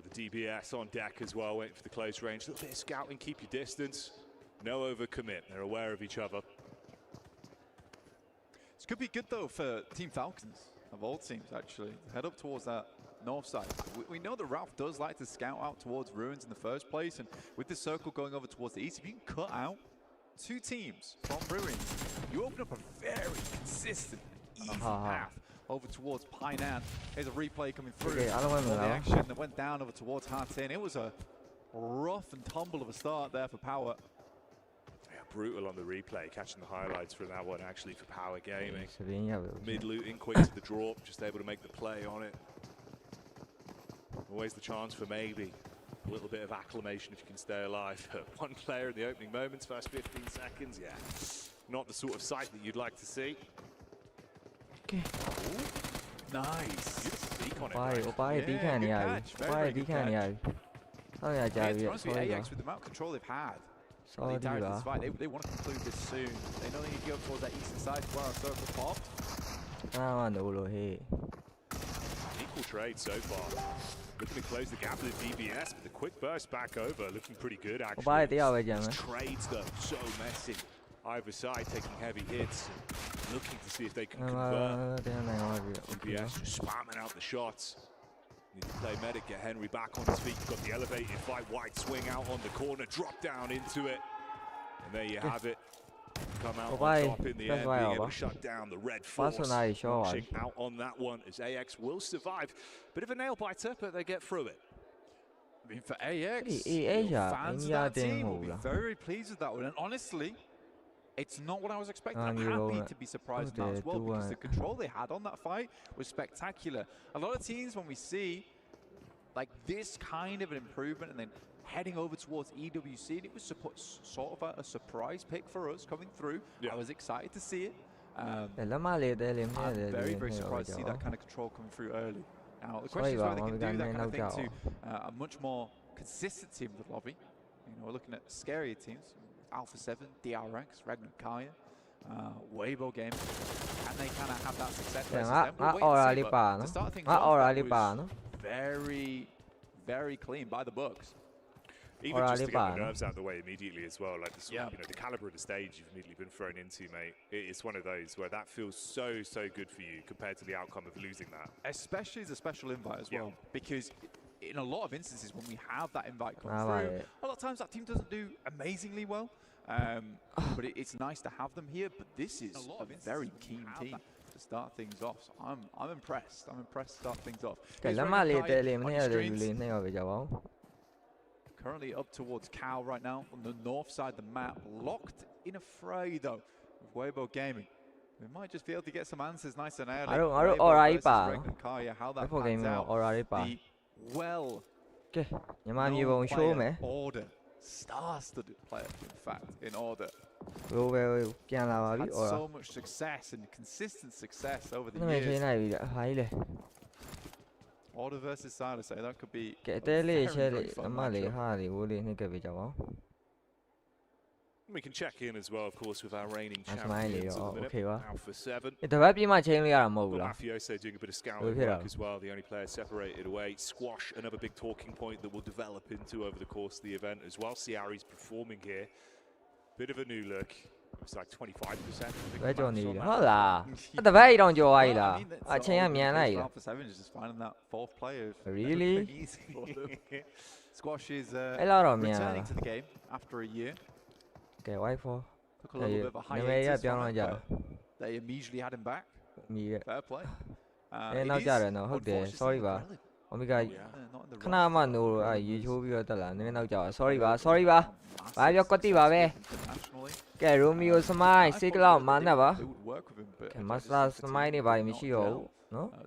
Got the DBS on deck as well, waiting for the close range. A little bit of scouting, keep your distance. No overcommit. They're aware of each other. This could be good though for Team Falcons, of all teams actually. Head up towards that north side. We know that Ralph does like to scout out towards ruins in the first place, and with the circle going over towards the east, if you can cut out 2 teams from ruins, you open up a very consistent, easy path over towards Painan. Here's a replay coming through. Okay, the action that went down over towards Hartin. It was a rough and tumble of a start there for Power. Brutal on the replay, catching the highlights from that one actually for Power Gaming. Mid-looting, quick to the drop, just able to make the play on it. Always the chance for maybe a little bit of acclamation if you can stay alive. One player in the opening moments, first 15 seconds, yeah. Not the sort of sight that you'd like to see. Okay. Ooh, nice. Beautiful on it, AX with the amount of control they've had. The entirety of this fight, they want to conclude this soon. They know they need to go towards that eastern side where our circle popped. Equal trade so far. Looking to close the gap with the DBS, but the quick burst back over, looking pretty good actually. Trades though, so messy. Either side taking heavy hits, and looking to see if they can convert. DBS just spamming out the shots. Need to play medic, get Henry back on his feet. Got the elevated fight, wide swing out on the corner, drop down into it. And there you have it. Come out on top in the end, being able to shut down the red force. Launching out on that one as AX will survive. Bit of a nail biter, but they get through it. I mean, for AX, fans of that team will be very pleased with that one. And honestly, it's not what I was expecting. I'm happy to be surprised now as well, because the control they had on that fight was spectacular. A lot of teams, when we see like this kind of an improvement and then heading over towards EWC, it was sort of a surprise pick for us coming through. I was excited to see it. I'm very, very surprised to see that kind of control coming through early. Now, the question is whether they can do that kind of thing to a much more consistent team with Lobby. You know, we're looking at scarier teams. Alpha 7, DRX, Ragnar Kaya, Weibo Game. Can they kind of have that success? To start things off, very, very clean by the books. Even just to get the nerves out of the way immediately as well, like the, you know, the caliber of the stage you've immediately been thrown into, mate. It's one of those where that feels so good for you compared to the outcome of losing that. Especially as a special invite as well, because in a lot of instances when we have that invite come through, a lot of times that team doesn't do amazingly well. But it's nice to have them here. But this is a very keen team to start things off. So I'm impressed. I'm impressed to start things off. Currently up towards Cal right now on the north side of the map, locked in a fray though with Weibo Gaming. We might just be able to get some answers nice and early. How that pans out. The well-known Order, star-studded player, in fact, in Order. Had so much success and consistent success over the years. Order versus Silas, that could be a very fun matchup. We can check in as well, of course, with our reigning champions at the minute, Alpha 7. Mafioso doing a bit of scouting work as well, the only player separated away. Squash, another big talking point that we'll develop into over the course of the event as well. Ciari's performing here. Bit of a new look. It's like 25%. Alpha 7 is just finding that fourth player. Really? Squash is returning to the game after a year. Took a little bit of a hiatus from it, but they immediately had him back. Fair play.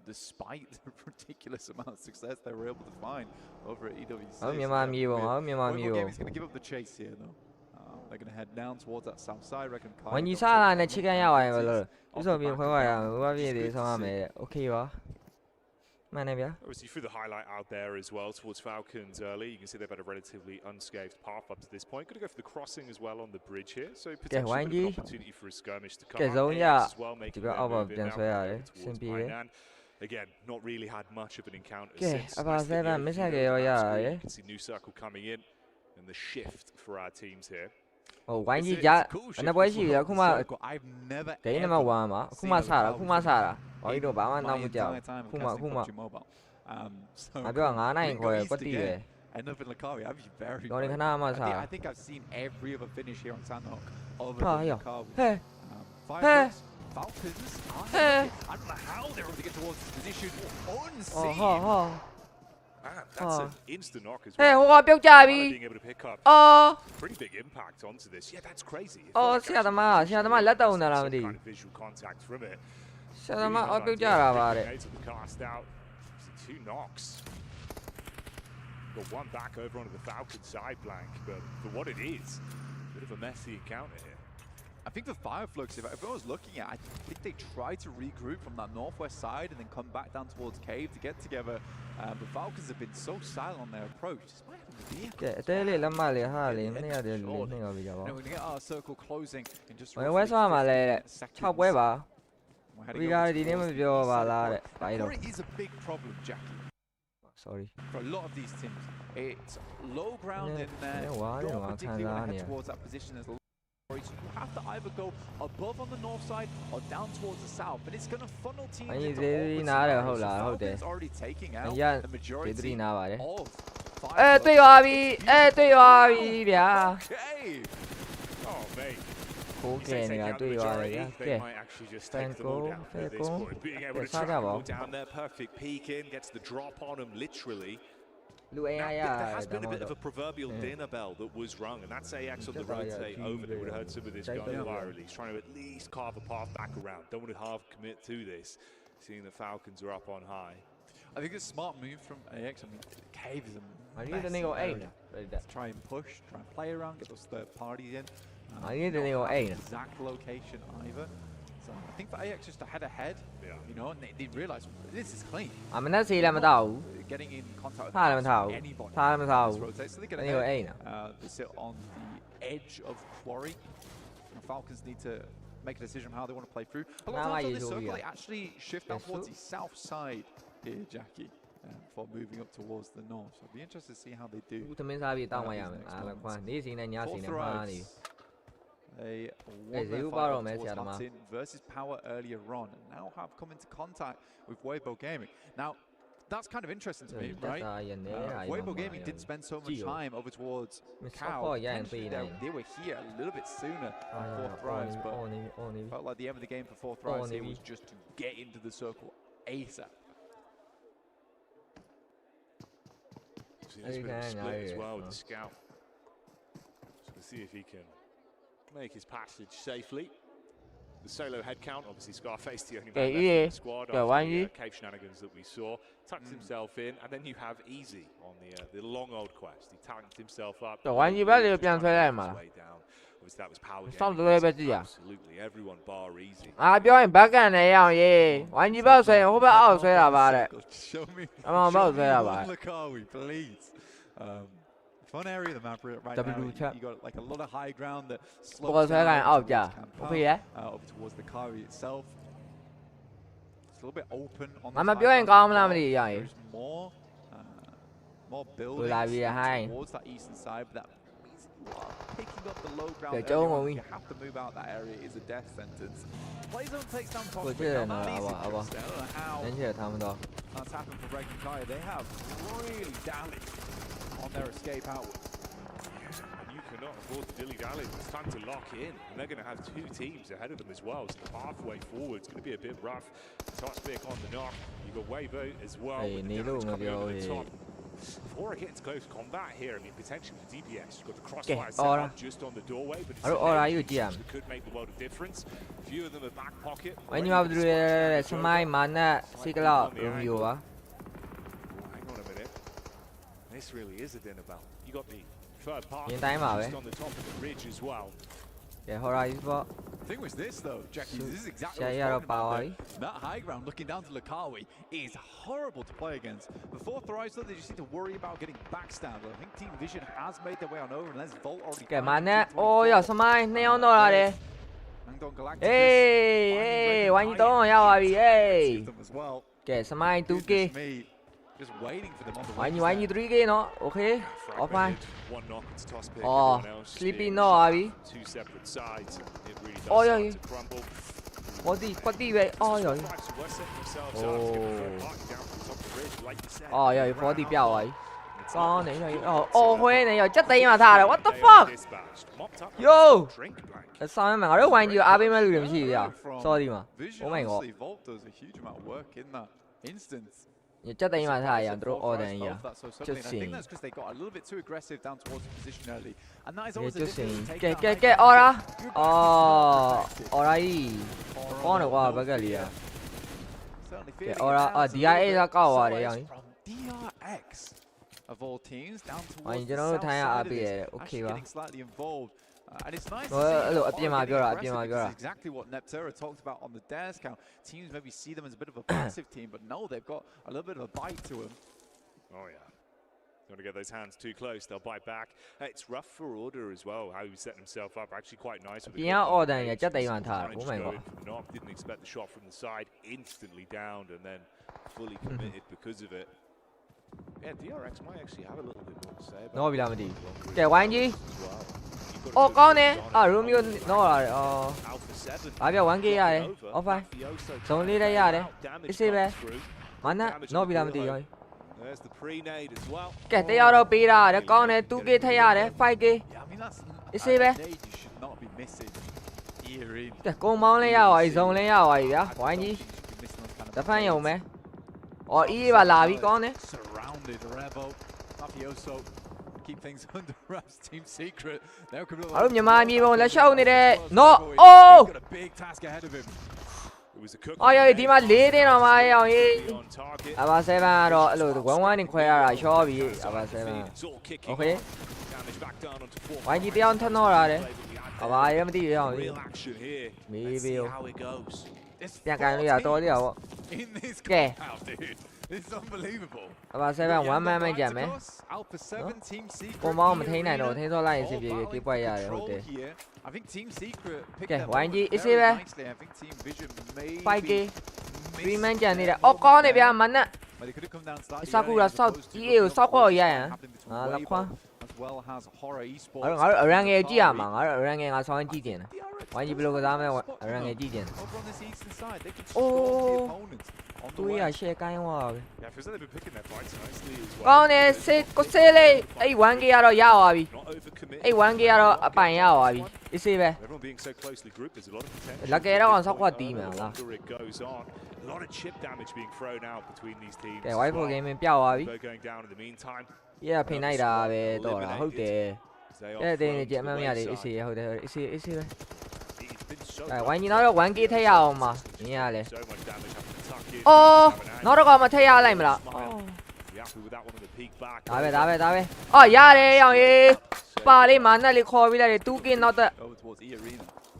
Despite the ridiculous amount of success they were able to find over at EWC. Weibo Gaming's going to give up the chase here, though. They're going to head down towards that south side. When you saw that chicken, obviously through the highlight out there as well towards Falcons early, you can see they've had a relatively unscathed path up to this point. Going to go for the crossing as well on the bridge here, so potentially an opportunity for a skirmish to come out as well, making their move in now towards Painan. Again, not really had much of an encounter Okay, since. about 7 minutes ago, You yeah. can see new circle coming in and the shift for our teams here. ဟိုဝိုင်းကြီးကြနှစ်ပွဲရှိပြီအခုမှဂိမ်းနံပါတ်1မှာအခုမှစတာဘာလို့တော့ဘာမှနောက်မကြောက်အခုမှငါပြော9နိုင်ခွဲကွက်တီပဲ End up in Lakawi, I'd be very. I think I've seen every other finish here on Sandhawk over Lakawi. Hey. Falcons. I don't know how they're able to get towards this position. Unseen. Man, that's an instant knock as well. ဟဲ့ဟိုကပြုတ်ကြပြီ Being able to pick up pretty big impact onto this. Yeah, that's crazy. ဆရာသမားလက်တုံနေတာမသိ Kind of visual contact from it. ဆရာသမားပြုတ်ကြတာပါတဲ့ Cast out. 2 knocks. Got one back over onto the Falcon side flank, but for what it is, a bit of a messy encounter here. I think the Fireflux, if everyone was looking at, I think they tried to regroup from that northwest side and then come back down towards Cave to get together. The Falcons have been so silent on their approach. Okay, we're going to get our circle closing in just a is a big problem, Jackie. Sorry. For a lot of these teams, it's low ground in there. Don't particularly want to head towards that position as so you have to either go above on the north side or down towards the south, and it's going to funnel teams into all the Falcons already taking out the majority of Fire. Okay. Oh, mate. Okay, they might actually just take them all down at this point. Being able to travel down there, perfect peek in, gets the drop on him, literally. Now, there has been a bit of a proverbial dinner bell that was rung, and that's AX on the road today over. They would have heard some of this going virally. He's trying to at least carve a path back around. Don't want to half commit to this, seeing the Falcons are up on high. I think it's a smart move from AX. I mean, Cave is a mess. Try and push, try and play around, get those third parties in. I need to know exact location either. So I think for AX just to head ahead, you know, and they realize this is clean. I'm not saying I'm getting in contact with anybody. So they get ahead. They sit on the edge of Quarry. The Falcons need to make a decision on how they want to play through. A lot of times on this circle, they actually shift down towards the south side here, Jackie, before moving up towards the north. So I'll be interested to see how they do. They won their fight towards versus Power earlier on, and now have come into contact with Weibo Gaming. Now, that's kind of interesting to me, right? Weibo Gaming didn't spend so much time over towards Cow. They were here a little bit sooner on 4th Thrives, but felt like the end of the game for 4th Thrives here was just to get into the circle ASAP. There's been a split as well with the scout. So we'll see if he can make his passage safely. The solo head count, obviously Scarface the only man left in the squad after the cave shenanigans that we saw. Tucks himself in, and then you have Easy on the long old quest. He tanked himself up. Way down. Obviously that was Power Game. Absolutely, everyone bar Easy. Show me. Lakawi, please. Fun area of the map right now. You got like a lot of high ground that slopes down over towards the Kari itself. It's a little bit open on the side. There's more buildings towards that eastern side, but that means picking up the low ground area. You have to move out that area. Is a death sentence. Playzone takes down top. I don't know how that's happened for Breaking Kaya. They have really damaged on their escape outwards. You cannot afford to dilly-dally. It's time to lock in, and they're going to have 2 teams ahead of them as well. So the pathway forward is going to be a bit rough. Tospic on the knock. You've got Weibo as well. Coming over the top. Before I get into close combat here, I mean, potentially with DPS, you've got the crossfire set up just on the doorway, but it's it could make the world of difference. A few of them are back pocket. When you have somebody mana sigla you hang on a minute. This really is a dinner bell. You got the third party just on the top of the ridge as well. The thing was this though, Jackie, this is exactly what I was talking about. That high ground looking down to Lakawi is horrible to play against. Before Thrice though, they just need to worry about getting backstabbed. I think Team Vision has made their way on over, and there's Volt already. Okay, Samai 2K. Just waiting for them on the Why you 3K no? Okay. Offline. One knock, it's toss pick. Oh, sleepy no, Abby. Two separate sides. It really does Oh, start yeah. to crumble. What the way? Oh, yeah. Oh, yeah, 40 標位。講你係哦，開你又質地嘛他啦 ，what the fuck？Yo！ 三名我都玩住阿邊咩亂唔知啊？sorry 嘛，好明我。質地嘛他人都我哋呀，出線。出線，嘅我啦，哦，我啦依，講嚟話不過你啊，嘅我啦，啊 DIA 啦高啊你樣。Of all teams, down towards 我見到睇下阿 B 嘅 OK 吧？ And it's nice 我一路一邊買表啦，一邊買表啦。 exactly what Neptera talked about on the dares count. Teams maybe see them as a bit of a passive team, but no, they've got a little bit of a bite to them. Oh yeah. Don't want to get those hands too close, they'll bite back. It's rough for Order as well, how he set himself up. Actually quite nice with the Order 嘅質地問題，好明喎。 Didn't expect the shot from the side, instantly downed and then fully committed because of it. Yeah, DRX might actually have a little bit more to say about 攞邊兩個啲？嘅玩意？我講呢，啊 Romeo 攞嚟哦，打邊玩機啊你，我快，送呢啲啊你，你識咩？慢啊，攞邊兩個啲？嘅你有到邊啦？你講你2機睇下你，快機，你識咩？嘅公網你有位，送你有位㗎，玩意，得翻有咩？我依話嗱邊講呢？ Keep things under wraps. Team Secret. Alam niya mami mo la show ni de. No. Oh. Got a big task ahead of him. Ay ay di ma lede na mai ay. Aba se ba lo lo wan ni khwaya ra show bi. Aba se ba. Okay. Why ji tiao thân no ra de. Aba ai ma ti yo. Mi bi. Pian kai no ya to di yo. Ke. This is unbelievable. Aba se ba one man man jam 咩？我冇唔聽嚟咯，聽咗拉人食嘢幾貴啊，好啲。嘅玩意意思咩？快機，three man 人嚟啦，我講你邊問啊？收過啦，收要收過嘢啊？啊，立框。我讓嘅知啊嘛，我讓嘅我上之前啊，玩意邊個打咩？我讓嘅之前。哦。 對啊 ，share 緊喎。講你識個識你，哎玩嘅人有啊邊，哎玩嘅人扮有啊邊，你識咩？嗱嘅人我收過啲咩啦？嘅外部嘅面標啊邊，依家偏嚟啦嘅多啦，好啲。依家你隻咩咩你你識好啲，你識咩？誒玩意攞咗玩機睇下嘛，點啊你？ 哦，攞到個咪睇下嚟咪啦。打呗。哦，呀你樣嘢，把你問啊，你開邊啦？你2件攞得。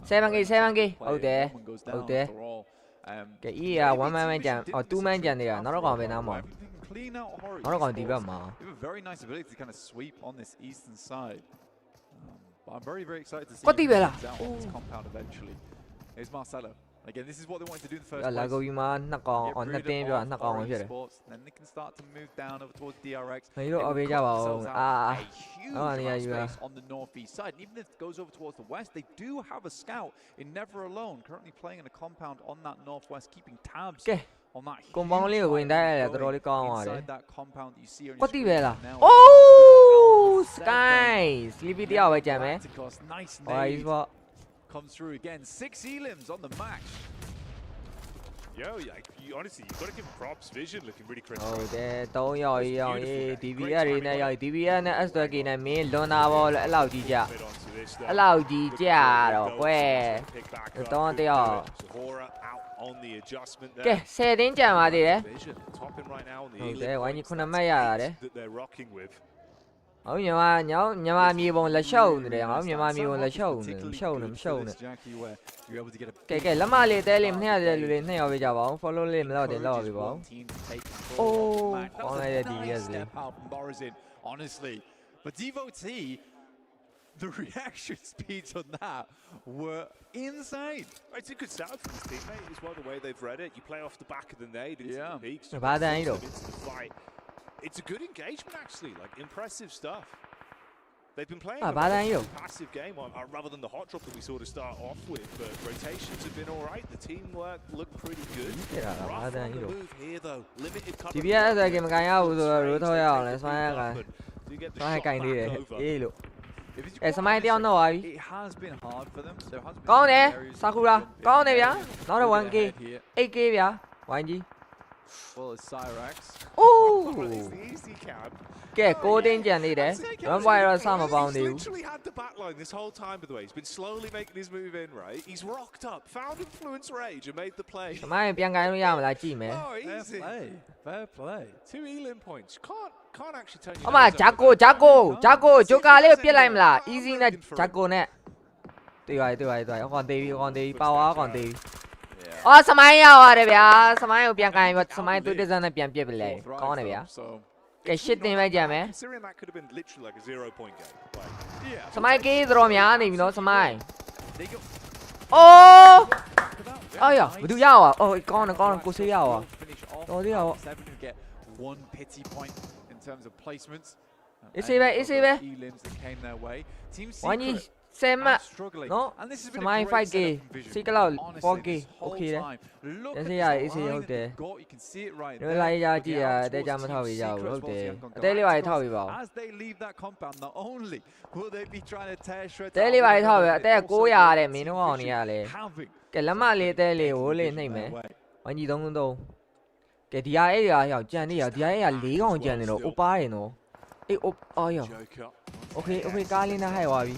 7機，好啲。嘅依啊，1 man 人，哦2 man 人嚟啊，攞到個邊啱嘛？攞到個點樣嘛？ 嗰啲嘢啦。Again, this is what they wanted to do in the first place. Lago man, nako, on na team yo, nako on siya. Then they can start to move down over towards DRX. Ayun, obi siya ba? A huge space on the northeast side. And even if it goes over towards the west, they do have a scout in Never Alone, currently playing in a compound on that northwest, keeping tabs on that huge inside that compound that you see on your screen now. Oh, Sky! Sleepy dia ba jam eh? Nice nade. Comes through again. 6 elims on the max. Yo, honestly, you've got to give props. Vision looking really critical. Oh, there, don't yo, DBR in yo, DBR na as to gina me, lona wall, allow DJ. Allow DJ, where? Don't yo. Okay, say it in jam, I did. Okay, when you couldn't make it. They're rocking with. Ông nhà mà mi bọn là show này, ông nhà mà mi bọn là show này. Cái lắm mà lên liệm thế lên thế bây giờ bảo follow liệm lo để lo bị bảo. Oh, con này là gì vậy? Honestly, but Devotee The reaction speeds on that were insane. It's a good start from his teammate as well, the way they've read it. You play off the back of the nade into the peaks. Into the fight. It's a good engagement, actually. Like, impressive stuff. They've been playing a passive game rather than the hot drop that we saw to start off with, but rotations have been all right. The teamwork looked pretty good. Rough on the move here, though. Limited cover. GPS là game cái nhau rồi thôi à, lại xoay cái. Xoay cái đi đấy. Ý luôn. Ê, sao mai đeo nó rồi? Con nè, Sakura, con này bia. Nó là one key, AK bia, one gì? Cái cố định chân đi đấy. Nó quay ra sao mà bao nhiêu? Literally had the backline this whole time, by the way. He's been slowly making his move in, right? He's rocked up, found influence rage, and made the play. Sao mai biến cái nó ra mà lại chỉ mẹ? Oh, easy. Fair play. 2 Elim points. Can't actually turn you. Mà Jaco, chỗ cái này biết lại mà easy nè, Jaco nè. Tuyệt vời, còn đi, bao á, còn đi. Sao mai à đấy bia, sao mai biến cái, sao mai tôi đi ra này biến về lại, con này bia. Cái shit này bây giờ mẹ. Sao mai cái rồi mẹ này nó sao mai. Ôi à, đủ giàu à? Ôi con cô sẽ giàu à? Tôi đi đâu? Easy về. Why xem mà nó sao mai phải kì xí cái nào có kì ok đấy đến bây giờ easy ok nếu lại ra chỉ là để cho mình thôi bây giờ ok để lấy bài thôi vào để lấy bài thôi để cố nhà đấy mình nó ngon nhà đấy cái lắm mà lấy để lấy ổ lên này mẹ anh gì đông đâu cái đi ai à hiểu chưa đi đi ai à lý con chưa này nó oppa này nó ê ôi à ok cá lên là hay quá đi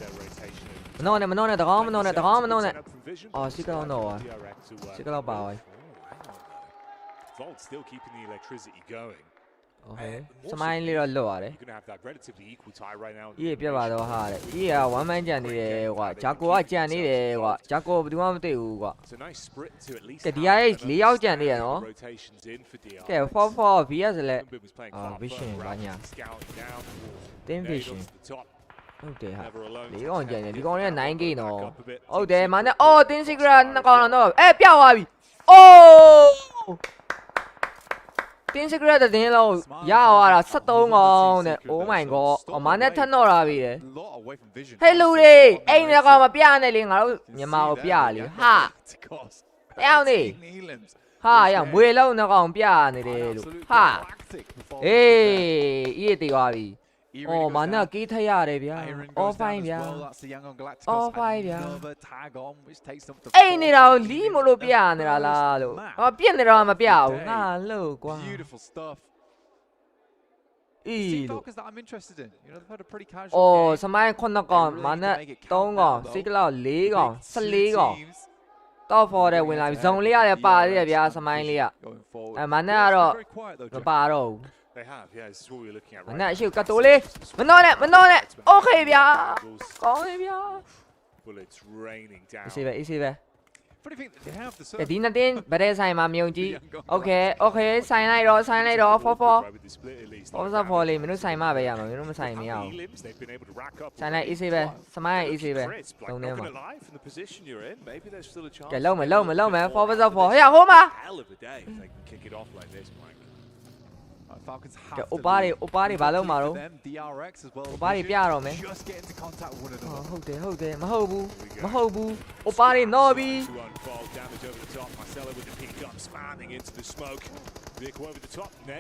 nó này đó con này xí cái nó nổ à xí cái nó bảo ấy ok sao mai đi rồi lừa đấy ý biết vào đâu ha đấy ý à one man chân đi đấy quá Jaco chân đi đấy quá Jaco đúng không tiêu quá cái đi ấy lý áo chân đi nó cái 4 PS là vision bao nhiêu tên vision ok ha lý con chân này lý con này 9 kg nó ok mà nó tên secret nó còn nó ê béo à bị Tin secret là tiền đâu? Giao à là sắt đâu ngon nè. Oh my god. Mà nó thân nó là gì đấy? Hello đi. Anh là con mà bia này liền ngáo. Nhà mau bia liền. Ha. Eo đi. Ha, ya mười lâu nó còn bia này đi. Ha. Ê, ý thì gọi đi. Mà nó kỹ thấy à đây bia. Phải bia. Phải bia. Ê này đâu lý một lô bia này là luôn. Bia này đâu mà bia. Ngà lâu quá. Ý luôn. Sao mai con nó còn mà nó đâu ngon. Xí cái nào lý ngon. Sắt lý ngon. Tao phò đây when lại dòng lý à bà đi bia sao mai lý à. Mà nó rồi. Nó bà rồi. Nè chịu cả tố đi. Mình nói nè. Ok bia. Có đi bia. Easy về. Cái tí tên bà đây xài mà miêu chi. Ok, xài này đó, phó lên, mình nó xài mà bây giờ mà mình nó xài mèo. Xài này easy về, sao mai easy về. Đâu nè mà. Cái lâu mà, phó, hey home mà. Cái oppa đi bà lâu mà đâu. Oppa đi bia rồi mày. Hậu thế, mà hậu bu. Oppa đi no bi.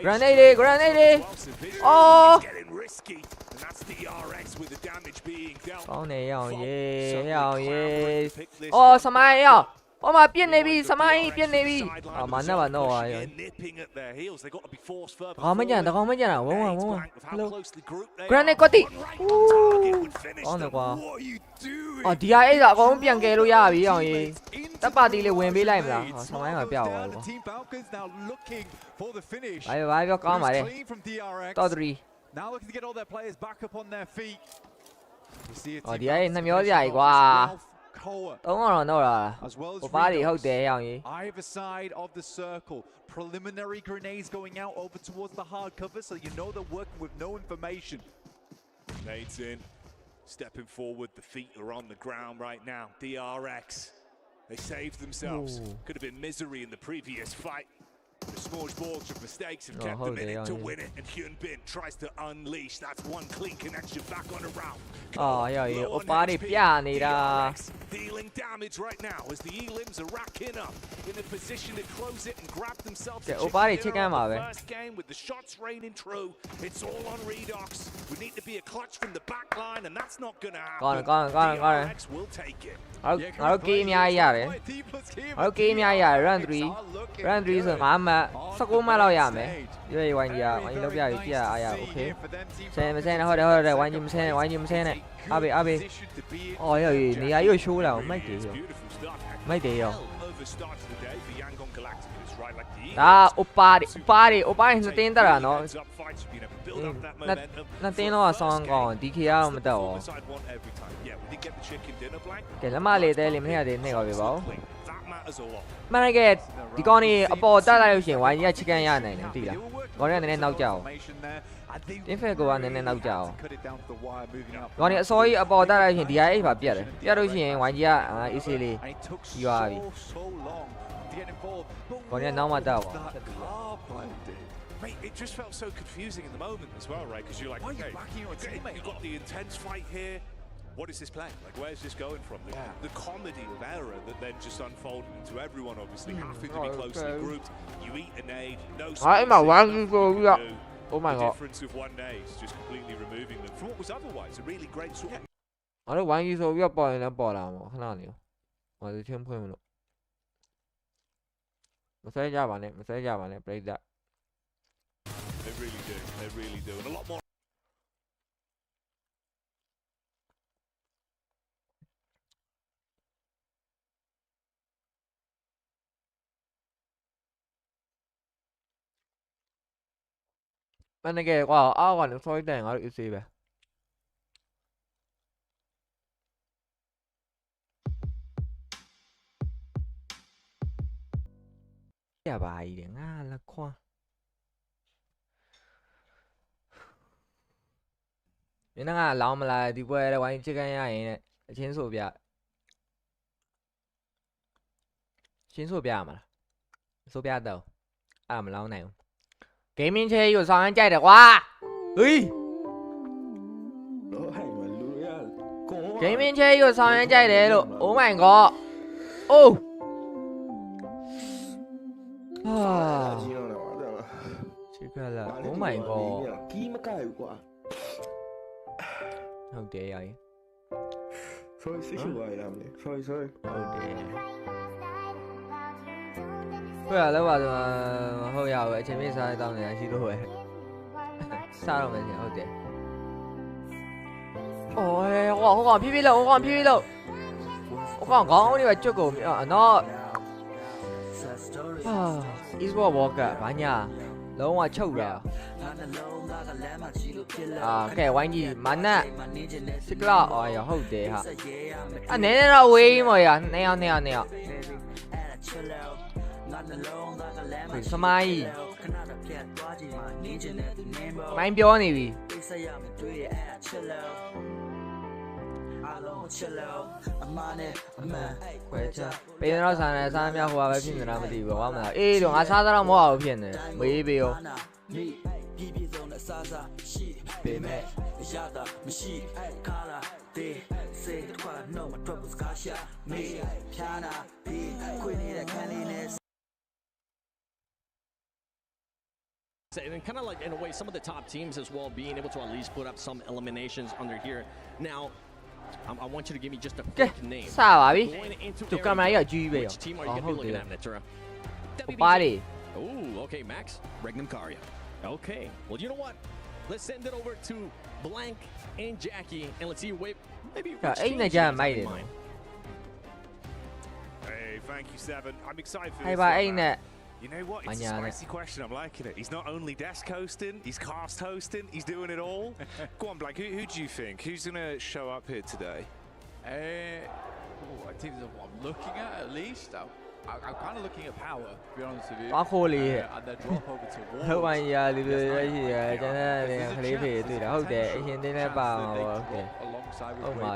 Grenade đi. Con này hào ye. Sao mai à? Mà biến này bi, sao mai biến này bi. Mà nó rồi. Không mấy giờ nào, đúng. Hello. Grenade có tí. Con này quá. Đi ai là con biến cái luôn ya bị rồi. Tất ba đi lên bên lại mà. Sao mai mà béo rồi. Bye bye con mày đi. Top 3. Đi ai nằm yếu dài quá. Đúng rồi đâu rồi. Oppa đi hậu tệ rồi. Either side of the circle. Preliminary grenades going out over towards the hard cover, so you know they're working with no information. Nades in. stepping forward. The feet are on the ground right now. DRX, they saved themselves. Could have been misery in the previous fight. The smorgasbord of mistakes have kept them in it to win it, and Hyun Bin tries to unleash. That's one clean connection back on a round. Dealing damage right now as the E-limbs are racking up in a position to close it and grab themselves. First game with the shots raining true. It's all on Redox. We need to be a clutch from the back line, and that's not gonna happen. DRX will take it. game round 3 ဆို5မှတ်19မှတ်လောက်ရမယ်ဒီဝိုင်းကြီးလောက်ပြပြီပြအားရโอเคဆယ်မဆယ်နဲ့ဟုတ်တယ်ဝိုင်းကြီးမဆယ်နဲ့အားပေးအော်ရောနေရာရွှေ့လာအောင်မိုက်တယ်ရောဒါအိုပါစတင်းတရာနော်နှစ်တင်းတော့ဆောင်းကောင်းဒီခေကတော့မတက်ဘူးကဲလက်မလေးတဲလေးမထည့်ရသေးနဲ့ကောပြပါဦးမှန်တယ်ကဲဒီကောင်นี่အပေါ်တက်လိုက်လို့ရှိရင်ဝိုင်းကြီးကချစ်ကန်ရနိုင်တယ်သိလားကောင်ကနည်းနည်းနောက်ကြအောင်တင်းဖက်ကနည်းနည်းနောက်ကြအောင်ကောင်นี่အစောကြီးအပေါ်တက်လိုက်လို့ရှိရင် DIH ပါပြတ်တယ်ပြတ်လို့ရှိရင်ဝိုင်းကြီးက AC လေးယူသွားပြီကောင်นี่နောက်မှတက်အောင် Mate, it just felt so confusing in the moment as well, right? Because you're like, okay, you've got the intense fight here. What is this playing? Like, where's this going from? The comedy of error that then just unfolded into everyone, obviously, having to be closely grouped. You eat a nade, no space. Oh my god. The difference of one nade is just completely removing them from what was otherwise a really great sort of... 我哋玩技術要ပေါ်ရင်လည်းပေါ်လာမှာခဏနေ我哋ချင်းဖွင့်မလို့မဆွဲကြပါနဲ့ပြိတ္တ They really do, and a lot more. Anh nghe qua còn được soi đèn ở UC về. Dạ bài để Nga là khoa. Nên là lòng mà là đi quay là quay chơi cái này chiến số bia. Chiến số bia mà. Số bia đâu? À mà lâu này không? Game miếng chơiอยู่2anh chạy được quá. Ui. Game miếng chơiอยู่2anh chạy được luôn. Oh my god. Oh. Ah. Chỉ cái là oh my god. Không để vậy. Thôi sẽ chịu vậy làm đi. Thôi. Oh để. Bây giờ nếu mà hơi giàu vậy trên bên sai tao này chỉ đuổi sao đâu mà nhỉ ok ôi không còn PV đâu không còn có đi vào chỗ của nó Eastward Walker bạn nhà lâu mà chậu rồi cái quán gì mắn á xích lọ ôi hậu để hả anh nè nó quê mà à nè sao mai anhပြောနေပြီပေးတော့ဆန်တယ်စားများဟိုပါပဲဖြစ်နေတာမသိဘူးဘာမှမလားအေးတော့ငါစားစားတော့မဟုတ်ဘူးဖြစ်နေမေးပေးရောပေးမဲ့ရတာမရှိခါလာတေးစေတခွာတော့မထွက်ဘူးစကားရှာမေးဖြာနာပြီးခွေနေတဲ့ခန်းလေးနဲ့And kind of like, in a way, some of the top teams as well being able to at least put up some eliminations under here. Now, I want you to give me just a quick name. Which team are you going to be looking at, Natura? Body. Oh, okay, Max. Regnum Karya. Okay. Well, you know what? Let's send it over to Blank and Jackie, and let's see maybe which team you have in mind. Hey, thank you, Seven. I'm excited for this one. You know what? It's a spicy question. I'm liking it. He's not only desk hosting, he's cast hosting, he's doing it all. Go on, Blank. Who do you think? Who's going to show up here today? I think that's what I'm looking at least. I'm kind of looking at power, to be honest with you. And then drop over to Wall. ဟုတ်ပါရဲ့လူတွေရရှိရကျန်တဲ့ကလေးဖေတွေ့တာဟုတ်တယ်အရင်တင်းလည်းပါမှာပေါ့ဟုတ်တယ်ဟုတ်ပါ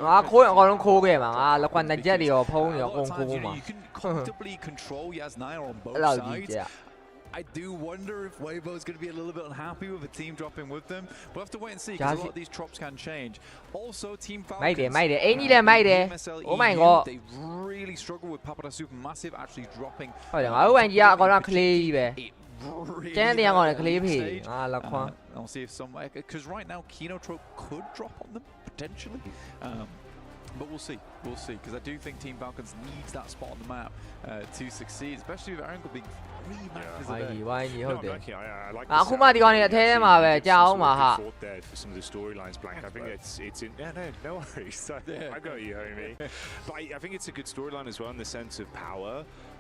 ငါခိုးအကောင်လုံးခိုးခဲ့မှာငါလက်ကွန်နှစ်ချက်တွေရောဖုံးတွေရောအကုန်ခိုးမှာ You can comfortably control Yasnaya on both အဲ့လောက် sides. ကြီးကြ I do wonder if Weibo is going to be a little bit unhappy with the team dropping with them. We'll have to wait and see because a lot of these drops can change. Also, Team Falcons. မိုက်တယ်အင်းကြီးလည်းမိုက်တယ် Oh my god. They really struggle with Papada Supermassive actually dropping. ဟုတ်တယ်ငါတို့ဝန်ကြီးကအကောင်ကကလေးကြီးပဲ ကျန်တဲ့ကောင်ကကလေးဖေငါလက်ခွန် I'll see if some because right now Kino Trope could drop on them potentially. But we'll see because I do think Team Falcons needs that spot on the map to succeed, especially with Angle being ဝိုင်းကြီးဟုတ်တယ် I like အခုမှဒီကောင်တွေအထဲထဲမှာပဲကြာအောင်ပါဟာ for some of the storylines, Blank. I think it's in no worries. I got you, homie. But I think it's a good storyline as well in the sense of power,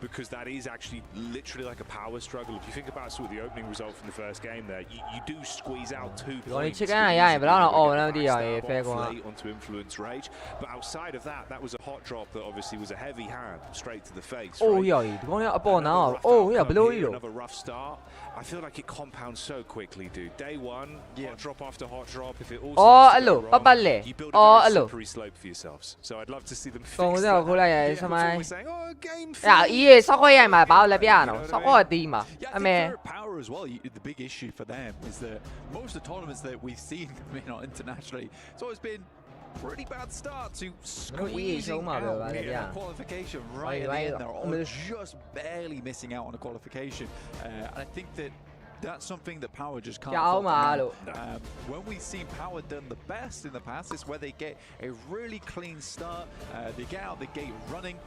because that is actually literally like a power struggle. If you think about sort of the opening result from the first game there, you do squeeze out 2 points. Onto influence rage, but outside of that, that was a hot drop that obviously was a heavy hand straight to the face. Oh yeah, the one up on now. Oh yeah, below you. Another rough start. I feel like it compounds so quickly, dude. Day one, hot drop after hot drop. If it all hello, you build a very slippery slope for yourselves. So I'd love to see them fix that. We're saying, oh, game ဆောက်ခွဲရိုက်မှာဘာလို့လဲပြရအောင်ဆောက်ခွဲတီးမှာအမေ power as well. The big issue for them is that most of the tournaments that we've seen internationally, it's always been pretty bad start to squeezing out a qualification right at the end there, or just barely missing out on a qualification. And I think that's something that Power just can't afford. When we've seen Power done the best in the past is where they get a really clean start, they get out the gate running.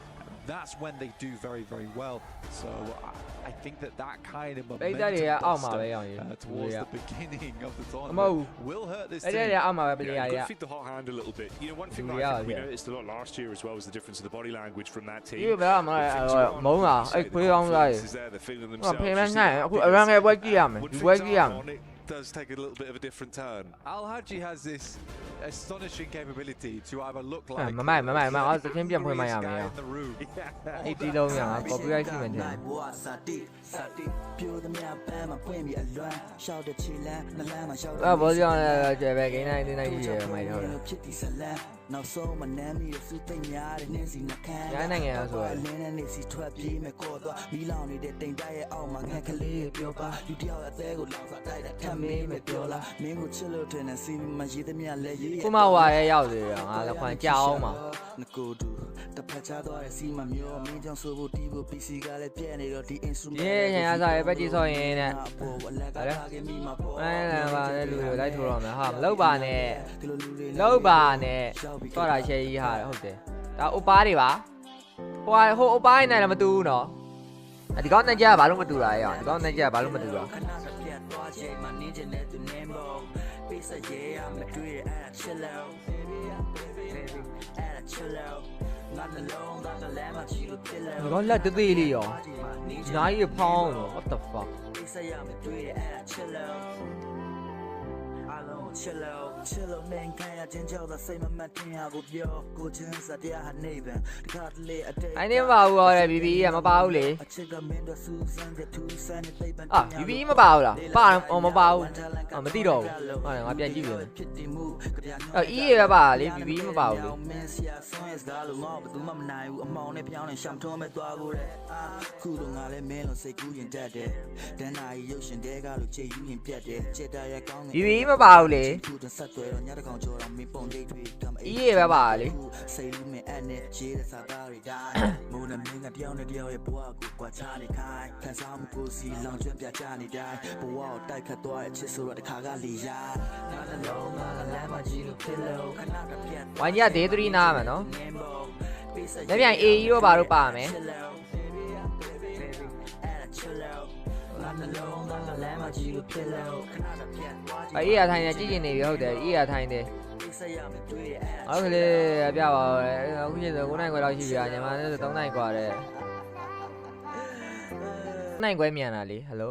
That's when they do very, very well. So I think that kind of momentum towards the beginning of the tournament will hurt this team. Could feed the hot hand a little bit. You know, one thing that I think we noticed a lot last year as well was the difference of the body language from that team. They're feeling themselves. It does take a little bit of a different turn. Al-Haji has this astonishing capability to either look like the guy in the room. Let the video. Now you pound. What the fuck? I never wore a BB. I'm about it. Ah, BB, I'm about it. I'm about. I'm a ditto. I'm a BB. Oh, yeah, about it. BB, I'm about it. BB, I'm about it. Yeah, about it. Why you day 3 now, no? Maybe I a you about to me. Yeah, tiny chicken, you there. Yeah, tiny. Okay, I got it. When I got you, I don't like what it. Pubgmobilemyanmar, hello.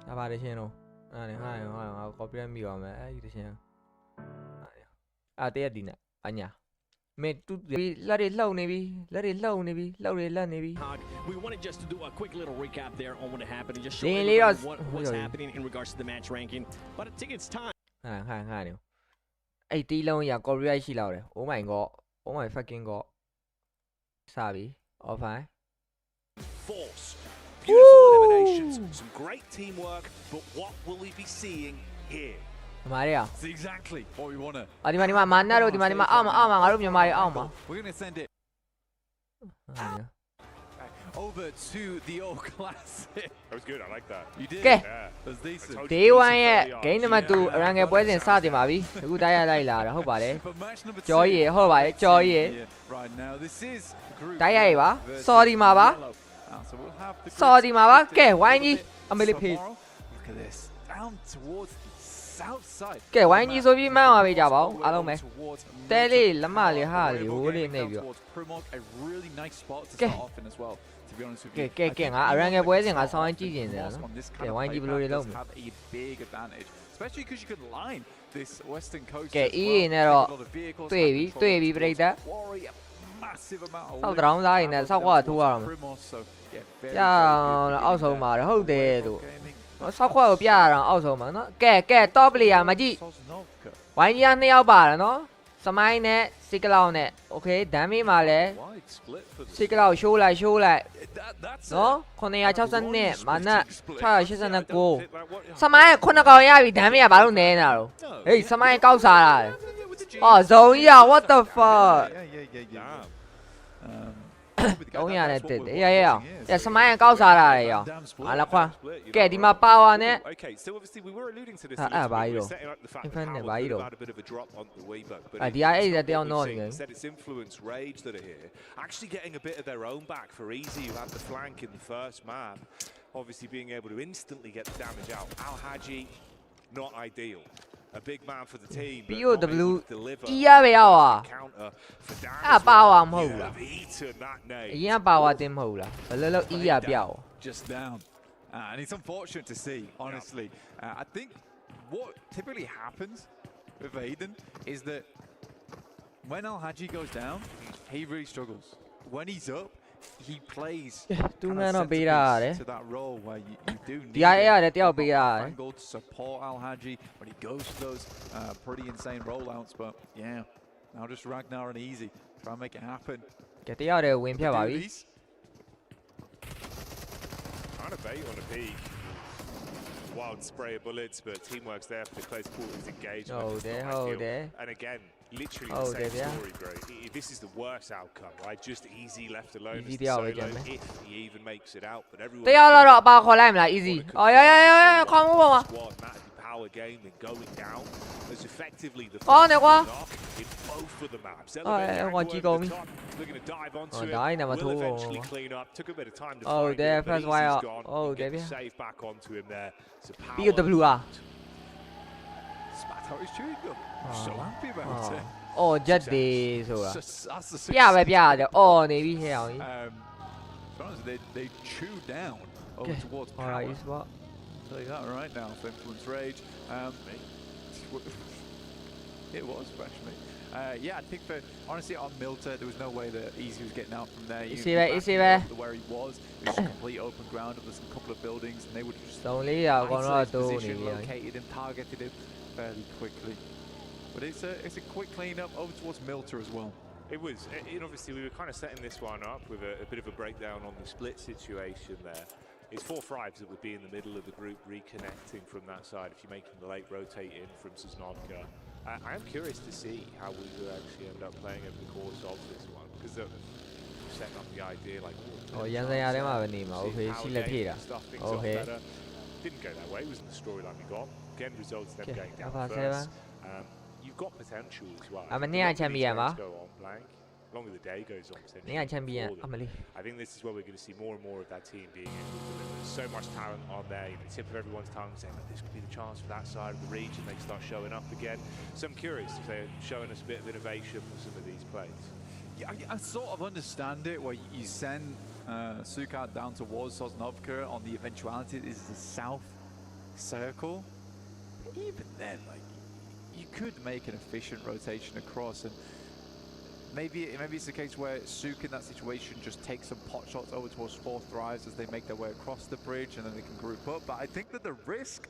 About the channel. I'll copy me on I dare dinner. Anya. Made to let it low, Navy. Let it low, Navy. Low it, Navy. We wanted just to do a quick little recap there on what happened and just show They everybody what's happening in regards to the match ranking. But I think it's time. Hey, T-Lone, yeah, Korea, she louder. Oh my god. Oh my fucking god. Sabi. All fine. Force. Beautiful eliminations. Some great teamwork. But what will we be seeing here? Maria. That's exactly what we want to. Manaro, the Manima, I don't know my armor. We're going to send it over to the old classic. That was good. I like that. You did. Okay. Yeah. That's decent. Day1 game number 2 around a boys and Saudi Mavi. Who died like hope about it. Joy, hope about it. Joy. Right now, this is Daiva. Sorry, Mava. Sorry, Mava. Okay, why you? I'm really pissed. Look at this. Down towards the south side. Okay, why you so be man away, Jabo? I don't know. Tele, Lamali, Harley, holy navy. A really nice spot to start off in as well. To be honest with you. Okay, I rang a boys and I saw a cheese in there. Okay, why you blow it have a big advantage, especially because you can line this western coast. Okay, in there, baby, break that. Sao drone lại nè, sao qua thua rồi. Yeah, also mà hậu đề đủ. Nó sao qua ở bia rồi, also mà nó kẻ top liền mà gì. Vậy như anh yêu bà là nó. Samai nè, Siklau nè, ok, damn mà lẽ. Siklau show lại. Nó, con này cháu sân nè, mà nè, cháu là sân cô. Samai con nó coi ya bị damn à bà luôn nè nào. Ê, Samai cao xa rồi. Giống ya, what the fuck. Đúng nha này, yeah, Samai cao xa rồi à. À là khoa. Kẻ đi mà bao à nè. À bài rồi. Em phân này bài rồi. À đi ai là đeo non người. Actually getting a bit of their own back for Easy, who had the flank in the first map. Obviously being able to instantly get the damage out. Al-Haji, not ideal. A big man for the team. PMWC iya về à? À bao à màu là. Iya bao à tem màu là. Lâu iya bao. Just down. And it's unfortunate to see, honestly. I think what typically happens with Aiden is that when Al-Haji goes down, he really struggles. When he's up, he plays to that role where you do need to support Al-Haji when he goes to those pretty insane rollouts. But yeah, now just Ragnar and Easy try and make it happen. Get the other win here, baby. Trying to bait on a peak. Wild spray of bullets, but teamwork's there for the close quarters engagement. Oh, there. And again, literally the same story, bro. This is the worst outcome, right? Just Easy left alone as the solo, if he even makes it out. But everyone... Easy. Oh, yeah, come on. Power game and going down as effectively the knock in both of the maps. Looking to dive onto it. Will eventually clean up. Took a bit of time to find there, it, first but wire. Easy's gone. Get the save back onto him there. So PMWC. Spat out his chewing gum. So happy about it. Oh, just this. Yeah, oh, maybe here. They chew down over towards power. Alright, what? Tell you that right now for Influence Rage. It was fresh, mate. Yeah, I think that honestly on Milter there was no way that Easy was getting out from there. You see where where he was, it was complete open ground. There's a couple of buildings, and they would just only position, located him, targeted him fairly quickly. But it's a quick cleanup over towards Milter as well. It was. Obviously, we were kind of setting this one up with a bit of a breakdown on the split situation there. It's 4 Thrives that would be in the middle of the group reconnecting from that side if you're making the late rotate in from Sosnovka. I am curious to see how we will actually end up playing over the course of this one, because they're setting up the idea like, didn't go that way. It wasn't the storyline we got. Again, results them going down first. You've got potential as well. Longer the day goes on, I think this is where we're going to see more and more of that team being able to deliver. So much talent on there, the tip of everyone's tongue saying that this could be the chance for that side of the region. They start showing up again. So I'm curious if they're showing us a bit of innovation for some of these plays. Yeah, I sort of understand it where you send Sukat down towards Sosnovka on the eventuality it is the south circle. even then, like, you could make an efficient rotation across, and maybe it's the case where Suk in that situation just takes some pot shots over towards 4th Thrives as they make their way across the bridge, and then they can group up. But I think that the risk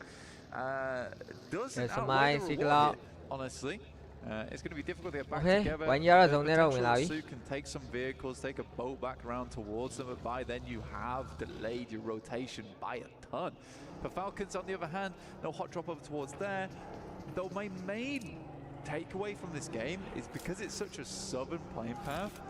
doesn't outweigh the reward here, honestly. It's going to be difficult to get back together. Suk can take some vehicles, take a boat back around towards them, but by then you have delayed your rotation by a ton. For Falcons, on the other hand, no hot drop over towards there. Though my main takeaway from this game is because it's such a southern playing path,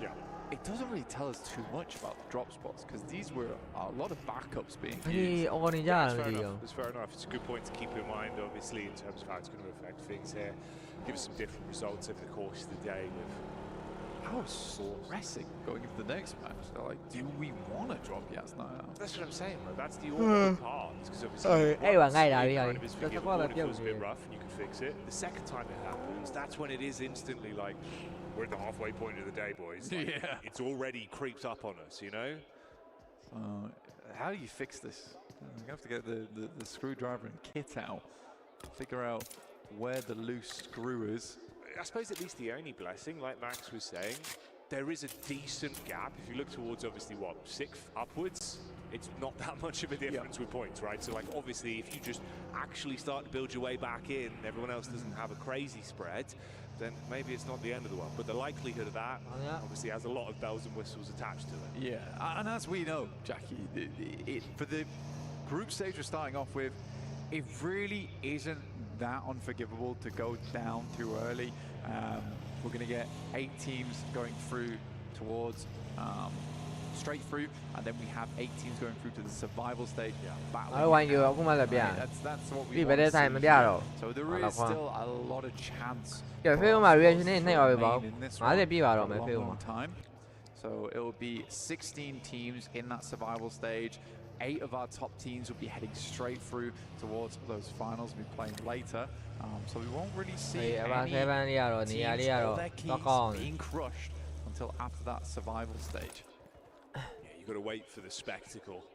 it doesn't really tell us too much about the drop spots, because these were a lot of backups being used. That's fair enough. It's a good point to keep in mind, obviously, in terms of how it's going to affect things here. Give us some different results over the course of the day. I was stressing going into the next match. They're like, do we want to drop Yas now? That's what I'm saying, bro. That's the awkward part. Because obviously, it feels a bit rough and you can fix it. The second time it happens, that's when it is instantly like, we're at the halfway point of the day, boys. Like, it's already creeped up on us, you know? How do you fix this? You have to get the screwdriver and kit out, figure out where the loose screw is. I suppose at least the only blessing, like Max was saying, there is a decent gap. If you look towards, obviously, what, 6th upwards, it's not that much of a difference with points, right? So, like, obviously, if you just actually start to build your way back in, everyone else doesn't have a crazy spread, then maybe it's not the end of the world. But the likelihood of that, obviously, has a lot of bells and whistles attached to it. Yeah, and as we know, Jackie, for the group stage we're starting off with, it really isn't that unforgivable to go down too early. We're going to get 8 teams going through towards straight through, and then we have 8 teams going through to the survival stage. That's what we want to see. So there is still a lot of chance for a long time. So it will be 16 teams in that survival stage. 8 of our top teams will be heading straight through towards those finals we'll be playing later. So we won't really see any teams or their keys being crushed until after that survival stage. Yeah, you've got to wait for the spectacle.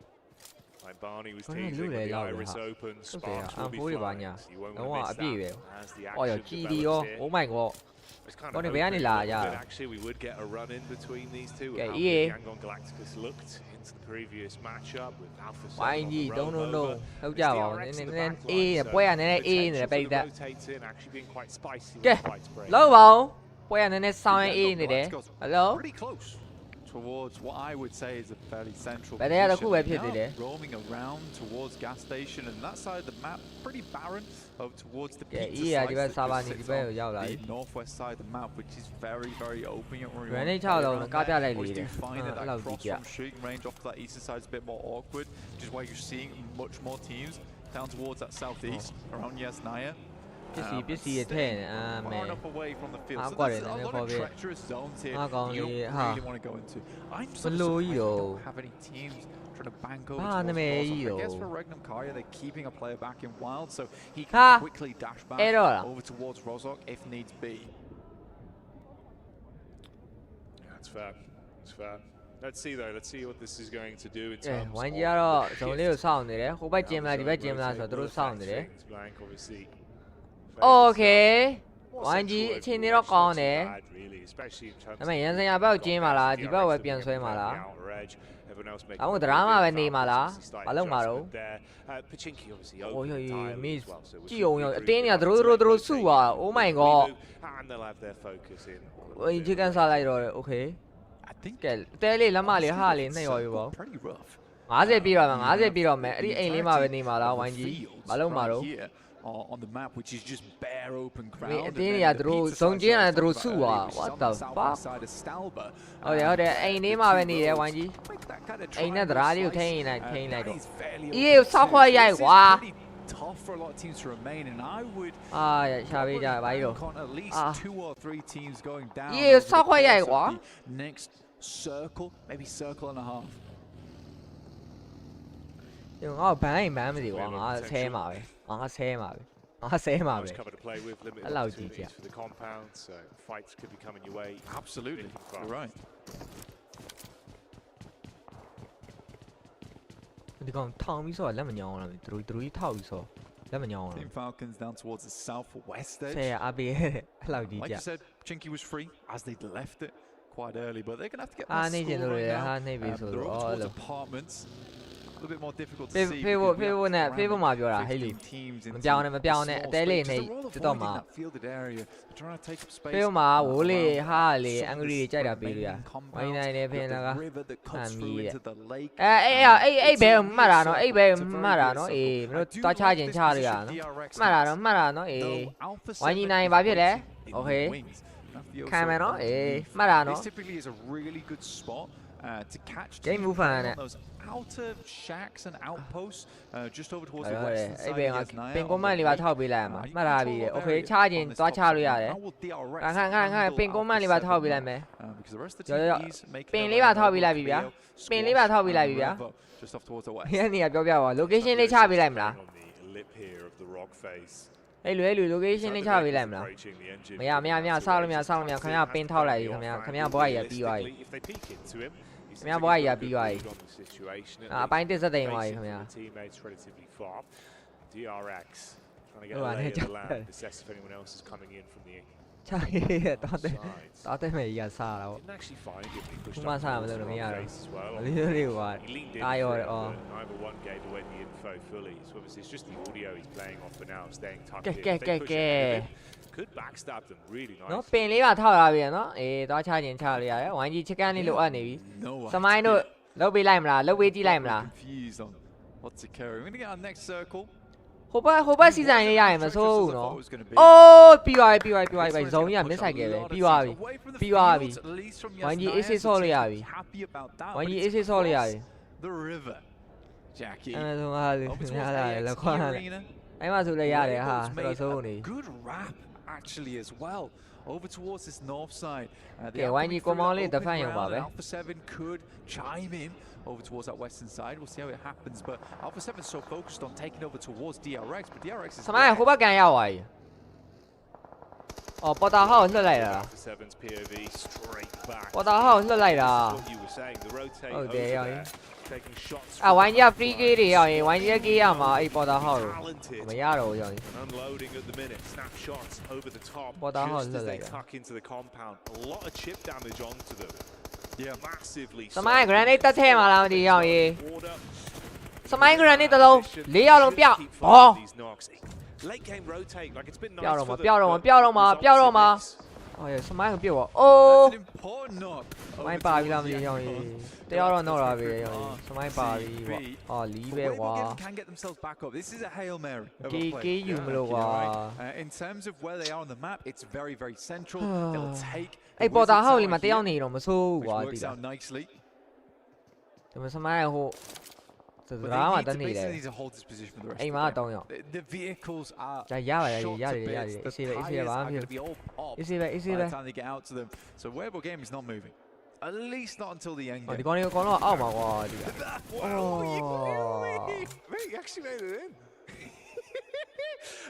Like Barney was teasing with the Iris Open, sparks will be flying. So you won't want to miss that as the action develops here. Oh my god. It's kind of hoping that actually we would get a run in between these two. How Yangon Galacticus looked into the previous matchup with Alpha 7 on the rollover. The DRX rotates in, actually being quite spicy when the fights break. Hello? Pretty close towards what I would say is a fairly central position. Roaming around towards gas station, and that side of the map pretty barren over towards the pizza slice that sits on the northwest side of the map, which is very, very open. You always do find that cross from shooting range off to that eastern side is a bit more awkward, which is why you're seeing much more teams down towards that southeast around Yasnaya. Far enough away from the field. So there's a lot of treacherous zones here you don't really want to go into. I'm so surprised we don't have any teams trying to bank over towards Rozok. I guess for Regnum Karya, they're keeping a player back in wild, so he can quickly dash back over towards Rozok if needs be. Yeah, that's fair. That's fair. Let's see though. Let's see what this is going to do in terms of Blank, obviously. Okay. 玩機前啲都講你，咁咪人生也不要接嘛啦，只不過會變水嘛啦。咁我drama會你嘛啦，馬龍馬龍。我又咩？只用電呀，都輸啊 ！Oh my god！我已經跟曬嚟咗 ，OK。嘅，但係你諗下你下年呢個喎，我這邊啦，我這邊啦，咩？啲 A 你嘛會你嘛啦，玩機馬龍馬龍。 on the map, which is just bare open ground. What the fuck? Oh, yeah, name of any one. Ain't that radio cane like cane like you saw why I tough for a lot of teams to remain, and I would at least 2 or 3 teams going down. You saw why I next circle, maybe circle and a half. You know, bang, man, with you on our team. I say, I cover to play with limited opportunities for the compound, so fights could be coming your way. Absolutely, you're right. They go Tommy saw lemon yawn, through Tommy saw. Team Falcons down towards the southwest edge. Like you said, Chinky was free as they'd left it quite early, but they're going to have to get that score right now. They're over towards apartments. A little bit more difficult to see. People မှာပြောတာဟဲ့လူမပြောင်းနဲ့အသေးလေးနေတော်မှာ People မှာဝိုးလေးဟားလေးအင်္ဂလိပ်ကြိုက်တာပေးလို့ရဝိုင်းနိုင်နေဖင်လားအမီအေးဘယ်မှတ်တာနော်အေးဘယ်မှတ်တာနော်အေးမင်းတို့တွားချခြင်းချလို့ရနော်မှတ်တာနော်အေးဝိုင်းနိုင်ဘာဖြစ်လဲ Okay ခံမယ်နော်အေးမှတ်တာနော် to catch Game move those outer shacks and outposts just over towards the west side. ပင်ကုန်းမလေးပါထောက်ပေးလိုက်ရမှာမှတ်ထားပြီလေ Okay ချခြင်းသွားချလို့ရတယ်ခါပင်ကုန်းမလေးပါထောက်ပေးလိုက်မယ်ပင်လေးပါထောက်ပေးလိုက်ပြီဗျာပင်လေးပါထောက်ပေးလိုက်ပြီဗျာ just off towards the west ဒီနေရာပြောပြပါ location လေးချပေးလိုက်မလားအဲ့လို location လေးချပေးလိုက်မလားမရဆောက်လို့မရခင်ဗျာပင်ထောက်လိုက်ပြီခင်ဗျာဘွားကြီးပြီးသွားပြီခင်ဗျာဘွားကြီးပြီးသွားပြီအပိုင်းတစ်စက်တိန်သွားပြီခင်ဗျာ DRX trying to get a lay of the land, assess if anyone else is coming in from the ချာတော်တယ်မေကြီးကစားတာပေါ့ didn't actually find him. He pushed ခုမှစားမလို့မရတော့ as well. လေးကွာ He leaned in အာရောတယ် but neither one gave away the info fully. So obviously it's just the audio he's playing off for now, staying tucked in. If they push it, could backstab them really nice. နော်ပင်လေးပါထောက်လာပြီနော်အေးသွားချခြင်းချလို့ရတယ်ဝိုင်းကြီးချစ်ကန်လေးလိုအပ်နေပြီစမိုင်းတို့လုတ်ပေးလိုက်မလားလုတ်ပေးကြည့်လိုက်မလား confused on what to carry. We're going to get our next circle. ဟိုဘက်စီဆိုင်လေးရရင်မဆိုးဘူးနော်အိုးပြီးသွားပြီဇုံကြီးကမစ်ဆိုင်ခဲ့ပဲပြီးသွားပြီဝိုင်းကြီးအေးဆေးဆော့လို့ရပြီဝိုင်းကြီးအေးဆေးဆော့လို့ရပြီ The river. Jackie. အဲ့ဒါဟာလေရတယ်လက်ခွာအဲ့မှာဆိုလည်းရတယ်ဟာတော်ဆိုးနေ Good rap actually as well. Over towards this north side. Okay, why you come on the fan Alpha 7 could chime in over towards that western side. We'll see how it happens. But Alpha 7 is so focused on taking over towards DRX, but DRX is. 什么？后边干要啊？哦，波大号是来了。波大号是来了。哦对呀。啊，玩家 free 機嚟啊，玩家機啊嘛，波大號，咪呀咯，就。波大號是嚟嘅。什麼 grenade 得車嘛啦，啲樣嘢。什麼 grenade 得咯？你要龍標？哦。標了嗎？哎呀，什麼個標啊？哦。什麼巴比啦？啲樣嘢。掉了no啦別樣嘢，什麼巴比喎？哦，離別話。幾遠唔咯喎？In terms of where they are on the map, it's very very central. They'll take. 誒，波大號你咪掉你咯，咪錯喎啲啦。咁咪什麼好？這是幹嘛等你嘞？誒媽當樣。就壓嚟，一時玩票，一時呗。So Weibo game is not moving. At least not until the end game. 你講到啱嘛喎啲啊。哦。He actually made it in.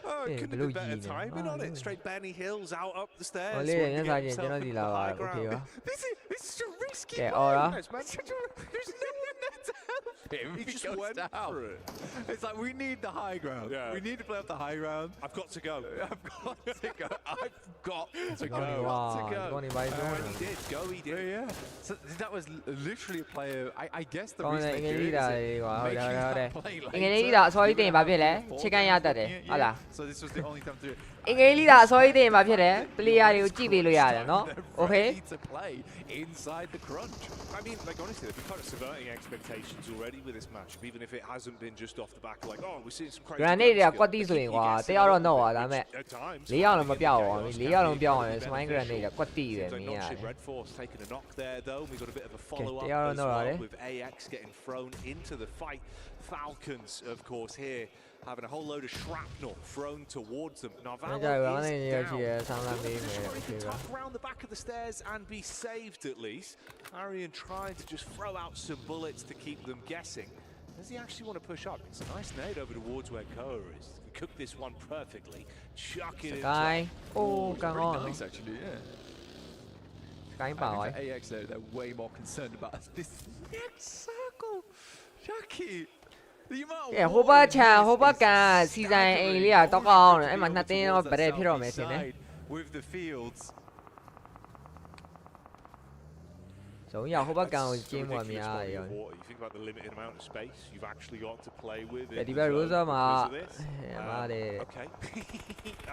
Oh, couldn't have been better timing on it. Straight Benny Hills out up the stairs. Oh, Lily, yes, I did. You know the lava. Okay. This is a risky. Okay, alright. There's no one there to help him. He just went for it. It's like we need the high ground. Yeah. We need to play off the high ground. I've got to go. I've got to go. He did. Yeah. So that was literally a player. I guess the reason they do it. So this was the only time to do it. အင်္ဂလိပ်သားဆိုရင်တင်မှာဖြစ်တယ် player တွေကိုကြည့်ပေးလို့ရတယ်နော် Okay to play inside the crunch. I mean like honestly they've been kind of subverting expectations already with this match even if it hasn't been just off the back like oh we're seeing some crazy grenade တွေကကွက်တီးဆိုရင်ကွာတယောက်တော့တော့ပါဒါပေမဲ့၄ယောက်လုံးမပြောက်ပါဘူး၄ယောက်လုံးပြောင်းရတယ် smile grenade တွေကကွက်တီးပဲမင်းရတယ် Red Force taking a knock there though we got a bit of a follow up as well with AX getting thrown into the fight Falcons of course here having a whole load of shrapnel thrown towards them. Now Valor is down. To tuck around the back of the stairs and be saved at least. Arian trying to just throw out some bullets to keep them guessing. Does he actually want to push up? It's a nice nade over towards where Koa is. He cooked this one perfectly. Chuck it in. Oh, come on. Nice actually, yeah. AX they're way more concerned about this next circle. Jackie. ကဲဟိုဘချန်ဟိုဘကန်စီဇန်အိမ်လေးကတော့ကောင်းတယ်အဲ့မှာ2တင်းတော့ဗရက်ဖြစ်တော့မယ်ထင်တယ် with the fields 总要好把干我节目面呀。 You think about the limited amount of space you've actually got to play with. ဒီဘက် Rosa မှာမားတယ် Okay.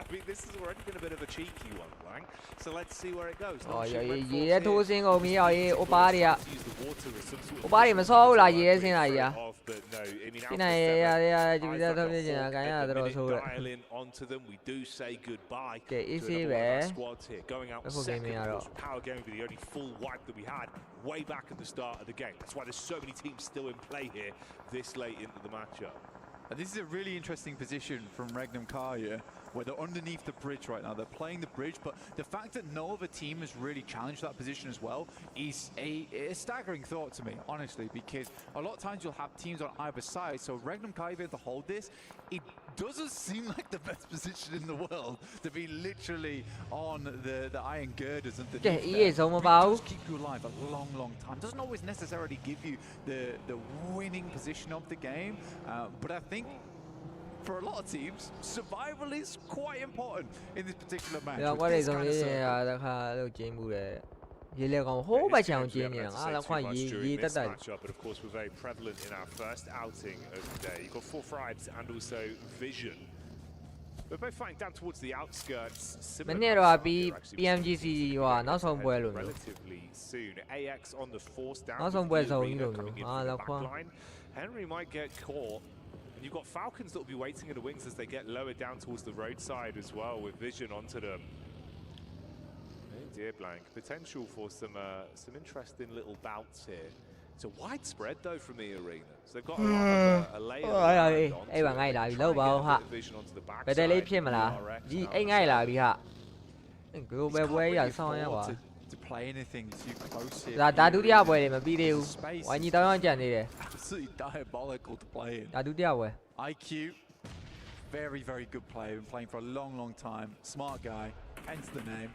I mean this is already been a bit of a cheeky one, Blank. So let's see where it goes. 哦，ရေထိုးစင်းကုန်ပြီရောရေဥပါတွေကဥပါတွေမစောဘူးလားရေစင်းလာကြီးอ่ะဒီနိုင်ရကြည့်တဲ့ထုတ်ပြချင်တာကန်ရတော့ဆိုးတယ် onto them we do say goodbye ကဲ easy ပဲ squads here going out second. Power game will be the only full wipe that we had way back at the start of the game. That's why there's so many teams still in play here this late into the matchup. And this is a really interesting position from Regnum Karya, where they're underneath the bridge right now. They're playing the bridge, but the fact that no other team has really challenged that position as well is a staggering thought to me, honestly, because a lot of times you'll have teams on either side. So Regnum Karya being able to hold this, it doesn't seem like the best position in the world to be literally on the iron girders and the does keep you alive a long time. Doesn't always necessarily give you the winning position of the game, but I think for a lot of teams, survival is quite important in this particular match. Yeah, what is on the game? ရေလေကောင်ဟိုးဘက်ချောင်ကျင်းနေတာငါလည်းခွန်ရေတက်တက် but of course we're very prevalent in our first outing of the day. You've got 4 Fribes and also Vision. We're both fighting down towards the outskirts. မနေ့တော့ပြီး PMGC ဟိုနောက်ဆုံးပွဲလို့မျိုး relatively soon. AX on the force down. နောက်ဆုံးပွဲဆုံးကြီးလို့မျိုးငါလည်းခွန် Henry might get caught. And you've got Falcons that will be waiting in the wings as they get lower down towards the roadside as well with Vision onto them. Dear Blank, potential for some interesting little bouts here. It's a wide spread though from the arena. So they've got a layer of အဲ့ဘာငိုက်လာပြီလောက်ပါဦးဟာဘယ်တဲလေးဖြစ်မလားဒီအိမ်ငိုက်လာပြီဟာဂိုးပဲပွဲရဆောင်းရပါ to play anything too close here. ဒါဒုတိယပွဲတွေမပြီးသေးဘူးဝိုင်းကြီးတောင်းအောင်ကြံနေတယ် Absolutely diabolical to play in. ဒါဒုတိယပွဲ IQ, very good player, been playing for a long time. Smart guy, hence the name.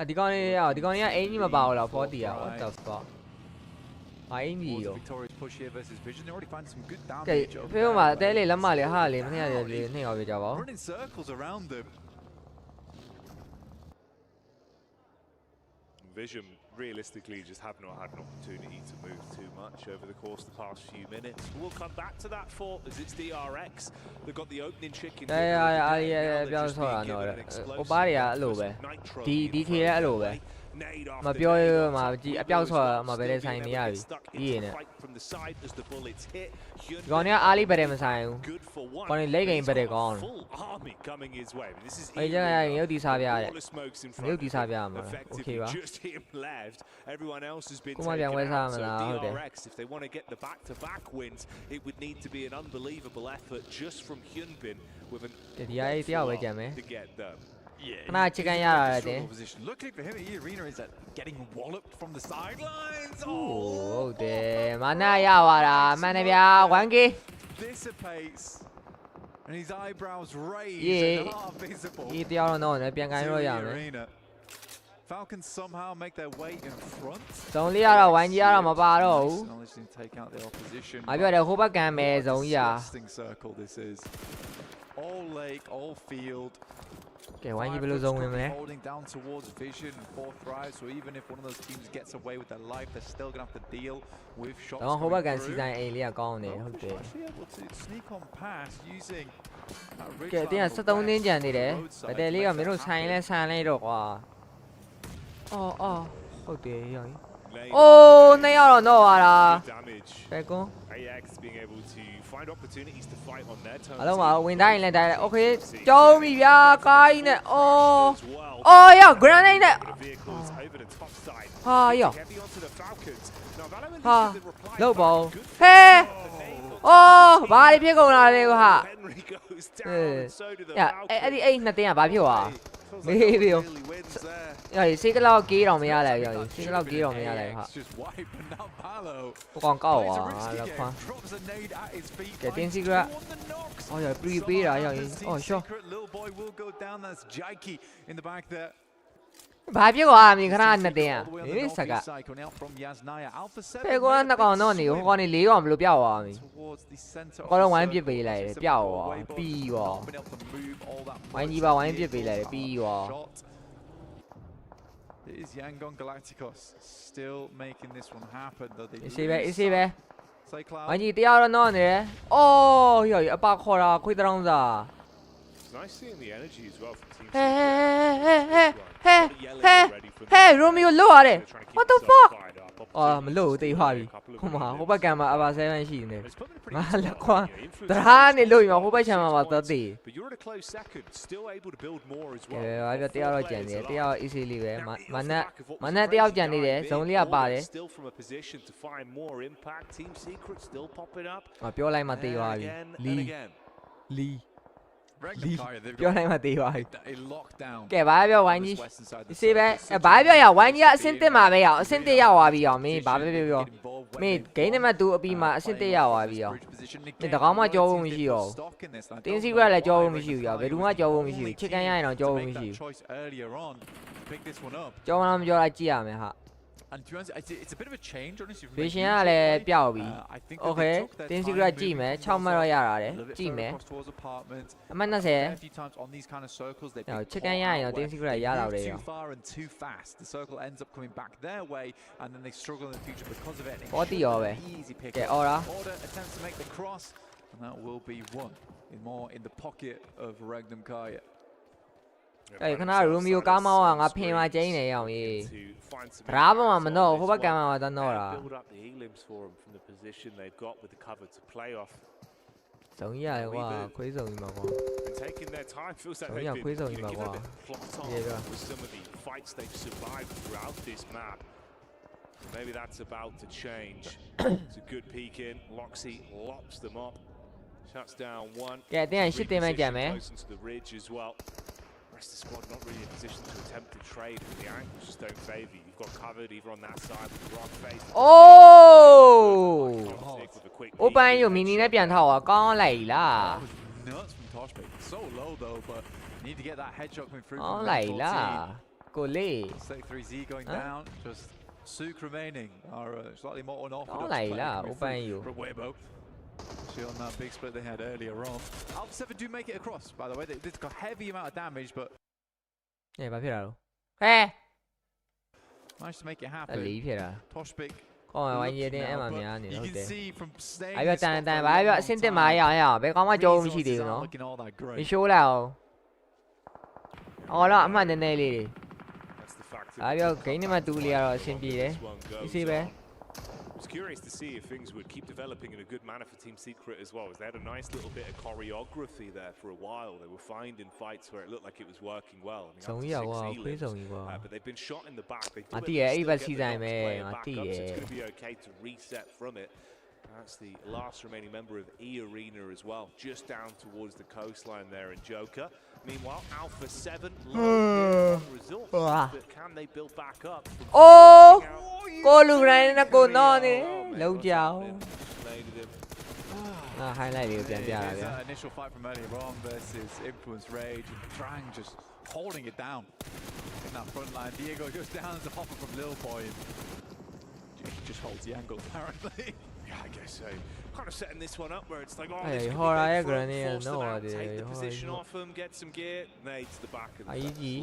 ဒီကောင်လေးကအင်းကြီးမပါဘူးလား40อ่ะ what the fuck အိမ်ကြီးရော Victorious push here versus Vision. They already find some good ကဲ damage. ဖေးမှာအသေးလေးလက်မလေးဟာလေးမနေ့ရတယ်လေးနှစ်ရောက်ပြကြပါဦး Running circles around them. Vision realistically just have not had an opportunity to move too much over the course of the past few minutes. We'll come back to that for as it's DRX. They've got the opening chicken. ပြောဆောတာတော့ဟိုပါတွေကအဲ့လိုပဲဒီခေရဲ့အဲ့လိုပဲမပြောရမှာဒီအပြောက်ဆောမှာပဲလေဆိုင်နေရပြီပြီးရင်ကောင်းနေအားလေးပဲမဆိုင်ဘူးကောင်းနေလက်ကိန်းပဲကောင်းအဲ့ကြရရုပ်ဒီစားပြရတယ်ရုပ်ဒီစားပြမှာโอเคပါကိုမပြန်ဝဲစားမလားဟုတ်တယ် If they want to get the back-to-back wins, it would need to be an unbelievable effort just from Hyunbin with an ဒီအားတယောက်ပဲကြံမယ် to get them. ခဏချစ်ကန်ရရတယ် Luckily for him, the arena is getting walloped from the sidelines. ဟုတ်တယ်မနာရပါတာမှန်တယ်ဗျာ 1K dissipates and his eyebrows raised Yeah. and are visible. ဒီတယောက်တော့လည်းပြန်ကန်လို့ရမယ် Falcons somehow make their way in front. ဇုံလေးကတော့ 1G ကတော့မပါတော့ဘူး Managing to take out the opposition. အပြောတယ်ဟိုဘက်ကန်မယ်ဇုံကြီးอ่ะ Interesting circle this is. All lake, all field. ကဲ 1G ဘယ်လိုဇုံဝင်မလဲ Holding down towards Vision, 4 Thrive, so even if one of those teams gets away with their life, they're still going to have to deal with shots. တော့ဟိုဘက်ကန်စီဆိုင်အိမ်လေးကကောင်းတယ်ဟုတ်တယ် Able to sneak on past using ကဲတင်းက73တင်းကြံနေတယ်ဗတယ်လေးကမင်းတို့ဆိုင်လဲဆန်လိုက်တော့ကွာအော်ဟုတ်တယ်ရောင်အိုးနှစ်ယောက်တော့တော့ပါလားဘယ်ကွန်း AX being able to find opportunities to fight on their terms. အလုံးမှာဝင်တိုင်းလဲတိုင်းโอเคကြောင်းပြီဗျာကားကြီးနဲ့အော်ရော grenade နဲ့ ဟာရောဟာလောက်ပါဦးဟဲအော်ဘာတွေဖြစ်ကုန်လာလဲဟာအဲ့ဒီအဲ့နှစ်တင်းကဘာဖြစ်သွားမေးပြီရောစေးကလောက်ကေးတော့မရလိုက်ရောစေးကလောက်ကေးတော့မရလိုက်ဟာကောင်ကောက်သွားလက်ခွန်းကဲတင်းစီကအော်ရပရီပေးတာရောအော်ရှော့ ဘာဖြစ်သွားမင်းခဏနဲ့တင်อ่ะမင်းစကဖေကောနှစ်ကောင်တော့နေဟိုကောင်နေ၄ကောင်ဘယ်လိုပြောက်သွားမင်းကောလုံးဝိုင်းပစ်ပေးလိုက်တယ်ပြောက်သွားပြီးရောဝိုင်းကြီးပါဝိုင်းပစ်ပေးလိုက်တယ်ပြီးရော It is Yangon Galacticos still making this one happen though they အေးစေးပဲဝိုင်းကြီးတရားတော့နော်နေတယ်အော်ဟိုအပါခေါ်တာခွေးတောင်းစား Nice seeing the energy as well from team. Hey Romeo လို့ရတယ် What the fuck အော်မလို့တေးသွားပြီဟိုမှာဟိုဘက်ကံမှာအပါ7ရှိနေငါလက်ခွာတရာနေလို့ရဟိုဘက်ချမ်းမှာတော့တေး But you're at a close second, still able to build more as ကဲ well. ဘာပြောတရားတော့ကြံနေတယ်တရား easy လေးပဲမနက်တရားကြံနေတယ်ဇုံလေးကပါတယ် Still from a position to find more impact. Team Secret still popping up. ပြောလိုက်မှတေးသွားပြီလီပြောလိုက်မှတေးသွားပြီ a lockdown ကဲဘာပြောဝိုင်းကြီးစေးပဲဘာပြောရဝိုင်းကြီးကအဆင့်1မှာပဲရအောင်အဆင့်1ရောက်သွားပြီအောင်မင်းဘာပဲပြောမင်းဂိမ်းနံပါတ်2အပြီးမှာအဆင့်1ရောက်သွားပြီအောင်မင်းတကောင်းမှကြောဖို့မရှိတော့တင်းစီကလည်းကြောဖို့မရှိဘူးရဘယ်သူမှကြောဖို့မရှိဘူးချစ်ကန်ရရင်တော့ကြောဖို့မရှိဘူးကြောမှမကြောလိုက်ကြည့်ရမယ်ဟာ And to be honest, it's a bit of a change, honestly. Vision ကလည်းပျောက်ပြီ Okay တင်းစီကကြည့်မယ်6မှတ်တော့ရတာတယ်ကြည့်မယ်အမှတ်20ချစ်ကန်ရရင်တော့တင်းစီကရတော့တယ်ရော too fast. The circle ends up coming back their way, and then they struggle in the future because of it. 40ရောပဲကဲ Order attempts to make the cross, and that will be one more in the pocket of Regnum Kaya. အဲ့ခဏရိုမီယိုကားမောင်းကငါဖင်မှာကျင်းနေရအောင်ရေးဒါမှမတော့ဟိုဘက်ကမှတော့တော့တာစုံရရကွာခွေးစုံကြီးမှာကွာစုံရခွေးစုံကြီးမှာကွာရေက Maybe that's about to change. It's a good peek in. Loxy lops them up. Shuts down one. ကဲတင်းရှစ်တင်မှကြံမယ် Rest of the squad not really in a position to attempt to trade. The angles just don't favour you. You've got covered either on that side with the rock face. Oh! Open อยู่มินิနဲ့ပြန်ထောက်อ่ะကောင်းလိုက်လား Nuts from Toshbek. So low though, but need to get that headshot coming through. ကောင်းလိုက်လားကိုလေး Say 3Z going down. Just Sook remaining are slightly more unorthodox. ကောင်းလိုက်လား Open อยู่ See on that big split they had earlier on. Alpha 7 do make it across, by the way. They've got heavy amount of damage, but ဘာဖြစ်တာလဲဟဲ managed to make it happen. လီးဖြစ်တာ Toshbek ကောင်းဝိုင်းရေးတင်းအဲ့မှာများနေ you ဟုတ် can တယ် see from staying အဲ့ပြောတန်ဘာပြောအဆင့်တက်မှာရအောင်ဘယ်ကောင်းမှကြောမရှိသေးဘူးနော် looking all that မ great. ရှိုးလိုက်အောင်အော်တော့အမှန်နည်းနည်းလေးဘာပြောဂိမ်းနံပါတ်2လေးကတော့အဆင်ပြေတယ်ဒီစီပဲ I was curious to see if things would keep developing in a good manner for Team Secret as well. As they had a nice little bit of choreography there for a while. They were finding fights where it looked like it was working well. But they've been shot in the back. They do have to so it's going to be okay to reset from it. That's the last remaining member of E Arena as well, just down towards the coastline there in Joker. Meanwhile, Alpha 7 low results, but can they build back up? Oh! ကိုလူတိုင်းနဲ့ကိုနော်နေလုံးကြောင် highlight လေးပြန်ပြတာဗျာ Initial fight from earlier on versus Influence Rage and Drang just holding it down in that front line. Diego goes down as a hopper from Lil Boy. He just holds the angle apparently. Yeah, I guess so. Kind of setting this one up where it's like, oh, hey, this could horror be grenade, force them out, take the no, position off them, get some gear, nade to the back of the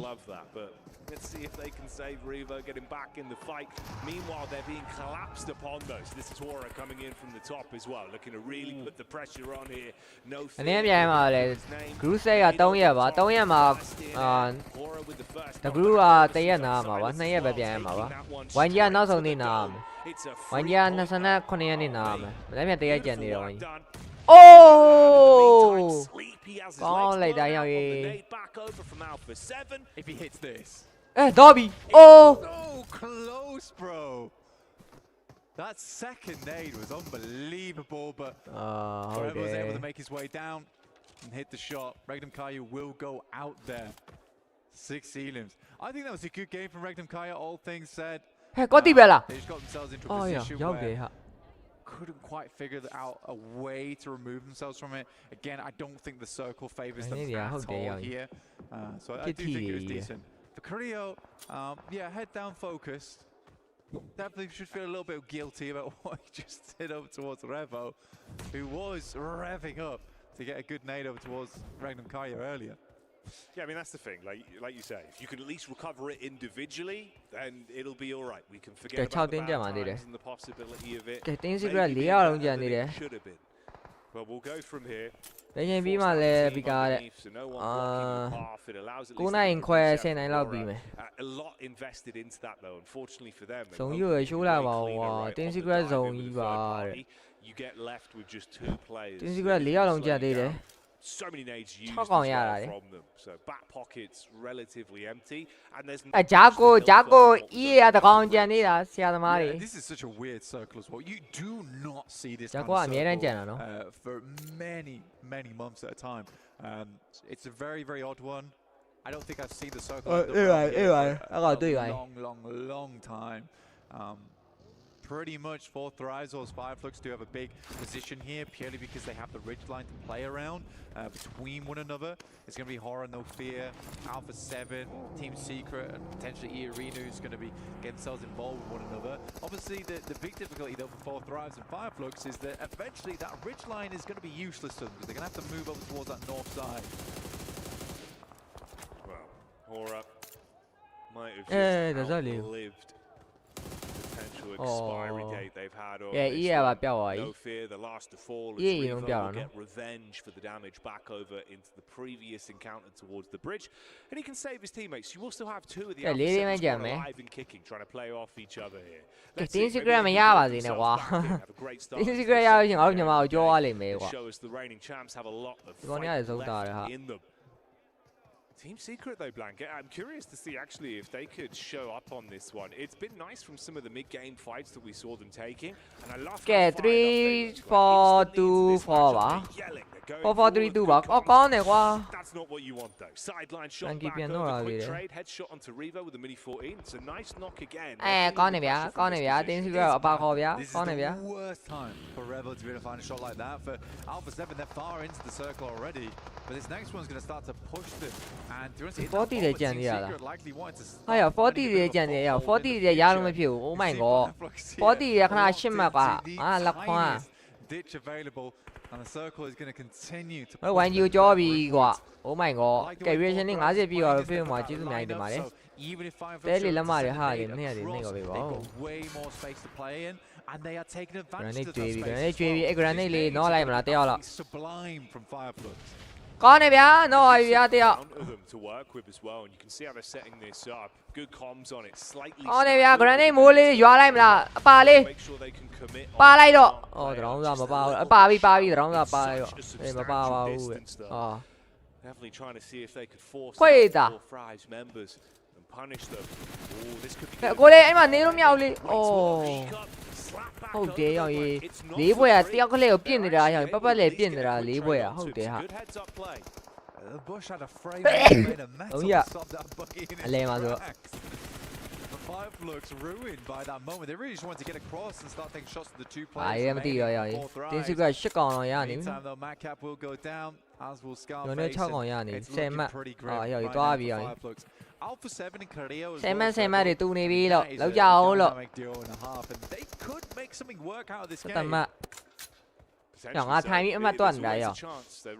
love that. But let's see if they can save Revo, get him back in the fight. Meanwhile, they're being collapsed upon though. So this is Aura coming in from the top as well, looking to really put the pressure on here. No fear. အနေနဲ့ပြန်မှာလေ group set က3ရက်ပါ3ရက်မှာthe group က1ရက်နာမှာပါ2ရက်ပဲပြန်ရမှာပါ1ရက်နောက်ဆုံးနေ့နာမယ်1ရက်29ရက်နေ့နာမယ်မနေ့ပြန်1ရက်ကြံနေတော့ဝင် Oh! Con lại đại nhau gì? If he hits this. Dobby! Oh! So close, bro. That second nade was unbelievable, but Forever was able to make his way down and hit the shot. Regnum Kaya will go out there. 6 elims. I think that was a good game from Regnum Kaya, all things said. Hey, có tí bè là? They just got themselves into a position where couldn't quite figure out a way to remove themselves from it. Again, I don't think the circle favors them at all here. So I do think it was decent. The Carrillo, yeah, head down focused. Definitely should feel a little bit guilty about what he just did over towards Revo, who was revving up to get a good nade over towards Regnum Karya earlier. Yeah, I mean, that's the thing. Like you say, if you can at least recover it individually, then it'll be all right. We can forget about the bad times and the possibility of it. Maybe should have been. But we'll go from here. Bây giờ bí mà là bị cả đấy. Cú này khoe xe này là bị mày. Sống như chú là bảo tên sĩ ra dòng như vậy. Tên sĩ ra lý ở lòng chả đi đấy. So many nades used from them, so back pockets relatively empty, and there's. This is such a weird circle as well. You do not see this kind of circle for many months at a time. It's a very odd one. I don't think I've seen the circle long time. Pretty much for Thrives or Fireflux do have a big position here purely because they have the ridge line to play around between one another. It's going to be Horror, No Fear, Alpha 7, Team Secret, and potentially Iarinu is going to be getting themselves involved with one another. Obviously, the big difficulty though for Thrives and Fireflux is that eventually that ridge line is going to be useless to them because they're going to have to move over towards that north side. Well, Horror might have just outlived expiry date they've had on No Fear, the last to fall, will get revenge for the damage back over into the previous encounter towards the bridge, and he can save his teammates. You also have two of the alive and kicking, trying to play off each other here. Instagram show us the reigning champs have a lot of fight left in them. Team Secret though, Blanket, I'm curious to see actually if they could show up on this one. It's been nice from some of the mid-game fights that we saw them taking, and I love how 3-4-2-4 4-4-3-2 吧，我講你話。 That's not what you want though. Sideline shot back over, quick trade, headshot onto Revo with a mini 14. It's a nice knock again. 講你邊，電視機有8個邊，講你邊。 Worst time for Revo to be able to find a shot like that. For Alpha 7, they're far into the circle already, but this next one's going to start to push them. And to be honest, 40嚟正啲啦。 likely wanted to. 係啊，40嚟正啲啊，40嚟廿兩票，Oh my god，40嚟可能10萬啩，啊6款啊。 Ditch available, and the circle is going to continue to. 我玩要咗邊個 ？Oh my god，計邊先？你啱先邊個邊個知道咩點嘛咧？ Even if five 第一諗下你下點呢？點呢個邊個？ way more space to play in, and they are taking advantage of that space. 一個人呢你攞嚟唔啦？掉啦。 Sublime from Fireflux. 講你邊？攞去邊掉？ to work with as well, and you can see how they're setting this up. Good comms on it, slightly. 講你邊？個人呢冇你攞嚟唔啦？巴你。 Make sure they can commit. 巴嚟咗。哦，等陣冇巴，巴比，等陣巴嚟咗。你冇巴巴烏嘅。哦。 Definitely trying to see if they could force Thrives members and punish them. Oh, this could be. 過嚟，哎嘛，你都瞄你。哦。 好啲啊！你會啊，掉個嚟又變嚟啦，又不嚟變嚟啦，你會啊，好啲嚇。好呀，靚嘛咗。 Fireflux ruined by that moment. They really just wanted to get across and start taking shots to the two 係 players. 咁啲啊，電視佢係識講咯，有人點？ Meantime, though, Madcap will go down, as will 有啲 Scarface. 抽講有人點？ It's 射 looking 乜？ pretty 啊， grim 又要 right 多 now 邊 for 啊？ Fireflux. Alpha 7 and Carrillo as 射 well. 乜你到呢邊咯， That is 老 a 友咯。 dynamic duo and a half, and they could make something work out of this 得 game. 乜？ 由我睇面乜多人嚟啊？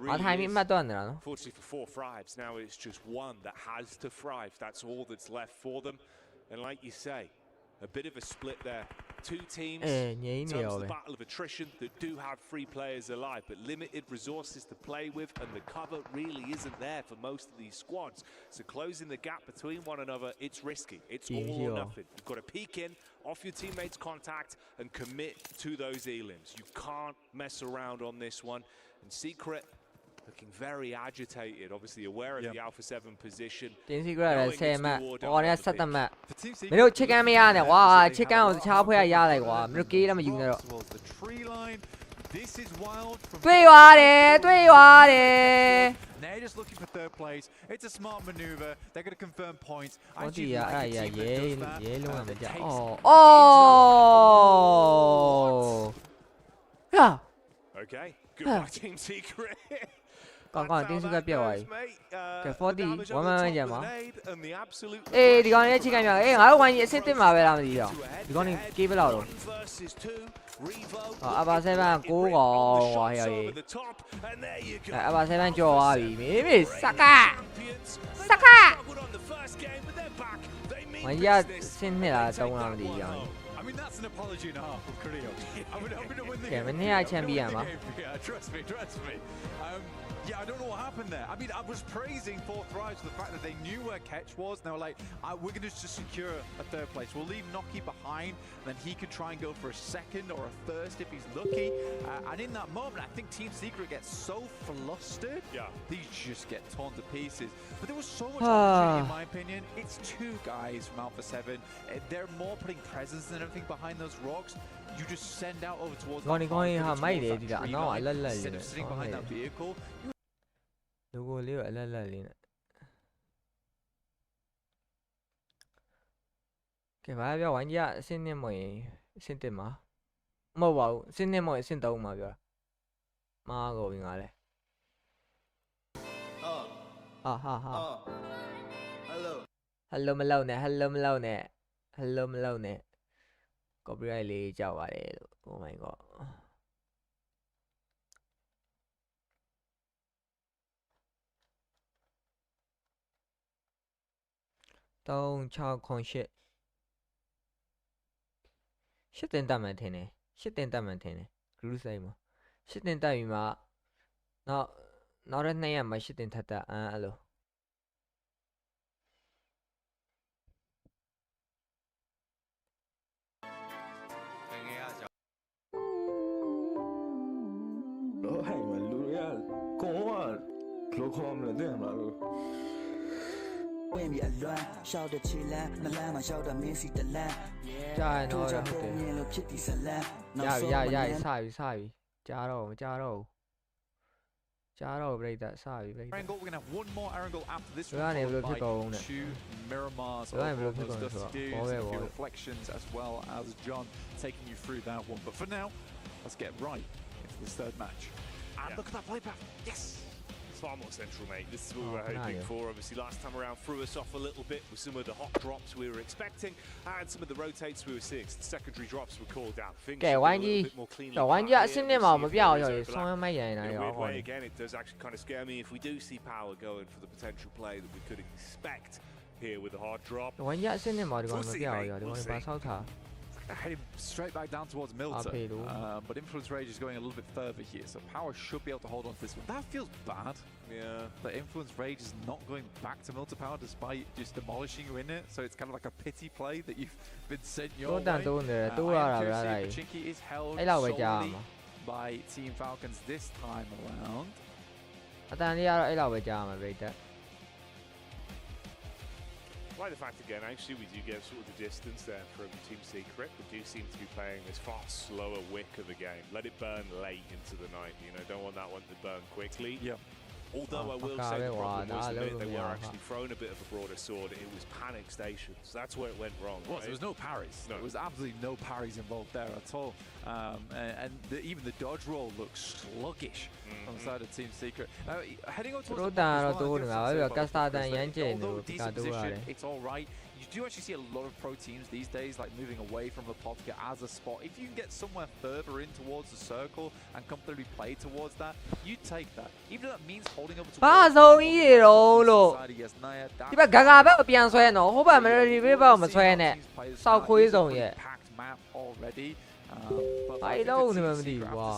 我睇面乜多人嚟咯？ Fortunately for 4 Thrives, now it's just one that has to thrive. That's all that's left for them. And like you say, a bit of a split there. Two teams in terms of the battle of attrition that do have 3 players alive, but limited resources to play with, and the cover really isn't there for most of these squads. So closing the gap between one another, it's risky. It's all or nothing. You've got to peek in, off your teammates' contact, and commit to those elims. You can't mess around on this one. And Secret looking very agitated, obviously aware of the Alpha 7 position. 電視佢嚟射乜？我呢一失得乜？你都切緊咩啊？你哇，切緊我抄配下嚟哇，唔都幾咁遠嘅咯。對話咧，對話咧。 They're just looking for third place. It's a smart maneuver. They're going to confirm points. 我知啊，哎呀，嘢窿係咪啫？哦哦。呀。 Okay, good by Team Secret. Còn tiếng suy biết rồi. Cái 40 1 man giờ mà. Ê đi con này chỉ cái ê ngáo quan gì xem tên mà về làm gì rồi. Đi con này kịp đâu rồi. À ba xem bạn cố gò hoài rồi. À ba xem bạn cho à bị mì Saka. Saka. Mà giờ xem này là đâu làm gì rồi. Okay, mình thấy champion mà. Yeah, I don't know what happened there. I mean, I was praising Fourth Rise for the fact that they knew where Ketch was. They were like, we're going to just secure a third place. We'll leave Noki behind. Then he could try and go for a second or a first if he's lucky. And in that moment, I think Team Secret gets so flustered. Yeah. These just get torn to pieces. But there was so much opportunity, in my opinion. It's two guys from Alpha 7. They're more putting presence and everything behind those rocks. You just send out over towards that line, instead of sitting behind that vehicle. Logo liu lên. Cái bài biểu玩家先念mọi先點嘛？冇話先念mọi先到嘛表？媽個邊個咧？哈。Hello Malone nè. Copyright li chào bạn đấy. Oh my god. Don't chào con shit. Shit đến tầm này thế này. Cứ say mà. Shit đến tầm mà. Nó rất này mà shit đến thật à. Alo. Đó hay mà lưu ra. Có mà. Lô khom là thế mà lưu. Trời nó ra hết rồi. Sai. Cha đâu đây đã sai đây. We're going to have one more angle after this one. Này được con này. Miramar's reflections as well as John taking you through that one. But for now, let's get right into this third match. And look at that play path. Yes. Far more central, mate. This is what we were hoping for. Obviously, last time around threw us off a little bit with some of the hot drops we were expecting and some of the rotates we were seeing. So the secondary drops were called out. Okay, one G. So one G, xin đi mà biểu rồi, xong mấy vậy này rồi. Again, it does actually kind of scare me if we do see Power going for the potential play that we could expect here with the hard drop. One G, xin đi mà đi còn biểu rồi, đi còn 3-6 thả. Heading straight back down towards Milton, but Influence Rage is going a little bit further here, so Power should be able to hold on to this one. That feels bad. Yeah. That Influence Rage is not going back to Milton Power despite just demolishing you in it, so it's kind of like a pity play that you've been sent your way. Pachinki is held solely by Team Falcons this time around. I like the fact again, actually, we do get sort of the distance there from Team Secret. We do seem to be playing this far slower wick of a game. Let it burn late into the night, you know, don't want that one to burn quickly. Yeah. Although I will say the problem was that they were actually thrown a bit of a broader sword. It was panic stations. That's where it went wrong. Well, there was no parries. No. There was absolutely no parries involved there at all. Even the dodge roll looks sluggish on the side of Team Secret. Heading up towards it's all right. You do actually see a lot of pro teams these days like moving away from the Pubg as a spot. If you can get somewhere further in towards the circle and completely play towards that, you take that. Even if that means holding up to packed map already. But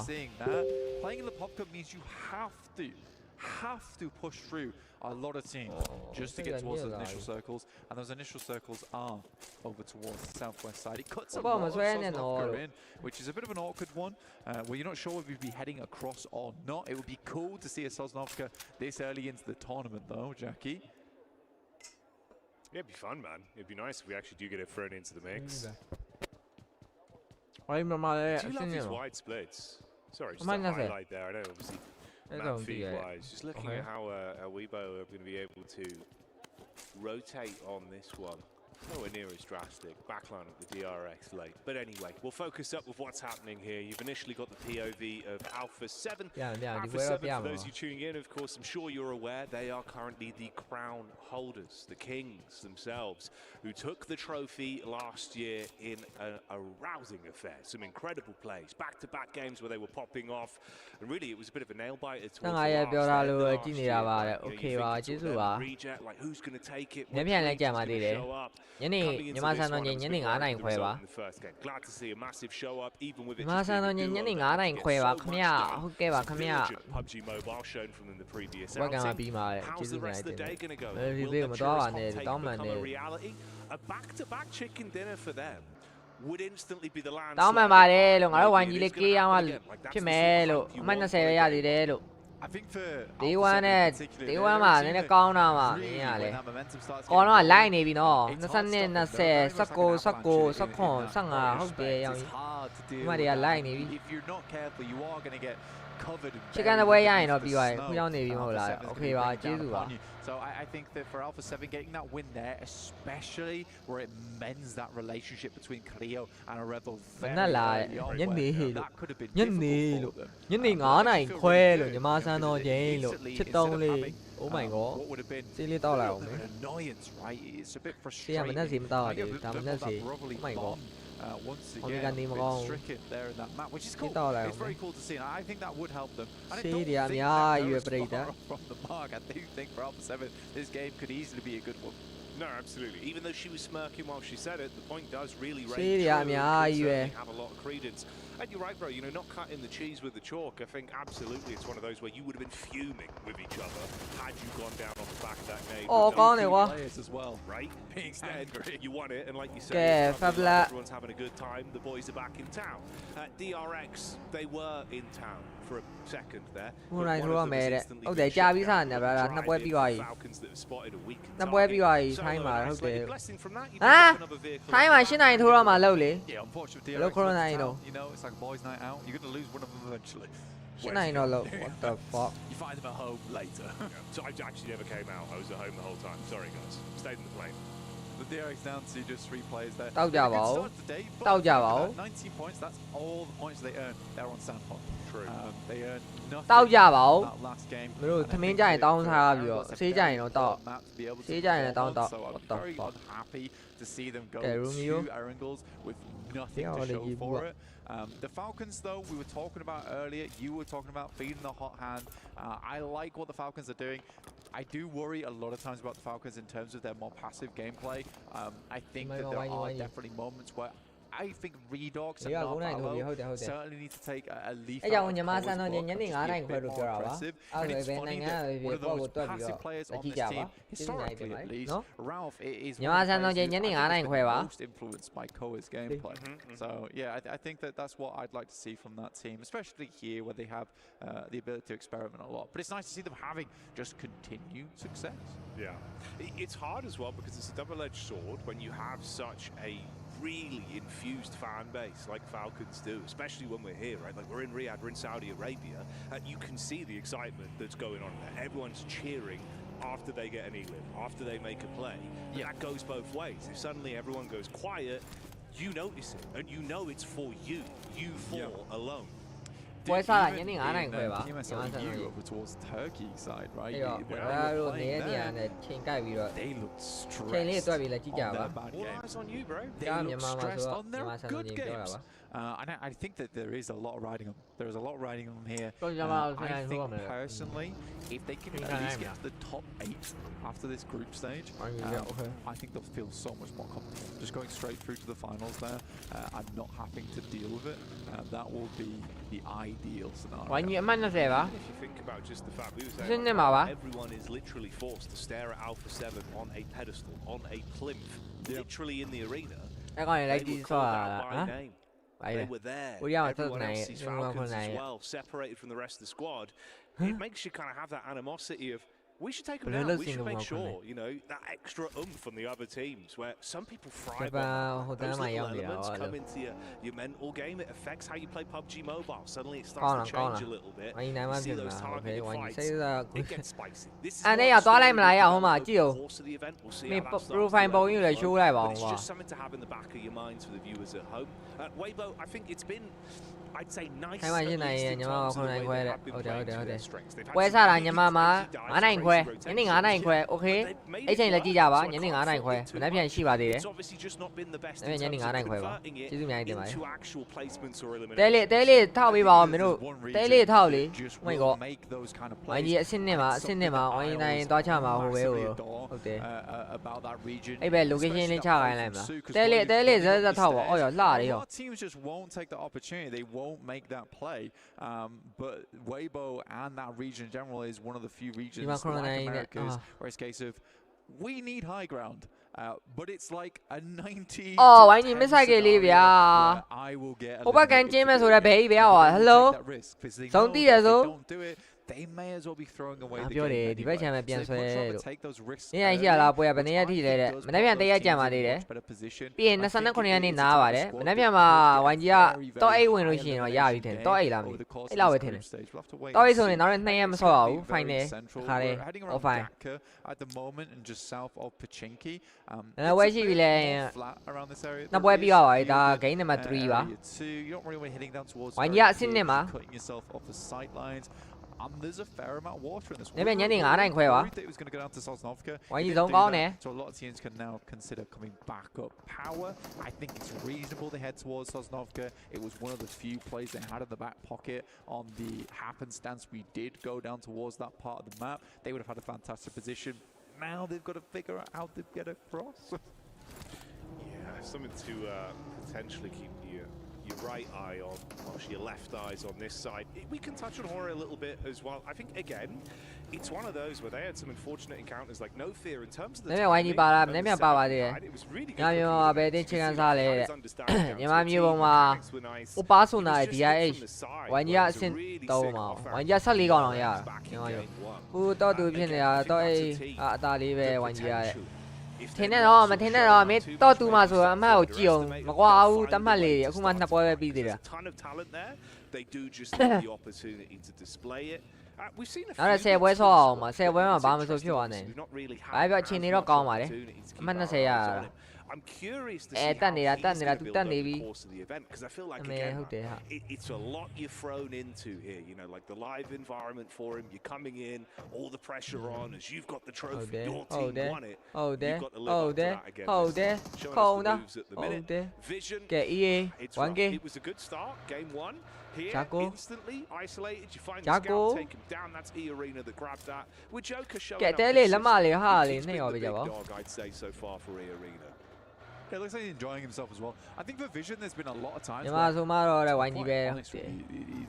seeing that, playing in the Pubg means you have to push through a lot of teams just to get towards those initial circles, and those initial circles are over towards the southwest side. It cuts a lot of Sosnovka in, which is a bit of an awkward one, where you're not sure if you'd be heading across or not. It would be cool to see a Sosnovka this early into the tournament, though, Jackie. Yeah, it'd be fun, man. It'd be nice if we actually do get it thrown into the mix. Do you love these wide splits? Sorry, just a highlight there. I know, obviously. Map feed-wise, just looking at how Weibo are going to be able to rotate on this one. nowhere near as drastic. Backline of the DRX late. But anyway, we'll focus up with what's happening here. You've initially got the POV of Alpha 7. Alpha 7, for those of you tuning in, of course, I'm sure you're aware, they are currently the crown holders, the kings themselves, who took the trophy last year in a rousing affair. Some incredible plays, back-to-back games where they were popping off. And really, it was a bit of a nail-biter towards the last year. Reject, like, who's going to take it? What's going to show up? Glad to see a massive show up, even with it just being a duo that gets so much done. PUBG Mobile shown from in the previous outing. How's the rest of the day going to go? Will the Jura's hot take become a reality? A back-to-back chicken dinner for them would instantly be the landslide. I think for Day1 နဲ့ Day1 မှာနည်းနည်းကောင်းတာမှာမင်းကလေကောင်းတော့လိုက်နေပြီနော်22 20 19 19 19 15ဟုတ်တယ်ရောင်ကြီးဒီမှာတွေကလိုက်နေပြီ ချစ်ကန်တဲ့ပွဲရရင်တော့ပြီးသွားရင်ခုရောက်နေပြီမဟုတ်လားโอเคပါကျေးဇူးပါ So I think that for Alpha 7 getting that win there, especially where it mends that relationship between Cleo and a Rebel very early on, that could have been difficult for them. ညနေ9 နာရီခွဲလို့ညီမဆန်းတော်ချင်းလို့ချစ်တုံးလေး Oh my god စီးလေးတောက်လိုက်အောင်မယ် annoyance, right? It's a bit စီးရမနဲ့စီမတောက်ရတယ်ဒါမနဲ့စီ Oh my god once again, stricken there in that map, which is cool. It's very cool to see, and I think that would help them. And I don't think that's far from the mark. I do think for Alpha 7, this game could easily be a good one. No, absolutely. Even though she was smirking while she said it, the point does really ring true. Certainly have a lot of credence. And you're right, bro. You know, not cutting the cheese with the chalk. I think absolutely it's one of those where you would have been fuming with each other had you gone down on the back of that name. Oh, gone it was as well, right? Instead, you won it, and like you said, everyone's having a good time. The boys are back in town. DRX, they were in town for a second there. Oh, I know, man. Oh, they just behind the brother. Not boy behind. Falcons that have spotted a weak. Not boy behind. Time out. Okay. Time out. She ain't told my lovely. Yeah, unfortunately, you know, it's like a boys' night out. You're going to lose one of them eventually. She ain't no look. What the fuck? You find them at home later. So I actually never came out. I was at home the whole time. Sorry, guys. Stayed in the plane. The DRX down to just 3 players there. 19 points, that's all the points they earned. They're on Sandpot. True. They earned nothing that last game. So I'm very unhappy to see them go 2 Erangles with nothing to show for it. The Falcons, though, we were talking about earlier. You were talking about feeding the hot hand. I like what the Falcons are doing. I do worry a lot of times about the Falcons in terms of their more passive gameplay. I think that there are definitely moments where I think Redox and Narpalo certainly need to take a leaf out of the aggressive. And it's funny that one of those passive players on this team, historically at least, Ralph is one of the players most influenced by Koa's gameplay. So yeah, I think that's what I'd like to see from that team, especially here where they have the ability to experiment a lot. But it's nice to see them having just continued success. Yeah, it's hard as well because it's a double-edged sword when you have such a really infused fan base like Falcons do, especially when we're here, right? Like we're in Riyadh, we're in Saudi Arabia, and you can see the excitement that's going on there. Everyone's cheering after they get an elim, after they make a play. And that goes both ways. If suddenly everyone goes quiet, you notice it, and you know it's for you. You fall alone. Over towards Turkey side, right? They look stressed on their bad games. On you, bro. They look stressed on their good games. And I think that there is a lot riding on. There is a lot riding on here. I think personally, if they can at least get to the top 8 after this group stage, I think they'll feel so much more confident. Just going straight through to the finals there, and not having to deal with it, that will be the ideal scenario. If you think about just the fact we were saying everyone is literally forced to stare at Alpha 7 on a pedestal, on a plinth, literally in the arena. They were called out by name. They were there. Everyone else sees Falcons as well, separated from the rest of the squad. It makes you kind of have that animosity of, we should take them down. We should make sure, you know, that extra oomph on the other teams where some people thrive on that. Those little elements come into your mental game. It affects how you play PUBG Mobile. Suddenly it starts to change a little bit. You see those targeted fights. It gets spicy. This is what the course of the event. We'll see how that starts. It's just something to have in the back of your minds for the viewers at home. Weibo, I think it's been, I'd say, nice at least in terms of the way they have been playing to their strengths. They've had some really good quality dives, crazy rotations, but they've made it work, so I can't fault it too much. It's obviously just not been the best in terms of converting it into actual placements or eliminations. Daily 套俾我唔到 Daily 套你咪個 make those kind of 我 plays. 依先你嘛先你嘛我依那多差嘛好俾我 OK about that region. 哎別 location 你差開嚟嘛 Daily 就套喎哦喲拉你喎 teams just won't take the opportunity. They won't make that play. But Weibo and that region in general is one of the few regions like Americas where it's a case of we need high ground. But it's like a 90. Oh, I need message leave ya. I will get. Opa can James or a baby hour. Hello. Something as well. They may as well be throwing away the game. Anyway. So Take those risks. Yeah, yeah, la boy, but near the Manavia de Jamadi. Be in the Santa Conia in Navare. Manavia, 1 year, to a win machine or Yavitan, to a lamb. I love it. To is only not name so fine. Harry or fine. At the moment and just south of Pachinki. And away she will flat around this area. No boy be alright, gain them at 3. You don't really want heading down towards 1 year cinema. Cutting yourself off the sight lines. There's a fair amount of water in this one. Maybe Yanning Ara and Queva. It was going to go down to Sosnovka. Why you don't go there? So a lot of teams can now consider coming back up power. I think it's reasonable they head towards Sosnovka. It was one of the few plays they had in the back pocket. On the happenstance we did go down towards that part of the map, they would have had a fantastic position. Now they've got to figure out how to get across. Yeah, something to potentially keep your right eye on, whilst your left eye's on this side. We can touch on Horror a little bit as well. I think, again, it's one of those where they had some unfortunate encounters, like no fear in terms of the timing. It was really good. Thế nên nó mấy to tu mà rồi mà ở chiều mà qua áo tắm mà lì không ăn nạp qua bị gì đó. Nó là xe với số mà xe với mà 30 phiếu này. Bài biểu trên này nó cao mà đấy. Mà nó xe à. I'm curious to see how things are going to build up the course of the event, because I feel like, again, it's a lot you're thrown into here, you know, like the live environment for him, you're coming in, all the pressure on, as you've got the trophy, your team won it, you've got to live up to that again. Showing us the moves at the minute. Vision, it's rough. It was a good start, game 1. Here, instantly isolated, you find the scout, take him down, that's E-Arena that grabbed that. With Joker showing up, he's been the big dog, I'd say, so far for E-Arena. Yeah, it looks like he's enjoying himself as well. I think for Vision, there's been a lot of times where,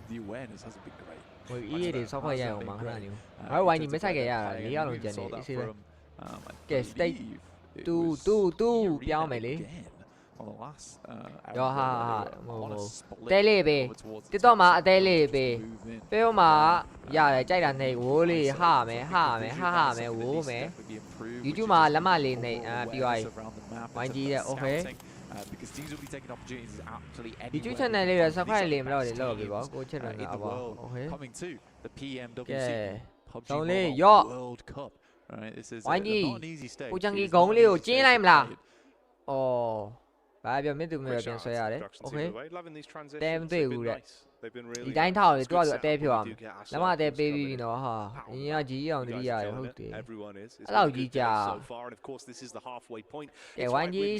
the awareness hasn't been great. On the last Daily be. Tiếp đó mà daily be. Phiếu mà giờ lại chạy đàn này của li ha mẹ của mẹ. Dù chú mà lắm mà liền này BY. Mọi gì là ok. Dù chú chân này là sao phải liền đâu để lo bị bỏ cô chân là bỏ. Ok. Đâu đi yo. Mọi gì. Cô chẳng gì cũng liều chỉ này là. Ồ. Bài biểu biết được người biến xoay à đấy. Ok. Tem tuyệt rồi. Đi đánh thảo thì tôi được tem phiếu ảm. Lắm mà tem baby nó hả. Như chỉ ông đi à không thể. Lâu gì chả. Cái quan gì.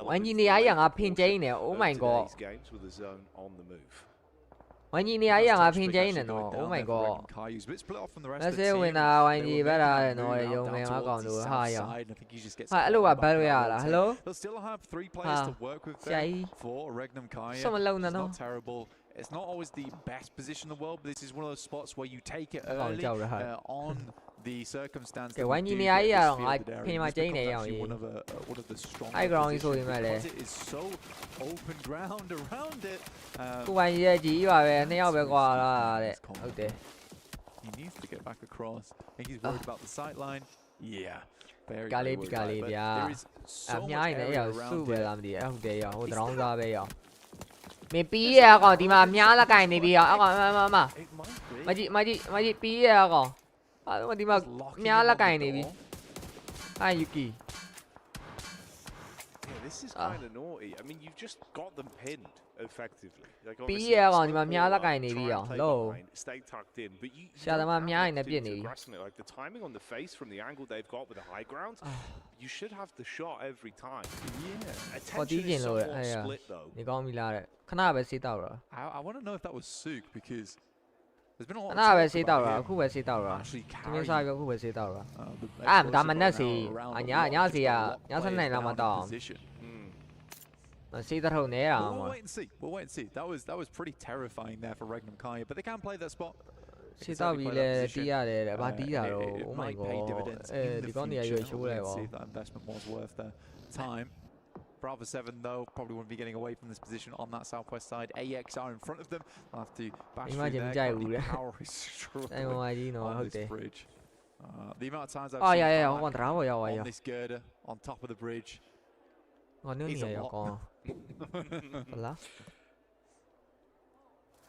Quan gì này ai à pin chơi nè. Oh my god. Quan gì này ai à pin chơi nè nó. Oh my god. Let's say when quan gì bây giờ nó dùng mấy mà còn được hai à. Hello à bao nhiêu là hello. Chạy. Sao mà lâu nè nó. It's not always the best position in the world, but this is one of those spots where you take it early on the circumstance cái that quán we gì do này get ấy this à field ai today, phim mà this chơi becomes này actually rồi one of the strong ai ground positions rồi mà because it is so open ground around it. cái quán gì chỉ vào về này ở bên qua là đấy ok He needs to get back across. I think he's worried about the sight line. Yeah. Very Calip worried Calip about it, but yeah there is so much nhái này area giờ around su về it. làm gì không để giờ hỗ trợ ra bây giờ mày pí à còn thì mà nhá là cái này bây giờ còn mà It might be. mày chị pí à còn mà thì mà Locking nhá him là on cái the này door. ai Yuki Yeah, this is kind of naughty. I mean, you've just got them pinned effectively. Like pí à còn thì mà nhá là cái này bây giờ lâu stay tucked in, but you sao mà nhá này biết này like the timing on the face from the angle they've got with the high ground, you should have the shot every time. Yeah. có tí tiền rồi ai à你讲咪啦ခဏပဲစေးတော့ I want to know if that was Suk because there's been a lot ခ of ဏပဲ talk စေးတော့ about အခု him ပဲစေးတော့ actually ဒီနေ့ carrying စားပြီးအခုပဲစေးတော့ the အဲ့ဒါ explosive မနဲ့စီ around အ a ညာ lot, ည just စီ got က a lot ည7 players နိုင်လောက်မှ down တော့ in position. စေးတော့နေတာ But မှာ we'll wait and see. We'll wait and see. That was pretty terrifying there for Regnum Kaya, but they can play that spot. စေးတော့ပြီးလဲတီးရတယ်တဲ့ဘာတီးတာတော့ Oh my god ဒီကောင်းနေရရွှေချိုးလိုက်ပါ See if that investment was worth the time. Bravo 7 though probably wouldn't be getting away from this position on that southwest side. AX are in front of them. They'll have to bash through Imagine there. Jai Currently Wu. power is struggling အဲ့မှာကြီးနော် on ဟုတ်တ this ယ် bridge. The amount of times I've အော် seen ရရ Kamak ဟောတရားဟောရပါရ on this girder on top of the bridge. ဟောနည်းနေရကောင်းဟုတ်လား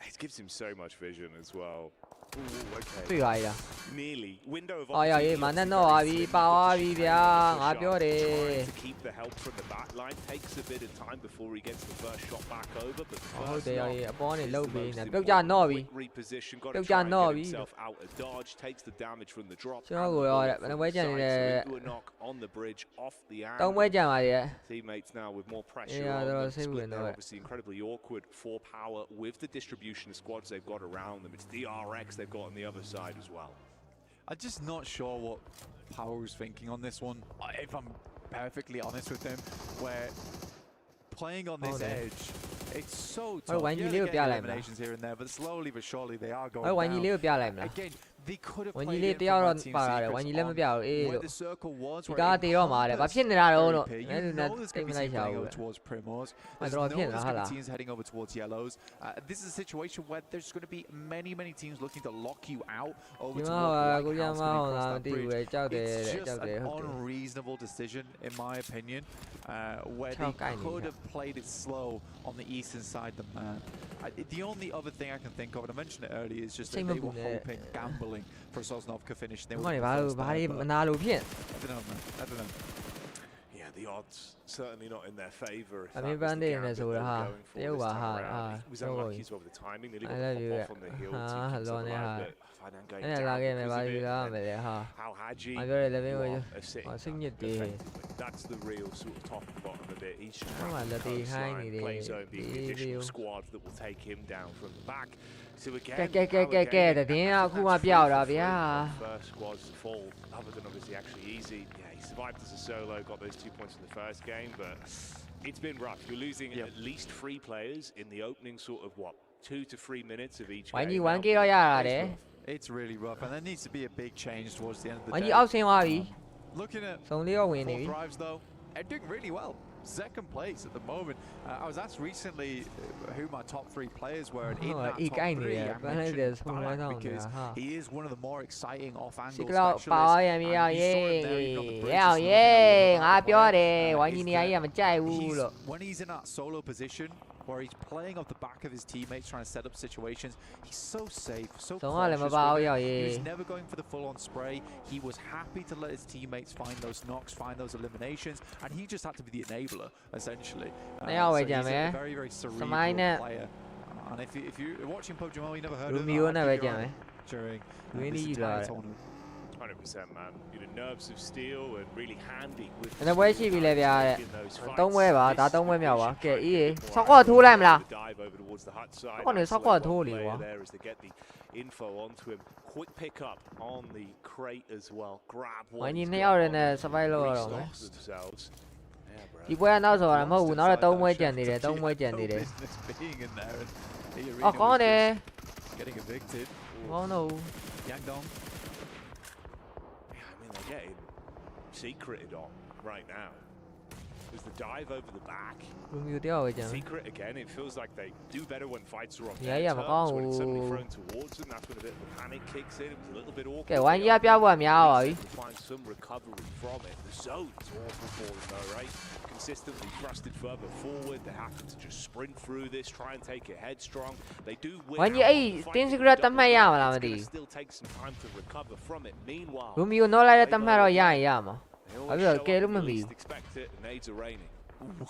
It gives him so much vision as well. Ooh, okay. တွေ့ပါရလား Nearly. Window of အော်ရရေးမနဲ့တော့ပါပြီပါသွားပြီဗျာငါပြောတယ် Trying to keep the help from the back line takes a bit of time before he gets the first shot back over, but the ဟုတ် first တယ်ရ knock ရေးအပေါ်နေ is လှုပ် the ပြီး most နေပြုတ်ကြတော့ပြီ important. Quick reposition, got toပြုတ် try ကြ and တော့ get ပြီ himself out of dodge, takes the damage from the drop. ကျွန်တော်ကိုရောတဲ့ဘယ်နှပွဲကြံနေလဲ So into a knock on the bridge off the တောင်းပွဲ angle. ကြံပါရဲ့ Teammates now with more pressure Yeah, on they're them. all safe Split with there, it. obviously incredibly awkward for power with the distribution of squads they've got around them. It's DRX they've got on the other side as well. I'm just not sure what Power is thinking on this one. If I'm perfectly honest with him, where playing on this edge, it's so tough. when you Yeah, live they're getting behind him, eliminations here and there, but slowly but surely they are going အဲ့ဝိုင်းကြီးလေး down. ကိုပြလိုက်မလား Again, they could have ဝိုင်း played ကြီးလေး in တယောက် from တော့ that team ပါလာတယ် secrets ဝိုင်းကြီးလည်းမ on ပြဘူးအေး where လို့ the circle was, ဒီ where ကား it တည်တော့မှာလေဘာဖြစ်နေတာတော့လို့ encompassed နည်းနည်း You know there's going to be တိတ်မလိုက် teams ရှာ heading ဘူး over towards Primos. Mà There's rồi no phiền there's là going to hả? be teams heading over towards Yellows. This is a situation where there's going to be many teams looking to lock you out over ဒီ towards မှာ White ကိုရ House မ when you ဟော cross လာ that တီး bridge. ပဲကြောက်တယ် It's တဲ့ just ကြောက်တယ် an ဟုတ်တယ် unreasonable decision, in my opinion, where Sao they cái này could nhỉ? have played it slow on the eastern side of the map. The only other thing I can think of, and I mentioned it earlier, is just that Same they were with the- hoping, gambling for a Sosnovka finish. They ဒီ were မှာ the ဘာ first ဘာ there, တွေ but မနာလို့ဖြင့် I don't know, man. I don't know. Yeah, the odds certainly not in their favour. If I that mean, was the Bandit gambit is they all were ha. going for They this were time ha, around. ah, He was no unlucky way. as well with the timing. They I got love to you, pop off on the hill. ah, Team hello, can ha. survive, but Fadan going အဲ့ down လာခဲ့မယ် because ဘာ of လို့ it, လာ and မယ်လဲဟာ how Haji ငါပြောတယ်လည်းမင်းကို are sitting စိတ်ညစ်တယ် effectively. That's the real sort of top and bottom of it. He's just Come on, trying to let the high coastline, need play it. zone, being the Easy. additional squad that will take him down from the back. So again, ကဲကဲကဲ Power တည် Gaming, င်းအခုမှပြောက်တာဗျာ first squad's fall, other than obviously actually easy. Yeah, he survived as a solo, got those 2 points in the first game, but it's been rough. You're losing at least 3 players in the opening sort of 2 to 3 minutes of each ဝိုင်း game. ကြီး Now, 1K တော့ရတာတယ် It's really rough, and there needs to be a big change towards the end of the ဝိုင်း day. ကြီးအောက်ဆင်းသွားပြီ Looking at စုံလေးတော့ဝင်နေ four ပြီ drives though, they're doing really well. Second place at the moment. I was asked recently who my top 3 players were, and in Oh, that he top kinda, 3, yeah, I but I mentioned there's one Balak right on because there, huh? he is one of the more exciting off-angle စီကလောက် specialists. ပါရမရ and you ရေး saw him there, even on the bridge, ရအောင် just ရေး looking at ငါ the ပြောတယ် play, ဝိုင်းကြီးနေရာကြီးကမကြိုက်ဘူး he's- လို့ when he's in that solo position where he's playing off the back of his teammates trying to set up situations, he's so safe, so စုံကလည်းမ cautious ပါ with ဘူး it. ရောက်ရ He ည် was never going for the full-on spray. He was happy to let his teammates find those knocks, find those eliminations, and he just had to be the enabler, essentially. Now So wait, he's man. a very, very cerebral Samine. player. And if you're watching PubgMobile, you never heard of him. Romeo I'll na keep wait, your eye man. during Really, this you entire got it. tournament. 100%, man. Nerves of steel and really handy with အဲ့ပွဲရှိပြီလေဗျာတဲ့ in those 3 fights. ပွဲပါဒါ This 3ပွဲမြောက်ပါ position ကဲ trying to အေး get more ဆောက်ကော့ထိုးလိုက်မလား The dive over towards the hut side. ဆောက်ကော့နေဆောက်ကော့ထိုးလေ Player ကွာ there as they get the info onto him. Quick pick up on the crate as well. Grab ဝို one. င်းကြီး he's 2 got ယောက်ရ on နဲ့ them. survive လုပ်ရတော့မယ် Restock themselves. Yeah, bro. ဒီပွဲကနောက်ဆိုတာမဟုတ်ဘူးနောက်တော့ 3 ပွဲကြံ Chef နေတယ် 3 ပွဲကြံနေတယ် no business being in there, and he အော် really ကောင်း was တယ် just getting evicted. ကောင်းတော့ Yang Dong. getting secreted on right now. There's the dive over the back. Secret again, it feels like they do better when fights are on their terms. When it's suddenly thrown towards them, that's when a bit of a panic kicks in. It was a little bit awkward. To find some recovery from it. The zone's awful for them though, right? Consistently thrusted further forward. They have to just sprint through this, try and take it headstrong. They do win. It's going to still take some time to recover from it. Meanwhile,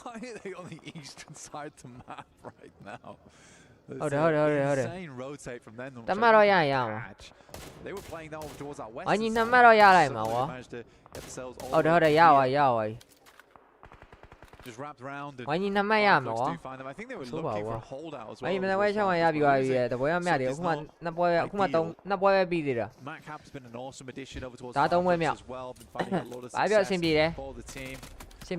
Why are they on the eastern side to map right now? Insane rotate from them. They were playing that over towards that west. Just wrapped around. I think they were looking for a holdout as well. Matt Cap's been an awesome addition over towards as well. Been finding a lot of success for the team. No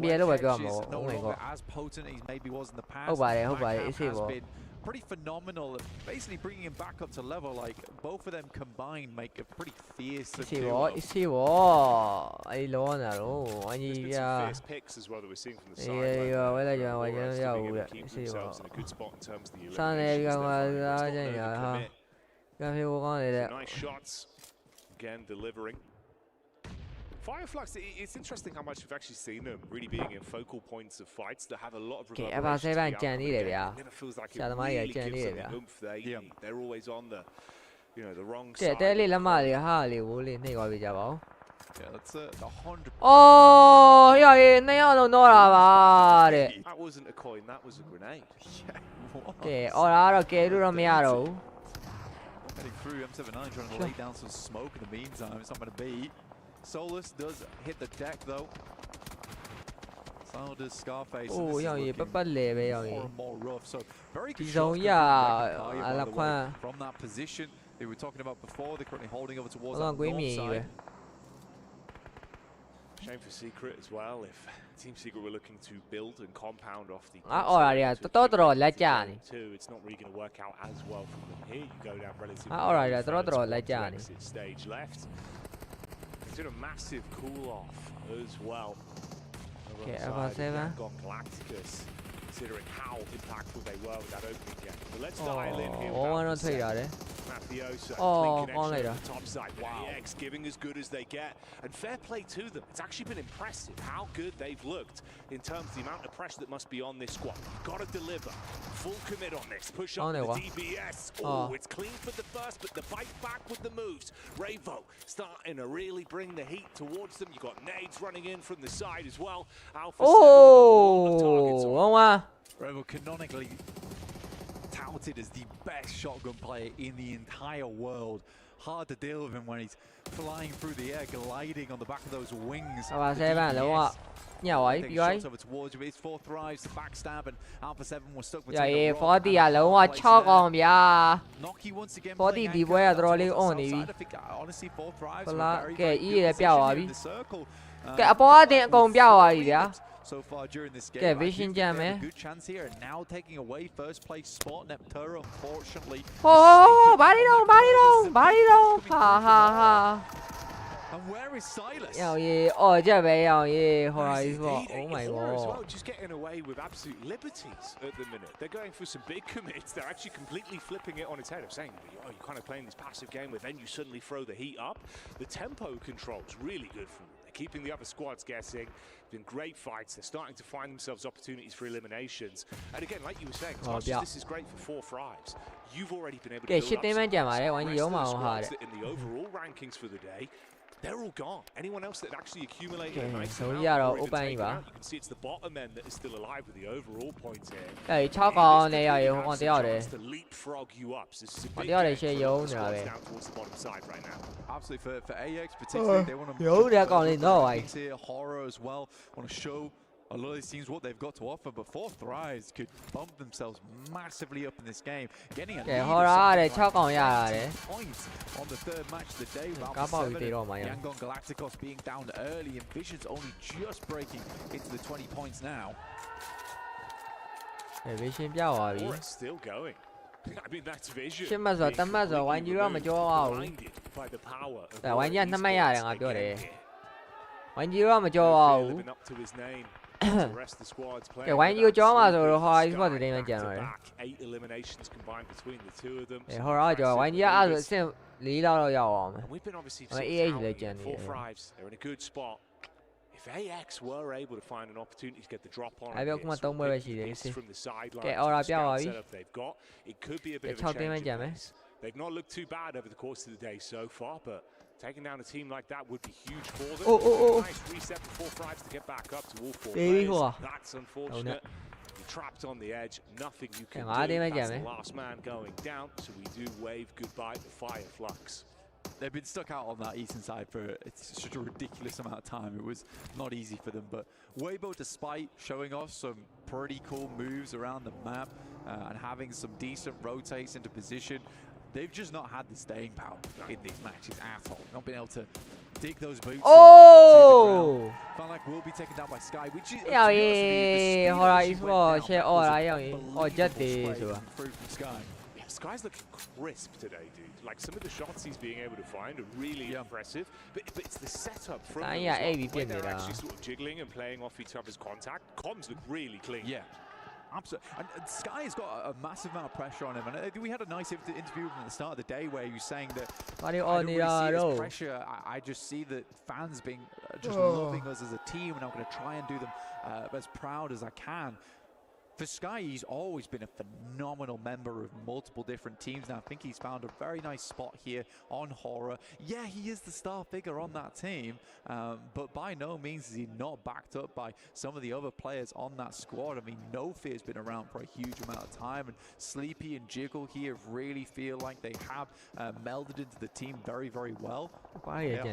longer as potent as maybe was in the past. Matt Cap has been pretty phenomenal, basically bringing him back up to level. Like both of them combined make a pretty fierce duo. There's been some fierce picks as well that we're seeing from the side. Keep themselves in a good spot in terms of the eliminations. Nice shots, again delivering. Fireflux, it's interesting how much we've actually seen them really being in focal points of fights that have a lot of reverberation. It never feels like it really gives them the oomph they need. They're always on the, the wrong side. Yeah, that's 100%. That wasn't a coin, that was a grenade. Heading through M79, trying to lay down some smoke in the meantime. It's not going to be. Solus does hit the deck though. So does Scarface. More and more rough. So very good shot from that position they were talking about before. They're currently holding over towards that north side. Shame for Secret as well. If Team Secret were looking to build and compound off the it's not really going to work out as well from them here. You go down relatively stage left. Did a massive cool-off as well. Galacticus, considering how impactful they were with that opening game. But let's dial in here. Mafiosa, clean connection on the top side. AX giving as good as they get. And fair play to them. It's actually been impressive how good they've looked in terms of the amount of pressure that must be on this squad. You've got to deliver. Full commit on this. Push up the DBS. Oh, it's clean for the first, but the bite back with the moves. Ravo starting to really bring the heat towards them. You've got nades running in from the side as well. Alpha 7 Ravo canonically touted as the best shotgun player in the entire world. Hard to deal with him when he's flying through the air, gliding on the back of those wings. Shots over towards you. It's 4 thrives, the backstab, and Alpha 7 was stuck with Nocky once again playing anchor. I think honestly 4 thrives were very good in the circle. So far during this game, I think they have a good chance here, and now taking away first place spot. Nepturo, unfortunately. And where is Silas? Oh my god. Just getting away with absolute liberties at the minute. They're going for some big commits. They're actually completely flipping it on its head of saying, oh, you're kind of playing this passive game where then you suddenly throw the heat up. The tempo control is really good for them. They're keeping the other squads guessing. Been great fights. They're starting to find themselves opportunities for eliminations. And again, like you were saying, as much as this is great for 4 thrives, you've already been able to build up some in the overall rankings for the day. They're all gone. Anyone else that actually accumulated a nice amount, you can see it's the bottom end that is still alive with the overall points here. To leapfrog you up. So this is a big game for the squads down towards the bottom side right now. Absolutely, for AX particularly, they want to here, horror as well. Want to show a lot of these teams what they've got to offer, but 4 thrives could bump themselves massively up in this game. Getting a lead of points on the 3rd match of the day. Yangon Galacticos being down early, and Vision's only just breaking into the 20 points now. It's still going. I mean, that's Vision. Blinded by the power of ဝိုင်းကြီးတော့မကြောပါဘူး living up to his name. The rest of the squad's playing. ကဲဝိုင်းကြီးကိုကြောမှာဆိုတော့ဟော e-sport တဲ့မှာကြံတော့တယ် 8 eliminations combined between the two of them. ဟောတော့ကြောဝိုင်းကြီးကအဲ့ဆိုအဆင့်4လောက်ရောက်အောင်မယ် And we've been obviously AH လည်းကြံနေတယ် 4-5s. They're in a good spot. If AX were able to find an opportunity to get the drop on, အဲ့ပြောခုမှ3ပွဲပဲရှိတယ် from the sideline. ကဲ aura ပြပါပြီ They've got. It could be a bit of a 6တင်းပဲကြံမယ် They've not looked too bad over the course of the day so far, but taking down a team like that would be huge for them. Nice reset for 4-5s to get back up to all 4 players. That's unfortunate. You're trapped on the edge. Nothing you can do. That's the last man going down. So we do wave goodbye to Fireflux. They've been stuck out on that eastern side for such a ridiculous amount of time. It was not easy for them. But Weibo, despite showing off some pretty cool moves around the map and having some decent rotates into position, they've just not had the staying power in these matches at all. Not been able to dig those boots. Oh! Felt like we'll be taken down by Sky, which is through from Sky. Yeah, Sky's looking crisp today, dude. Like some of the shots he's being able to find are really impressive. But it's the setup from them as well. When they're actually sort of jiggling and playing off each other's contact. Comms look really clean. Yeah. Absolutely. And Sky has got a massive amount of pressure on him. And we had a nice interview with him at the start of the day where he was saying that I don't really see his pressure. I just see that fans being just loving us as a team, and I'm going to try and do them as proud as I can. For Sky, he's always been a phenomenal member of multiple different teams. Now, I think he's found a very nice spot here on Horror. Yeah, he is the star figure on that team, but by no means is he not backed up by some of the other players on that squad. I mean, No Fear's been around for a huge amount of time, and Sleepy and Jiggle here really feel like they have melded into the team very, very well. Yeah,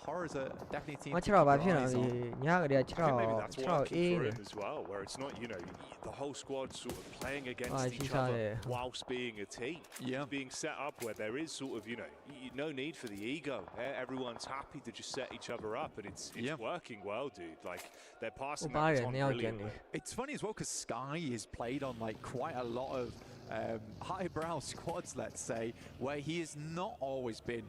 Horror's definitely a team. Maybe that's working for him as well, where it's not, you know, the whole squad sort of playing against each other whilst being a team. Yeah. Being set up where there is sort of, you know, no need for the ego. Everyone's happy to just set each other up, and it's working well, dude. Like, they're passing that on brilliantly. It's funny as well because Sky is played on like quite a lot of highbrow squads, let's say, where he has not always been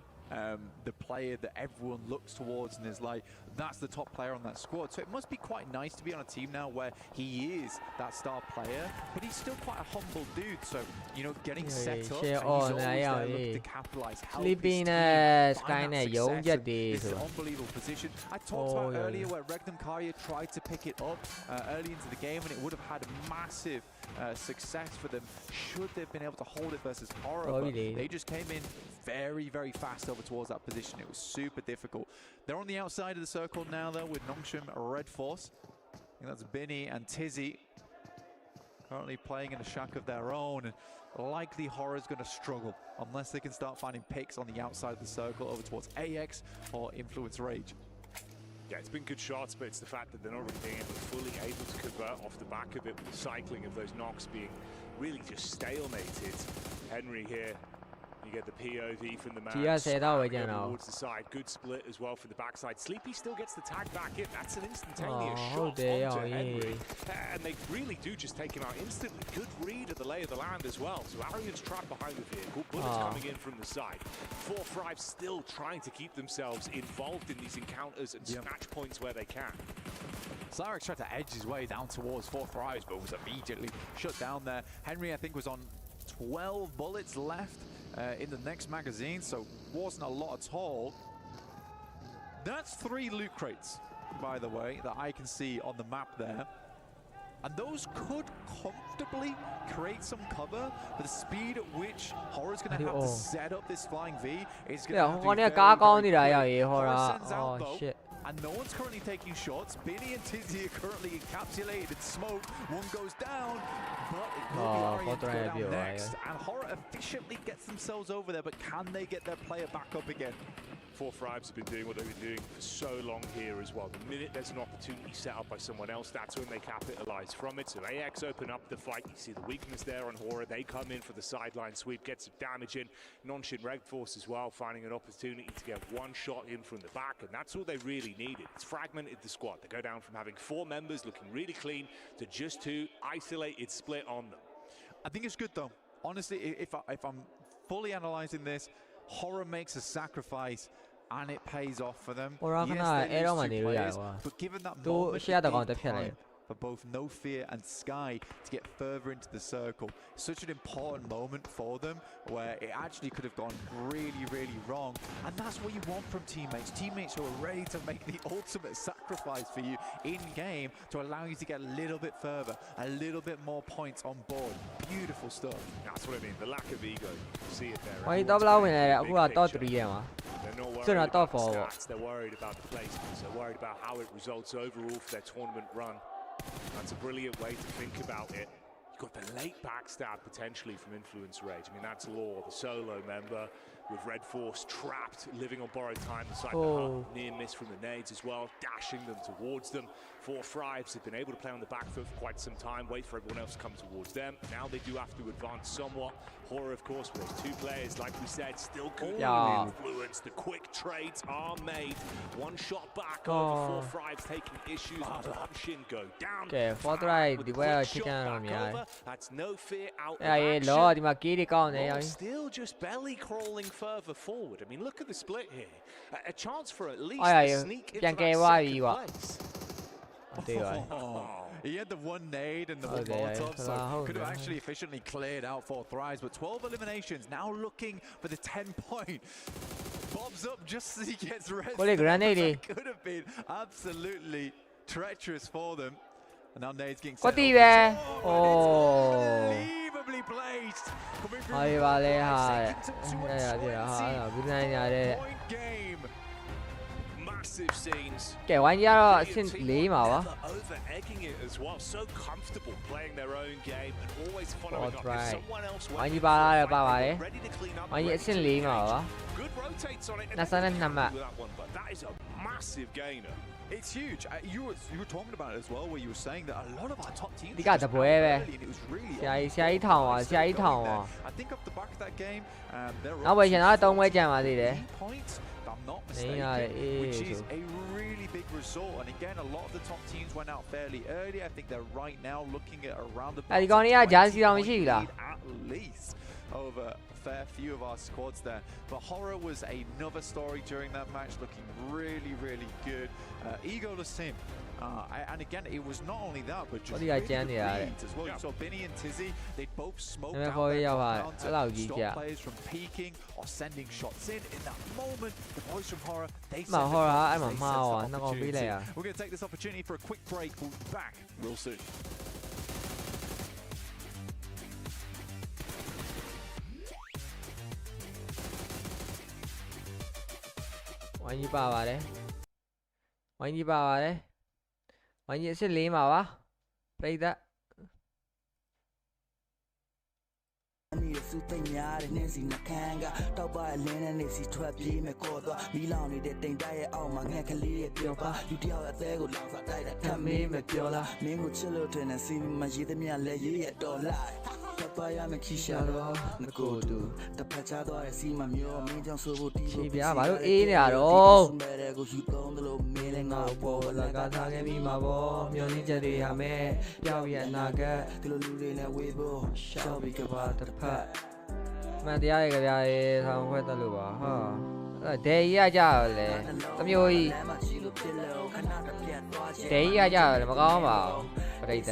the player that everyone looks towards and is like, that's the top player on that squad. So it must be quite nice to be on a team now where he is that star player, but he's still quite a humble dude. So, you know, getting set up, and he's always there looking to capitalize, help his team find that success. This is an unbelievable position. I talked about earlier where Regnum Karya tried to pick it up early into the game, and it would have had massive success for them should they've been able to hold it versus Horror. But they just came in very, very fast over towards that position. It was super difficult. They're on the outside of the circle now, though, with Nongshim, Red Force. I think that's Binny and Tizzy currently playing in a shack of their own. And likely Horror's going to struggle unless they can start finding picks on the outside of the circle over towards AX or Influence Rage. Yeah, it's been good shots, but it's the fact that they're not really being fully able to convert off the back of it, with the cycling of those knocks being really just stalemated. Henry here, you get the POV from the man towards the side. Good split as well for the backside. Sleepy still gets the tag back in. That's an instantaneous shot onto Henry. And they really do just take him out instantly. Good read of the lay of the land as well. So Arian's trapped behind the vehicle. Bullets coming in from the side. 4-5 still trying to keep themselves involved in these encounters and snatch points where they can. Cyrix tried to edge his way down towards 4-5, but was immediately shut down there. Henry, I think, was on 12 bullets left in the next magazine, so wasn't a lot at all. That's 3 loot crates, by the way, that I can see on the map there. And those could comfortably create some cover, but the speed at which Horror's going to have to set up this flying V is going to have to be very Horror sends out, though, and no one's currently taking shots. Binny and Tizzy are currently encapsulated in smoke. One goes down, but it will be Arian go down next. And Horror efficiently gets themselves over there, but can they get their player back up again? 4-5s have been doing what they've been doing for so long here as well. The minute there's an opportunity set up by someone else, that's when they capitalize from it. So AX open up the fight. You see the weakness there on Horror. They come in for the sideline sweep, get some damage in. Nonshin Red Force as well, finding an opportunity to get one shot in from the back, and that's all they really needed. It's fragmented the squad. They go down from having 4 members looking really clean to just 2 isolated split on them. I think it's good though. Honestly, if I'm fully analyzing this, Horror makes a sacrifice and it pays off for them. Yes, they lose 2 players, but given that moment for both No Fear and Sky to get further into the circle, such an important moment for them where it actually could have gone really, really wrong. And that's what you want from teammates who are ready to make the ultimate sacrifice for you in game to allow you to get a little bit further, a little bit more points on board. Beautiful stuff. That's what I mean, the lack of ego. You see it there. Why you double out there? Who are top 3 They're not worried about the stats, they're worried about the placements, they're worried about how it results overall for their tournament run. That's a brilliant way to think about it. You've got the late backstab potentially from Influence Rage. I mean, that's Law, the solo member with Red Force trapped, living on borrowed time inside the hut. Near miss from the nades as well, dashing them towards them. 4 Thrives have been able to play on the back foot for quite some time, wait for everyone else to come towards them. Now they do have to advance somewhat. Horror, of course, with those 2 players, like we said, still good influence. The quick trades are made. 1 shot back over 4 Thrives taking issues. Punshin go down. Okay, 4 Thrives, the way I check on that's No Fear out of action. Still just belly crawling further forward. I mean, look at the split here. A chance for at least a sneak into that second place. He had the 1 nade and the 1 Molotov, so could have actually efficiently cleared out 4 Thrives, but 12 eliminations, now looking for the 10-point. Bobs up just as he gets ready. That could have been absolutely treacherous for them. And now Nade's getting set up. Unbelievably placed. Point game. Massive scenes. Over-egging it as well. So comfortable playing their own game and always following up. If someone else went ready to clean up. Good rotates on it. And that one, but that is a massive gainer. It's huge. You were talking about it as well, where you were saying that a lot of our top teams. You got the boy, and it was really. I think off the back of that game, they're points. If I'm not mistaken, which is a really big result. And again, a lot of the top teams went out fairly early. I think they're right now looking at around the at least over a fair few of our squads there. But Horror was another story during that match, looking really, really good. Egoless team. And again, it was not only that, but just really good reads as well. You saw Binny and Tizzy, they both smoked out their to stop players from peeking or sending shots in. In that moment, the boys from Horror, they sent the opportunity. We're going to take this opportunity for a quick break. We'll be back real soon. Why you power there? Why you power there? Why you sit lame out? Play that. စုသိမ့်များတဲ့နှင်းစီနှခမ်းကတောက်ပါလင်းတဲ့နေစီထွက်ပြေးမဲ့ကော်သွားမီးလောင်နေတဲ့တိမ်တိုက်ရဲ့အောက်မှာငှက်ကလေးရဲ့ပြောပါလူတယောက်ရဲ့အသေးကိုလောင်စားတိုက်တာထမ်းမေးမဲ့ပြောလားမင်းကိုချစ်လို့ထင်တဲ့စီမီမှာရေးသမျှလက်ရေးရဲ့တော်လိုက်တပါရမယ့်ခီရှာတော့ငကိုတူတပတ်ချသွားတဲ့စီမမျိုးမင်းကြောင့်ဆိုဖို့တီးဖို့ပြဘာလို့အေးနေရတော့မဲတဲ့ကိုယူသုံးတယ်လို့မင်းလည်းငါ့ကိုပေါ်လာကထားခဲ့ပြီးမှာပေါ့မျောလင်းချက်တွေဟာမဲ့ပြောင်းရဲ့အနာဂတ်ဒီလိုလူတွေနဲ့ဝေးဖို့ရှောက်ပြီးကပါတစ်ဖက်မတရားရဲ့ကြပြရဲ့ဆောင်းခွဲတက်လို့ပါဟာအဲ့ဒဲကြီးကကြာလေတမျိုးကြီးဒဲကြီးကကြာလေမကောင်းပါဘူးပြိတ္တ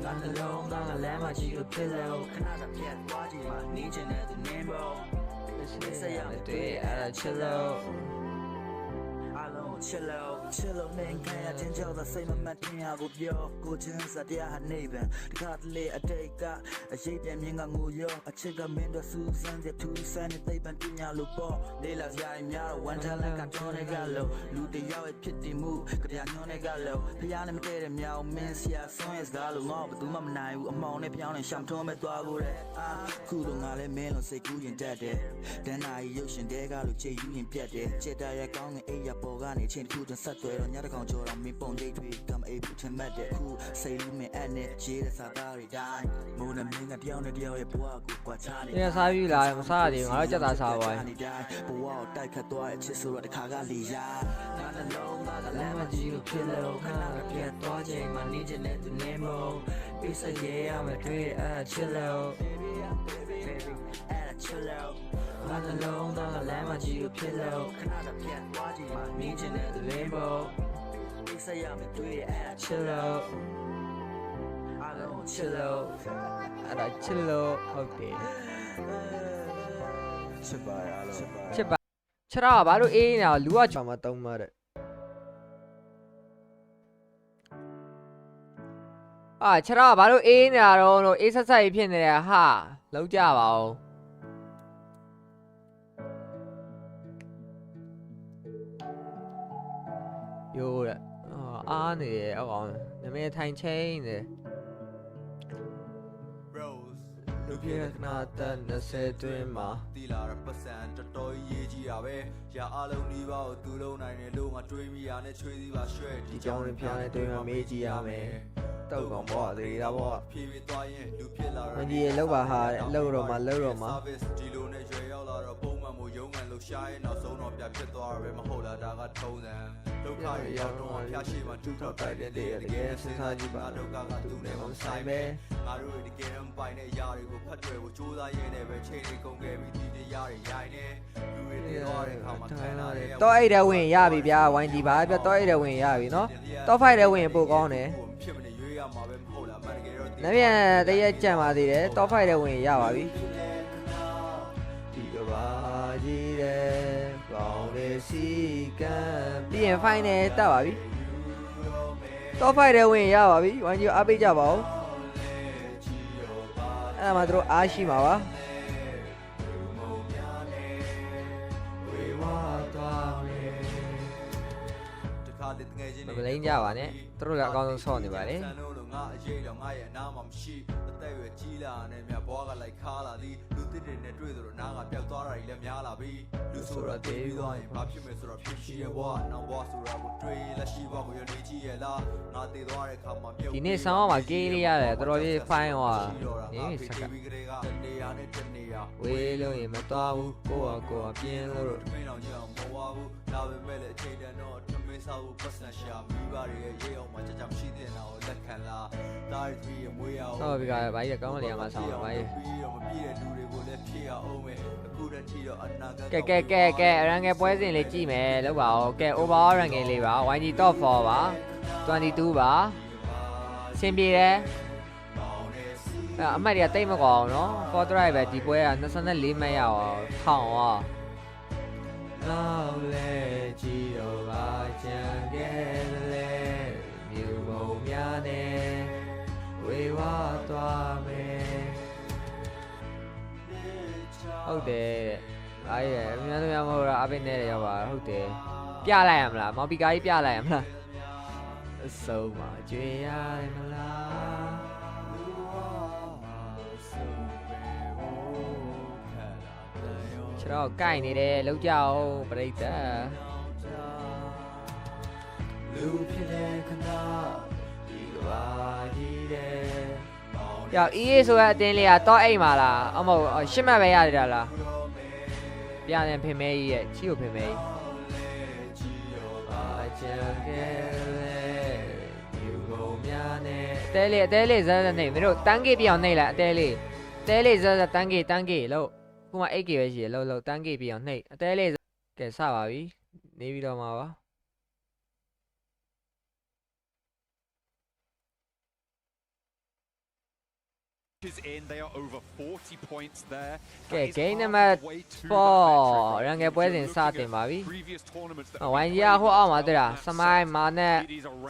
ငါနှလုံးသားကလမ်းမှာကြီးလို့ဖြစ်လို့ခဏတစ်ပြတ်သွားကြည့်မှနေချင်တဲ့သူနေမို့ဆက်ရမယ်တွေ့အဲ့ဒါချစ်လို့ချစ်လို့နေခံရခြင်းကြောင့်သာစိတ်မမှတ်တင်ရကိုပြောကိုချင်းစတရားဟာနေပင်ဒီခါတလေအတိတ်ကအရေးပြန်မြင်ကငိုရောအချစ်ကမင်းတို့စူးစမ်းတဲ့သူစမ်းတဲ့သိပ္ပံပညာလို့ပေါ့လေးလာစရာများတော့ဝန်ထမ်းလက်ကတွန်းနေကြလို့လူတယောက်ရဲ့ဖြစ်တည်မှုကြပြညွှန်းနေကြလို့ဖျားနဲ့မတည့်တဲ့မြောင်မင်းဆရာဆွမ်းရဲ့စကားလို့ငါ့ဘယ်သူမှမနိုင်ဘူးအမောင်နဲ့ပြောင်းနေရှောင်ထုံးမဲ့သွားကိုတဲ့ခုတော့ငါလည်းမင်းလို့စိတ်ကူးရင်တက်တယ်တန်းနာရီရုပ်ရှင်တဲကလို့ချေယူရင်ပြတ်တယ်ချစ်တာရဲ့ကောင်းငယ်အိယာပေါ်ကနေချင်းခုတဆက်သွဲတော့ညတကောင်ကြော်တော့မင်းပုံရိပ်တွေကမအိပ်ဘူးထင်မှတ်တဲ့ခုစိတ်လူမင်းအဲ့နဲ့ရေးတဲ့စာသားတွေတိုင်းမိုးနဲ့မင်းကတယောက်နဲ့တယောက်ရဲ့ဘဝကိုကွာချနေတယ်စားပြီလားမစားရသေးဘူးငါတို့ကြက်သားစားပါဘဝကိုတိုက်ခတ်သွားတဲ့ချစ်ဆိုတော့တခါကလေရငါနှလုံးသားကလမ်းမကြီးလို့ဖြစ်လို့ခဏပြတ်သွားချိန်မှနေချင်တဲ့သူနေမို့ Isa yeah I'm a great chill out chill out I'm alone on the land my G chill out Meeting at the rainbow Isa yeah I'm a great chill out chill out chill out ဟုတ်တယ်ချစ်ပါရအောင်ချစ်ပါခြေတော့ဘာလို့အေးနေတာလူကကြောင်မတုံးမတဲ့ခြေတော့ဘာလို့အေးနေတာတော့လို့အေးဆက်ဆက်ကြီးဖြစ်နေတယ်ဟာလောက်ကြပါဦးယိုးတဲ့အားနေတယ်အောက်အောင်နမည်ထိုင်ချင်းနေလူပြည့်နာတန်20တွင်းမှာတီလာရပတ်စံတော်တော်ရေးကြီးတာပဲရာအလုံးဒီပါကိုသူ့လုံးနိုင်တယ်လို့ငါတွေးမိရနဲ့ချွေးစီပါရွှဲဒီကြောင်ရင်းဖျားနဲ့တွင်းမှာမေးကြည့်ရမယ်တောက်ကောင်ပေါ့သေးတာပေါ့ဖြည်းဖြည်းသွားရင်လူဖြစ်လာတော့ဒီလောက်ပါဟာလောက်တော့မှဒီလိုနဲ့ရွယ်ရောက်လာတော့ပုံမှန်မို့ရုံးကန်လို့ရှားရင်နောက်ဆုံးတော့ပြဖြစ်သွားရပဲမဟုတ်လားဒါကထုံးစံဒုက္ခတွေရောက်တော့ဖျားရှိမှတူထောက်တိုက်တဲ့တကယ်စဉ်းစားကြည့်ပါဒုက္ခကသူ့နဲ့မဆိုင်ပဲငါတို့တကယ်တော့ပိုင်တဲ့အရာတွေကိုဖတ်တွေ့ဖို့ကြိုးစားရင်းနဲ့ပဲချိန်လေးကုန်ခဲ့ပြီးဒီတရားတွေရိုင်းနေလူတွေတွေတော့တဲ့ခါမှာထိုင်လာတယ်တော့အဲ့တဲ့ဝင်ရပြီဗျာဝိုင်းကြည့်ပါဗျာတော့အဲ့တဲ့ဝင်ရပြီနော်တော့ဖိုက်တဲ့ဝင်ပို့ကောင်းတယ်ဖြစ်မနေရွေးရမှာပဲမဟုတ်လားမတကယ်တော့နည်းပြန်တရက်ကြံပါသေးတယ်တော့ဖိုက်တဲ့ဝင်ရပါပြီဒီကဘာကြီးတဲ့ပေါင်းလေးစီကံပြီးရင်ဖိုင်နဲ့တက်ပါပြီတော့ဖိုက်တဲ့ဝင်ရပါပြီဝိုင်းကြည့်အားပေးကြပါဦးအဲ့မှာတို့အားရှိမှာပါမလိမ့်ကြပါနဲ့သူတို့ကအကောင်းဆုံးဆော့နေပါလေငါအရေးတော့ငါရဲ့အနာမှာမရှိအသက်ရွယ်ကြီးလာနဲ့မြဘွားကလိုက်ခါလာသည်လူတစ်တွေနဲ့တွေ့သလိုနားကပျောက်သွားတာကြီးလည်းများလာပြီလူဆိုတာတည်ပြီးသွားရင်ဘာဖြစ်မယ်ဆိုတော့ဖြစ်ရှိရဲ့ဘွားနောက်ဘွားဆိုတာကိုတွေ့လက်ရှိဘွားကိုရနေကြည့်ရဲ့လားငါတည်သွားတဲ့ခါမှာပြုတ်ဒီနေ့ဆောင်းမှာကေးလေးရတယ်တော်တော်လေးဖိုင်းဟွာနေစကနေရနဲ့တနေရဝေးလို့ရင်မသွားဘူးကိုကပြင်းလို့ထမင်းတော်ကြီးအောင်မဝါဘူးဒါပေမဲ့လည်းအချိန်တန်တော့ထမင်းစားဖို့ပတ်စံရှာမိဘတွေရဲ့ရေအောင်မှာကြကြမရှိတဲ့နာကိုလက်ခံလာတားရီရဲ့မွေးရအောင်ဟုတ်ပြီကဘာကြီးကောင်းတယ်ငါဆောင်ပါဘာကြီးပြီးတော့မပြည့်တဲ့လူတွေကိုလည်းဖြည့်ရအောင်မယ်အခုတည်းထိတော့အနာကကဲရန်ငယ်ပွဲစဉ်လေးကြည့်မယ်လောက်ပါဦးကဲ overall ရန်ငယ်လေးပါ YG top 4ပါ22ပါဆင်ပြေတယ်အမှတ်တွေကတိတ်မကွာအောင်နော် for drive ပဲဒီပွဲက24မှတ်ရအောင်ထောင်ရောနောက်လေကြည့်တော့ပါချန်ခဲ့လေမြို့ဘုံများနဲ့ဝေဝါသွားမယ်ဟုတ်တယ်အားရအများကြီးမဟုတ်လားအပိနဲ့ရောက်ပါဟုတ်တယ်ပြလိုက်ရမလားမော်ပီကာကြီးပြလိုက်ရမလားအဆုံးမှာကြွေရတယ်မလားခြေတော့ကိုက်နေတယ်လောက်ကြအောင်ပြိတ္တာလူဖြစ်တဲ့ခဏဒီကဘာကြီးတဲ့ရောက်အေးဆိုတဲ့အတင်းလေးကတော့အိမ်ပါလားအမဟုတ်ရှစ်မှတ်ပဲရတယ်လားပြန်ရင်ဖင်မဲကြီးရဲ့ချီကိုဖင်မဲကြီးအချမ်းကလေးဒီကိုများနဲ့အတဲလေးဇာတ်နေမင်းတို့တန်းကေပြအောင်နှိပ်လိုက်အတဲလေးဇာတ်တန်းကေလို့ခုမှ 8K ပဲရှိရလို့တန်းကေပြအောင်နှိပ်အတဲလေးကဲစပါပြီနေပြီးတော့မှာပါin they are over 40 points there ကဲ game number 4ရန်ကပွဲစဉ်စတင်ပါပြီဝိုင်းကြီးဟိုအောက်မှာတွေ့တာစမိုင်းမာနဲ့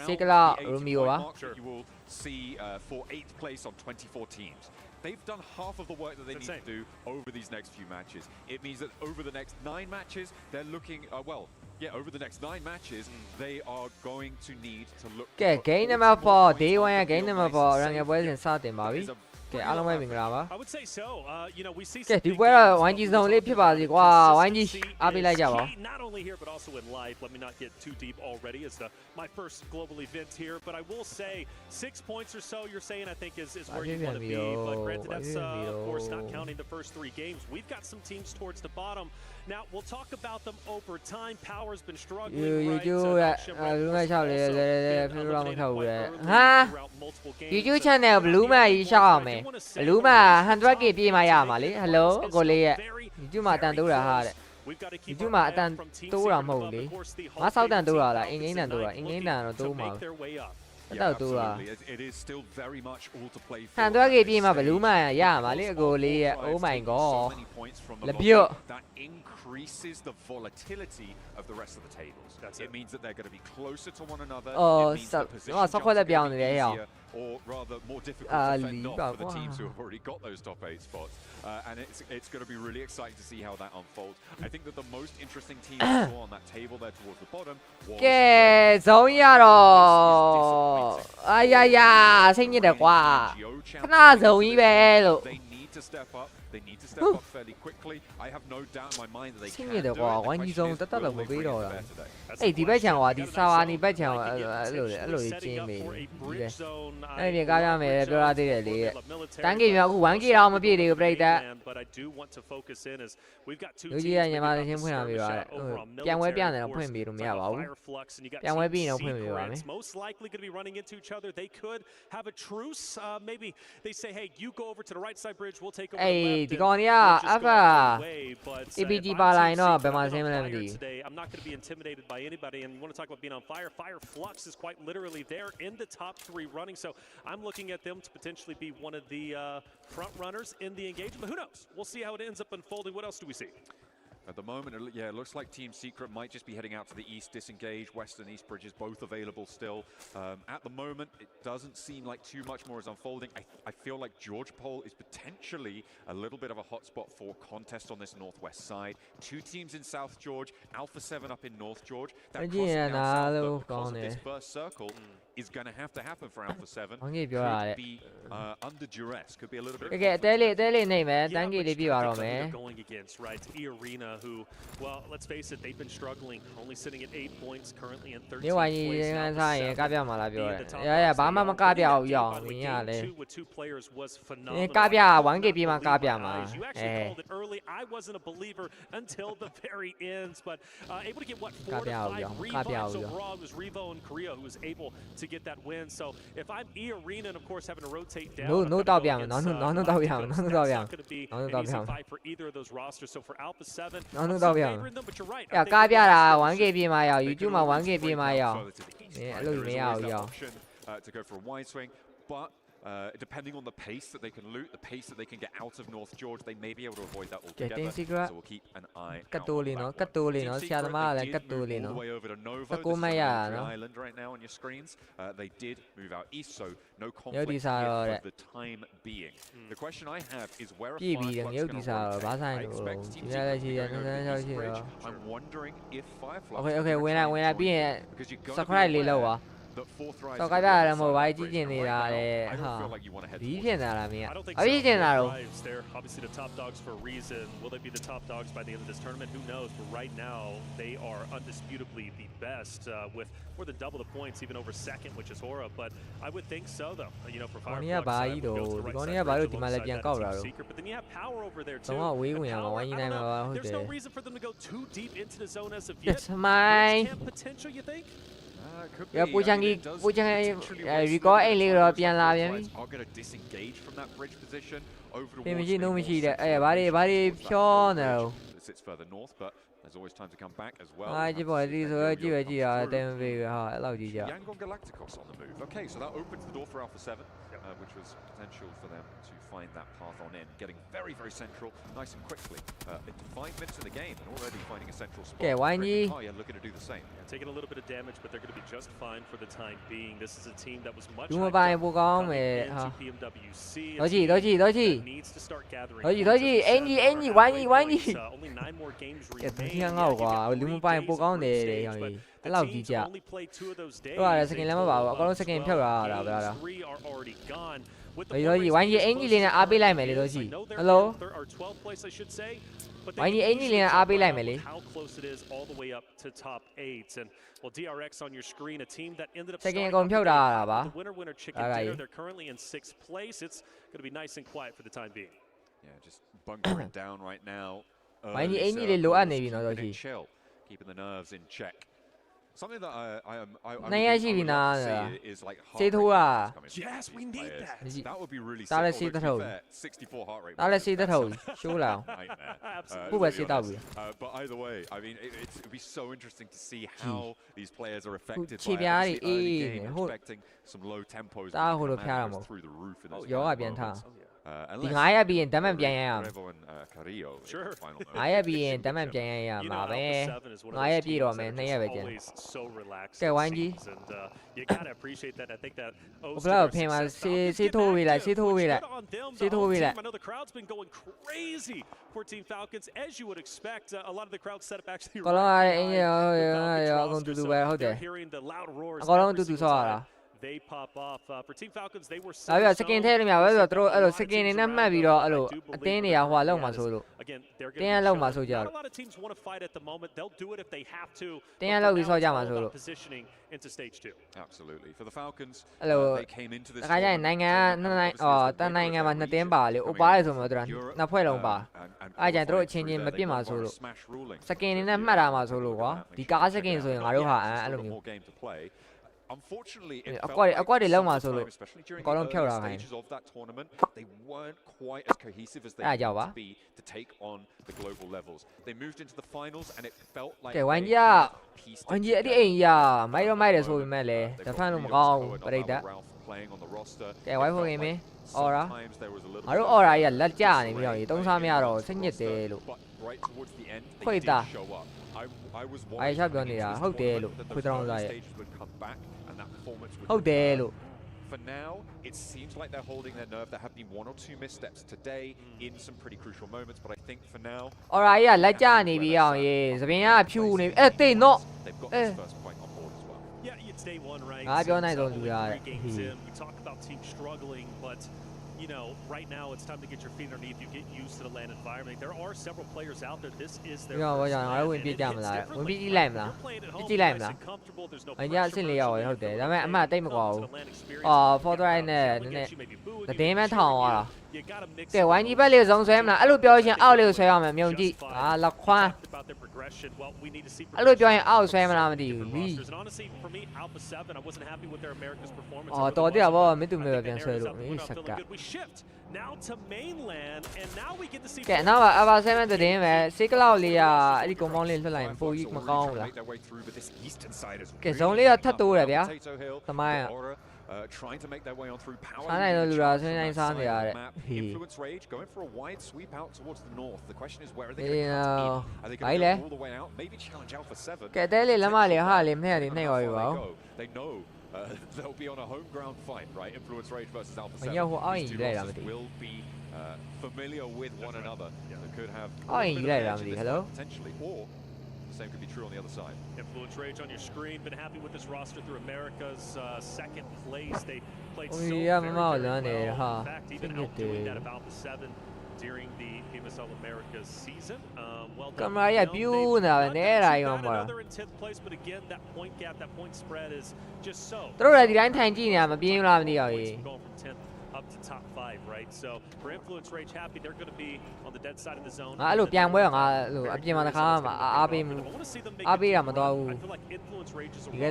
စီကလာရိုမီယိုပါ you will see for 8th place on 24 teams. They've done half of the work that they need to do over these next few matches. It means that over the next 9 matches, they're looking, over the next 9 matches, they are going to need to look. Okay, game number 4, Day1 game number 4, rankပွဲစဉ်စတင်ပါပြီကဲအားလုံးပဲမင်္ဂလာပါ I would say so we see ကဲဒီပွဲတော့ YG zone လေးဖြစ်ပါစေကွာ YG အားပေးလိုက်ကြပါ not only here but also in live let me not get too deep already as my first global event here but I will say 6 points or so you're saying I think is where you want to be but granted that's of course not counting the first 3 games we've got some teams towards the bottom Now we'll talk about them over time. Power's been struggling. YouTube channel blue မှာရေးရှောက်အောင်မယ် blue မှာ 100k ပြည့်မှရမှာလေ hello ကိုလေးရဲ့ YouTube မှာအတန်တိုးတာဟာတဲ့ YouTube မှာအတန်တိုးတာမဟုတ်လေငါစောက်တန်တိုးတာလားအင်္ဂိမ်းတန်တိုးတာအင်္ဂိမ်းတန်တော့တိုးမှာတော့တိုးတာ 100k ပြည့်မှ blue မှာရမှာလေကိုလေးရဲ့ oh my god လက်ပြုတ် increases the volatility of the rest of the tables. It means that they're going to be closer to one another. Oh, it means the position is easier, or rather more difficult to fend off for the teams who have already got those top 8 spots. And it's going to be really exciting to see how that unfolds. I think that the most interesting team I saw on that table there towards the bottom was... Okay, ဆုံးရတော့အာရရစိတ်ညစ်တယ်ကွာခဏဆုံးကြီးပဲလို့ They need to step up. They need to step up fairly quickly. I have no doubt in my mind that they can do it. Hey, ဒီဘက်ချံကွာဒီဆာဝါနီဘက်ချံအဲ့လိုလေးကျင်းနေတယ်အဲ့ဒီကားရမယ်ပြောရသေးတယ်လေတန်းကြီးမြောက်အခု 1k တော့မပြည့်သေးဘူးပြိတ္တာလူကြီးကညီမလေးချင်းဖွင့်လာပြီပါပြန်ဝဲပြတယ်တော့ဖွင့်ပြီးလို့မရပါဘူးပြန်ဝဲပြီးတော့ဖွင့်ပြီးပါမယ် most likely going to be running into each other. They could have a truce. Maybe they say, hey, you go over to the right side bridge, we'll take over the left. ဒီကောင်ကြီးက APG ပါလာရင်တော့ဘယ်မှာဆင်းမလဲမသိဘူး I'm not going to be intimidated by anybody, and you want to talk about being on fire. Fire Flux is quite literally there in the top 3 running, so I'm looking at them to potentially be one of the front runners in the engagement. But who knows? We'll see how it ends up unfolding. What else do we see? At the moment, yeah, it looks like Team Secret might just be heading out to the east, disengage. West and East bridges both available still. At the moment, it doesn't seem like too much more is unfolding. I feel like George Pole is potentially a little bit of a hotspot for contest on this northwest side. 2 teams in South George, Alpha 7 up in North George. That crossing down south, because of this first circle, is going to have to happen for Alpha 7. Could be under duress. Could be a little bit. Okay, တဲလေးနေမယ်တန်းကြီးလေးပြပါတော့မယ် going against, right? E-Arena, who, well, let's face it, they've been struggling, only sitting at 8 points, currently in 13th နေဝိုင်းကြီးငန်းစားရင်ကပြမှာလားပြောတယ်ရဘာမှမကပြဘူးရောမင်းကလေကပြ 1k ပြမှာကပြမှာ early. I wasn't a believer until the very end, but able to get what 4 to 5 revives overall. It was Revo and Korea who was able to get that win. So if I'm E-Arena and of course having to rotate down, no တောက်ပြမယ်နော် it's not going to be an easy fight for either of those rosters. So for Alpha 7, I'm favoring them, but you're right. ကပြတာ 1k ပြမှာရ YouTube မှာ 1k ပြမှာရအဲ့လိုမရဘူးရော to go for a wide swing, but depending on the pace that they can loot, the pace that they can get out of North George, they may be able to avoid that altogether. So we'll keep an eye out. ကတ်တိုးလေးနော်ဆရာသမားကလည်းကတ်တိုးလေးနော် All the way over to Nova. This is the island right now on your screens. They did move out east, so no conflict here for the time being. The question I have is where are Fireflux going to rotate? I expect Team Secret to go over the east bridge. I'm wondering if Fireflux... Okay, ဝင်လာပြီးရင် subscribe လေးလုပ်ပါ တော့ကပြရတယ်မဟုတ်ဘာကြီးကျင်နေတာလေဟာဒီဖြစ်နေတာလားမင်းအပြည့်ကျင်တာတော့ Obviously the top dogs for a reason. Will they be the top dogs by the end of this tournament? Who knows? But right now they are undisputably the best with more than double the points, even over second, which is Hora. But I would think so, though. You know, for Fireflux, but then you have power over there too. There's no reason for them to go too deep into the zone as of yet. It's mine. Potential, you think? ရပူချန်ကြီးrecord အိတ်လေးတော့ပြန်လာပြန်ပြီ ပြင်မရှိနှုံးမရှိတဲ့အဲ့ဘာတွေဖြောနေတော့ sits further north, but there's always time to come back as well. အားကြည့်ပေါ်ဒီဆိုကြည့်ပဲကြည့်တာအတင်းပေးဟာအဲ့လောက်ကြည့်ကြ Yangon Galacticos on the move. Okay, so that opens the door for Alpha 7, which was potential for them to find that path on in, getting very, very central, nice and quickly. Into 5 minutes in the game and already finding a central spot. Okay, YG looking to do the same. Taking a little bit of damage, but they're going to be just fine for the time being. This is a team that was much PMWC. needs to start gathering. NG Only 9 more games ကွာလူမပိုင်ပိုကောင်းတယ်တဲ့ရောင်ကြီးအဲ့လောက်ကြီးကြဟုတ်ရတယ်စကင်လည်းမပါဘူးအကောင်လုံးစကင်ဖြုတ်ရတာဗျာဒါYG အင်ဂျီလေးနဲ့အားပေးလိုက်မယ်လေတော့ကြည့် Hello YG အင်ဂျီလေးနဲ့အားပေးလိုက်မယ်လေ How close it is all the way up to top 8 and well DRX on your screen a team that ended up စကင်အကုန်ဖြုတ်တာပါ winner chicken dinner. They're currently in 6th place. It's going to be nice and quiet for the time being. Yeah, just bunkering down right now. early serve, chill, keeping the nerves in check. Something that I would love to see is like heart rate coming from Yes, we need that. That would be really sick. Although, to be fair, 64 heart rate. That's but either way, I mean, it'd be so interesting to see how these players are affected by obviously early game, expecting some low tempos through the roof in those moments. ဒီ9ရက်ပြီးရင်ဓာတ်မှန်ပြန်ရအောင် Sure. 9ရက်ပြီးရင်ဓာတ်မှန်ပြန်ရရမှာပဲ9ရက်ပြည့်တော့မယ်2ရက်ပဲကျန်ကဲဝိုင်းကြီးဘယ်လောက်ဖင်မှာစေးထိုးပေးလိုက်စေးထိုးပေးလိုက်စေးထိုးပေးလိုက် I know the crowd's been going crazy for Team Falcons as you would expect. A lot of the crowd set up actually ကောလုံးအင်းရောအကုန်တူတူပဲဟုတ်တယ် အကောင်လုံးတူတူဆော့ရတာ They pop off for Team Falcons. They were ဒါပြစကင်ထဲလို့များပဲဆိုတော့သူတို့အဲ့လိုစကင်နေနဲ့မှတ်ပြီးတော့အဲ့လိုအတင်းနေရဟိုလောက်မှာဆိုလို့တင်းရလောက်မှာဆိုကြတော့ a lot of teams want to fight at the moment. They'll do it if they have to. တင်းရလောက်ပြီးဆော့ကြမှာဆိုလို့ positioning into stage 2. Absolutely. For the Falcons, အဲ့လို they came into this အခါကျရင်နိုင်ငံတန်နိုင်ငံမှာ2တင်းပါလေဥပါလေဆိုမှတို့နှစ်ဖွဲ့လုံးပါအဲ့ကျရင်တို့အချင်းချင်းမပြစ်မှာဆိုလို့စကင်နေနဲ့မှတ်တာမှာဆိုလို့ကွာဒီကားစကင်ဆိုရင်ငါတို့ဟာအဲ့လိုမျိုး Unfortunately, especially stages of that tournament, they weren't quite as cohesive as they wanted to be to take on the global levels. They moved into the finals, and it felt like they pieced together. မိုက်တော့မိုက်တယ်ဆိုပေမဲ့လည်းတဖန်လို့မကောင်းဘူးပြိတ္တာ playing on the roster. ကဲဝိုင်းဖို့ခင်မင်းအော်ရာငါတို့အော်ရာကြီးကလက်ကျနေပြီးတော့သုံးစားမရတော့စိတ်ညစ်တယ်လို့ Right towards the end, they Wait, did show up. I was I shall go near. How dare you? Put on the stages would come back, and that performance would. How dare you? For now, it seems like they're holding their nerve. There have been one or two missteps today in some pretty crucial moments, but I think for now. Alright, yeah, let's go. Maybe yeah, 这边啊，ဖြူနေ，对喏，they've got this first point on board as well. Yeah, it's day 1, right? ငါပြောနိုင်တော့လူရတယ် We talk about teams struggling, but you know, right now it's time to get your feet underneath you, get used to the land environment. There are several players out there. This is their first time. ငါတို့ဝင်ပြကြမလားဝင်ပြကြည့်လိုက်မလားကြည့်လိုက်မလားအညာအဆင့်လေးရောက်ရဟုတ်တယ်ဒါပေမဲ့အမှတိတ်မကွာဘူးFortnite နဲ့နည်းနည်းသတင်းမှထောင်သွားတာကဲဝိုင်းကြီးဘက်လေးစုံဆွဲမလားအဲ့လိုပြောရင်အောက်လေးကိုဆွဲရမယ်မြုံကြည့်လက်ခွန်းအဲ့လိုပြောရင်အောက်ဆွဲမလားမသိဘူးလီတော်တယ်ဗောမင်းတို့မျိုးပြန်ဆွဲလို့မင်းစက်ကကဲနောက်အဘာ7သတင်းပဲစိတ်ကလောက်လေးကအဲ့ဒီကုန်းပေါင်းလေးလွှတ်လိုက်ရင်ပိုကြီးမကောင်းဘူးလားကဲဇုံလေးကထပ်တိုးတယ်ဗျာသမိုင်း trying to make their way on through power. Influence Rage going for a wide sweep out towards the north. The question is where are they going to cut in? Are they going to go all the way out? Maybe challenge Alpha 7. They know they'll be on a home ground fight, right? Influence Rage versus Alpha 7. These two rosters will be familiar with one another. They could have potentially, or the same could be true on the other side. Influence Rage on your screen. Been happy with this roster through America's second place. They played so very well. In fact, even outdoing that of Alpha 7 during the PMSL Americas season. Well done. Another in 10th place, but again, that point gap, that point spread is just so. Going from 10th up to top 5, right? So for Influence Rage, happy they're going to be on the dead side of the zone. I feel like Influence Rage is a roster.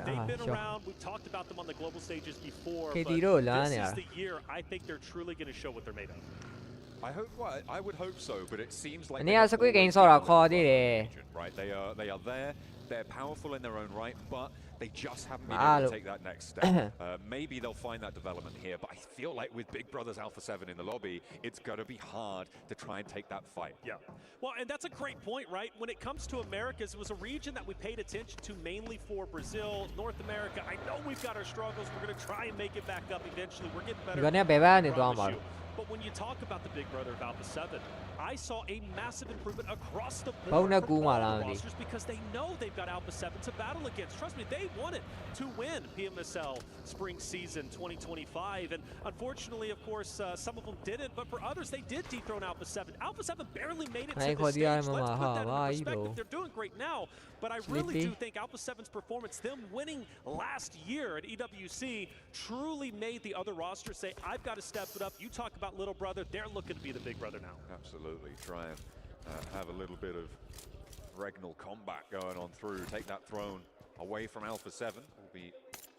They've been around. We've talked about them on the global stages before. But this is the year I think they're truly going to show what they're made of. I would hope so, but it seems like right. They are there. They're powerful in their own right, but they just haven't been able to take that next step. Maybe they'll find that development here, but I feel like with Big Brother's Alpha 7 in the lobby, it's going to be hard to try and take that fight. Yeah. Well, and that's a great point, right? When it comes to Americas, it was a region that we paid attention to mainly for Brazil, North America. I know we've got our struggles. We're going to try and make it back up eventually. We're getting better. But when you talk about the Big Brother of Alpha 7, I saw a massive improvement across the board rosters because they know they've got Alpha 7 to battle against. Trust me, they wanted to win PMSL Spring Season 2025. And unfortunately, of course, some of them didn't. But for others, they did dethrone Alpha 7. Alpha 7 barely made it to this stage. Let's put that in perspective. They're doing great now. But I really do think Alpha 7's performance, them winning last year at EWC, truly made the other rosters say, I've got to step it up. You talk about little brother, they're looking to be the big brother now. Absolutely. Try and have a little bit of regnal combat going on through. Take that throne away from Alpha 7. We'll be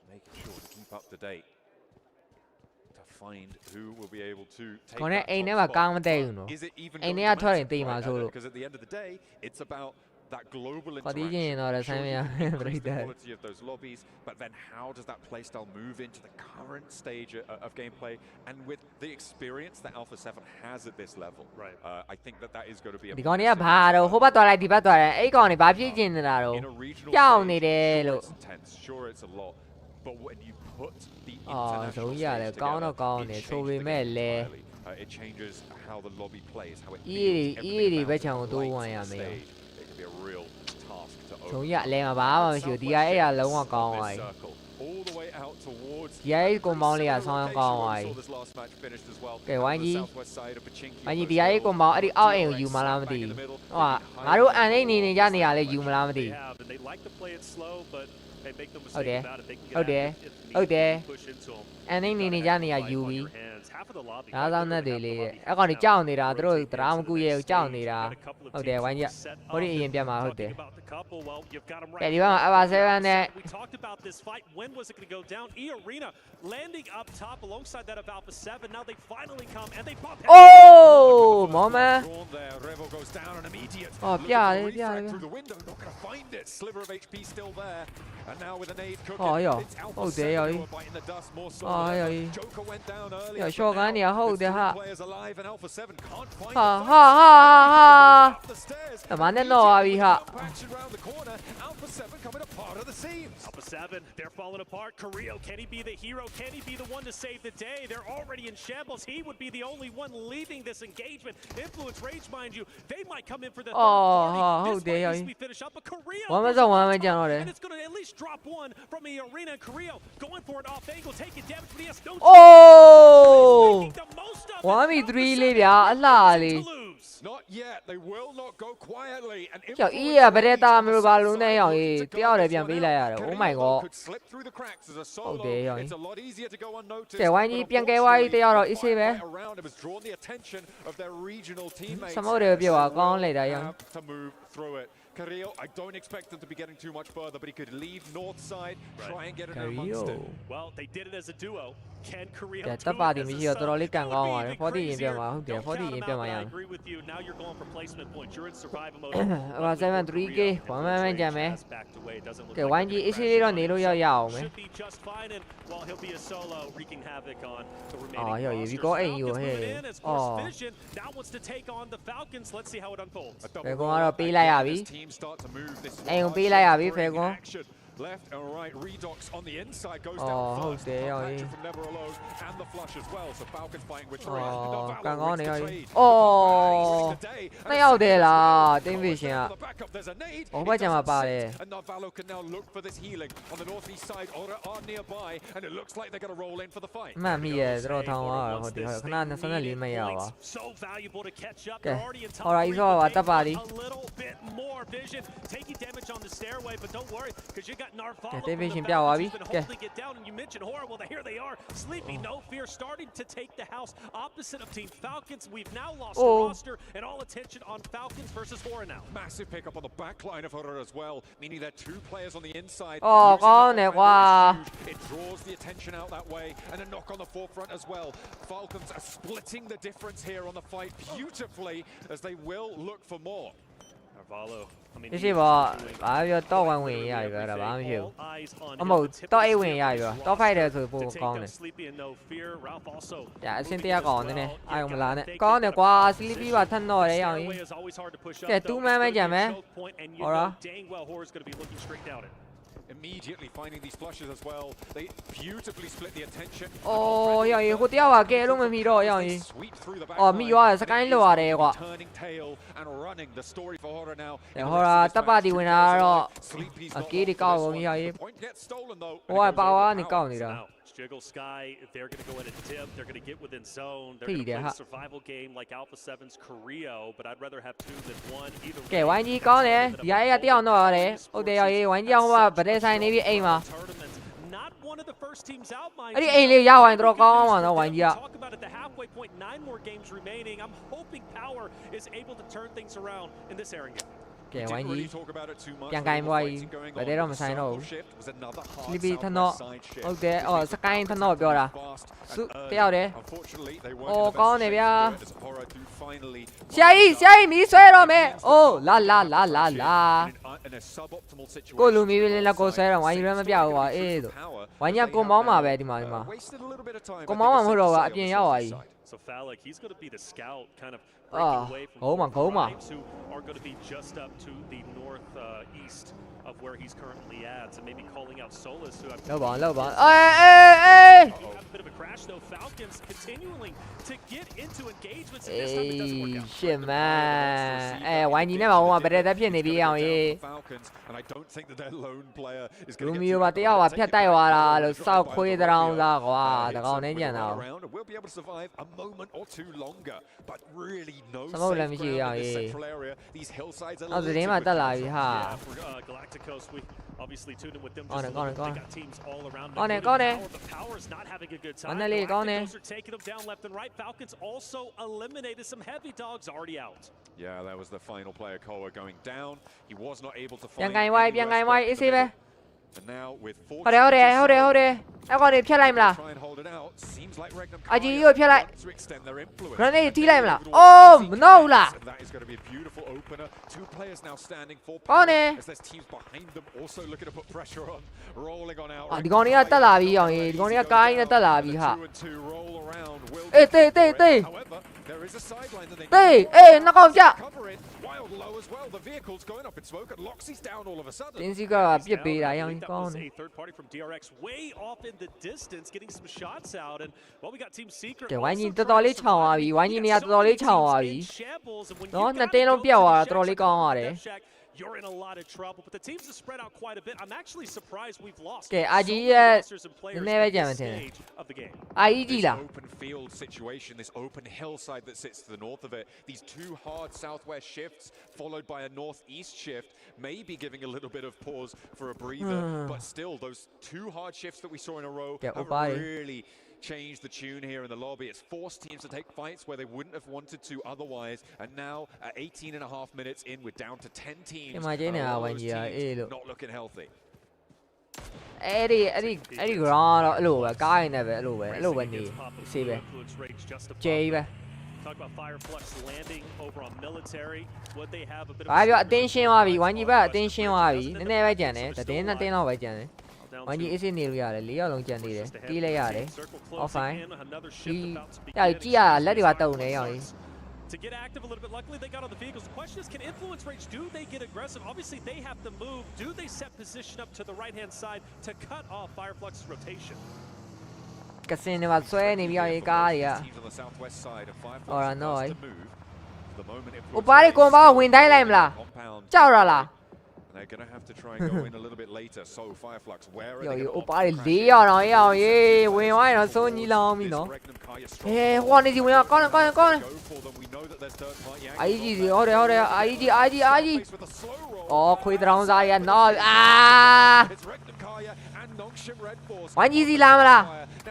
making sure to keep up to date to find who will be able to take that top spot. Is it even going to matter? Because at the end of the day, it's about that global interaction. Sure, you can increase the quality of those lobbies, but then how does that playstyle move into the current stage of gameplay? And with the experience that Alpha 7 has at this level, right? I think that is going to be a in a regional stage, it's intense. Sure, it's a lot. But when you put the international stage together, it changes how the lobby plays, how it feels. Everything about the stage. It can be a real task to overcome. All the way out towards the this last match finished as well. On the southwest side of Pachinki. They like to play it slow, but they make the mistake about it. They can get it if they push into them. And they need to use Đó là nó đi lì, ở con đi chào này ra, rồi từ đó cũng yêu chào này ra, ở đây quan trọng, ở đây yên biếng mà ở đây. Cái gì mà bà sẽ này? Oh, mỏ mà. Oh, bia đi, bia đi. Oh, yo, oh đây rồi. Oh, rồi. Yo, show cái này hold there ha. Ha ha ha ha. Tầm anh nên nói gì ha? Alpha 7, they're falling apart. Carrillo, can he be the hero? Can he be the one to save the day? They're already in shambles. He would be the only one leaving this engagement. Influence Rage, mind you, they might come in for the third party. This might easily finish up, but Carrillo, and it's going to at least drop one from the arena. And Carrillo going for it off angle, taking damage, but he has no chance. Oh! 1v3 လေးဗျာအလှလေး Not yet. They will not go quietly. And ကျော်အေးရဗရက်တာမျိုးဘာလုံးနဲ့ရောင်ကြီးတယောက်လည်းပြန်ပေးလိုက်ရတယ် Oh my god ဟုတ်တယ်ရောင်ကြီးတဲ့ဝိုင်းကြီးပြန်ကဲဝိုင်းတယောက်တော့ easy ပဲစမိုးတွေပြောကောင်းလိုက်တာရောင် Carrillo, I don't expect them to be getting too much further, but he could leave north side, try and get it amongst it. Well, they did it as a duo. Can Carrillo do it? တပ်ပါတီမရှိတော့တော်တော်လေးကန်ကောင်းပါတယ်40ရင်ပြမှာဟုတ်တယ်40ရင်ပြမှာရအောင် agree with you. Now you're going for placement points. You're in survival mode. အပါ7 3k 1 man ကြမယ်ကဲဝိုင်းကြီး easy လေးတော့နေလို့ရအောင်မယ် Well, he'll be a solo wreaking havoc on the remaining. အော်ရောဒီကောအိမ်ယူဟဲ့အော် Now wants to take on the Falcons. Let's see how it unfolds. ဖဲကွန်ကတော့ပေးလိုက်ရပြီအိမ်ကိုပေးလိုက်ရပြီဖဲကွန် Left and right, Redox on the inside goes down fast. From Never Alone and the flush as well. So Falcons fighting with Trey. Càng ngon này ơi. Nó yêu thế là tên vị gì à? Ủa bây giờ mà bà đây. And Navalo can now look for this healing on the northeast side. Ora are nearby, and it looks like they're going to roll in for the fight. Mà mi rồi thằng à, hồi thì khả năng nó sẽ là liền mày à? Okay. Alright, so what about it? Okay, division ပြောင်းသွားပြီ Okay. Sleepy, no fear, starting to take the house opposite of Team Falcons. We've now lost the roster and all attention on Falcons versus Hora now. Massive pickup on the back line of Hora as well, meaning they're 2 players on the inside. Oh, con này quá. It draws the attention out that way, and a knock on the forefront as well. Falcons are splitting the difference here on the fight beautifully as they will look for more. Cái gì bỏ bảo cho to quan quyền vậy rồi là bảo nhiêu một to A quyền vậy rồi to phải được từ phụ con này dạ xin tia còn này ai không làm này con này qua Sleepy và thân rồi đấy rồi cái tú mấy mấy chả mấy đó Immediately finding these flushes as well. They beautifully split the attention. Oh, yeah, hụt tiêu à, cái lúc mà mi rồi, yeah. Oh, mi rồi, sao cái lùa đấy quá. Để Hora tập ba đi bên nào rồi. À, kia đi cao rồi, yeah. Ôi, bao á, đi cao này rồi. Jiggle Sky, they're going to go in and dip. They're going to get within zone. They're going to play a survival game like Alpha 7's Carrillo, but I'd rather have 2 than 1. Either cái quán gì có nè, giá cái tiêu nó đấy. Ok rồi, quán gì không mà, bật đây sai này bị aim mà. Đi aim liền giao hoàn rồi con mà nó quán gì à? 1.9 more games remaining. I'm hoping Power is able to turn things around in this airing game. ကဲဝိုင်းကြီးပြန်ကိုင်းပွားကြီးဘယ်တည်းတော့မဆိုင်တော့ဘူး Sleepy ထတော့ဟုတ်တယ်အော်စကိုင်းထတော့ပြောတာစုတယောက်တည်းအော်ကောင်းတယ်ဗျာဆရာကြီးမီးဆွဲတော့မယ်အိုးလာကိုလူမီးလေးလည်းကိုဆွဲတော့ဝိုင်းကြီးလည်းမပြောက်ဘူးကွာအေးတို့ဝိုင်းကြီးကိုမောင်းမှာပဲဒီမှာကိုမောင်းမှာမဟုတ်တော့ကအပြင်ရောက်သွားပြီ So Fallick, he's going to be the scout, kind of Ah, breaking away from go on. Tribes who are going to be just up to the northeast of where he's currently at, and maybe calling out Solus, who I've လောက်ပါ have a bit of a crash though. Falcons continuing to get into engagements, and this time it doesn't work out. shit man ဝိုင်းကြီးနဲ့ပါဟိုမှာဗရက်တက်ဖြစ်နေပြီအောင်ရေး လူမီရောပါတယောက်ပါဖြတ်တိုက်သွားတာလို့စောက်ခွေးတောင်သားကွာတကောင်နဲ့ညံတာ စမုတ်လည်းမရှိရအောင်ရေးအော်သတင်းမှာတက်လာပြီဟာ Galacticos, we obviously tuned in with them. On it, They got teams all around. On it. The Power's not having a good time. Galacticos are taking them down left and right. Falcons also eliminated some heavy dogs already out. Yeah, that was the final player. Koa going down. He was not able to ပြန် find ကိုင်းဝိုင်းပြန်ကိုင်းဝိုင်းအေးစေးပဲ And now with ဟုတ်တယ်အဲ့ကောင်နေဖြတ်လိုက်မလား try and hold it out. Seems like Regnum အကြီးကိုဖြတ်လိုက် to extend their influence. grenade ထိလိုက်မလားအိုးမနှုတ်လား And that is going to be a beautiful opener. Two players now standing for On power it. as there's teams behind them also looking to put pressure on. Rolling on out. ဒီကောင်တွေကတက်လာပြီအောင်ရေးဒီကောင်တွေကကိုင်းနဲ့တက်လာပြီဟာ Two and two roll around. Will အေးတေး However, there is a sideline that they တေးအေးနှကောင်ကြ cover it. Wild low as well. The vehicle's going up in smoke and Loxy's down all of a sudden. တင်းစီကပြစ်ပေးတာရောင်းကောင်းတယ် A third party from DRX way off in the distance, getting some shots out, and well, we got Team Secret. ကဲဝိုင်းကြီးတော်တော်လေးခြောင်သွားပြီဝိုင်းကြီးနေရာတော်တော်လေးခြောင်သွားပြီ နော်နှစ်တင်းလုံးပြတ်သွားတာတော်တော်လေးကောင်းသွားတယ် You're in a lot of trouble, but the teams have spread out quite a bit. I'm actually surprised we've lost. ကဲအာကြီးရဲ့နည်းနည်းပဲကြံမထင်တယ် of the game. အာကြီးကြီးလား Open field situation, this open hillside that sits to the north of it, these two hard southwest shifts followed by a northeast shift, maybe giving a little bit of pause for a breather, but still those two hard shifts that we saw in a row have really changed the tune here in the lobby. It's forced teams to take fights where they wouldn't have wanted to otherwise, and now at 18 and a half minutes in, we're down to 10 teams. Not looking healthy. အဲ့ဒီ ground တော့အဲ့လိုပဲကားရနေပဲအဲ့လိုပဲနေစေးပဲ J ပဲ Talk about Fireflux landing over on military. Would they have a bit of ဘာပြောအတင်းရှင်းသွားပြီဝိုင်းကြီးပဲအတင်းရှင်းသွားပြီနည်းနည်းပဲကြံတယ်တင်းနဲ့တင်းတော့ပဲကြံတယ်ဝိုင်းကြီးအေးစစ်နေလို့ရတယ်၄ယောက်လုံးကြံနေတယ်တီးလိုက်ရတယ် offline ဒီကြည့်ရလက်တွေပါတုံနေရောင်ကြီး to get active a little bit. Luckily, they got on the vehicles. The question is, can Influence Rage, do they get aggressive? Obviously, they have to move. Do they set position up to the right-hand side to cut off Fireflux's rotation? ကစင်းတွေမှာဆွဲနေပြီးအောင်ကားတွေက Teams on the southwest side of Fireflux Alright, no, has eh? to move. The moment ဟိုပါရီကွန်ဘောင်းဝင်တိုင်းလိုက်မလား compound, ကြောက်ရလား they're going to have to try and go in a little bit later. So Fireflux, where are ယော they ဟို going ပါရီ၄ယောက်တော့ရအောင်ရေးဝင်သွားရင်တော့စိုးညီလောင်းပြီနော် ဟေးဟိုကနေစီဝင်တော့ကောင်းတယ် go for them. We know that there's third party အာကြီးစီဟုတ်တယ်အာကြီး with a slow roll. အော်ခွေးတောင်စားရနော်အာ It's Regnum Kaya and Nongshim Red Force. ဝိုင်းကြီးစီလာမလား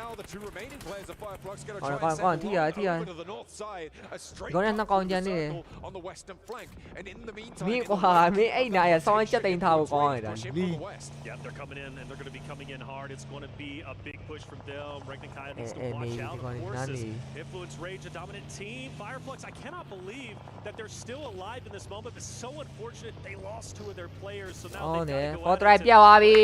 Now the two remaining players of Fireflux going to Alright, try and go on, send Tia, one Tia. over to the north side. A straight Go on, line knock through on the Jenny. circle on the western flank. And in the meantime, မင်း in ကွာ the မင်းအဲ့နာရဆောင်းချက်တိန်ထားကိုကောင်းရတာ push in လီ from the west. Yeah, they're coming in, and they're going to be coming in hard. It's going to be a big push from them. Regnikai needs to watch maybe out. they're Of going course, to is Nani. Influence Rage a dominant team. Fireflux, I cannot believe that they're still alive in this moment. It's so unfortunate they lost two of their players. So now ဟုတ် they တယ် got to go ဖော် out ထရိုက် into ပြသွားပြီ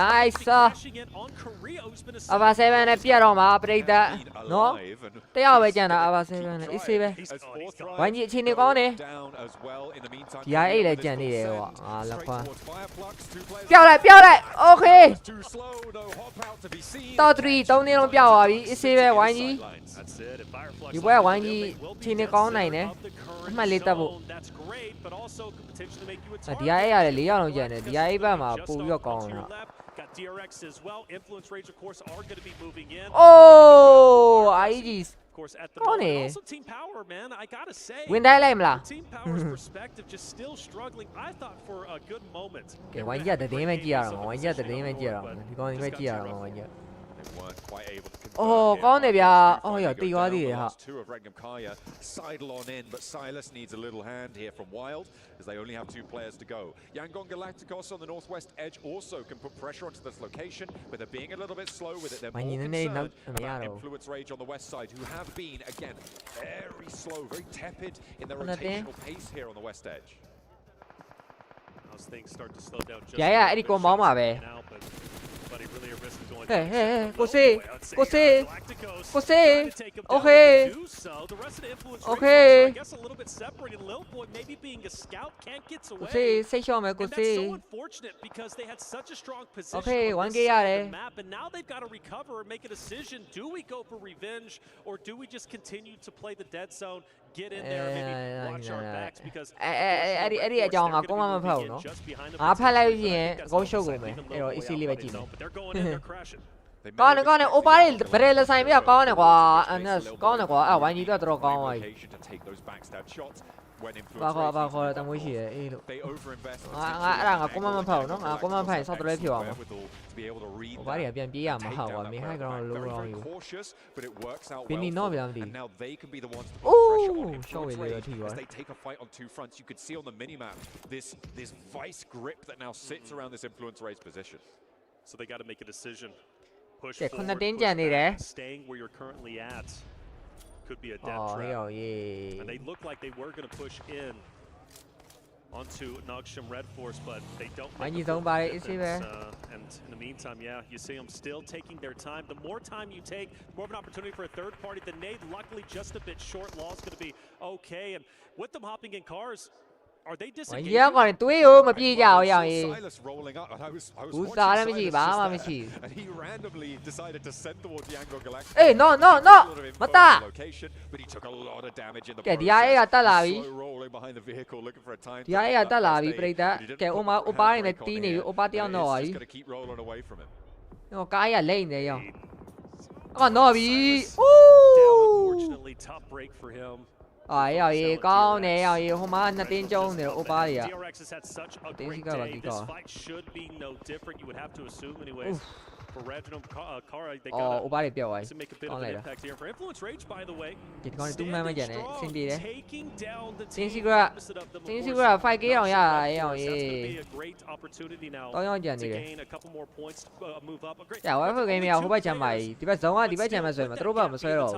nice crashing in on Korea, who's been a အဘာ7နဲ့ပြတော့မှာပရိသတ်နော် Alive and တယောက်ပဲကြံတာအဘာ7နဲ့အေးစေးပဲ He's as gone, he's fourth gone. ဝိုင်းကြီးအခြေအနေကောင်းတယ် down as well in the meantime. ဒီအဲ့လည်းကြံနေတယ်ဟောအာလက် Straight ခွာ towards Fireflux, two players ပြောက်လိုက်โอเค too slow, no hop out to be seen. တော့3 3နေလုံးပြောက်သွားပြီအေးစေးပဲဝိုင်းကြီး That's it. And Fireflux,ဒီဘက်ကဝိုင်း they ကြီး will be ခြေနေကောင်းနိုင်တယ် of the current အမှတ်လေးတက်ဖို့ zone. That's great, but also could potentially make you a ဒီ target. အဲ့ရတယ်4ယောက်လုံးကြံတယ်ဒီအဲ့ဘက်မှာ Just ပို့ off ပြီးတော့ကောင်း to တာ your left. Got DRX as well. Influence Rage, of course, are going to be moving in. အိုးအာကြီး Of course, at the Go on moment, in. also Team Power, man. I gotta say, ဝင်တိုင်းလိုက်မလား Team Power's perspective just still struggling. I thought for a good moment. ကဲဝိုင်းကြီးကတည်င်းပဲကြည့်ရအောင်ဝိုင်းကြီးကတည်င်းပဲကြည့်ရအောင်ဒီကောင်ကြီးပဲကြည့်ရအောင်ဝိုင်းကြီး weren't quite able to convert အော် here. ကောင်းတယ်ဗျာ Finally အော်ရ go တေးသွား down သေးတ the ယ်ဟာ last two of Regnum Kaya sidle on in, but Silas needs a little hand here from Wild as they only have 2 players to go. Yangon Galacticos on the northwest edge also can put pressure onto this location, but they're being a little bit slow with it. They're more concerned about Influence Rage on the west side, who have been, again, very slow, very tepid in their rotational pace here on the west edge. As things start to slow down just ရရအဲ့ဒီကောင်းမောင်းပါပဲ Buddy really a risk of going Hey, down. hey, hey, Just go a see, low way. I'd say, go see, Galacticos go see. trying to take him down, Okay. but do so. The rest of the influence Okay. Rangers are, I guess, a little bit separated. Lil Boy, maybe being a scout, can't get ကို away. စေးစိတ်ရှော့မယ်ကို And စေး that's so unfortunate because they had such a strong position Okay, on one this game side ofရတယ် the map, and now they've got to recover and make a decision. Do we go for revenge, or do we just continue to play the dead zone, get in there, and maybe watch our backs? Because အဲ့ဒီအကြောင်းကကိုမမဖတ်ဘူးနော် ငါဖတ်လိုက်လို့ရှိရင်အကုန်ရှုပ်ကုန်မယ်အဲ့တော့ easy လေးပဲကြည့်မယ် But they're going in, they're crashing. ကောင်းတယ်ကောင်းတယ် over လေးဗရယ်လဆိုင်ပြကောင်းတယ်ကွာအဲ့ကောင်းတယ်ကွာအဲ့ဝိုင်းကြီးတော့တော်တော်ကောင်းသွားပြီဘာခေါ်တမိုးရှိရဲ့အေးလို့ငါအဲ့ဒါငါကိုမမဖတ်ဘူးနော်ငါကိုမမဖတ်ရင်ဆောက်တလဲဖြစ်အောင်over တွေကပြန်ပြေးရမှာဟာကွာမင်း high ground လုံးတော့ယူဘင်းနီတော့ပြန်မသိအိုးရှော့ဝေးလေးတော့ထိသွား They take a fight on 2 fronts. You could see on the minimap this vice grip that now sits around this influence race position. So they got to make a decision. Push ကဲ forward, 9တင်း push ကြံနေတယ် back. Staying where you're currently at could be a death အော် trap. ရောရေး And they look like they were going to push in onto Nogsham Red Force, but they don't. Why make you a full don't buy it, commitment, is it, and in the meantime, yeah, you see them still taking their time. The more time you take, the more of an opportunity for a third party. The nade, luckily, just a bit short. Law's going to be okay, and with them hopping in cars. Are they ဝိုင်း disengaging? ကြီးကလည်းတွေးရောမပြေးကြဘူးရောင်ရေး Silas rolling up, and I was ဘူး watching စားလည်းမရှိ Silas ဘာမှ just မရှိ there, and he randomly decided to send towards the Yangon Galacticos. အေး no no no A lot of info မတာ on the location, but he took a lot of damage in the ကဲဒီဟာရေးကတက်လာပြီ Slow rolling behind the vehicle, looking for a time ဒီ to ဟာရေးက pick တက် up လာ that ပြီ stage, ပြိတ္တာ but he didn't ကဲ put ဥမာ the ဥပါရင်းနဲ့ handbrake တီး on နေပြီ here, ဥပါတယောက် and တော့ပါ it's ပြီ just gonna keep rolling away from him. ဟိုကားရလိမ့်နေရောအော်တော့ပြီ Down, အိုး unfortunately, tough break for him. အာရောင်ရေးကောင်းတယ်ရောင်ရေးဟိုမှာ2တင်းကျုံးနေတော့ဥပါတွေက DRX has had such aတင်း great စီကပါ day. ဒီ This က fight should be no different. You would have to assume, anyways. For Reginald Kara, they အော် gotta ဥပါတွေပြောက်သွားပြီ to make a bit ကော of င်း an လိုက်တာ impact here. For Influence Rage, by the way, ဒီကောင်တူးမှန်းမကြနဲ့အဆင်ပြေတယ် taking down the တင်း team စီက opposite of them. Of တင်းစီ course, က 5k အောင်ရတာရောင် That's ရေး gonna be a great opportunity now တောင်းရောက်ကြံ to နေတယ် gain a couple more points, move up. A great. ကြာဝိုင်းဖုတ်ဂိမ်းမြောက်ဟိုဘက်ချမ်းပါကြီးဒီဘက်ဇုံကဒီဘက်ချမ်းမဆွဲမှာသူတို့ဘက်မဆွဲတော့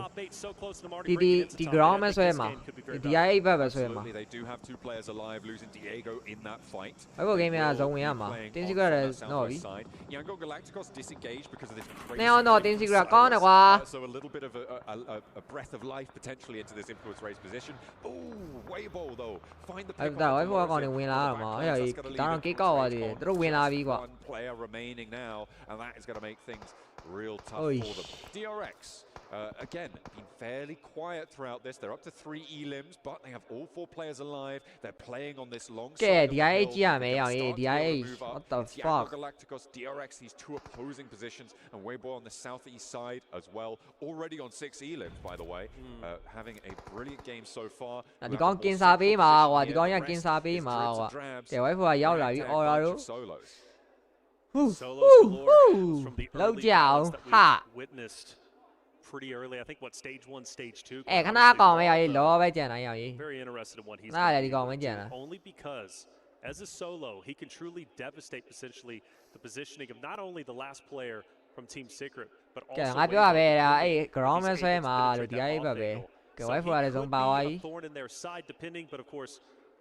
ဘူးဒီ ground မဆွဲမှာဒီ DI ဘက်ပဲဆွဲမှာ Absolutely, they do have 2 players alive, losing Diego in that fight. ဝိုင်းဖုတ်ဂိမ်းမြောက်ဇုံဝင်ရမှာတင်းစီကလည်းတော့ပြီ Yangon Galacticos disengaged because of this crazy နေအောင်တော့တင်းစီကကောင်းတယ်ကွာ so a little bit of a breath of life potentially into this influence race position. Ooh, Weibo though, find the အဲ့ pick ဒါ on ဝို the င်းဖုတ် Dolores ကောင်တွေဝင်လာတော့မှာအဲ့ဒါကြီးဒါတော့ကိတ်ကောက်သွားသေးတယ်သူတို့ဝင်လာပြီကွာ One player remaining now, and that is going to make things real tough Oi. for them. DRX, again, been fairly quiet throughout this. They're up to 3 elims, but they have all 4 players alive. They're playing on this long ကဲ side of the DI hill. ကြည့်ရမယ် They ရောင် can ရေး start to DI be able to move up. what the It's Yangon fuck Galacticos, DRX, these 2 opposing positions, and Weibo on the southeast side as well. Already on 6 elims, by the way. Having a brilliant game so far. ဒီကောင်ကင်စာပေးမှာကွာဒီကောင်ကကင်စာပေးမှာကွာကဲဝိုင်းဖုတ်ကရောက်လာပြီအော်ရာတို့ solos. ဟူး Solos galore from the လောက် early ကြအောင် rounds that ဟာ we witnessed pretty early. I think what stage 1, stage 2. အဲခဏကောင်ပဲရောင်ရေးလောပဲကြံတာရောင်ရေး Very interested in what he's Nah, gonna let it be go, able man, to do, Jenna. only because as a solo, he can truly devastate essentially the positioning of not only the last player from Team Secret, but ကဲ also ငါပြောရပဲအဲ့ Weibo, ground he's မဲဆွဲ able to မှာ penetrate လို့ that DI off ဘက်ပဲ angle. ကဲ So ဝို he င်းဖုတ်ကလည်းဇုံ could ပါ be သွား a ပြီ thorn in their side, depending, but of course,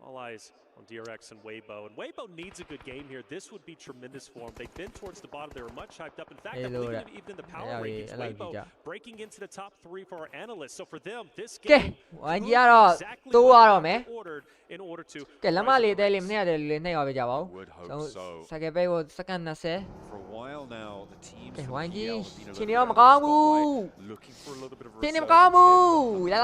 all eyes on DRX and Weibo. And Weibo needs a good game here. This would be tremendous for him. They've been towards the bottom. They were much hyped up. In fact, I believe even in the power rankings, Weibo breaking into the top 3 for our analysts. So for them, this ကဲ game ဝိုင်းကြီးကတော့ exactly တိုးရ what တော့မယ် they ordered in order to ကဲလက်မလေးတဲလေးမနေ့ကတည်းကလေးနှိပ်ရပါကြပါဦး Would hope so. စကပေးကိုစက္ကန့်20 For a while now, the teams Okay, from why PL did have been a Chinny little bit Makamu? out of the spotlight, looking for a little bit of ဖင်းနေမ resurgence ကောင်းဘူး here. လာ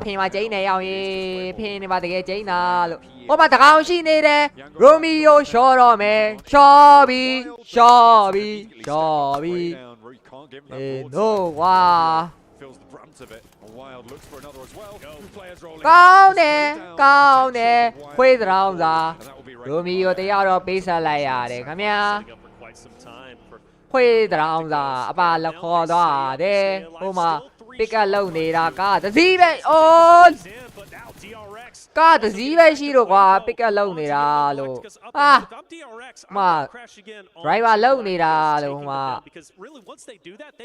ဖင်းမကျိန်းနေရောင်ရေးဖင်းနေပါတကယ်ကျိန်းတာလို့ဟိုမှာတကောင်ရှိနေတယ်ရိုမီယိုရှော့တော့မယ်ရှော့ပြီရှော့ပြီရှော့ပြီ အေး no ကွာ Feels the brunt of it. A Wild looks for another as well. 2 players rolling. ကောင်းတယ်ကောင်းတယ်ခွေးသရောင်းစာ And that will be ရိုမီယိုတရားတော့ပေးဆက်လိုက်ရတယ်ခင်ဗျာ setting up for quite some time for ခွေးတောင်သာအပါလက်ခေါ်သွားတယ်ဟိုမှာပစ်ကလုံနေတာကတစည်းပဲအိုးကတစည်းပဲရှိတော့ကွာပစ်ကလုံနေတာလို့ဟာမ driver လုံနေတာလို့ဟိုမှာ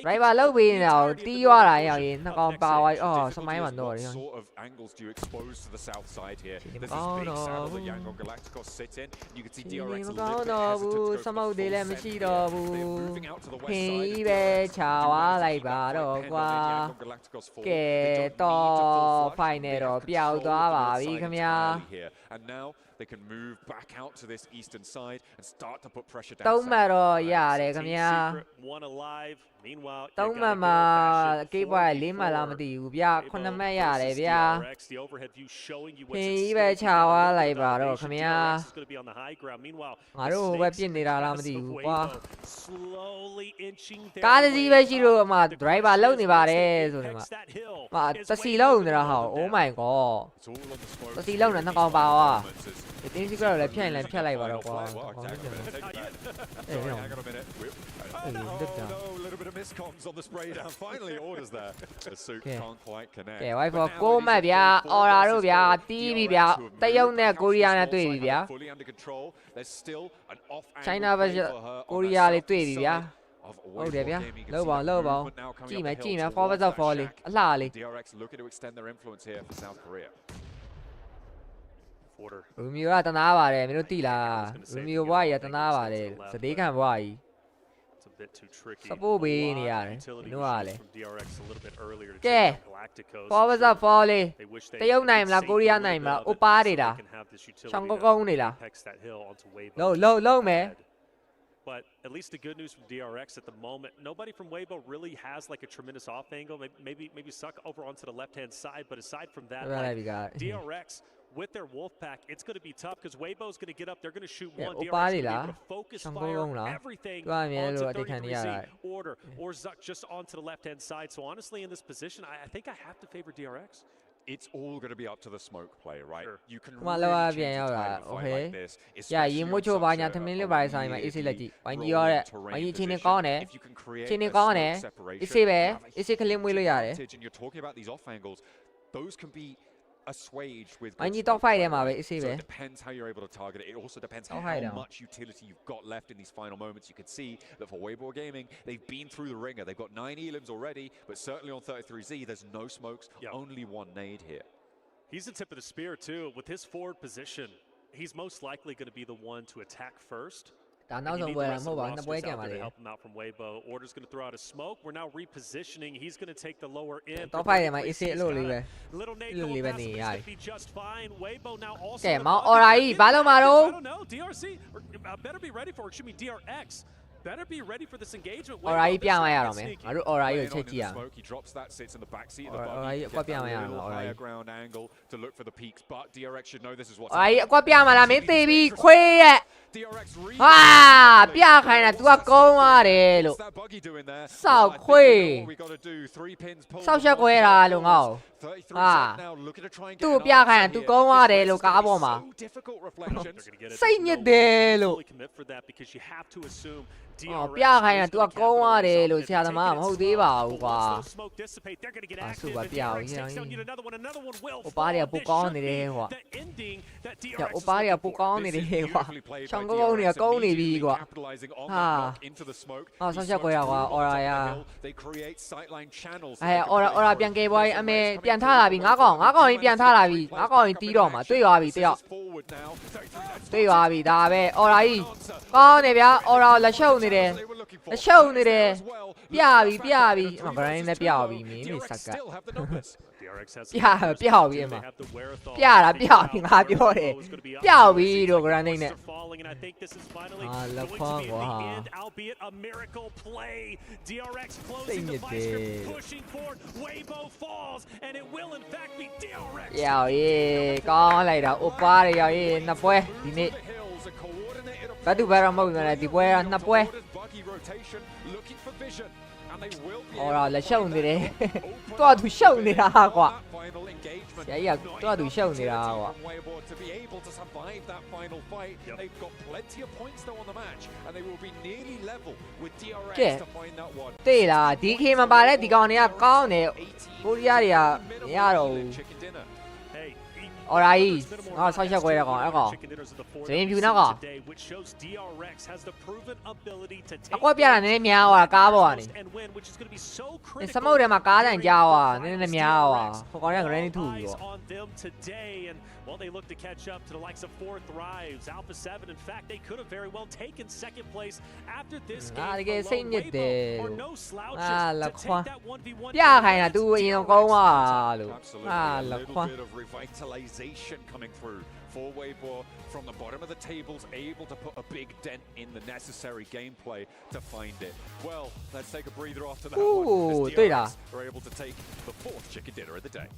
driver လုံပေးနေတာကိုတီးရွာတာရောက်ရင်နှကောင်ပါဝိုင်းအော်စမိုင်းမှာတော့တယ်ကောင်းတော့ဘူးစမုတ်တွေလည်းမရှိတော့ဘူးခင်းပဲချာဝါလိုက်ပါတော့ကွာကဲတော့ final တော့ပျောက်သွားပါပြီခင်ဗျာ and now they can move back out to this eastern side and start to put pressure down. 3 မှတ်တော့ရတယ်ခင်ဗျာ3မှတ်မှာကေးပွား4မှတ်လားမသိဘူးဗျာ9မှတ်ရတယ်ဗျာခင်းပဲချာဝါလိုက်ပါတော့ခင်ဗျာငါတို့ပဲပြစ်နေတာလားမသိဘူးကွာကားတစ်စီးပဲရှိလို့အမ driver လုံနေပါတယ်ဆိုနေမှာတစီလုံနေတာဟာ oh my god တစီလုံနေနှကောင်ပါဝါတင်းစီကတော့လည်းဖြတ်ရင်လည်းဖြတ်လိုက်ပါတော့ကွာ a little bit of miscoms on the spray down. Finally, orders there. The suit can't quite connect. ကဲ wife ကိုမှတ်ဗျာ order တို့ဗျာတီးပြီဗျာတရုတ်နဲ့ကိုရီးယားနဲ့တွေ့ပြီဗျာ Fully under control. There's still an off China versus ကိုရီးယားလေးတွေ့ပြီဗျာဟုတ်တယ်ဗျာလောက်ပါကြည့်မယ် forward up fall လေးအလှလေး DRX looking to extend their influence here for South Korea. ရူမီယိုကတနာပါတယ်မင်းတို့သိလားရူမီယိုဘွားကြီးကတနာပါတယ်စတေးခံဘွားကြီးစပိုးပေးနေရတယ်မင်းတို့ကလည်းကဲ forward up fall လေးတရုတ်နိုင်မလားကိုရီးယားနိုင်မလားအိုပါတွေလားရှောင်းကုန်းနေလားလုံးမယ် But at least the good news from DRX at the moment, nobody from Weibo really has like a tremendous off angle. Maybe suck over onto the left-hand side. But aside from that, like, DRX with their wolf pack, it's going to be tough because Weibo's going to get up. They're going to shoot one. DRX going to be able to focus fire everything onto 33Z or Zuck just onto the left-hand side. So honestly, in this position, I think I have to favor DRX. It's all going to be up to the smoke play, right? Sure. You can really change the tide of a fight like this. Yeah, you mucho baña también le vais a ir easy lagi. Bañi ore, bañi chini kone, isi kalim muy lo yare. And you're talking about these off angles, those can be assuaged with. Bañi top fight em ave isi So be. it depends how you're able to target it. It also depends how much utility you've got left in these final moments. You can see that for Weibo Gaming, they've been through the ringer. They've got 9 elims already, but certainly on 33Z, there's no smokes, only one nade here. He's the tip of the spear too. With his forward position, he's most likely going to be the one to attack first. Đã nói xong rồi là mua bán nó quay kèm mà đi. Help him out from Weibo. Order's going to throw out a smoke. We're now repositioning. He's going to take the lower end. Tao phải mà isi luôn đi về. Luôn đi về nè ai. Kẻ máu orai bá đâu mà đâu. DRC better be ready for. Excuse me, DRX. Better be ready for this engagement. Orai piang mày rồi mày. Mà lúc Orai rồi chơi chi à? He drops that, sits in the back seat of the Orai buggy. qua piang mày rồi Orai. Higher ground angle to look for the peaks, but DRX should know this is what's. Orai qua piang mà là mấy tì bi khuê à. À, piang khai là tua câu mà đấy luôn. Sao khuê? Sao sẽ khuê là luôn không? À, tu piang khai là tu câu mà đấy luôn cả bộ mà. Say như thế luôn. Piang khai là tua câu mà đấy luôn xa mà không đi vào quá. À, su bà piang như thế này. Oppa đi bố con này đấy quá. Dạ, Oppa đi bố con này đấy quá. Trong cái câu này câu này bị quá. À, sao sẽ quay à quá, Orai à. Orai piang cái boy, anh em piang thà là bị ngã con đi piang thà là bị ngã con đi tí đó mà, tuy hòa bị đá về, Orai, con này bia, Orai là show này đấy, bia bị, mà cái này là bia bị mình sạc cả. Bia mà, bia là bia ngã bia đấy, bia bị đồ cái này nè. À, là khoan quá ha. Xinh như thế. Dạo gì, con này đã Oppa này dạo gì, nạp quê, đi nè. Cái thứ ba ra màu này thì quê, nạp quê. Ồ rồi là show này đấy. Tôi thủ show này ra quá. judgment. ဆရာကြီးကတော့သူရှုပ်နေတာကွာ To be able to survive that final fight. They've got plenty of points though on the match, and they will be nearly level with DRX to find that one. 对လား DK မှာပါတဲ့ဒီကောင်တွေကကောင်းတယ်ကိုရီးယားတွေကမရတော့ဘူး Alright ငါဆောက်ချက်ခွဲရကောင်အဲ့ကောင်ဇင်းဖြူနောက်ကအကွက်ပြတာနည်းနည်းများသွားကားပေါ်ကနေစမုတ်ထဲမှာကားတိုင်ကြားသွားနည်းနည်းများသွားဟိုကောင်က granny ထုပြီးတော့ Well, they look to catch up to the likes of Four Thrives, Alpha 7. In fact, they could have very well taken second place after this game. Or no slouches to take that 1v1. ပြခိုင်းတာ तू အရင်ကောင်းပါလို့ little bit of revitalization coming through for Weibo from the bottom of the tables, able to put a big dent in the necessary gameplay to find it. Well, let's take a breather after that one. As DRX are able to take the 4th chicken dinner of the day.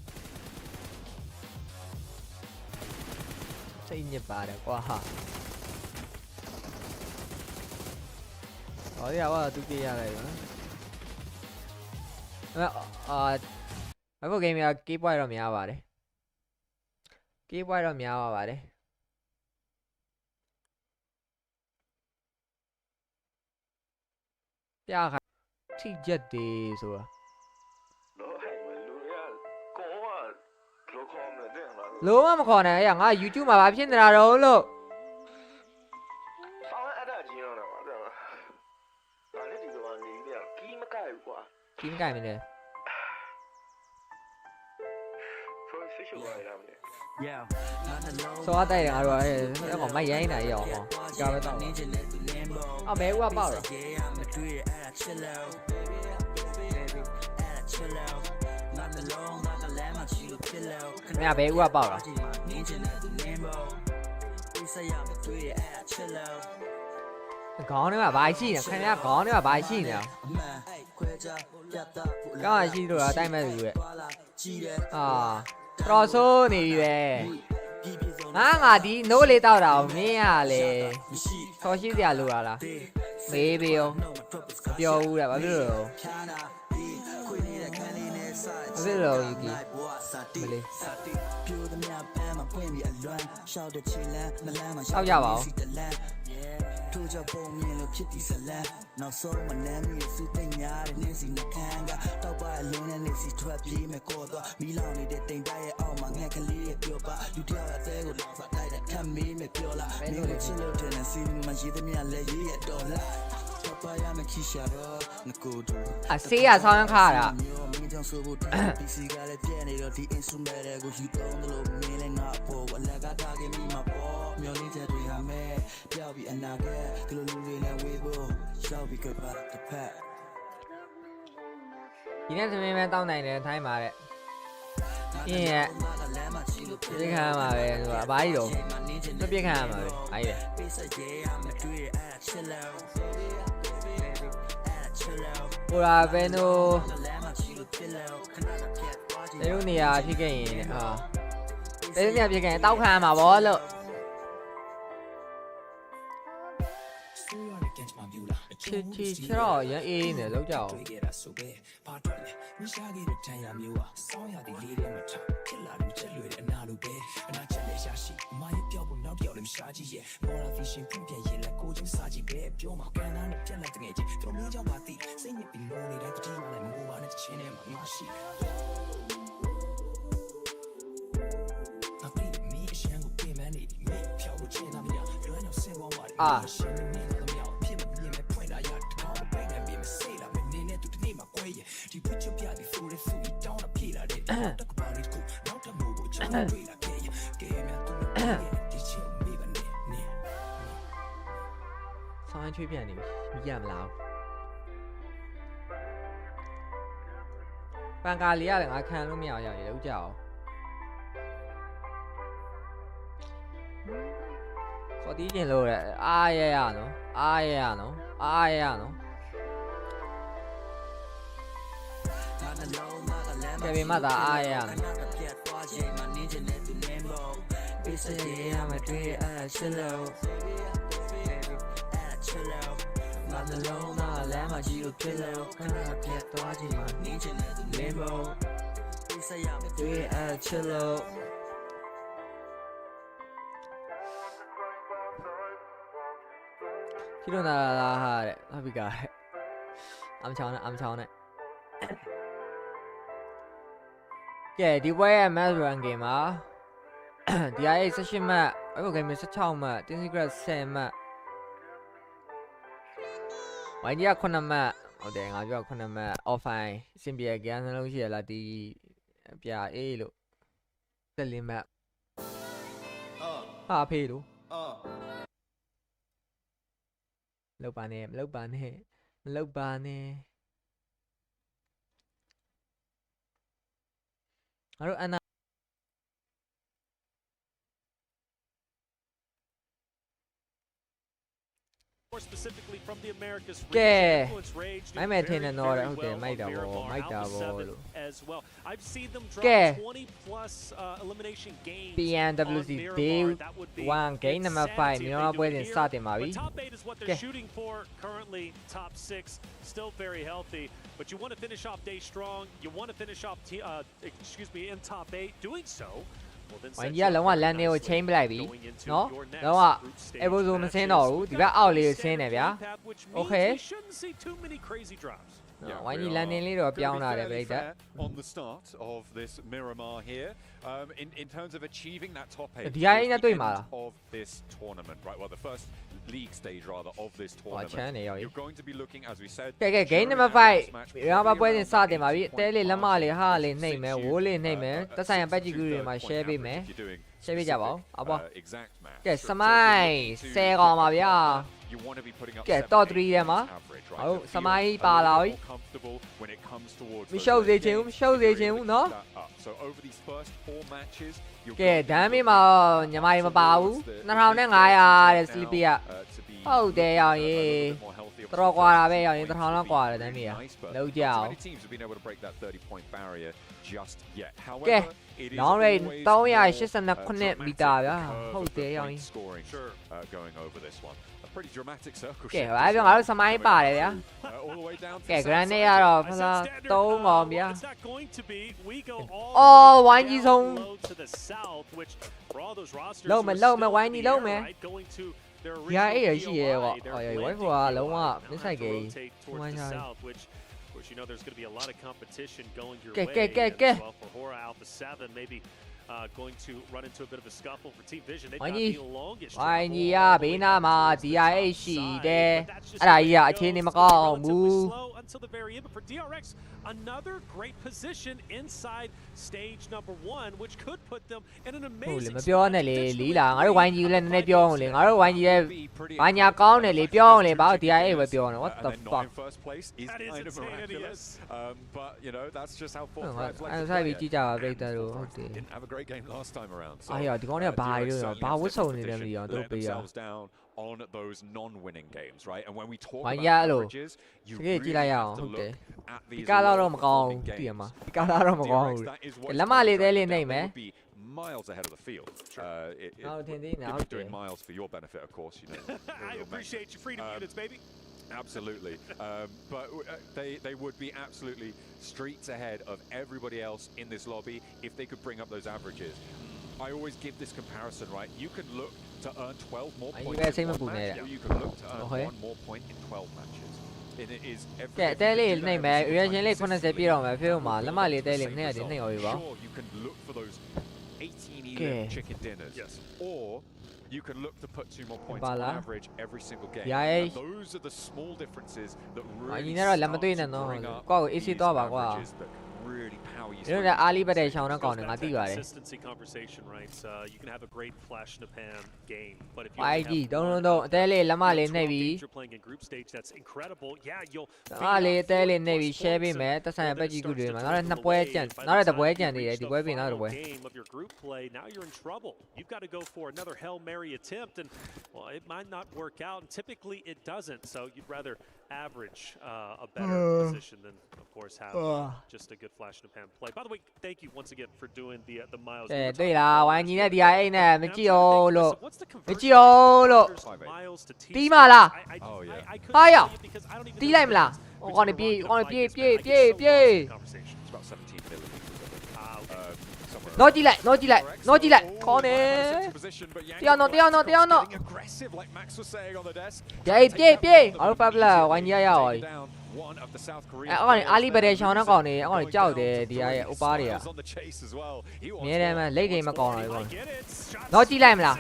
စိတ်ညစ်ပါတယ်ကွာဟာဟောရပါသူပြေးရတယ်နော်အခု game က key point တော့များပါတယ် key point တော့များပါပါတယ်ပြခိုင်းထိချက်တွေဆိုတာလုံးဝမခေါ်နဲ့ငါ YouTube မှာဘာဖြစ်နေတာတော့လို့ဆောင်းအဲ့ဒါကြီးတော့ပါဒါလည်းဒီလိုကနေပြီးကီးမကိုက်ဘူးကွာကီးမကိုက်မလဲဆိုတော့တိုက်တယ်ငါတို့အဲ့ကောင်မိုက်ရိုင်းနေတာရောကြောက်ပဲတော့အော်ဘဲဦးကပေါက်တော့မရဘဲဦးကပေါက်တော့ခေါင်းထဲမှာဘာရှိနေခင်ဗျာခေါင်းထဲမှာဘာရှိနေကောင်းရှိလို့တိုက်မဲ့လူရဲ့ပရောဆိုးနေပြီပဲငါဒီနိုးလေးတောက်တာမင်းရလေဆော်ရှိစရာလိုတာလားမေးပေးရောပြောဦးတာဘာဖြစ်လို့ဘာဖြစ်လို့ယူကီမလေးဆောက်ကြပါဦးထိုးကြပုံမြင်လို့ဖြစ်ဒီဇလန်နောက်ဆုံးမနမ်းမီစုသိမ့်များတဲ့နေစီနှခမ်းကတောက်ပါလင်းတဲ့နေစီထွက်ပြေးမဲ့ကောသွားမီးလောင်နေတဲ့တိမ်တိုက်ရဲ့အောက်မှာငှက်ကလေးရဲ့ပြောပါလူတယောက်အသေးကိုလောင်စားတိုက်တဲ့ထမ်းမေးမဲ့ပြောလာမင်းတို့ချစ်လို့တဲ့စီမရေးသမျှလည်းရေးရတော့လားပါရမခိရှာတော့ငကိုတို့အဆေးရဆောင်းခါတာမင်းကြောင့်ဆိုဖို့ PC ကလည်းပြည့်နေတော့ဒီ instrument တွေကိုယူသုံးတယ်လို့မင်းလည်းငါပေါ်အလကားထားခဲ့မိမှာပေါ့မျောလင်းချက်တွေဟာမဲ့ပြောက်ပြီးအနာဂတ်ဒီလိုလူတွေလည်းဝေးဖို့ရောက်ပြီးကပါတစ်ဖက်ဒီနေ့သမီးမဲတောင်းနိုင်တယ်ထိုင်းပါတဲ့ပြင်းရဲ့ပြစ်ခံရမှာပဲသူကအဘာကြီးတော့သူပြစ်ခံရမှာပဲအားကြီးဟိုလာဘယ်နိုနေနေရာဖြစ်ခဲ့ရင်ဘယ်နေရာဖြစ်ခဲ့ရင်တောက်ခံရမှာဗောလို့ချစ်တော့ရအေးနေလောက်ကြအောင်မရှားကြီးတဲ့ထန်ရမျိုးอ่ะစောင်းရသည်လေးထဲမှာထားဖြစ်လာလို့ချက်လွယ်တဲ့အနာလိုပဲအနာချက်လည်းရရှိအမရဲ့ပြောက်ဖို့နောက်တစ်ယောက်လည်းမရှားကြည့်ရဲ့ moral vision ပြင်ပြရင်လည်းကိုချင်းစားကြည့်ပဲပြောမှာကန်သားနဲ့ပြက်လိုက်တဲ့ငယ်ချင်းတို့မျိုးကြောင့်ပါသိစိတ်ညစ်ပြီးလို့နေတဲ့တတိယလည်းမဟုတ်ပါနဲ့တစ်ချင်းထဲမှာငါရှိအခုမင်းအရှမ်းကိုပြင်မနေပြီမင်းဖြောက်လို့ချင်းသားမရလွမ်းရောက်ဆင်းသွားပါတယ်ရှင်းနေတယ်မရောက်ဖြစ်မပြင်းမဲ့ဖွင့်လာရတကောင်းပဲနဲ့ပြင်မစေးလာမနေနဲ့သူတနေ့မှာကွဲရဲ့ဒီဘွချပြပြီးဖူးတောင်းတာပြေးလာတဲ့တက်ပါလေးကိုနောက်တမို့ကိုချမ်းတွေ့လာခဲ့ရဲ့ကဲမြန်သူဒီချင်းမိဘနဲ့ဆောင်းချွေးပြန်နေပြီမြည်ရမလားပန်ကာလီရတယ်ငါခံလို့မရအောင်ရရလောက်ကြအောင်ခေါ်တီးကျင်လို့ရအားရရနော်အားရရနော်အားရရနော်ကဲမတာအားရနော်လာလုံးလာလမ်းမှာကြီးလို့ဖြစ်လို့ခဏပြတ်သွားချိန်မှာနင်းချင်တဲ့ limbo တွေ့အချစ်လို့ဒီလိုနာလာဟာတဲ့ဟုတ်ပြီကအမ်ချောင်းနဲ့ ကဲဒီပွဲရဲ့ match ranking မှာ DIA 18မှတ်အခု game 16မှတ် Team Secret 10မှတ် YG က9မှတ်ဟုတ်တယ်ငါပြော9မှတ် offline အဆင်ပြေကြနှလုံးရှိရလားဒီပြအေးလို့14မှတ်ဟာဖေးလို့မလုပ်ပါနဲ့ငါတို့အနာ specifically from the Americas. ကဲမိုက်မယ်ထင်တယ်တော့ဟုတ်တယ်မိုက်တာဗောလို့ as well. I've seen them drop 20 plus elimination games. PMWC Day1 game number 5မြန်မာပွဲစဉ်စတင်ပါပြီ Top 8 is what they're shooting for currently. Top 6 still very healthy, but you want to finish off day strong. You want to finish off in top 8. Doing so YG ကလုံးဝလမ်းလေးကိုချိန်ပလိုက်ပြီနော်လုံးဝအဲ့ဘိုးဆိုမစင်းတော့ဘူးဒီဘက်အောက်လေးကိုဆင်းနေဗျာ Okay YG လမ်းလေးတော့ပြောင်းလာတယ်ပြိတ္တာ on the start of this Miramar here in terms of achieving that top 8 DIA နဲ့တွေ့မှာလား of this tournament right well the first league stage rather of this tournament you're going to be looking as we said ကဲ game number 5ရောမပွဲစဉ်စတင်ပါပြီတဲလေးလက်မလေးဟာလေးနှိမ့်မယ်ဝိုးလေးနှိမ့်မယ်တက်ဆိုင်ရပတ်ကြီးကူတွေမှာ share ပေးမယ် share ပေးကြပါဦးအပေါ်ကဲစမိုင်း10ကောင်ပါဗျာကဲ top 3ထဲမှာဟုတ်စမိုင်းပါလာပြီမရှုပ်စေချင်ဘူးနော်ကဲဒမ်းမီမှာညီမကြီးမပါဘူး2500တဲ့ sleepy ကဟုတ်တယ်ရောင်ရေးတော်ကွာတာပဲရောင်ရေး1000လောက်ကွာတယ်ဒမ်းမီကလောက်ကြအောင်ကဲ long range 389မီတာဗျာဟုတ်တယ်ရောင်ရေးကဲဘာပြောငါတို့စမိုင်းပါတယ်ဗျာကဲ granite ကတော့ဖလား3ကောင်ဗျာအော် YG ဆုံးလုံးမယ် YG လုံးမယ်ရအဲ့ရရှိရဲကွာအော်ရဝိုင်းကွာလုံးဝမင်းဆိုင်ကြီးမှန်ချာ you know there's going to be a lot of competition going your way as well for Hora Alpha 7 maybe going to run into a bit of a scuffle for Team Vision. They've got the longest YG ကဘေးနားမှာ DIA ရှိတယ်အဲ့ဒါကြီးကအခြေအနေမကောင်းဘူး until the very end but for DRX another great position inside stage number 1 which could put them in an amazing မပြောနဲ့လေလီလာငါတို့ YG ကိုလည်းနည်းနည်းပြောအောင်လေငါတို့ YG ရဲ့ဘာညာကောင်းတယ်လေပြောအောင်လေဘာ DIA ပဲပြောနေ what the fuck but you know that's just how Fortnite အဲ့ဆိုင်ပြီးကြည့်ကြပါပြိတ္တတို့ဟုတ်တယ် didn't have a great game last time around so အဲ့ရဒီကောင်တွေကဘာလို့ဘာဝတ်စုံနေတယ်မသိအောင်တို့ပေးရ on those non-winning games right and when we talk about averages you really have to look at these ဒီကားတော့မကောင်းဘူးသိရမှာဒီကားတော့မကောင်းဘူးလက်မလေးသေးလေးနေမယ် miles ahead of the field doing miles for your benefit of course you know I appreciate your freedom units baby absolutely but they would be absolutely streets ahead of everybody else in this lobby if they could bring up those averages I always give this comparison right you could look to earn 12 more points in one match or you could look to earn 1 more point in 12 matches and it is every ကဲတဲလေးနေမယ် reaction လေး80ပြည့်တော့မယ်ဖေးမှာလက်မလေးတဲလေးနဲ့တင်နေရောပြီပါ you can look for those 18 elite chicken dinners or you can look to put 2 more points on average every single game and those are the small differences that really bring up averages that really power you တို့လည်းအားလေးပဲတဲ့ချောင်းတော့ကောင်းတယ်ငါသိပါတယ် consistency conversation right you can have a great flash in the pan game but if you YG တော့အတဲလေးလက်မလေးနှိပ်ပြီး you're playing in group stage that's incredible yeah you'll အားလေးအတဲလေးနှိပ်ပြီး share ပေးမယ်တက်ဆိုင်ပတ်ကြီးကူတွေမှာနောက်တစ်ပွဲကြံနောက်တစ်ပွဲကြံနေတယ်ဒီပွဲပြီးနောက်တစ်ပွဲ game of your group play now you're in trouble you've got to go for another Hail Mary attempt and well it might not work out and typically it doesn't so you'd rather average a better position than of course have just a good flash in the pan play by the way thank you once again for doing the miles 对啦 YG နဲ့ DIA နဲ့မကြည့်အောင်လို့မကြည့်အောင်လို့တီးမလား oh yeah ဟာရတီးလိုက်မလားဟောကနေပြေးပြေး it's about 17 millimeters 攞住嚟，攞住嚟，攞住嚟，講你。掉no。ပြေ，我都發啦，揾嘢呀我。我哋阿里巴巴上那講你，我哋找的啲嘢烏巴啲啊。咩咧咩？你幾乜講嚟講？攞住嚟唔啦？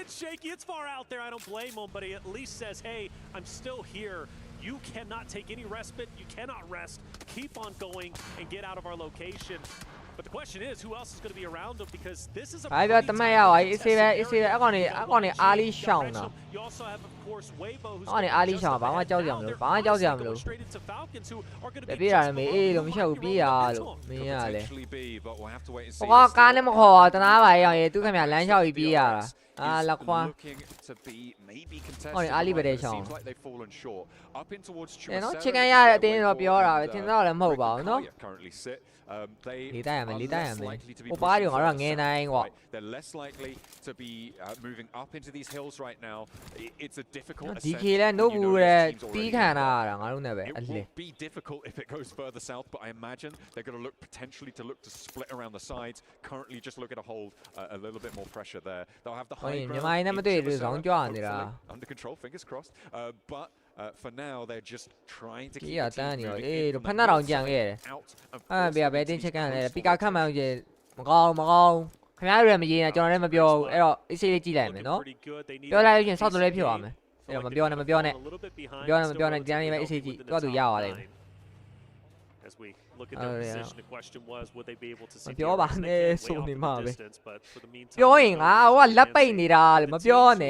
Shaky. It's far out there. I don't blame him, but he at least says, "Hey, I'm still here. You cannot take any respite. You cannot rest. Keep on going and get out of our location." But the question is, who else is going to be around him? Because this is a. I got the mail. I see that. I'm gonna Ali Shawn now. You also have, of course, Weibo, who's. I'm gonna Ali Shawn. 把我交掉了，把我交掉了。別俾人未，咁先有必要咯，咩啊咧？我講你冇學，但係話樣嘢都係咪兩小有必要啦？啊，落花。我哋阿里巴巴上。誒，切緊下電腦表啦，聽到你冇吧？喏。理解係咪？理解係咪？我把條我讓嘅呢我。DK 咧都冇咧，D 看啊，我都呢邊。It will be difficult if it goes further south, but I imagine they're going to look potentially to split around the sides. Currently, just looking to hold a little bit more pressure there. They'll have the high ground under control. Fingers crossed. But for now, they're just trying to keep it out. 啊，別點切緊咧，比較近咪嘢，冇。佢啱啱咪嘢啊，仲有你咪表，誒咯，呢四你知嚟咪咯？表咧以前收到你票啊咪？誒咪表呢？表呢？點解你咪呢四字嗰度有啊你？表版咧數你媽咪？表完啊，我甩俾你啦，你咪表呢？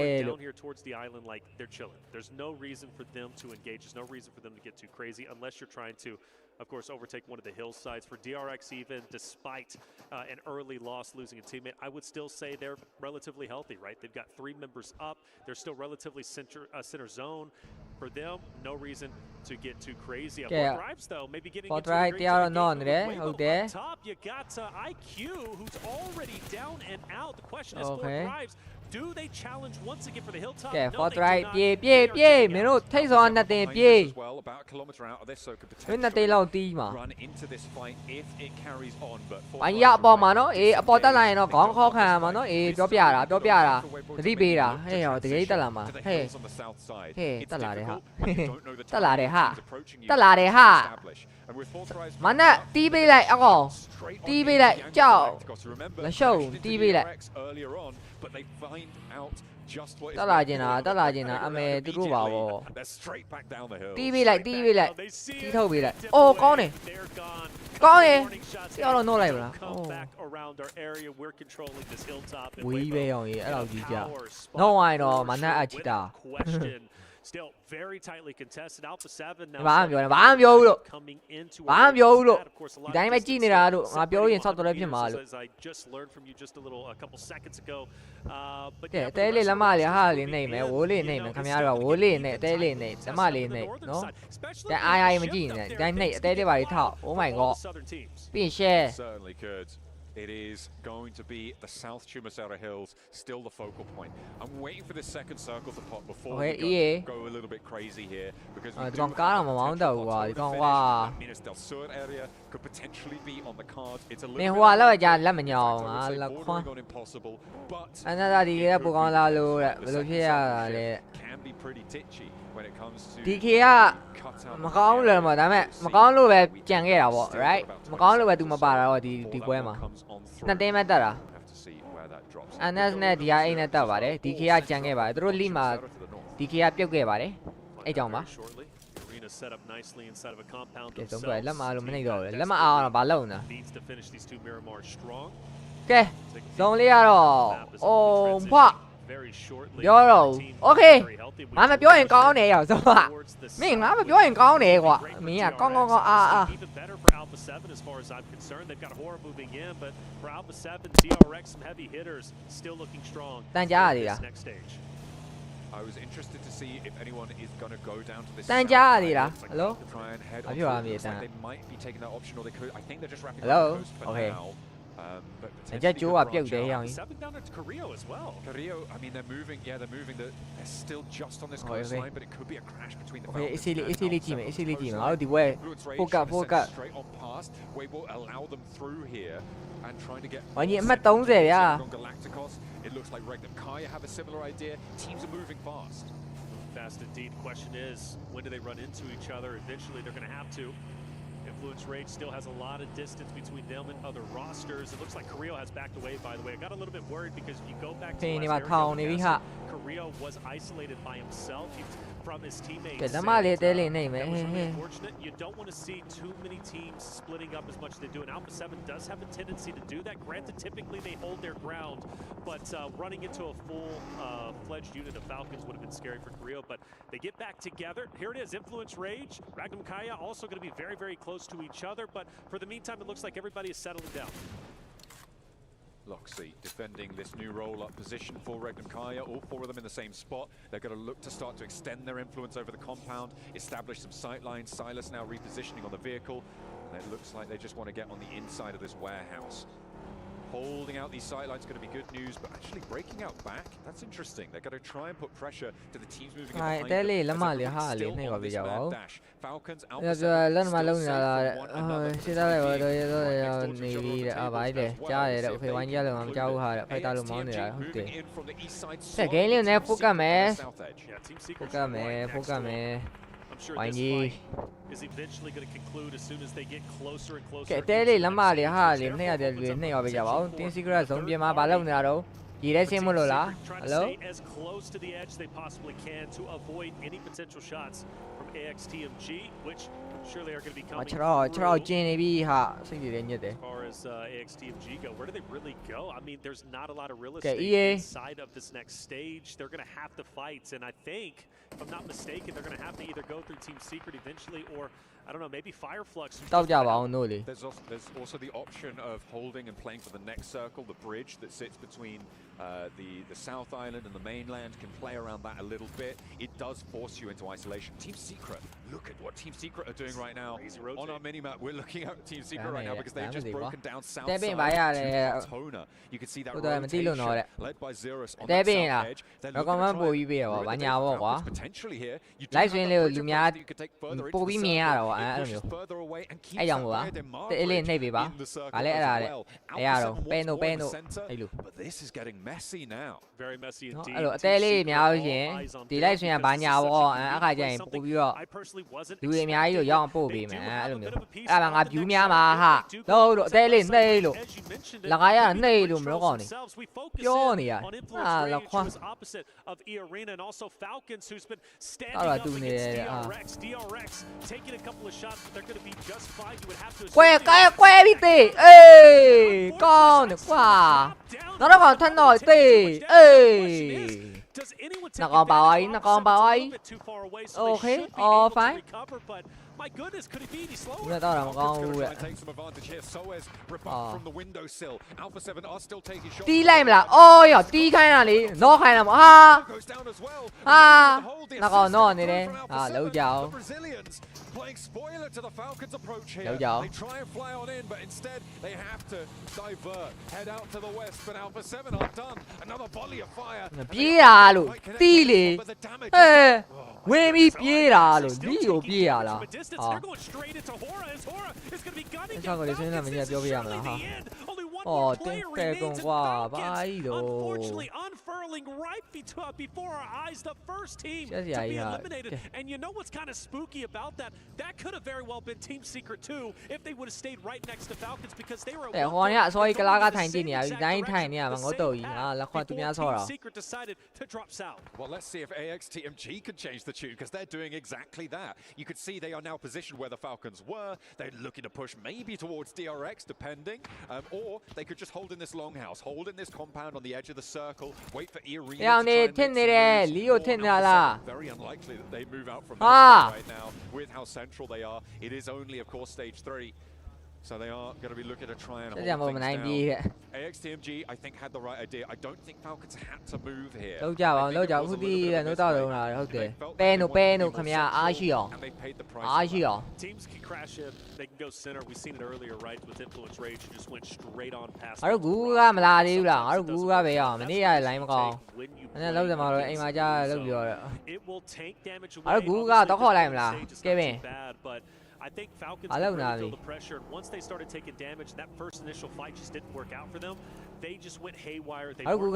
Of course, overtake one of the hillsides. For DRX even, despite an early loss, losing a teammate, I would still say they're relatively healthy, right? They've got 3 members up. They're still relatively center zone. For them, no reason to get too crazy. Yeah. Drives, though, maybe getting into a great top, you got IQ, who's already down and out. The question is, for Drives, do they challenge once again for the hilltop? Okay, for right, yeah, minute, take on that day, yeah. When that day low D mà. Anh ya bỏ mà nó, bỏ ta lại nó có khó khăn mà nó, cho bia là, đi bia là, hey rồi thì ta làm mà, hey, ta là để ha, mà nè, đi bia lại, đi bia lại, chào, là show, đi bia lại. Đó là gì nào, anh mày tôi rú vào. TV lại, đi thôi bị lại. Ô, con này. Sao nó nô lại mà? Quý bê rồi, ở đâu gì chả. No ai nó, mà nè ai chỉ ta. Still very tightly contested. Alpha 7 now. Bám vô luôn. Đánh mấy chi này ra được. Mà biểu hiện sao tôi lấy phim mà luôn. Cái tay lên làm gì ha lên này mày, vô lên này mày, camera vô lên này, tay lên này, làm lên này, nó. Cái ai mà chi này, cái này tay đi vào đi thảo. Oh my god. Bị share. It is going to be the South Chumasera Hills, still the focal point. I'm waiting for this second circle to pop before we go a little bit crazy here because we do Minas del Sur area could potentially be on the cards. It's a little bit bordering on impossible, but can be pretty titchy when it comes to mà có lời mà đã mẹ mà có luôn về chàng nghe đâu bộ right mà có luôn về tụi mà bà rồi thì quên mà nên tên mày ta à anh này thì ai này ta vậy đấy thì khi ai chàng nghe vậy tôi đi mà thì khi ai biết nghe vậy đấy ai chồng mà cái giống vậy lắm mà luôn này rồi lắm mà ao là bà lâu nè ok xong đi rồi ô hoa vô rồi ok mà mày biểu hiện con này rồi sao ạ mình nói mày biểu hiện con này quá mình à con tan giá gì à tan giá gì à hello ở chỗ làm gì ta hello ok But 人家九話ပြုတ်တယ်樣。 Seven down to Carrillo as well. Carrillo, I mean, they're moving. Yeah, they're moving. They're still just on this coastline, but it could be a crash between the Falcons. Easily team, easily team. How do we? Focus. Straight on past. We will allow them through here and trying to get. Galacticos. It looks like Regnum Kaya have a similar idea. Teams are moving fast. Fast indeed. Question is, when do they run into each other? Eventually, they're going to have to. Influence Rage still has a lot of distance between them and other rosters. It looks like Carrillo has backed away, by the way. I got a little bit worried because if you go back to last area, Carrillo was isolated by himself from his teammates. Unfortunate. You don't want to see too many teams splitting up as much as they do. And Alpha 7 does have a tendency to do that. Granted, typically they hold their ground, but running into a full-fledged unit of Falcons would have been scary for Carrillo. But they get back together. Here it is, Influence Rage. Regnum Kaya also going to be very, very close to each other, but for the meantime, it looks like everybody is settling down. Loxy defending this new roll-up position for Regnum Kaya, all four of them in the same spot. They're going to look to start to extend their influence over the compound, establish some sight lines. Silas now repositioning on the vehicle, and it looks like they just want to get on the inside of this warehouse. Holding out these sight lines is going to be good news, but actually breaking out back, that's interesting. They're going to try and put pressure to the teams moving in behind them. Still on this mad dash. Falcons out for 7, still safe from one another. Moving in from the east side, I'm sure this fight is eventually going to conclude as soon as they get closer and closer. Hello. Trying to stay as close to the edge they possibly can to avoid any potential shots from AXTMG, which surely are going to be coming through. As far as AXTMG go, where do they really go? I mean, there's not a lot of real estate inside of this next stage. They're going to have to fight, and I think, if I'm not mistaken, they're going to have to either go through Team Secret eventually, or I don't know, maybe Fireflux. There's also the option of holding and playing for the next circle, the bridge that sits between the South Island and the mainland. Can play around that a little bit. It does force you into isolation. Team Secret, look at what Team Secret are doing right now. On our minimap, we're looking at Team Secret right now because they've just broken down south side to Altona. You can see that rotation led by Zerus on that south edge. They're looking to potentially here. You do have that bridge that you could take further into the circle. It pushes further away and keeps that fire demand in the circle as well. Alpha 7 wants more in the center, but this is getting messy now. Very messy indeed. I personally wasn't opposite of E-Arena and also Falcons, who's been standing up against DRX, taking a couple of shots, but they're going to be just fine. You would have to does anyone take a bit too far away, so they should be able to recover, but my goodness, could it be any slower? Take some advantage here. Soez rebuffed from the windowsill. Alpha 7 are still taking shots. Goes down as well. The Brazilians playing spoiler to the Falcons approach here. They try and fly on in, but instead they have to divert, head out to the west. But Alpha 7 are done. Another volley of fire. Unfortunately, unfurling right before our eyes, the first team to be eliminated. And you know what's kind of spooky about that? That could have very well been Team Secret 2 if they would have stayed right next to Falcons, because they were Team Secret decided to drop south. Well, let's see if AXTMG can change the tune, because they're doing exactly that. You could see they are now positioned where the Falcons were. They're looking to push maybe towards DRX, depending, or they could just hold in this longhouse, hold in this compound on the edge of the circle, wait for E-Arena to try and make some moves. Very unlikely that they move out from this right now with how central they are. It is only, of course, stage 3. So they are going to be looking to try and hold 这樣冇問 things 題 down. 嘅。 AXTMG, I think, had the right idea. I don't think Falcons had to move here. 都就話都就好啲人都得到啦，好啲。Ben 琴日阿舒昂， And they paid the price. 阿舒昂。 Teams can crash in, they can go center. We've seen it earlier, right? With Influence Rage, who just went straight on past. 我都估㗎唔လာ啲啦，我都估㗎俾我，唔呢日嚟乜講？我哋撈就冇嚟，အိ馬家撈咗啦。我都估㗎，多開嚟唔啦？幾邊？ I think Falcons I don't really know. feel the pressure. Once they started taking damage, that first initial fight just didn't work out for them. They just went haywire. They everything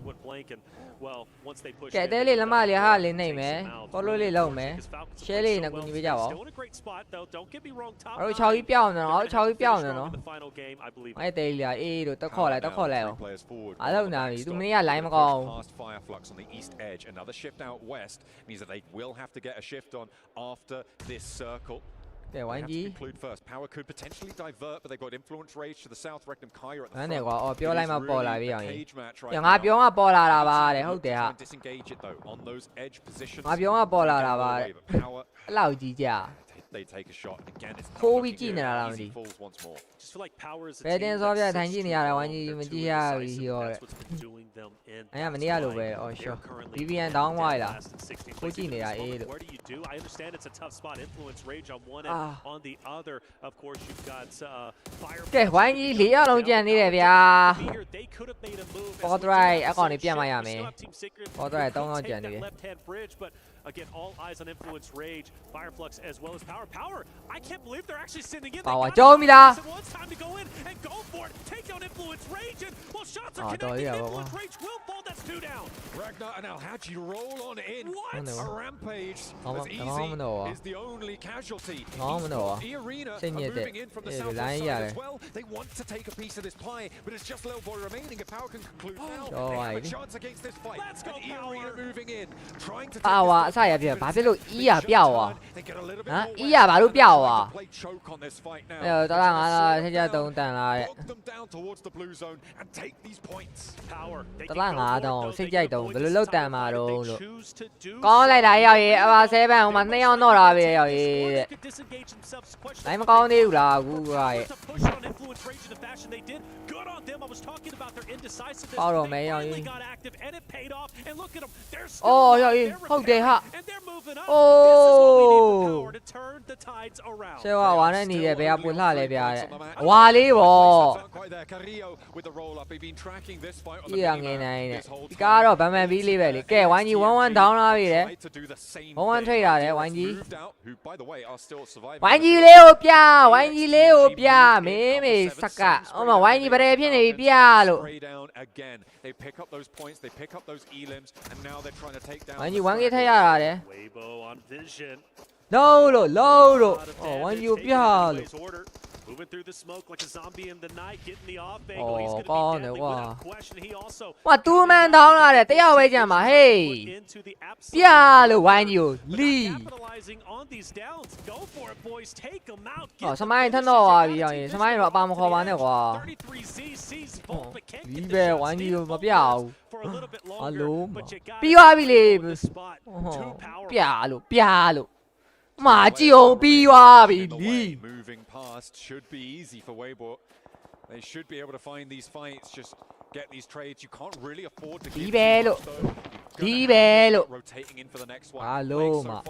went blank, and well, once they pushed. Cái đấy là mà liha lên này mẹ, có lối lên lâu mẹ, xe lên là cũng như bây giờ bỏ. Ở sau ít béo nữa, ở sau ít béo nữa nó. Cái đây là rồi tao khỏi lại. Ở đâu nào thì tụi mình lại mà còn. Để quán gì? Cái này gọi biểu lại mà bỏ lại bây giờ. Yang ai biểu mà bỏ lại là ba để không để à? Ai biểu mà bỏ lại là ba. Lâu gì chứ? Phố bị chín là làm gì? Về đến số bây giờ thành gì này là quán gì mình chỉ là gì rồi? Anh em mình đi đâu về? Oh sure. BBN đóng ngoài là. Phố chín này là A được. Cái quán gì lý ở long chân đi đây à? Có try, à còn đi PM mày à mày? Có try tông long chân đi. Again, all eyes on Influence Rage, Fireflux as well as Power. Power, I can't believe they're actually sending in. Power, 좀이다. It's time to go in and go for it. Take down Influence Rage, and well, shots are connecting. Influence Rage will fall. That's 2 down. Ragnar and Alhaji roll on in. What? A rampage as easy is the only casualty. The arena are moving in from the south side as well. They want to take a piece of this pie, but it's just little boy remaining. If Power can conclude now, they have a chance against this fight. Let's go, and arena moving in, trying to Power. Sao vậy? Bà biết lúc ý à biểu à? Hả? Ý à bà lúc biểu à? Giờ tao đang ở thế giới tổng tàn là tao đang ở đâu? Thế giới tổng cái lúc tàn mà đâu? Con này đại rồi, bà sẽ bạn không mình không nói là về rồi. Đấy mà con đi là gu rồi. Bao rồi mấy rồi? Ồ rồi, không thể hả? Oh! Sao mà玩呢？你也不要不下来，不要嘞！哇哩喎！依樣嘢嚟嘅，加咗pubgmobilemyanmar嚟，嘅玩意玩down啦邊咧，玩吹啦咧，玩意溜邊，玩意溜邊，咩咩塞噶，我咪玩意不得偏嚟邊咯。玩意玩嘅睇下咧。Low咯，哦，玩要邊咯。哦，幫你哇！哇，2 man down 啦咧，第二位啫嘛，嘿，邊咯玩要離。哦，什麼人聽到啊？邊樣嘢？什麼人話幫我玩的話？哦，離別玩要冇邊？Hello，邊話邊嚟？哦，邊咯。mà chiều bi qua bị đi. Should be easy for Weibo. They should be able to find these fights, just get these trades. You can't really afford to đi về luôn. Đi về luôn. Rotating in for the next one. Alo mà.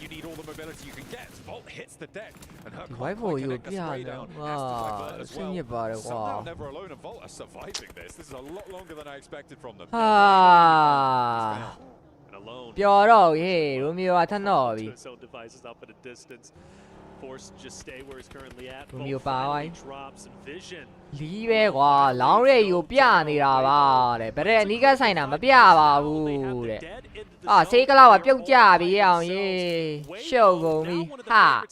You need all the mobility you can get. Volt hits the deck. Weibo yêu biết nữa. Wow, sinh nhật vào được wow. Never alone and Volt are surviving this. This is a lot longer than I expected from them. Biểu đâu vậy? Romeo thân nọ bị. Romeo bao ai? Lý về quá, lão rể yêu bia này là ba đấy. Bây giờ ní cái sai nào mà bia ba u đấy. À, xe cái nào mà biểu giá bị sao vậy? Show go mi ha.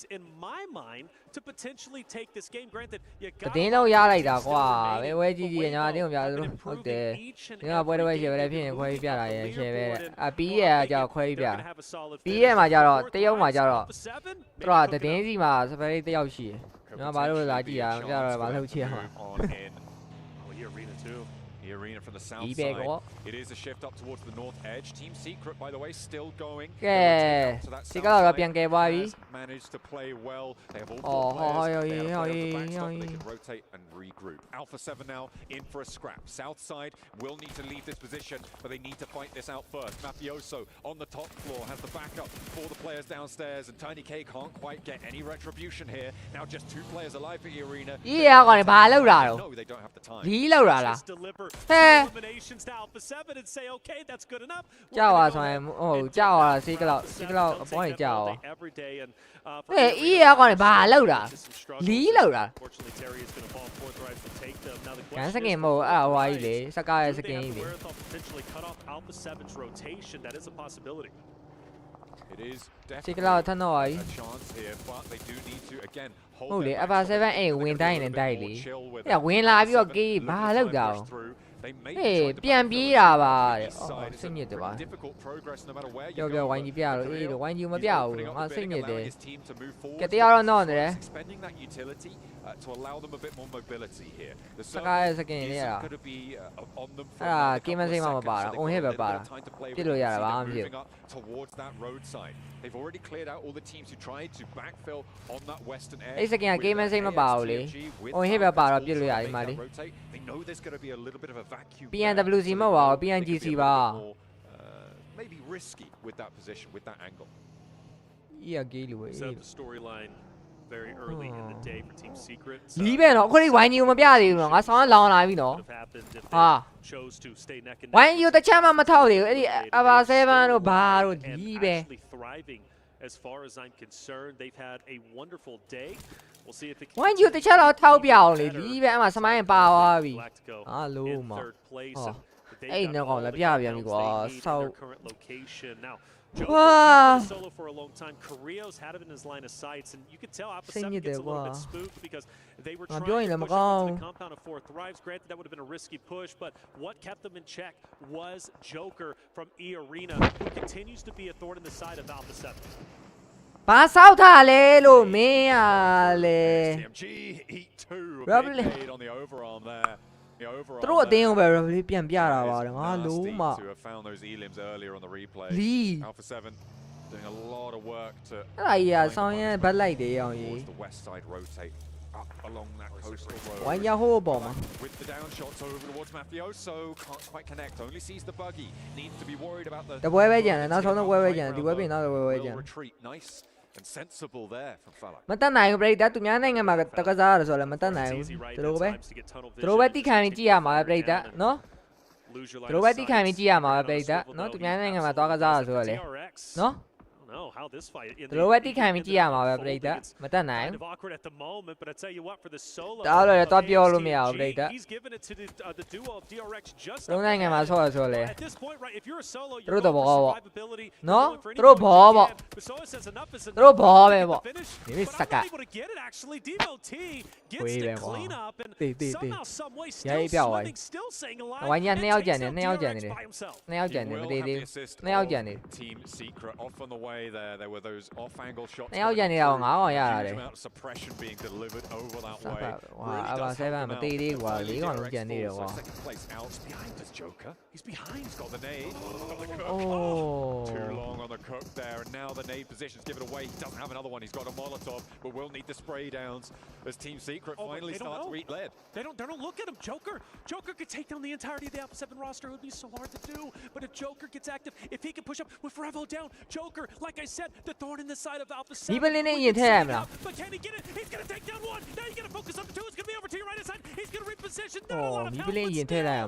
Đến đâu ra lại đã quá, vậy gì gì nhá, tiếng Việt luôn, ok. Nhưng mà bây giờ bây giờ phiên khoai bia lại, xe à bia cho khoai bia mà cho rồi, tiêu mà cho rồi. Rồi, từ đến gì mà sẽ phải tiêu gì? Nhưng mà bây giờ là gì à, cho rồi bán lâu chia mà. The arena from the south side. It is a shift up towards the north edge. Team Secret, by the way, still going. Okay. Has managed to play well. They have all players. They have the backstop. They can rotate and regroup. Alpha 7 now in for a scrap. South side will need to leave this position, but they need to fight this out first. Mafioso on the top floor has the backup for the players downstairs, and Tiny K can't quite get any retribution here. Now just 2 players alive for the arena. Yeah, no, they don't have the time. Just deliver eliminations to Alpha 7 and say, okay, that's good enough. Every day and potentially cut off Alpha 7's rotation. That is a possibility. It is definitely a chance here, but they do need to again hold their Alpha 7 ain't win dying and daily. Yeah, win live your game, through. Hey, PMB difficult progress no matter where you go. Get the on there. Expending that utility to allow them a bit more mobility here. The circle is going to be on them for time to play moving up towards that roadside. They've already cleared out all the teams who tried to backfill on that western edge. They know there's going to be a little bit of a vacuum. PMWC PMGC maybe risky with that position, with that angle. Set the storyline very early in the day for Team Secret. Chose to stay neck and neck. Thriving as far as I'm concerned. They've had a wonderful day. We'll see if it can in third place. They got their current location. Now, Joker solo for a long time. Carrillo's had him in his line of sights, and you could tell Alpha 7 gets a little bit spooked because they were trying to push into the compound of 4 Thrives. Granted, that would have been a risky push, but what kept them in check was Joker from E Arena, who continues to be a thorn in the side of Alpha 7. SMG eat 2 on the overarm there. To have found those elims earlier on the replay. Alpha 7 doing a lot of work to towards the west side, rotate up along that coastal road. With the down shots over towards Mafioso, can't quite connect, only sees the buggy, needs to be worried about the will retreat. Nice and sensible there from Fala. No? How this fight in the awkward at the moment, but I tell you what, for the solo, he's given it to the duo of DRX just at this point, right? If you're a solo, you're going for survivability. No, Sosa says enough is enough. But I'm able to get it actually. Devo T gets the cleanup and somehow, some way, still swimming, still staying alive. And takes out DRX by himself. Team Secret off on the way. There were those off-angle shots. Huge amount of suppression being delivered over that way. Really second place out. Behind us, Joker. He's behind. He's got the nade. Got the cook. Too long on the cook there, and now the nade position's given away. He doesn't have another one. He's got a Molotov, but will need the spray downs as Team Secret finally start to eat lead. They don't look at him. Joker could take down the entirety of the Alpha 7 roster. It would be so hard to do. But if Joker gets active, if he can push up with Revo down, Joker, like I said, the thorn in the side of Alpha 7. But can he get it? He's going to take down one. Now he's going to focus on the 2. It's going to be over to your right side. He's going to reposition. Not a lot of help,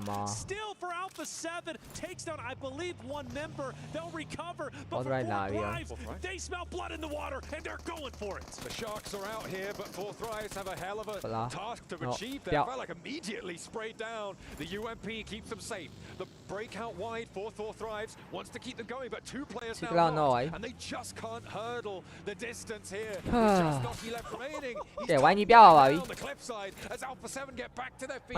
but still for Alpha 7. Takes down, I believe, one member. They'll recover. But for 4 Thrives, they smell blood in the water, and they're going for it. The Sharks are out here, but 4 Thrives have a hell of a task to achieve. They felt like immediately sprayed down. The UMP keeps them safe. The breakout wide for 4 Thrives wants to keep them going, but 2 players now lost, and they just can't hurdle the distance here. There's just Noki left remaining. He's down the cliffside as Alpha 7 get back to their feet.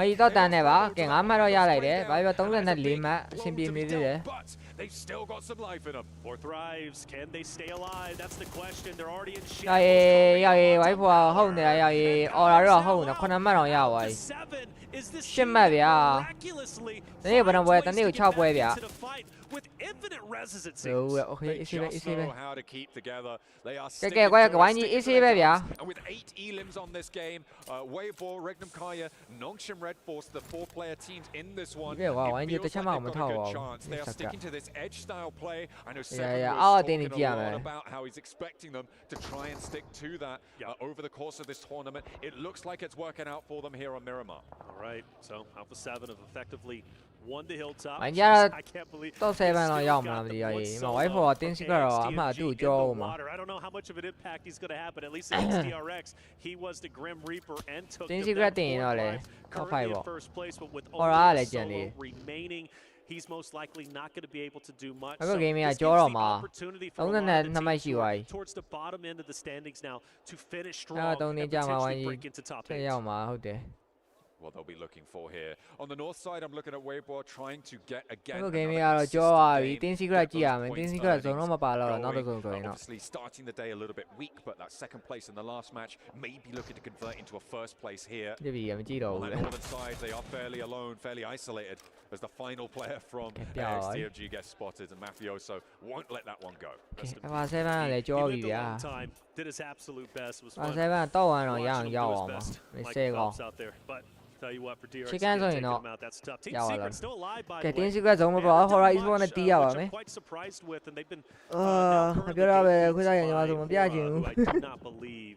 But they've still got some life in them. 4 Thrives, can they stay alive? That's the question. They're already in shape. 7 is this ရှင်းမှတ်ဗျာ miraculously တနေ့ဘယ်နှပွဲတနေ့ကို6ပွဲဗျာ into the fight with infinite res as it ဟို seems. okay They easy ပဲ just easy ပဲ know how to keep together. They are ကဲကဲကွာဝိုင်းကြီး easy ပဲဗျာ And with 8 elims on this game, Weibo, Regnum Kaya, Nongshim Red Force, the 4-player teams in this one, Yeah, wow, it I need to feels check like out they've my got a tower. good chance. They are Yes, sticking to this edge style play. I know Yeah, Seven yeah, was I'll talking take it, a lot man. about how he's expecting them to try and stick to that over the course of this tournament. It looks like it's working out for them here on Miramar. All right, so Alpha 7 have effectively won the hilltop. ဝိုင်းကြတော့ I can't believe တော့7တော့ရောက်မှာမသိရကြီးဒီမှာ wife ကတင်းစီကတော့အမှအတူကြောမှာ I don't know how much of an impact he's going to have, but at least in XDRX, he was the Grim Reaper and tookတင်း them စီက downတင်တော့လေ 4-5. တော့ဖိုက် Currently ပေါ့ in first place, but with ဟောရာ only လေ a ကျန်နေ solo remaining, he's most likely not going to be able to do much. အခု So game က this ကြော gives တော့ the မှာ opportunity for 32 a lot of the နှစ်မှတ် teams ရှိ who သွား are ပြီ towards the bottom end of the standings now to finish အဲ့ strong တော့ and 3နှစ်ကြာမှာဝိုင်း potentially ကြီး break into top ဆက် 8. ရောက်မှာဟုတ်တယ် What they'll be looking for here. On the north side, I'm looking at Weibo trying to get again. အခု game က another တော့ကြောသွားပြီ consistent တင်းစီက game, ကြည့်ရ get မယ် those တင်းစီ points ကဇုံတော့မပါတော့နောက်တစ်စုံဆိုရင်တော့ Obviously, starting the day a little bit weak, but that second place in the last match may be looking to convert into a first place here. ဒီဗီဒီယိုမကြည့်တော့ On ဘူး that လေ northern side, they are fairly alone, fairly isolated, as the final player from Yeah, XTFG gets spotted, and Mafioso won't let that one go. အပါ7ကလည်းကြော He ပြီ lived a ဗျာ long time, did his absolute best. Was အပါ fun 7ကတော့ဝင်တော့ရအောင် watching him ရောက် do အောင် his ပါ best. မ Like စဲ the ကော Phelps out there, but tell you what, for DRX, Chicken you can't zone take no. him out. That's tough. Team Yeah, Secret well, still alive, by ကဲ the တင်း way. စီကဇုံမပေါ် Haven't ဟော်ရာ done e-sport နဲ့ much, တီးရပါ which မယ် I'm quite surprised with, and they've been အာ now ပြောရပဲ currently ခွေးသားရညီမ by ဆိုမပြချင် Hora, ဘူး who I do not believe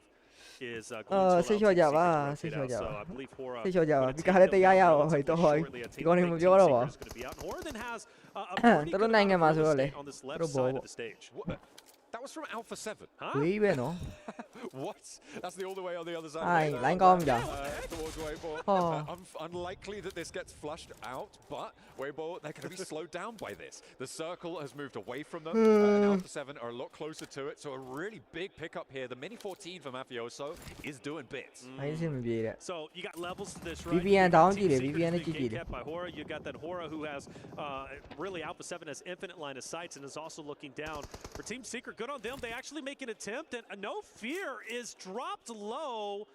is going to ဆိတ်လျှော့ကြပါ allow Team ဆိတ် Secret လျှော့ to ကြ rotate ပါ out. So I believe Hora ဆိတ်လျှော့ကြပါ gonna ဒီ take ကလည်း them တရားရ down အောင်ဟို relatively တော့ဟို shortly. I ဒီ take ကောင်နေ away မ Team ပြောတော့ပါ Secret is gonna be out. And Hora then has a pretty good တို့နိုင်ငံ amount မှာ of ဆို real တော့လေ estate on this left တို့ side ဘော of the stage. That was from Alpha 7. Huh? ဝေးပဲနော် What? That's the all the way on the other side. အိုင်လိုင်းကောင်းကြ Towards Weibo. Oh. Unlikely that this gets flushed out, but Weibo, they're going to be slowed down by this. The circle has moved away from them, and Alpha 7 are a lot closer to it, so a really big pickup here. The Mini 14 from Mafioso is doing bits. အိုင်းစင်မပြေတဲ့ So you got levels to this, right? VPN You got down Team ကြည့်တယ် Secret VPN who's ကြည့် being ကြည့်တယ် kept by Hora. You got that Hora who has really Alpha 7 has infinite line of sights and is also looking down. For Team Secret, good on them. They actually make an attempt, and No Fear is dropped low,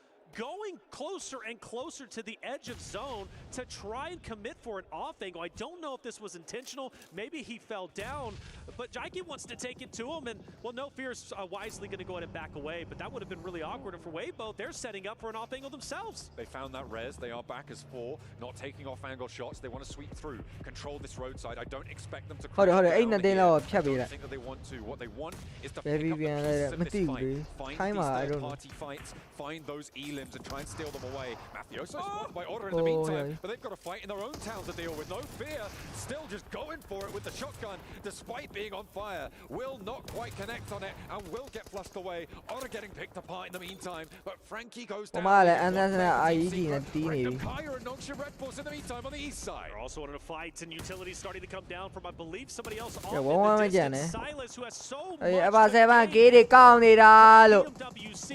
going closer and closer to the edge of zone to try and commit for an off angle. I don't know if this was intentional. Maybe he fell down, but Jaiki wants to take it to him, and well, No Fear's wisely going to go ahead and back away, but that would have been really awkward. And for Weibo, they're setting up for an off angle themselves. They found that res. They are back as 4, not taking off angle shots. They want to sweep through, control this roadside. I don't expect them to. ဟုတ်တယ်ဟုတ်တယ်အဲ့ down နှစ်တင်း here. တော့ဖြတ် I ပေး don't လိုက် think that they want to. What they want is to Maybe pick up the we pieces are of this mati- fight, find Time these I don't know. third-party fights, find those elims, and try and steal them away. Mafioso spotted by Order in the meantime, yeah. but they've got a fight in their own town to deal with. No Fear, still just going for it with the shotgun, despite being on fire. Will not quite connect on it, and will get flushed away. Order getting picked apart in the meantime, but Frankie goes ဟို down. မှာလည်း One Anderson player from နဲ့ Team IEG နဲ့ Secret. တီးနေပြီ Regnum Kaya and Nongshim Red Force in the meantime on the east side. They're also in a fight, and utilities starting to come down from, I believe, somebody else off Yeah, in one more the again, distance. eh? Silas, who has so အေး much အပါ to 7 gain ကေးတွေကောင်းနေတာလို့ PMWC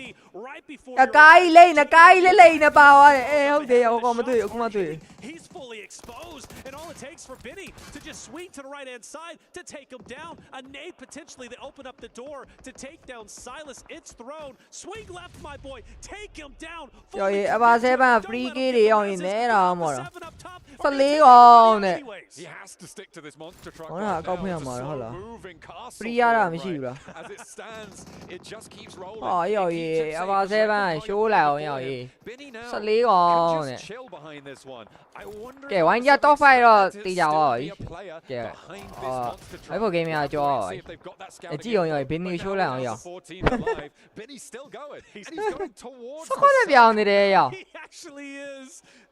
right before အကိုင်းလိမ့်နေကိုင်းလေးလိမ့်နေပါသွားတယ်အေးဟုတ်တယ်ဟိုကောင်မတွေ့အခုမှတွေ့ He's fully exposed, and all it takes for Vinny to just swing to the right-hand side to take him down. A nade potentially that opened up the door to take down Silas. It's thrown. Swing left, my boy. Take him down. ကျော် Fully ရေအပါ committed. 7 Don't free let him kill get တွေ the ရောက်ရင် reses. နဲတာမော်တာ Seven up top. 14 Are gonna take ကောင် everybody နဲ့ anyways. He has to stick to this monster truck Ủa, right câu now. phim It's a mà nó là- slow-moving castle Free for ra him, mới chịu right? được. As it stands, it just keeps rolling. ဟော It ရောက် keeps ရေ it အ safe ပါ as 7 Regnum ရှိုး Kaya လိုက်အောင် before ရောက်ရေ him. Benny now 14 can ကောင်နဲ့ just chill behind this one. I wonder ကဲ if ဝိုင်းကြ Pacific top 5တော့ Sector တေးကြ still ပါ be ပြီ a player ကဲ behind this monster truck. အဲ့ဖို့ game က We'll have to ကြော wait and ပါ see ပြီ if they've got that scout အကြည့်အောင် again. ရောက်ဘင်းနီ But ရှိုး now လိုက်အောင် down ရောက် to 14 alive. Benny's still going, and he's going towards စခွန်းနဲ့ပြောင်းနေတယ်ရောက် He actually is.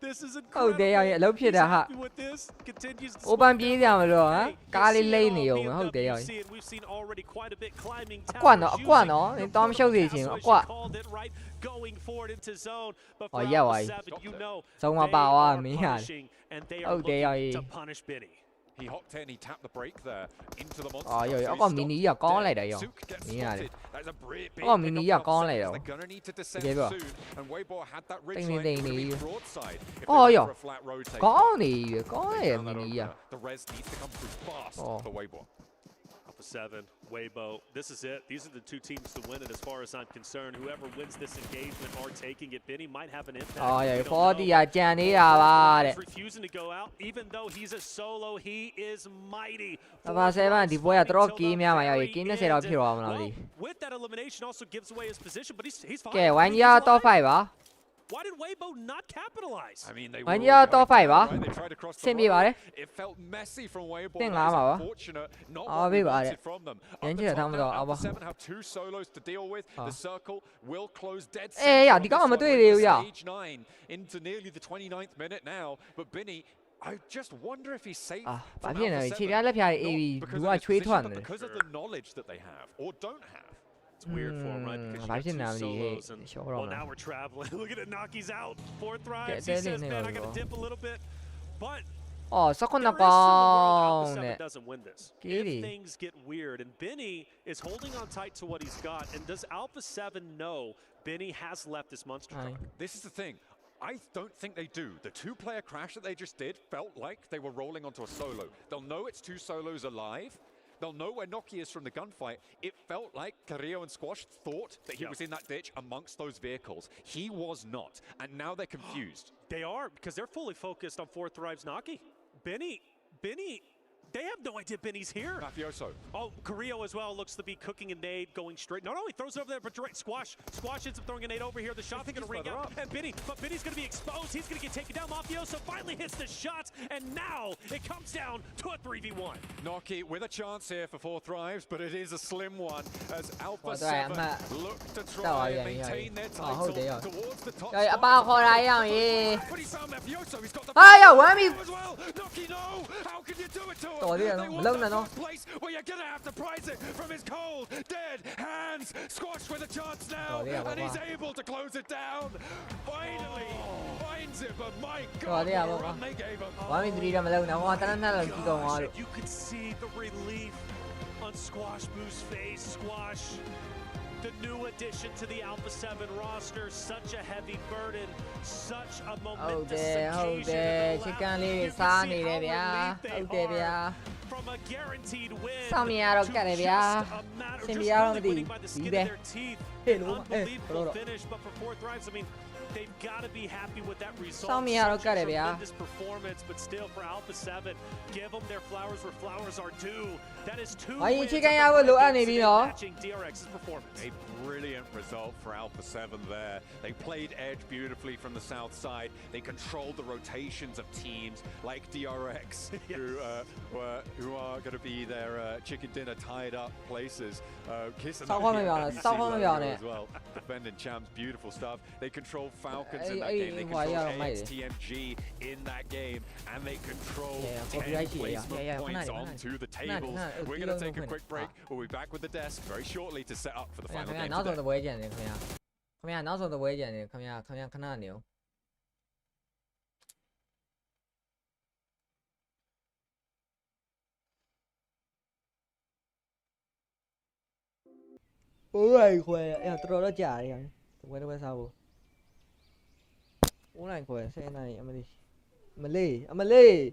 This is ဟုတ်တယ်ရောက်ရေအလုပ်ဖြစ်တာ He's ဟာ happy with this. Continues to Open swing ပြေး down. ကြမလို့ဟမ် Hey, ကားလေး you'll လိမ့် see နေ it အောင် all ဟုတ်တယ်ရောက် PMWC, and we've seen already quite a bit climbing အကွက်နော် towers အကွက် using နော် the တောင်းမရှုပ်စေချင် portal အကွက် castle, as you called it, right? Going forward into zone. But Oh, for yeah, Alpha why? 7, you know, ဆုံးမ they ပါသွား are မင်းဟာ punishing, and they are Oh, they are- looking to punish Benny. He hopped in, he tapped the brake there into the monster. Oh, truck, yo, so yo, he con stopped mini à, con dead. này đấy, yo. Zook gets Mini này. spotted. That's a big Con mini pickup à, con from này Upset, đâu. as they're gonna need to descend Ghê chưa? soon, and Weibo had that ridge Đây, line, đây, it would đây. be broadside if they Oh, went yo. for a flat rotate. ကောင်းနေကောင်း They ရဲ့ found မီ that နီ opener. อ่ะ The res needs to come through fast Oh. for Weibo. Alpha 7, Weibo. This is it. These are the two teams to win it as far as I'm concerned. Whoever wins this engagement are taking it. Benny might have an impact. Oh, yeah, 40 à, chàng đi à ba. He's refusing to go out, even though he's a solo. He is mighty. Ba sẽ bạn đi vui à, tao kiếm nha mày, kiếm nó sẽ đâu phiền lòng nào đi. With that elimination also gives away his position, but he's fine. Kể quán ya to phải ba. Why did Weibo not capitalize? I mean, they quán ya to phải ba. they tried to cross the Xem đi ba đấy. It felt messy from Weibo. Tiếng Nga mà ba. Biết ba đấy. Nhấn chưa thằng đó, à ba. Seven have two solos to deal with. The circle will close dead. Ê, ya, đi có mà tôi đều ya. Into nearly the 29th minute now, but Benny, I just wonder if he's safe. Bà biết này, chỉ ra lớp nhà AB đúng là truy thuận rồi. Because of the knowledge that they have or don't have. It's weird for him, right? Because you got two solos and well, now we're traveling. Look at it, Naki's out. 4th Thrives. He says, man, I got to dip a little bit. But sakon na Alpha 7 ne. doesn't win this. If things get weird, and Benny is holding on tight to what he's got, and does Alpha 7 know Benny has left this monster truck? This is the thing. I don't think they do. The two-player crash that they just did felt like they were rolling onto a solo. They'll know it's two solos alive. They'll know where Noki is from the gunfight. It felt like Carrillo and Squash thought that he was in that ditch amongst those vehicles. He was not, and now they're confused. They are, because they're fully focused on 4th Thrives Naki. Benny, they have no idea Benny's here. Mafioso. Oh, Carrillo as well looks to be cooking a nade, going straight. No, he throws it over there, but direct Squash ends up throwing a nade over here. The shot's going to ring out, and Benny's going to be exposed. He's going to get taken down. Mafioso finally hits the shot, and now it comes down to a 3v1. Noki with a chance here for 4th Thrives, but it is a slim one as Alpha 7 look to try and maintain their title towards the top. Rồi, ba kho đây à gì? But he found Mafioso. He's got the quá mi. as well. Noki, no! How can you do it to him? Tội đi lưng này nó. Place where you're gonna have to prize it from his cold, dead hands. Squash with a chance now, and he's able to close it down. Finally finds it, but my God, the run they gave him. Quá mình đi ra mà lưng nào, hoa tao nó là chỉ còn hoa được. You could see the relief on Squash Boo's face. Squash, the new addition to the Alpha 7 roster, such a heavy burden, such a momentous occasion. Chỉ cần đi xa này đấy bia, From a guaranteed win sao mi aro cái này bia, xem bia không đi, đi đây. Unbelievable finish, but for 4th Thrives, I mean, they've got to be happy with that result. Sao mi aro cái này bia? Tremendous performance, but still for Alpha 7, give them their flowers where flowers are due. That is 2 wins matching DRX's performance. A brilliant result for Alpha 7 there. They played edge beautifully from the south side. They controlled the rotations of teams like DRX, who are going to be their chicken dinner tied up places. Kiss and as well. Defending champs, beautiful stuff. They control Falcons in that game. They control AXTMG in that game, and they control 10 placement points onto the tables. We're going to take a quick break. We'll be back with the desk very shortly to set up for the final game today. Ôi khỏe, em tôi nó trả đi anh. Quay đâu sao? Ủa này khỏe, xe này em đi. Emily.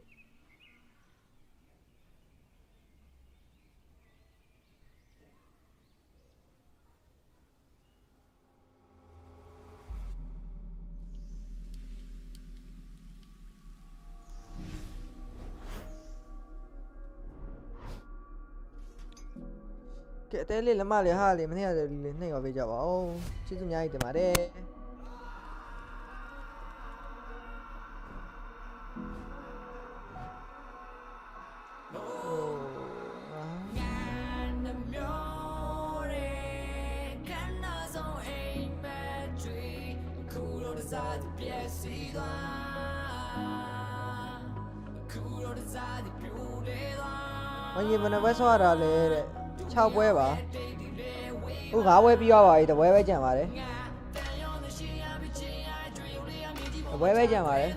Kệ té lên là ma liền ha liền này lên này vào về chợ bảo chứ tụi nhai thì mà đê. Bao nhiêu bên này xóa raเลย6 ပွဲပါဟို9ပွဲပြီးသွားပါပြီတပွဲပဲကြံပါတယ်တပွဲပဲကြံပါတယ်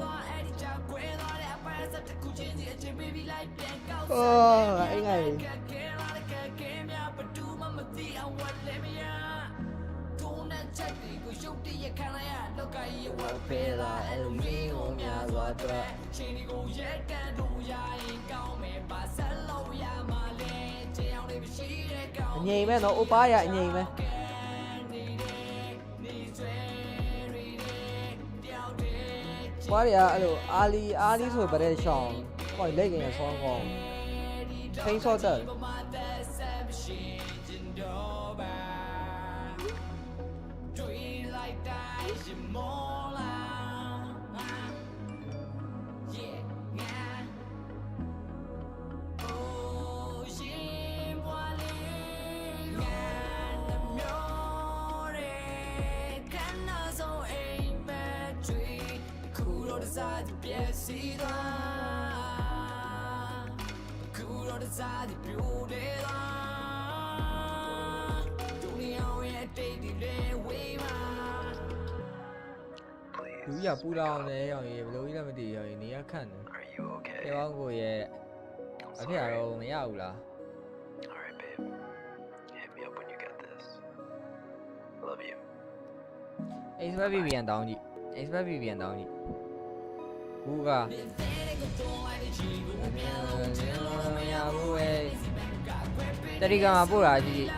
အဲ့ငါလေးဖေးလာအလူမီကိုများစွာတော့ချင်းဒီကိုရဲကန်လို့ရရင်ကောင်းမယ်ပါဆက်လို့ရမှာလဲချေအောင်လေး ငြိမ်မဲ့နော်ဥပါရငြိမ်မဲ့ဘာရအဲ့လိုအာလီဆိုဗတဲ့ရှောင်းဟိုလက်ကနေဆောင်းကောင်းထိန်းစော့တယ်လူရပူလောင်နေရောင်ရေဘလို့ကြီးလည်းမတည်ရောင်ရေနေရခန့်တယ်တေပေါင်းကိုရဲ့အဖေကတော့မရဘူးလား Alright, babe. Hit me up when you get this. Love you. အိမ်စပတ်ပြန်တောင်းကြည့်အိမ်စပတ်ပြန်တောင်းကြည့်ဘူးကမရဘူးပဲတတိကမှာပို့တာကြည့်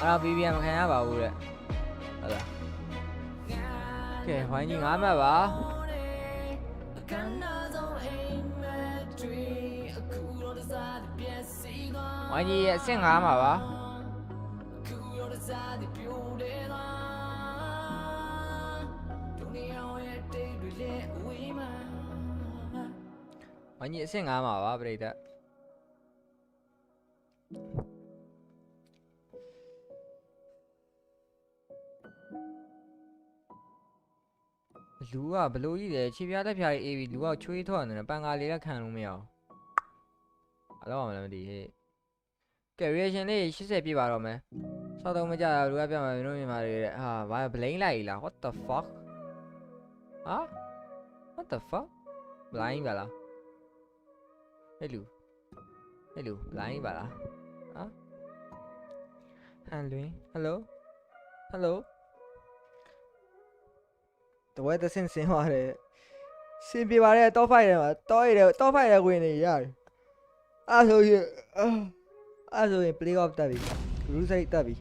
အဲ့တော့ PBM မခံရပါဘူးတဲ့ဟုတ်လားကဲဝိုင်းကြီး9မှတ်ပါဝိုင်းကြီးရဲ့အဆင့်5မှာပါဝိုင်းကြီးအဆင့်5မှာပါပြိတ္တလူကဘလို့ကြီးတယ်ခြေပြားတက်ဖြားရေးအေးပြီးလူကချွေးထွက်နေတယ်ပန်ကားလေးလည်းခံလို့မရအောင်အဲ့တော့မလည်းမသိဟဲ့ကဲ reaction လေး80ပြည့်ပါတော့မယ်စောက်တော့မကြတာလူကပြောမှာမင်းတို့မြန်မာတွေတဲ့ဟာဘာဘလိန်လိုက်လား what the fuck ဟာ what the fuck ဘလိုင်းပါလားဟဲ့လူဘလိုင်းပါလားဟာဟန်လွင် helloတဝဲသစင်စင်သွားတယ်စင်ပြပါတဲ့တော့ဖိုက်တယ်မှာတော့ဖိုက်ရဝင်နေရတယ်အဲ့ဆိုရင် play off တက်ပြီ rule set တက်ပြီ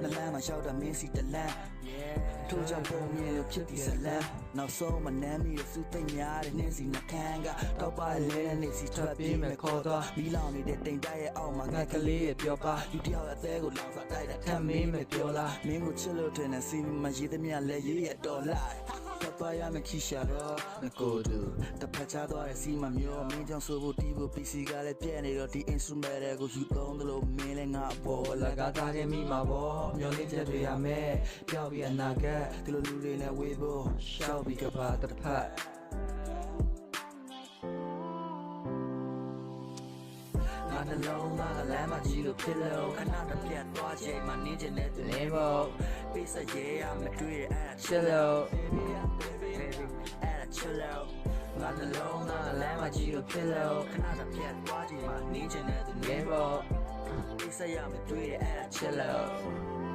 လမ်းမှာရောက်တာမင်းစီတလန်းထိုးကြောင့်ပုံမြင်လို့ဖြစ်ပြီးဇလန်းနောက်ဆုံးမနှမ်းမိတဲ့စူးသိမ့်များတဲ့နှင်းစီနှခမ်းကတောက်ပါလဲတဲ့နေစီထွက်ပြေးမယ်ခေါ်သွားမီးလောင်နေတဲ့တိမ်တိုက်ရဲ့အောက်မှာငါကလေးရဲ့ပြောပါလူတယောက်အသေးကိုလောင်စားတိုက်တဲ့ထမ်းမင်းမယ်ပြောလားမင်းကိုချစ်လို့ထင်တဲ့စီမရေးသမျှလဲရေးရတော်လိုက်တပါရမခိရှာတော့ကိုတူတပတ်ချသွားတဲ့စီမမျိုးမင်းကြောင့်ဆိုဖို့တီးဖို့ PC ကလည်းပြည့်နေတော့ဒီ instrument တွေကိုယူသုံးတယ်လို့မင်းလည်းငါအပေါ်လကားသားခြင်းမိမှာပေါ့မျောလင်းချက်တွေရမယ်ပြောက်ပြီးအနာဂတ်ဒီလိုလူတွေနဲ့ဝေးဖို့ရှောက်ပြီးကပါတစ်ဖက်နှလုံးသားလမ်းမကြီးလို့ဖြစ်လို့ခဏတစ်ပြတ်သွားချိန်မှနင်းချင်တဲ့လင်းဖို့ပေးစရဲရမတွေ့တဲ့အဲ့ဒါချစ်လို့ အဲ့ဒါချစ်လို့ငါနှလုံးသားလမ်းမကြီးလို့ဖြစ်လို့ခဏတစ်ပြတ်သွားချိန်မှနင်းချင်တဲ့လင်းဖို့ပေးစရမတွေ့တဲ့အဲ့ဒါချစ်လို့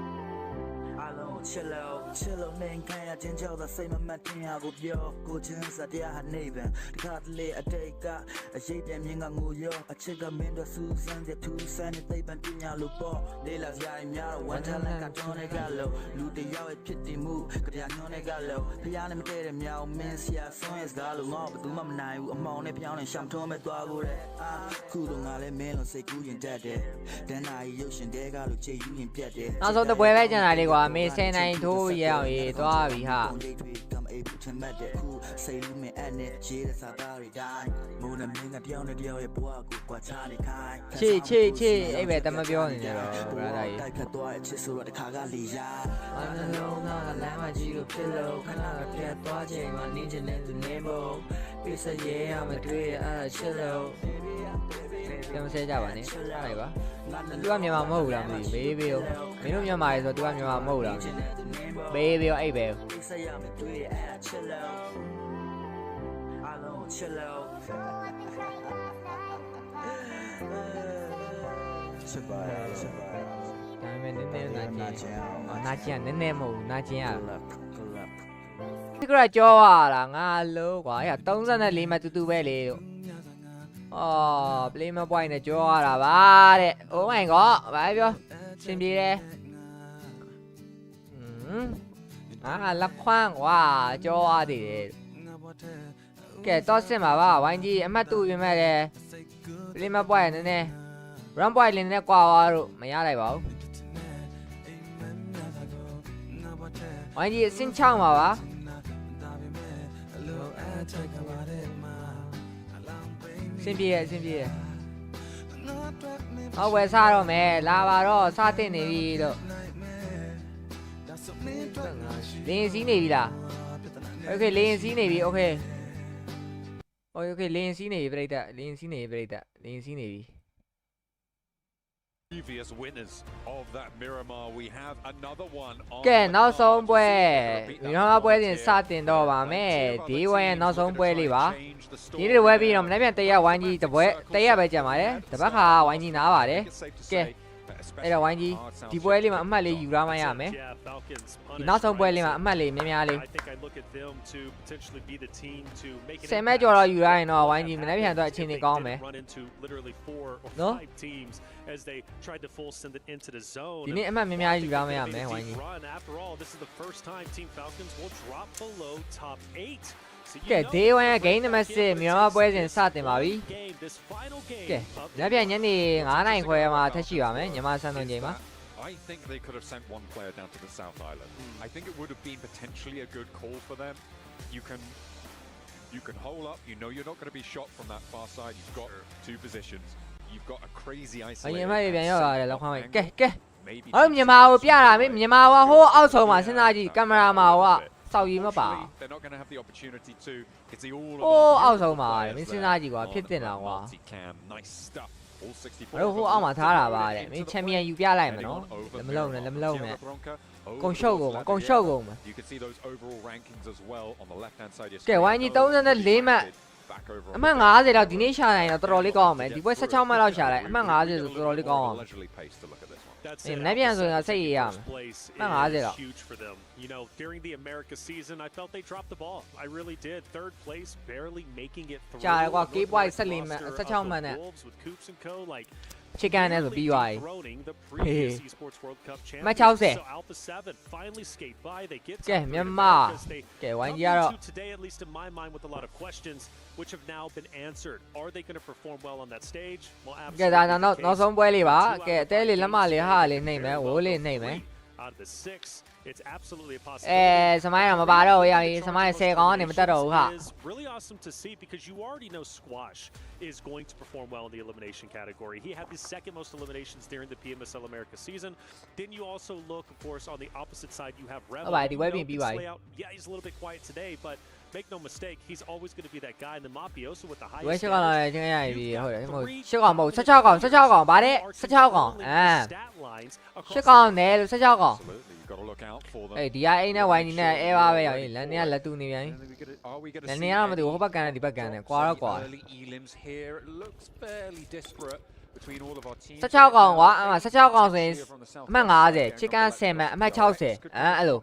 အလုံးချစ်လို့နေခံရခြင်းကြောင့်သာစိတ်မမှတ်တင်ရကိုပြောကိုချင်းစတရားဟာနေပင်တခါတလေအတိတ်ကအရေးပြန်မြင်ကငိုရောအချစ်ကမင်းတို့စူးစမ်းတဲ့သူစမ်းတဲ့သိပ္ပံပညာလို့ပေါ့လေးလာစရာများတော့ဝန်ထမ်းလက်ကတွန်းနေကြလို့လူတယောက်ရဲ့ဖြစ်တည်မှုကြပြညွှန်းနေကြလို့ဖျားနဲ့မတည့်တဲ့မြောင်မင်းဆရာဆွမ်းရစကားလို့ငါ့ဘယ်သူမှမနိုင်ဘူးအမောင်နဲ့ပြောင်းနေရှောင်ထုံးမဲ့သွားကိုတဲ့ခုတော့ငါလည်းမင်းလို့စိတ်ကူးရင်တက်တယ်တန်းနာရီရုပ်ရှင်တဲကလို့ချိန်ယူရင်ပြတ်တယ်နောက်ဆုံးတပွဲပဲကျန်တာလေးကွာမေး10နိုင်ထိုးရအောင်ရေးသွားပြီဟာ ပူချင်မဲ့တဲ့ခုစိတ်လူမင်းအဲ့နဲ့ရေးတဲ့စာသားတွေတိုင်းမုန်းနဲ့မင်းကတယောက်နဲ့တယောက်ရဲ့ဘဝကိုကွာခြားနေခိုင်းချေအဲ့ပဲတမပြောနေတယ်တော့ဘရာဒါကြီးတိုက်ခတ်သွားတဲ့ချစ်ဆိုတော့တခါကလီယာအနှလုံးသားလမ်းမကြီးလို့ဖြစ်လို့ခဏပြတ်သွားချိန်မှာနေချင်တဲ့သူနေဖို့ပြစရဲရမတွေ့အဲ့ချစ်လို့ပြန်ဆဲကြပါနဲ့အဲ့ပါသူကမြန်မာမဟုတ်လားမသိဘေးဘေးမင်းတို့မြန်မာရေဆိုသူကမြန်မာမဟုတ်လားဘေးဘေးအဲ့ပဲဆက်ရမတွေ့အဲ့ချစ်လို့အလုံးချစ်လို့ချစ်ပါဒါပေမဲ့နည်းနည်းနာကျင်နာကျင်နည်းနည်းမဟုတ်နာကျင်ရဒီကရကြောလာငါလို့ကွာအဲ့34မှတူတူပဲလေလို့play မပွိုင်းနဲ့ကြောရတာပါတဲ့ oh my god ဘာပြောစင်ပြေတယ်လက်ခွန်းကွာကြောရသေးတယ်ကဲတော့စင်ပါပါဝိုင်းကြီးအမှတ်တူပြင်မဲ့တယ် play မပွိုင်းနည်းနည်း run point လေးနည်းနည်းကွာသွားတော့မရလိုက်ပါဘူးဝိုင်းကြီးအစင်းချောင်းပါပါစင်ပြေရဝယ်စားတော့မယ်လာပါတော့စားတင်နေပြီလို့လင်းစီးနေပြီလားโอเคလင်းစီးနေပြီโอเคโอเคလင်းစီးနေပြီပြိတ္တလင်းစီးနေပြီ Previous winners of that Miramar we have another one on ကဲနောက်ဆုံးပွဲမြန်မာပွဲစဉ်စတင်တော့ပါမယ် Day1 ရဲ့နောက်ဆုံးပွဲလေးပါဒီနေ့ဝဲပြီးတော့မနေ့ပြန်တရက်ဝိုင်းကြီးတပွဲတရက်ပဲကြံပါတယ်တပတ်ခါဝိုင်းကြီးနားပါတယ်ကဲအဲ့တော့ဝိုင်းကြီးဒီပွဲလေးမှာအမှတ်လေးယူရမှရမယ်ဒီနောက်ဆုံးပွဲလေးမှာအမှတ်လေးများများလေး10မဲကျော်တော့ယူရရင်တော့ဝိုင်းကြီးမနေ့ပြန်တော့အချိန်နေကောင်းမယ်နော်ဒီနေ့အမှတ်များများယူရမှရမယ်ဝိုင်းကြီးကဲ Day1 ရဲ့ game number 6မြန်မာပွဲစဉ်စတင်ပါပြီကဲလက်ပြန်ညနေ9နာရီခွဲမှာထက်ရှိပါမယ်မြန်မာစံတော်ချိန်မှာ I think they could have sent one player down to the South Island. I think it would have been potentially a good call for them. You can hole up. You know you're not going to be shot from that far side. You've got two positions. You've got a crazy isolation. အရင်မှပြန်ရောက်လာတယ်လောက်ခွမ်းပဲကဲအဲ့မြန်မာကိုပြတာမင်းမြန်မာကဟိုးအောက်ဆုံးမှာစဉ်းစားကြည့်ကင်မရာမှာဟိုကစောက်ရည်မပါအောက်ဆုံးမှာမင်းစဉ်းစားကြည့်ကွာဖြစ်တင်တာကွာတို့ဟိုအောက်မှာထားတာပါတဲ့မင်းချန်ပီယံယူပြလိုက်မယ်နော်လက်မလုံးနဲ့ကုန်ရှုပ်ကုန်မှာကဲဝိုင်းကြီး34မှတ်အမှတ်50တော့ဒီနေ့ရှာနိုင်တော့တော်တော်လေးကောင်းအောင်မယ်ဒီပွဲ16မှတ်လောက်ရှာလိုက်အမှတ်50ဆိုတော်တော်လေးကောင်းအောင်နည်းပြန်ဆိုရင်စိတ်ရရမယ်50တော့ You know, during the America season, I felt they dropped the ball. I really did. Third place, barely making it through. ကြာကွာ K boy 14မှတ်16မှတ်နဲ့ chicken နဲ့ဆိုပြီးသွားပြီမတ်60ကဲမြန်မာကဲဝိုင်းကြီးကတော့ today at least in my mind with a lot of questions which have now been answered. Are they going to perform well on that stage? Well, absolutely. ကဲဒါနောက်ဆုံးပွဲလေးပါကဲအသေးလေးလက်မလေးဟာလေးနှိမ့်မယ်ဝိုးလေးနှိမ့်မယ် out of the 6 it's absolutely a possibility. စမိုင်းတော့မပါတော့ဘူးရပြီစမိုင်း10ကောင်းနေမတက်တော့ဘူးဟာ really awesome to see because you already know Squash is going to perform well in the elimination category. He had the second most eliminations during the PMSL America season. Then you also look, of course, on the opposite side you have Rebel. Yeah, he's a little bit quiet today, but make no mistake, he's always going to be that guy in the Mafioso with the highest. ဝဲချက်ကောင်လည်းချင်းရပြီဟုတ်တယ်ရှစ်ကောင်မဟုတ်16ကောင်ဗါတဲ့16ကောင်ရှစ်ကောင်နဲ့လို့16ကောင်အေးဒီအိမ်နဲ့ဝိုင်းနေနဲ့အဲပါပဲရောက်ရင်လန်နေကလက်တူနေပြန်လန်နေကတော့မသိဘူးဟိုဘက်ကန်နဲ့ဒီဘက်ကန်နဲ့ကွာတော့ကွာ16ကောင်ကွာအမှ16ကောင်ဆိုရင်အမှတ်50ချစ်ကန်10မှတ်အမှတ်60အဲ့လို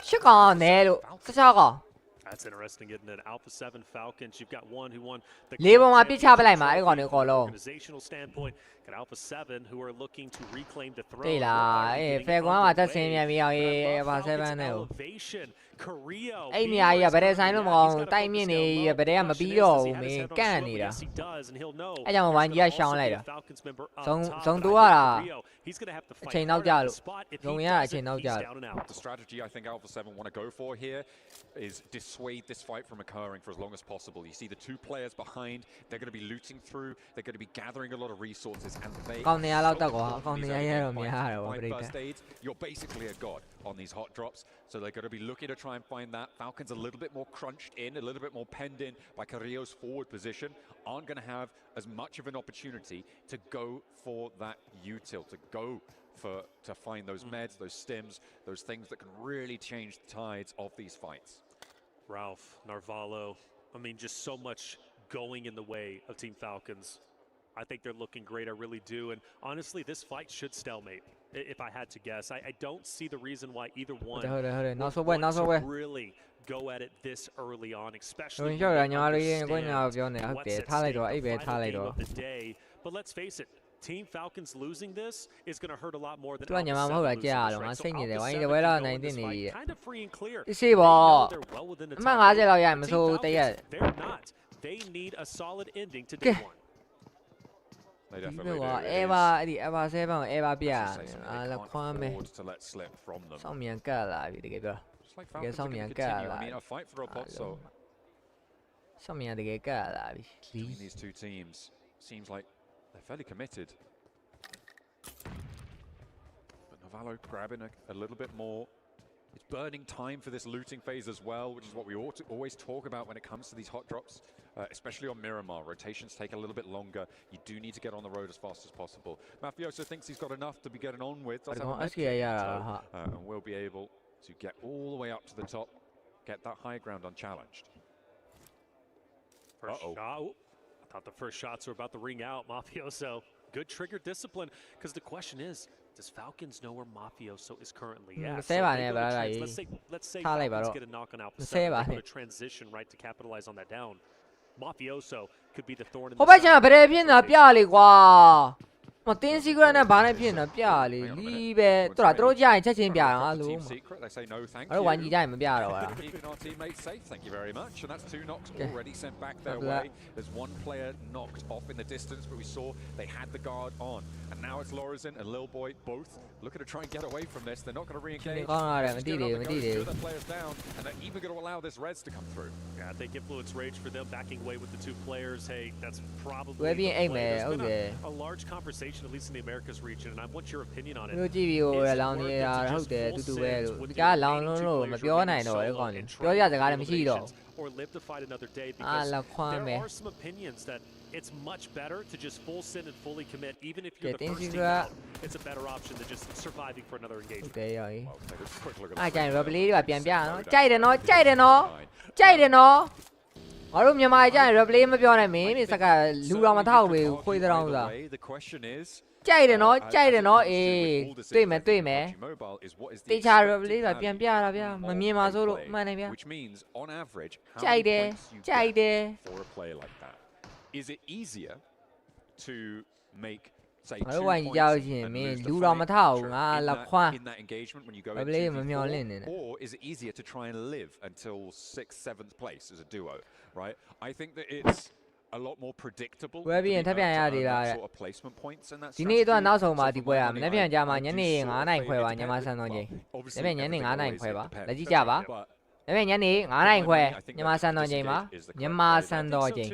ရှစ်ကောင်နဲ့လို့16ကောင် That's interesting, isn't it? Alpha 7 Falcons, you've got one who won the လေးပေါ်မှာပြစ်ချပလိုက်မှာအဲ့ကောင်တွေအကုန်လုံး organizational standpoint And Alpha 7, who are looking to reclaim the throne. 对啦，fair ကွာမှာတက်ဆင်းမြန်ပြီးအောင်Alpha 7နဲ့ကိုအဲ့နေရာကြီးကဗတဲ့ဆိုင်လို့မကောင်းတိုက်မြင့်နေဗတဲ့ကမပြီးတော့ဘူးမင်းကန့်နေတာအဲ့ကြောင့်ဝိုင်းကြီးကရှောင်းလိုက်တာဇုံတူရတာအချိန်နောက်ကြလို့ဇုံရအချိန်နောက်ကြလို့ The strategy I think Alpha 7 want to go for here is dissuade this fight from occurring for as long as possible. You see the two players behind, they're going to be looting through, they're going to be gathering a lot of resources, and they... You're basically a god on these hot drops, so they're going to be looking to try and find that. Falcons a little bit more crunched in, a little bit more penned in by Carrillo's forward position, aren't going to have as much of an opportunity to go for that util, to find those meds, those stims, those things that can really change the tides of these fights. Ralph, Narvalo, I mean, just so much going in the way of Team Falcons. I think they're looking great, I really do. And honestly, this fight should stalemate, if I had to guess. I don't see the reason why either one would really go at it this early on, especially what the day. But let's face it, Team Falcons losing this is going to hurt a lot more than Alpha 7 losing this, right? So Alpha 7 this fight kind of free and clear. They know they're well within the top 8. Team Falcons, they're not. They need a solid ending to day one. They definitely do. Alpha 7 ကို Alpha ပြလာခွမ်းမယ် to let slip from them. စောင့်မြန်ကတ်လာပြီတကယ်ပြော Just like Falcons are going to continue. I mean, a fight for a pot, so စောင့်မြန်တကယ်ကတ်လာပြီ between these two teams, seems like they're fairly committed. But Narvalo grabbing a little bit more. It's burning time for this looting phase as well, which is what we ought to always talk about when it comes to these hot drops, especially on Miramar. Rotations take a little bit longer. You do need to get on the road as fast as possible. Mafioso thinks he's got enough to be getting on with. And will be able to get all the way up to the top, get that high ground unchallenged. First shot. I thought the first shots were about to ring out. Mafioso, good trigger discipline, because the question is, does Falcons know where Mafioso is currently at? So let's say Falcons get a knock on Alpha 7, they put a transition right to capitalize on that down. Mafioso could be the thorn in the side. မတင်းစီကရနဲ့ဘာနဲ့ဖြစ်နေပြလေလီးပဲတော်တော်ကြာရင်ချက်ချင်းပြတာငါလို့အဲ့ဝိုင်းကြီးကြရင်မပြတော့ဘူး Keeping our teammates safe, thank you very much. And that's two knocks already sent back their way. There's one player knocked off in the distance, but we saw they had the guard on. And now it's Lorazin and Lil Boy both looking to try and get away from this. They're not going to re-engage. The players down, and they're even going to allow this Reds to come through. Yeah, I think influence rage for them backing away with the two players. Hey, that's probably there's been a large conversation, at least in the Americas region, and I want your opinion on it. Is it just full sends with the or live to fight another day? Because there are some opinions that it's much better to just full send and fully commit, even if you're the first team out. It's a better option than just surviving for another engagement. The question is, ကြိုက်တယ်နော်ကြိုက်တယ်နော်အေးတွေ့မယ်တေချာ replay ကပြန်ပြတာဗျာမမြင်ပါဆိုလို့မှန်တယ်ဗျာ which means on average ကြိုက်တယ် for a play like that. Is it easier to make say 2 pointsလူတော်မထောက်ဘူးငါလက်ခွမ်း in that engagement when you go replay မမျောလင့်နေ or is it easier to try and live until 6th 7th place as a duo, right? I think that it's a lot more predictable. ဝယ်ပြီးရင်ထပ်ပြန်ရသေးလား placement points and that's ဒီနေ့တော့နောက်ဆုံးပါဒီပွဲကမနေ့ပြန်ကြမှာညနေ9:00နာရီခွဲပါညမဆန်းတော်ချိန်ဒါပေမဲ့ညနေ9:00နာရီခွဲပါလက်ကြည့်ကြပါဒါပေမဲ့ညနေ9:00နာရီခွဲညမဆန်းတော်ချိန်မှာညမဆန်းတော်ချိန်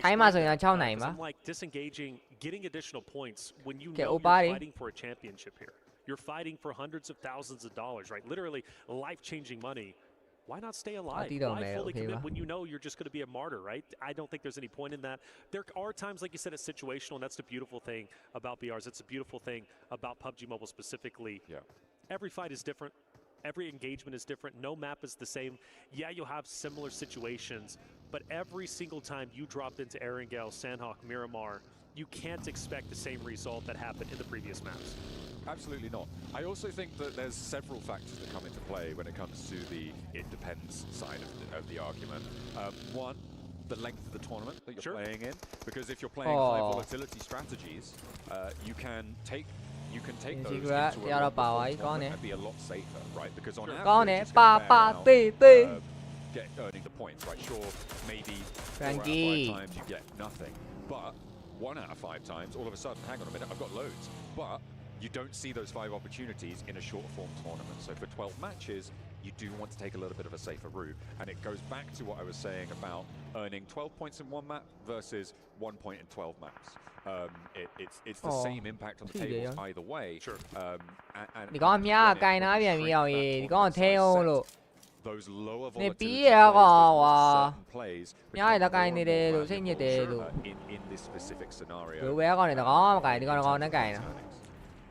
ထိုင်းမှာဆိုရင်6:00နာရီပါ disengaging getting additional points when you know you're fighting for a championship here. You're fighting for hundreds of thousands of dollars, right? Literally life-changing money. Why not stay alive? Why fully commit when you know you're just going to be a martyr, right? I don't think there's any point in that. There are times, like you said, it's situational, and that's the beautiful thing about BRs. It's a beautiful thing about PUBG Mobile specifically. Yeah. Every fight is different. Every engagement is different. No map is the same. Yeah, you'll have similar situations, but every single time you dropped into Erangel, Sandhawk, Miramar, you can't expect the same result that happened in the previous maps. Absolutely not. I also think that there's several factors that come into play when it comes to the it depends side of the argument. One, the length of the tournament that you're playing in. Because if you're playing high volatility strategies, you can take those into a tournament and be a lot safer, right? Because on average, it's get earning the points, right? Sure, maybe 4 out of 5 times you get nothing, but 1 out of 5 times, all of a sudden, hang on a minute, I've got loads. But you don't see those 5 opportunities in a shorter form tournament. So for 12 matches, you do want to take a little bit of a safer route. And it goes back to what I was saying about earning 12 points in 1 map versus 1 point in 12 maps. It's the same impact on the table either way. Sure. Those lower volatility plays in this specific scenario.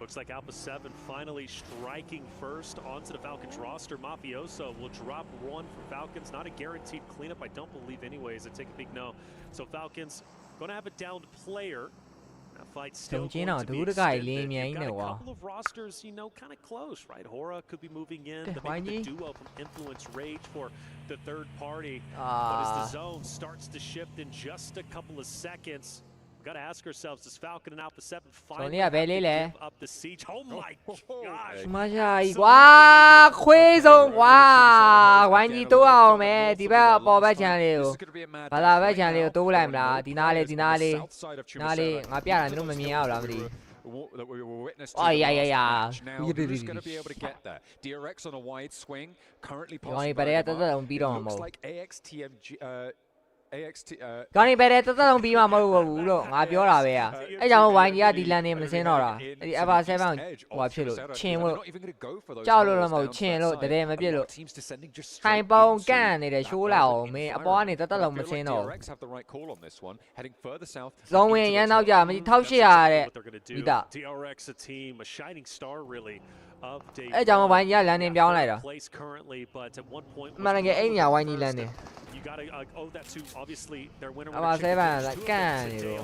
Looks like Alpha 7 finally striking first onto the Falcons roster. Mafioso will drop 1 for Falcons. Not a guaranteed cleanup, I don't believe anyways. I take a big no. So Falcons going to have a downed player. That fight's still going to be extended. You've got a couple of rosters, you know, kind of close, right? Hora could be moving in. Maybe the duo from Influence Rage for the third party. But as the zone starts to shift in just a couple of seconds, we've got to ask ourselves, does Falcon and Alpha 7 finally have to give up the siege? Oh my gosh! That we were witness to now, who's going to be able to get there? DRX on a wide swing, currently passing by the mark. It looks like AXTMG, Gani bere tata be my mother. I feel away. I don't want you to land him the Senora. Ever 7 chin will Jalo chin load the name of Yellow. High bone can it a show out me upon it at the Lomacino. Have the right call on this one, heading further south. So when you know, Jamie, Tausia, DRX a team, a shining star really. I don't want you landing down later. Place currently, but at one point, Man, I get any when you landing. You gotta owe that to obviously their winner. I 7 like can you?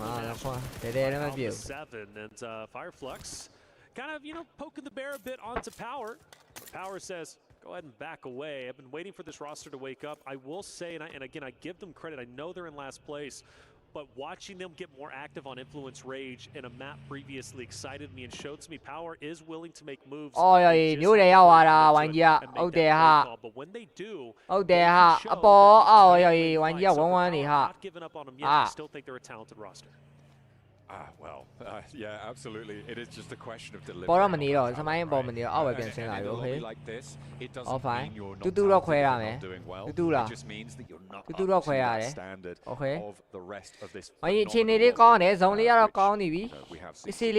They didn't view 7 and Fireflux, kind of poking the bear a bit onto Power. Power says, go ahead and back away. I've been waiting for this roster to wake up. I will say, and again, I give them credit. I know they're in last place. But watching them get more active on Influence Rage in a map previously excited me and showed to me Power is willing to make moves. Oh, yeah, new day out one year. Oh, they have. But when they do, oh, they have a ball. Oh, yeah, 1 year, 1 year. Not giving up on them yet. I still think they're a talented roster. Well, yeah, absolutely. It is just a question of delivery. Like this, it doesn't mean you're not doing well. It just means that you're not up to the standard of the rest of this. We have seen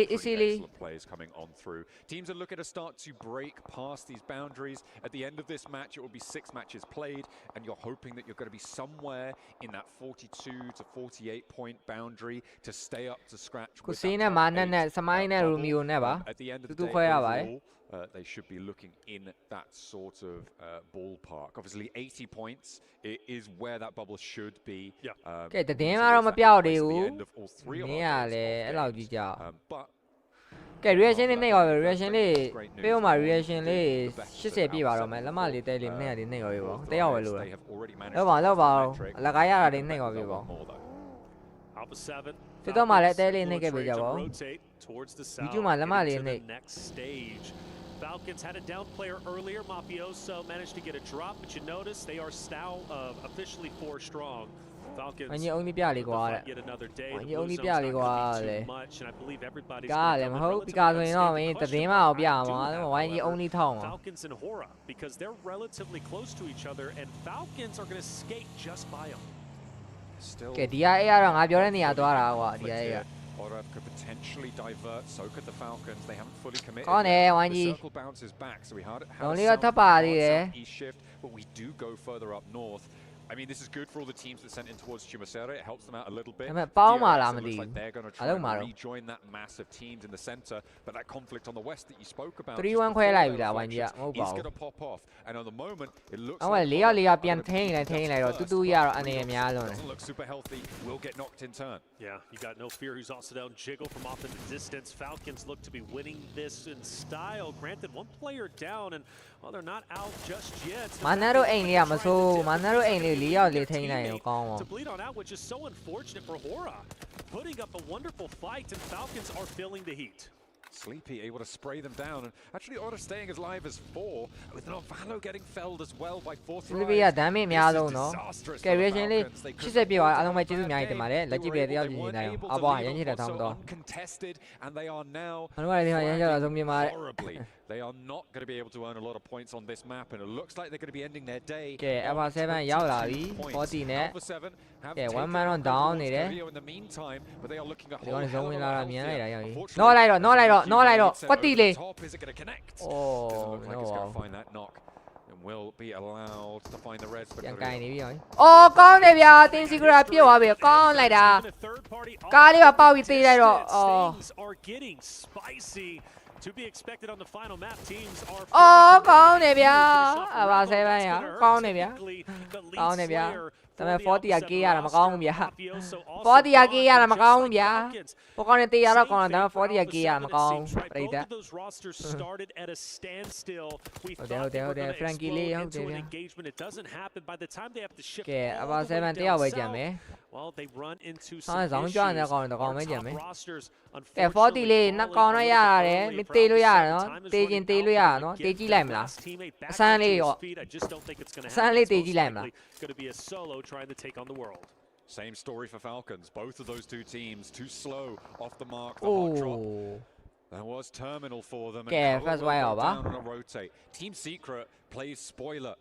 excellent plays coming on through. Teams are looking to start to break past these boundaries. At the end of this match, it will be 6 matches played, and you're hoping that you're going to be somewhere in that 42 to 48 point boundary to stay up to scratch with that at the end of the day, overall, they should be looking in that sort of ballpark. Obviously, 80 points is where that bubble should be. Yeah. But cái reaction này gọi reaction này, bây giờ mà reaction này, sẽ bị vào rồi mà, lắm mà đi tới điểm này đến này gọi vào, tới rồi luôn. Đâu vào, là cái là đến này gọi vào. Thế đó mà lại tới lên này cái bây giờ vào. Ví dụ mà lắm mà lên này. Falcons had a down player earlier. Mafioso managed to get a drop, but you notice they are now officially 4 strong. Falcons yet another day. The blue zone's not going to be too much, and I believe everybody's going to hope because Falcons and Hora, because they're relatively close to each other, and Falcons are going to skate just by them. Still, Hora could potentially divert, so could the Falcons. They haven't fully committed. The circle bounces back, so we had east shift, but we do go further up north. I mean, this is good for all the teams that sent in towards Chumacera. It helps them out a little bit. Looks like they're going to try and rejoin that mass of teams in the center, but that conflict on the west that you spoke about is going to pop off. And at the moment, it looks like doesn't look super healthy. Will get knocked in turn. Yeah, you got No Fear, who's also down Jiggle from off in the distance. Falcons look to be winning this in style. Granted, 1 player down, and well, they're not out just yet. 4ယောက်လေးထိန်းနိုင်တော့ကောင်းပါ to bleed on out, which is so unfortunate for Hora, putting up a wonderful fight, and Falcons are feeling the heat. Sleepy able to spray them down, and actually Order staying as live as 4, with Novalo getting felled as well by 4th. Sleepy က damage များဆုံးနော် carry လေး80ပြည့်သွားအားလုံးပဲကျေးဇူးအများကြီးတင်ပါတယ်လက်ကြည့်ပြတယောက်ကြည့်နေတယ်အပေါ်ရမ်းချစ်တဲ့တောင်းတော့ and they are now ဘာလို့လဲဒီမှာရမ်းချတာဆုံးမြင်ပါတယ် They are not going to be able to earn a lot of points on this map, and it looks like they're going to be ending their day. ကဲ Alpha 7 ရောက်လာပြီ40နဲ့ကဲ one man on down နေတယ် in the meantime, but they are looking at ဒီကောင်ဇုံဝင်လာတာမြင်လိုက်တာရောက်ပြီနော်လိုက်တော့ကွက်တီလေး is it going to connect? Oh, doesn't look like it's going to find that knock, and will be allowed to find the reds. ပြန်ကိုင်းနေပြီရောအော်ကောင်းတယ်ဗျာတင်းစီကရာပြုတ်သွားပြီကောင်းလိုက်တာကားလေးကပေါက်ပြီးသေးလိုက်တော့အော် To be expected on the final map, teams are အော်ကောင်းတယ်ဗျာအပါ7ရကောင်းတယ်ဗျာကောင်းတယ်ဗျာဒါပေမဲ့40ကကေးရတာမကောင်းဘူးဗျာ40ကကေးရတာမကောင်းဘူးဗျာပိုကောင်းနေတေးရတော့ကောင်းတာဒါပေမဲ့40ကကေးရတာမကောင်းပြိတ္တဟုတ်တယ် Frankie လေးဟုတ်တယ်ဗျာကဲအပါ7တယောက်ပဲကြံမယ် Well, they run into ဆောင်းဆောင်ကြွနေကောင်းတယ်ကောင်းပဲကြံမယ်ကဲ40လေးနှစ်ကောင်တော့ရရတယ်မတေးလို့ရတယ်နော်တေးချင်းတေးလို့ရရနော်တေးကြည့်လိုက်မလားအဆန်းလေးရောအဆန်းလေးတေးကြည့်လိုက်မလား Going to be a solo trying to take on the world. Same story for Falcons. Both of those two teams too slow off the mark. The hot drop. That was terminal for them. Okay, first way over. On a rotate. Team Secret plays spoiler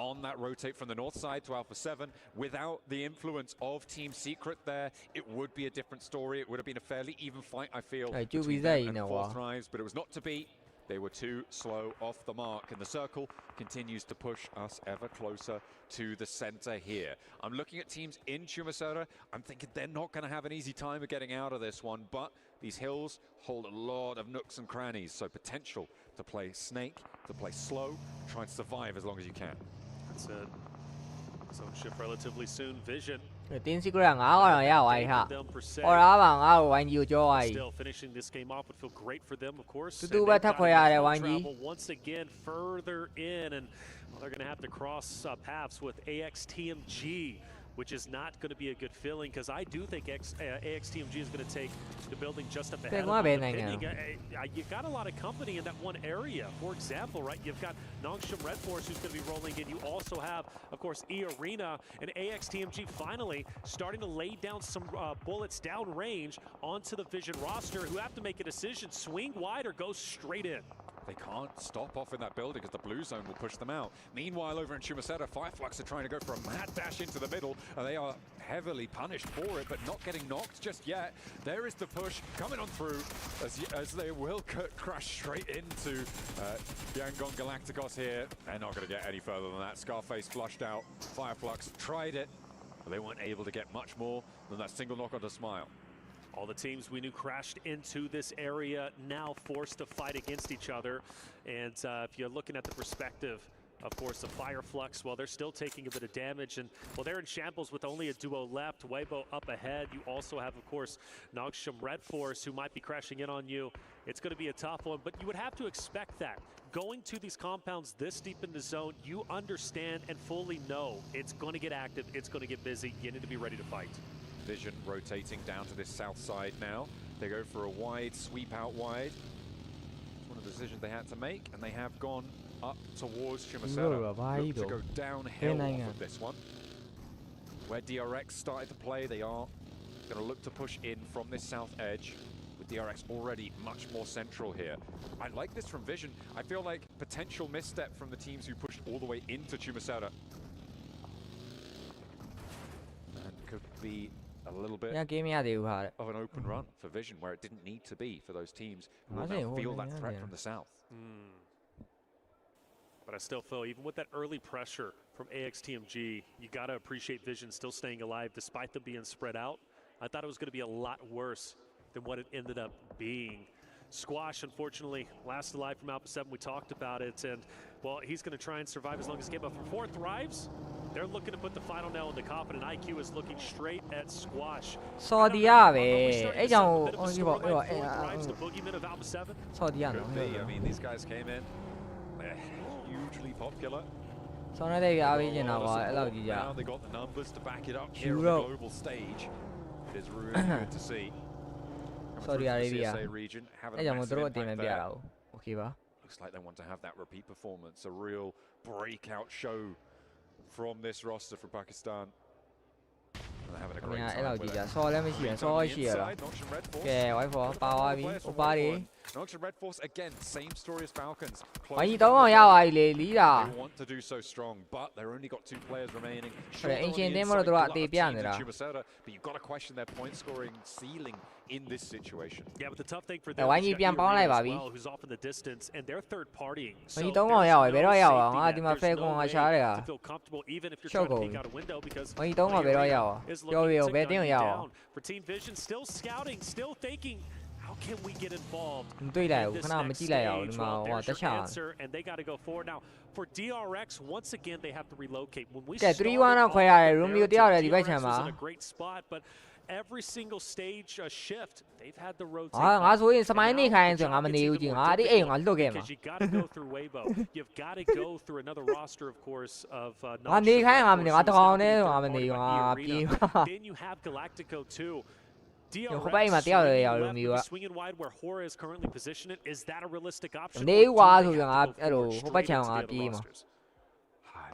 on that rotate from the north side to Alpha 7. Without the influence of Team Secret there, it would be a different story. It would have been a fairly even fight, I feel, between them and 4th Thrives, but it was not to be. They were too slow off the mark, and the circle continues to push us ever closer to the center here. I'm looking at teams in Chumasera. I'm thinking they're not going to have an easy time of getting out of this one, but these hills hold a lot of nooks and crannies, so potential to play Snake, to play slow, try and survive as long as you can. That's it. Zone shift relatively soon. Vision. တင်းစီကရာ9ကတော့ရသွားပြီဟာအော်ရာပါ9ကိုဝိုင်းကြီးကိုကြောသွားပြီ Still finishing this game off would feel great for them, of course. တူတူပဲထပ်ခွဲရတယ်ဝိုင်းကြီး Once again further in, and well, they're going to have to cross paths with AXTMG, which is not going to be a good feeling, because I do think AXTMG is going to take the building just up ahead of them. You've got a lot of company in that one area. For example, right, you've got Nongshim Red Force who's going to be rolling in. You also have, of course, E-Arena and AXTMG finally starting to lay down some bullets downrange onto the Vision roster, who have to make a decision, swing wide or go straight in. They can't stop off in that building because the blue zone will push them out. Meanwhile, over in Chumasera, Fireflux are trying to go for a mad dash into the middle, and they are heavily punished for it, but not getting knocked just yet. There is the push coming on through as they will crash straight into Yangon Galacticos here. They're not going to get any further than that. Scarface flushed out. Fireflux tried it, but they weren't able to get much more than that single knock on the Smile. All the teams we knew crashed into this area, now forced to fight against each other. And if you're looking at the perspective, of course, the Fireflux, well, they're still taking a bit of damage. And, well, they're in shambles with only a duo left. Weibo up ahead. You also have, of course, Nongshim Red Force, who might be crashing in on you. It's going to be a tough one, but you would have to expect that. Going to these compounds this deep in the zone, you understand and fully know it's going to get active. It's going to get busy. You need to be ready to fight. Vision rotating down to this south side now. They go for a wide sweep out wide. It's one of the decisions they had to make, and they have gone up towards Chumasera. Look to go downhill off of this one. Where DRX started to play, they are going to look to push in from this south edge, with DRX already much more central here. I like this from Vision. I feel like potential misstep from the teams who pushed all the way into Chumasera. And could be a little bit of an open run for Vision, where it didn't need to be for those teams who will now feel that threat from the south. But I still feel, even with that early pressure from AXTMG, you got to appreciate Vision still staying alive despite them being spread out. I thought it was going to be a lot worse than what it ended up being. Squash, unfortunately, last alive from Alpha 7. We talked about it, and, well, he's going to try and survive as long as he can. But for 4th Thrives, they're looking to put the final nail in the coffin, and IQ is looking straight at Squash. Saudia, the boogeyman of Alpha 7. Could be. I mean, these guys came in. They're hugely popular. ဆောင်းနေတဲ့ပြအားပေးနေတာကွာအဲ့လောက်ကြီးကြာ Now they got the numbers to back it up here on the global stage. It is really good to see. Saudi Arabia. Region အဲ့ကြောင့်မို့သူတို့အတင်ပဲပြတာဟုတ် Okay ပါ Looks like they want to have that repeat performance, a real breakout show from this roster from Pakistan. They're having a great time. အဲ့လောက်ကြီးကြာဆော်လည်းမရှိရဆော်ရှိရလားကဲ White Force ပါသွားပြီဟိုပါတွေ Nox and Red Force again, same story as Falcons. ဝိုင်းကြီး3အောင်ရပါပြီလေလီးတာ They want to do so strong, but they're only got 2 players remaining. အဲ့အင်ရှင်တင်းမလို့တို့ကအသေးပြနေတာ But you've got to question their point scoring ceiling in this situation. Yeah, but the tough thing for them Why youပြန်ပေါင်းလိုက်ပါပြီ who's off in the distance and they're third partying. ဝိုင်းကြီး3အောင်ရပါပြီဘယ်တော့ရပါငါဒီမှာဖဲကွန်ကရှားတယ်ဟာ to feel comfortable even if you're trying to peek out a window because ဝိုင်းကြီး3အောင်ဘယ်တော့ရပါပြောရအောင်ဘယ်တင်းရအောင် for Team Vision still scouting, still thinking how can we get involved? မတွေ့လိုက်ဘူးခဏမကြည့်လိုက်အောင်ဒီမှာဟိုတခြား and they got to go forward now for DRX once again they have to relocate when we ကဲ3-1တော့ခွဲရတယ် Romeo တယောက်လည်းဒီဘက်ခြမ်းမှာ a great spot but every single stage shift they've had the rotate ငါဆိုရင်စမိုင်းနေခိုင်းဆိုငါမနေဘူးကြီးငါအဲ့ဒီအိမ်ငါလွတ်ခဲ့မှာ because you got to go through Weibo you've got to go through another roster of course of ငါနေခိုင်းငါမနေငါတကောင်နဲ့ငါမနေငါပြေး then you have Galactico tooဟိုဘက်မှာတယောက်လည်းရောက်လို့မျိုးက swinging wide where Hora is currently positioned is that a realistic option နေဝါဆိုရင်ငါအဲ့လိုဟိုဘက်ခြမ်းငါပြေးမှာ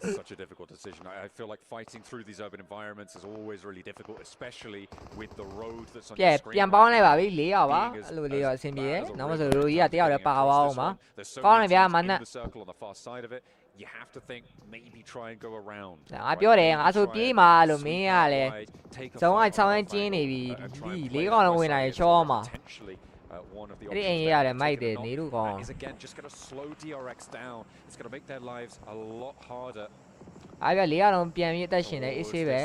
It's such a difficult decision. I feel like fighting through these urban environments is always really difficult, especially with the road that's on your screen. ပြန်ပေါင်းလိုက်ပါပြီ4ရောက်ပါအဲ့လိုလေးတော့အဆင်ပြေတယ်နောက်မှဆိုလိုကြီးကတယောက်လည်းပါသွားအောင်ပါကောင်းတယ်ဗျာမနက် You have to think maybe try and go around. ငါပြောတယ်ငါဆိုပြေးမှာလို့မင်းကလည်းဇုံကဆောင်းရင်းကျင်းနေပြီဒီ4កောင်လုံးဝင်လာရင်ချောမှာ One of the အဲ့ဒီအိမ်ရတယ်မိုက်တယ်နေလို့ကောင်း is again just going to slow DRX down. It's going to make their lives a lot harder. အားပြ4ရောက်လုံးပြန်ပြီးအသက်ရှင်တယ်အေးဆေးပဲ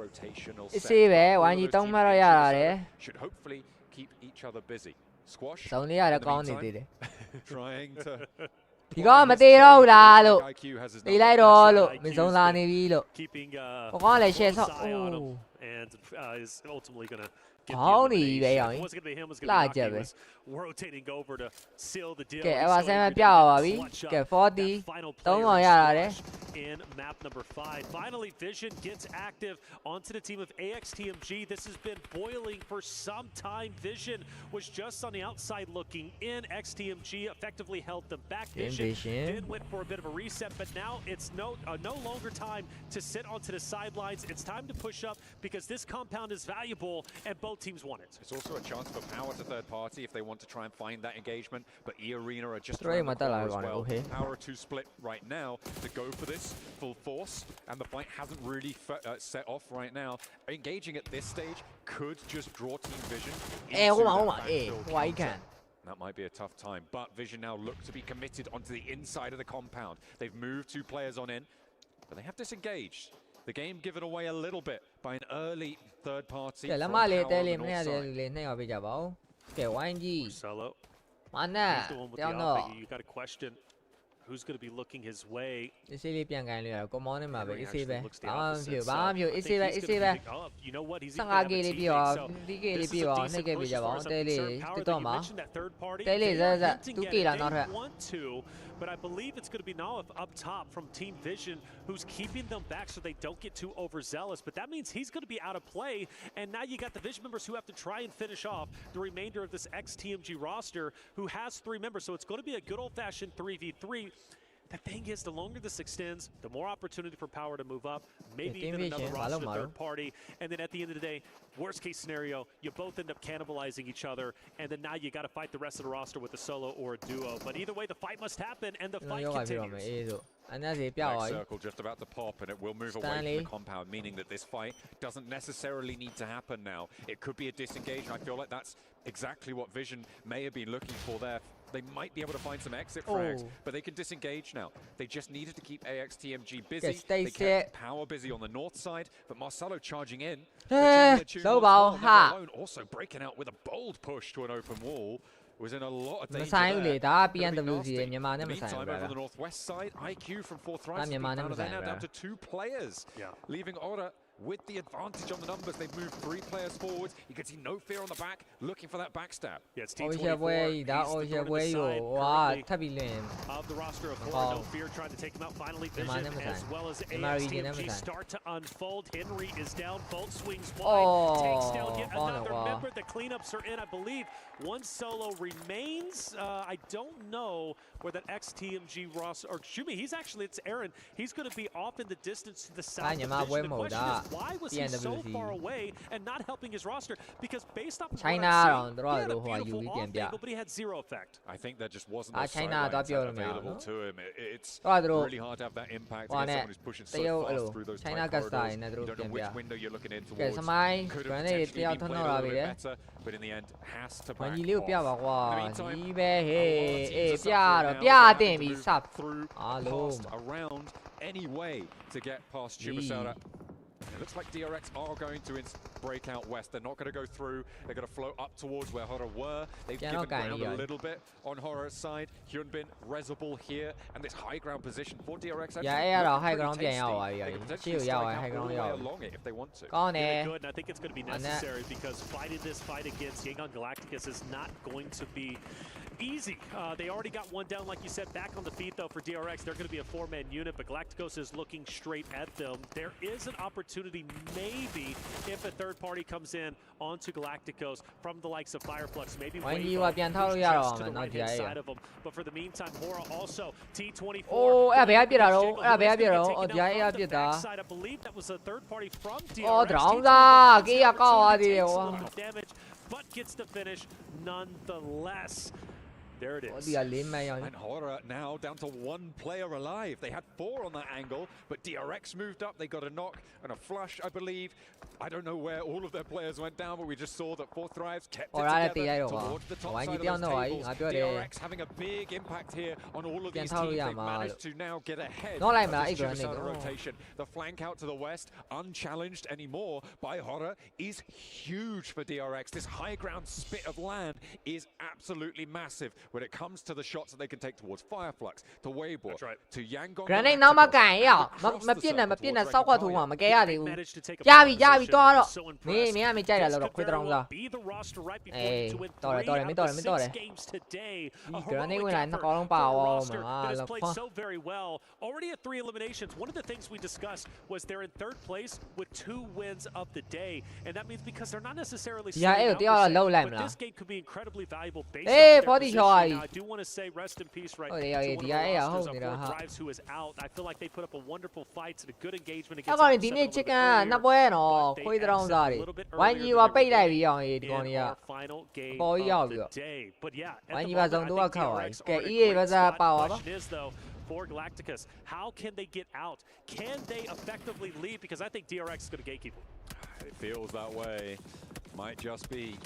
rotational အေးဆေးပဲဝိုင်းကြီး3မှတ်တော့ရတာတယ် should hopefully keep each other busy. Squash ဇုံလေးရတယ်ကောင်းနေသေးတယ် trying to ဒီကောင်မသေးတော့ဘူးလားလို့တေးလိုက်တော့လို့မင်းစုံလာနေပြီလို့ဟိုကောင်လည်းရှယ်ဆော့ and is ultimately going to How do you be on? Like that, rotating over to seal the deal. ကဲအဲ့ပါဆမ်းမပြပါပြီကဲ40 3အောင်ရတာတယ် in map number 5 finally Vision gets active onto the team of AXTMG. This has been boiling for some time. Vision was just on the outside looking in. XTMG effectively held them back. Vision did went for a bit of a reset but now it's no longer time to sit onto the sidelines. It's time to push up because this compound is valuable and both teams want it. It's also a chance for Power to third party if they want to try and find that engagement, but E-Arena are just Three around the corner as well. Okay. Power 2 split right now to go for this full force, and the fight hasn't really set off right now. Engaging at this stage could just draw Team Vision into why can that might be a tough time, but Vision now look to be committed onto the inside of the compound. They've moved 2 players on in, but they have disengaged. The game given away a little bit by an early third party. ကဲလက်မလေးတဲလေးမနေ့ကလေး2ရောက်ပြကြပါဦးကဲဝိုင်းကြီး Solo မနက် the တောင်းတော့ you got to question who's going to be looking his way. အေးဆေးလေးပြန်ကန်လို့ရကွန်မောင်းနဲ့မှာပဲအေးဆေးပဲဘာမှမဖြစ်အေးဆေးပဲ You know what? He's 15K လေးပြရော 3K လေးပြရော 2K ပြကြပါဦးတဲလေးတက်တော့မှာတဲလေးဇက် 2K လာနောက်ထပ် But I believe it's going to be Nalif up top from Team Vision who's keeping them back so they don't get too overzealous. But that means he's going to be out of play. And now you got the Vision members who have to try and finish off the remainder of this XTMG roster who has 3 members. So it's going to be a good old-fashioned 3v3. The thing is, the longer this extends, the more opportunity for Power to move up, maybe even another roster to third party. And then at the end of the day, worst case scenario, you both end up cannibalizing each other. And then now you got to fight the rest of the roster with a solo or a duo. But either way, the fight must happen and the fight continues. Next circle just about to pop and it will move away from the compound, meaning that this fight doesn't necessarily need to happen now. It could be a disengage. I feel like that's exactly what Vision may have been looking for there. They might be able to find some exit frags, but they can disengage now. They just needed to keep AXTMG busy. They kept Power busy on the north side, but Marcelo charging in. Also breaking out with a bold push to an open wall. Was in a lot of danger there. PMWC Meantime, over the northwest side, IQ from 4th Rise they're now down to 2 players, leaving Ora with the advantage on the numbers. They've moved 3 players forwards. You can see no fear on the back, looking for that backstab. Yeah, it's Ôi T24. trời ơi, đã He's ôi the trời thorn in the ơi, side wow, currently thấp bị lên. of the roster of four. No fear trying to take him out. Finally, Vision as well as AXTMG start to unfold. Henry is down. Bolt swings wide. Takes down yet another member. The cleanups are in, I believe. One solo remains. I don't know where that XTMG roster, or excuse me, it's Aaron. He's going to be off in the distance to the south of Vision. The question is, why was he so far away and not helping his roster? Because based off of what I've seen, he had a beautiful off angle, but he had zero effect. I think there just wasn't a sideline available to him. It's really hard to have that impact against someone who's pushing so fast through those tight corridors. You don't know which window you're looking in towards. Could have potentially been played a little bit better, but in the end, has to back off. In the meantime, through past around anyway to get past Chubasara. It looks like DRX are going to break out west. They're not going to go through. They're going to float up towards where Horror were. They've given ground a little bit on Horror's side. Hyunbin, Resable here, and this high ground position for DRX. Yeah, high ground along it if they want to. Really good, and I think it's going to be necessary because fighting this fight against Yangon Galacticus is not going to be easy. They already got one down, like you said, back on the feet, though, for DRX. They're going to be a 4-man unit, but Galacticos is looking straight at them. There is an opportunity, maybe, if a third party comes in onto Galacticos from the likes of Fireflux. Maybe wave to the right-hand side of them. But for the meantime, Hora also, T24. Oh, I believe that was a third party from DRX. Damage, but gets the finish nonetheless. There it is. And Horror now down to 1 player alive. They had 4 on that angle, but DRX moved up. They got a knock and a flush, I believe. I don't know where all of their players went down, but we just saw that 4 Thrives kept it together towards the top side of those tables. DRX having a big impact here on all of these teams. They've managed to now get ahead of this Chubasara rotation. The flank out to the west, unchallenged anymore by Horror, is huge for DRX. This high ground spit of land is absolutely massive when it comes to the shots that they can take towards Fireflux, to Weibo, to Yangon. Grenade nó mà cãi à, mà biết là sau qua thủ mà cái à thì gia bị to rồi. Nè mày chơi là lột quay tròn rồi. Ê, to rồi mấy to rồi. Grenade nguyên lại nó có không bao mà là khó. Already at 3 eliminations. One of the things we discussed was they're in 3rd place with 2 wins of the day, and that means because they're not necessarily but this game could be incredibly valuable based on their position. Now, I do want to say rest in peace right to one of the rosters of 4 Thrives who is out. I feel like they put up a wonderful fight and a good engagement against Alpha 7 nó bueno, quay tròn rồi. Quay nhiều vào bay đây bị rồi con nha. Bôi vào được. Quay nhiều vào dòng đua khẩu ấy. Cái ý bây giờ bảo á. For Galacticus, how can they get out? Can they effectively leave? Because I think DRX is going to gatekeep them. It feels that way. Might just be